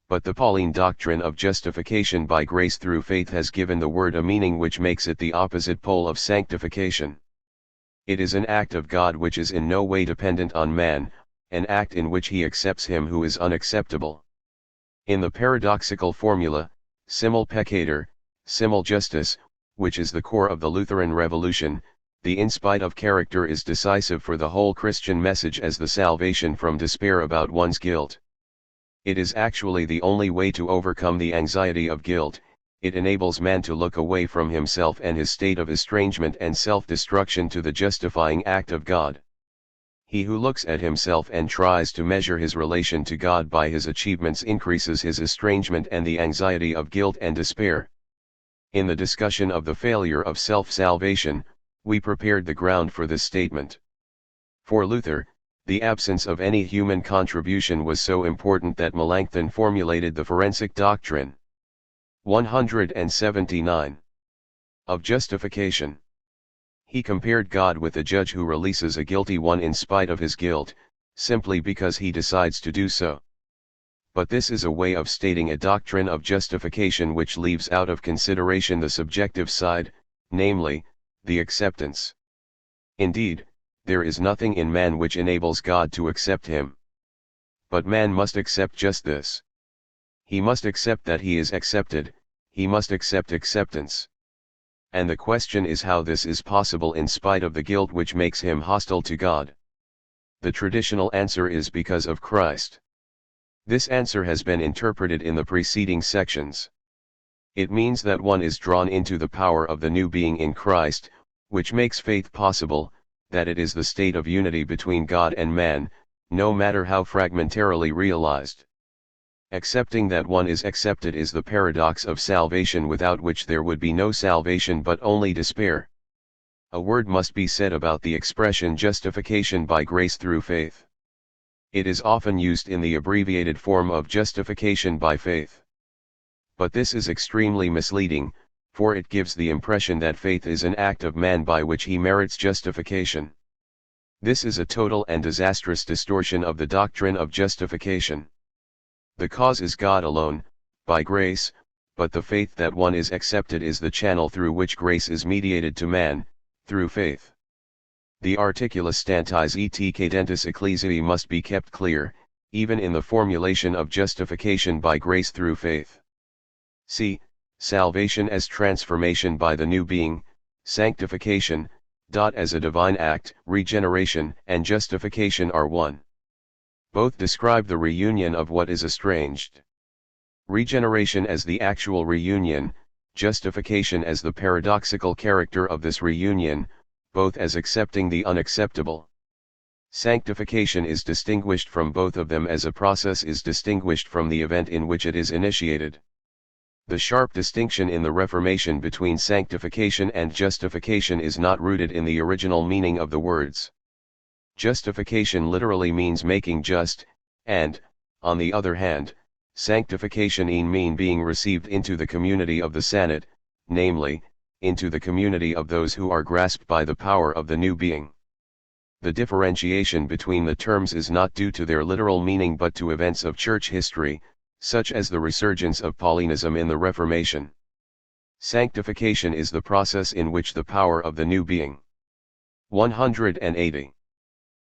But the Pauline doctrine of justification by grace through faith has given the word a meaning which makes it the opposite pole of sanctification. It is an act of God which is in no way dependent on man, an act in which he accepts him who is unacceptable. In the paradoxical formula, simul peccator, simul justus, which is the core of the Lutheran Revolution, the in spite of character is decisive for the whole Christian message as the salvation from despair about one's guilt. It is actually the only way to overcome the anxiety of guilt. It enables man to look away from himself and his state of estrangement and self-destruction to the justifying act of God. He who looks at himself and tries to measure his relation to God by his achievements increases his estrangement and the anxiety of guilt and despair. In the discussion of the failure of self-salvation, we prepared the ground for this statement. For Luther, the absence of any human contribution was so important that Melanchthon formulated the forensic doctrine. 179. Of justification. He compared God with a judge who releases a guilty one in spite of his guilt, simply because he decides to do so. But this is a way of stating a doctrine of justification which leaves out of consideration the subjective side, namely, the acceptance. Indeed, there is nothing in man which enables God to accept him. But man must accept just this. He must accept that he is accepted, he must accept acceptance. And the question is how this is possible in spite of the guilt which makes him hostile to God. The traditional answer is because of Christ. This answer has been interpreted in the preceding sections. It means that one is drawn into the power of the new being in Christ, which makes faith possible, that it is the state of unity between God and man, no matter how fragmentarily realized. Accepting that one is accepted is the paradox of salvation, without which there would be no salvation but only despair. A word must be said about the expression justification by grace through faith. It is often used in the abbreviated form of justification by faith. But this is extremely misleading, for it gives the impression that faith is an act of man by which he merits justification. This is a total and disastrous distortion of the doctrine of justification. The cause is God alone, by grace, but the faith that one is accepted is the channel through which grace is mediated to man, through faith. The articulus stantis et cadentis ecclesiae must be kept clear, even in the formulation of justification by grace through faith. See, salvation as transformation by the new being, sanctification, as a divine act, regeneration and justification are one. Both describe the reunion of what is estranged. Regeneration as the actual reunion, justification as the paradoxical character of this reunion, both as accepting the unacceptable. Sanctification is distinguished from both of them as a process is distinguished from the event in which it is initiated. The sharp distinction in the Reformation between sanctification and justification is not rooted in the original meaning of the words. Justification literally means making just, and, on the other hand, sanctification mean being received into the community of the Sanat, namely, into the community of those who are grasped by the power of the new being. The differentiation between the terms is not due to their literal meaning but to events of church history, such as the resurgence of Paulinism in the Reformation. Sanctification is the process in which the power of the new being 180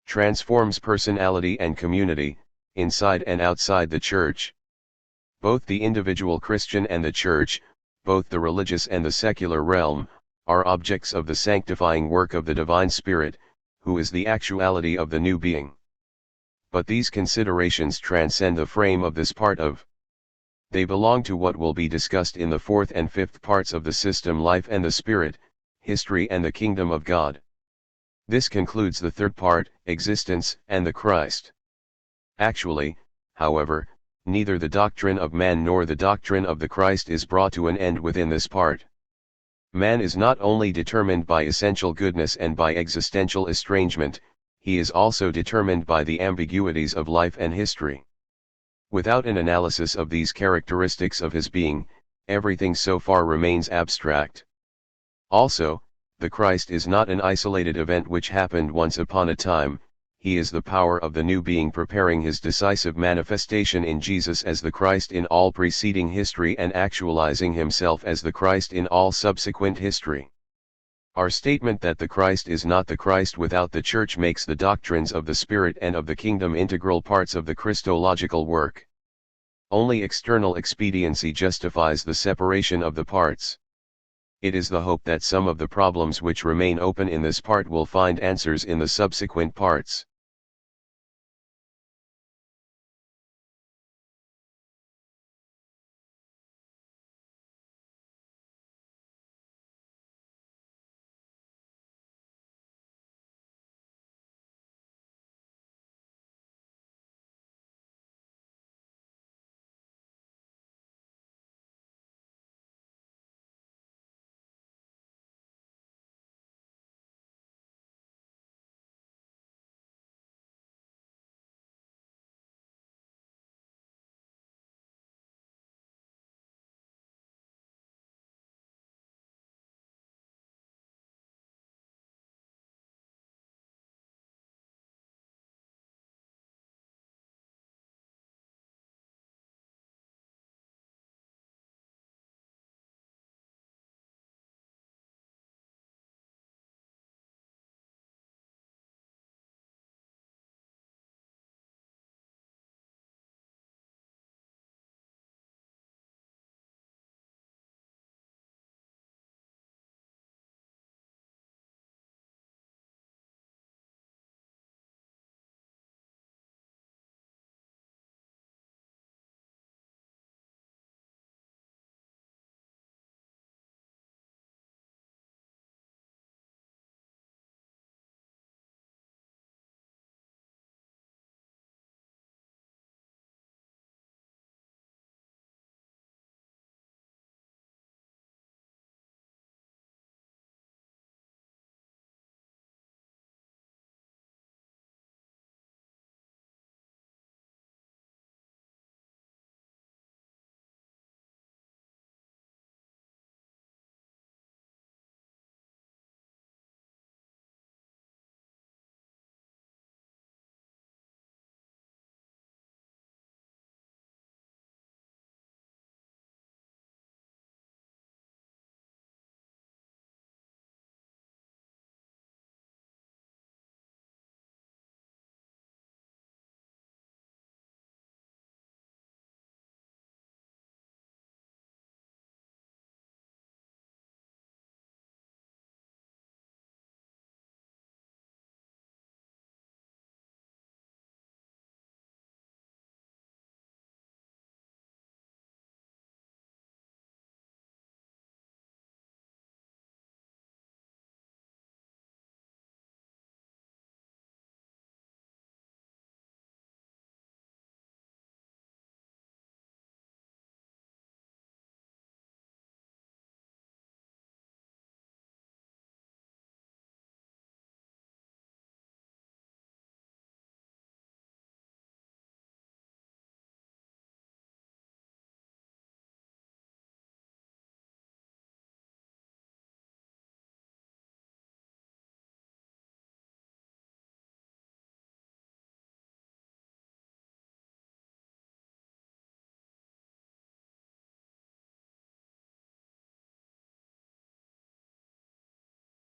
transforms personality and community, inside and outside the church. Both the individual Christian and the church, both the religious and the secular realm, are objects of the sanctifying work of the divine Spirit, who is the actuality of the new being. But these considerations transcend the frame of this part of. They belong to what will be discussed in the fourth and fifth parts of the system Life and the Spirit, History and the Kingdom of God. This concludes the third part, Existence and the Christ. Actually, however, neither the doctrine of man nor the doctrine of the Christ is brought to an end within this part. Man is not only determined by essential goodness and by existential estrangement, he is also determined by the ambiguities of life and history. Without an analysis of these characteristics of his being, everything so far remains abstract. Also, the Christ is not an isolated event which happened once upon a time, he is the power of the new being preparing his decisive manifestation in Jesus as the Christ in all preceding history and actualizing himself as the Christ in all subsequent history. Our statement that the Christ is not the Christ without the Church makes the doctrines of the Spirit and of the Kingdom integral parts of the Christological work. Only external expediency justifies the separation of the parts. It is the hope that some of the problems which remain open in this part will find answers in the subsequent parts.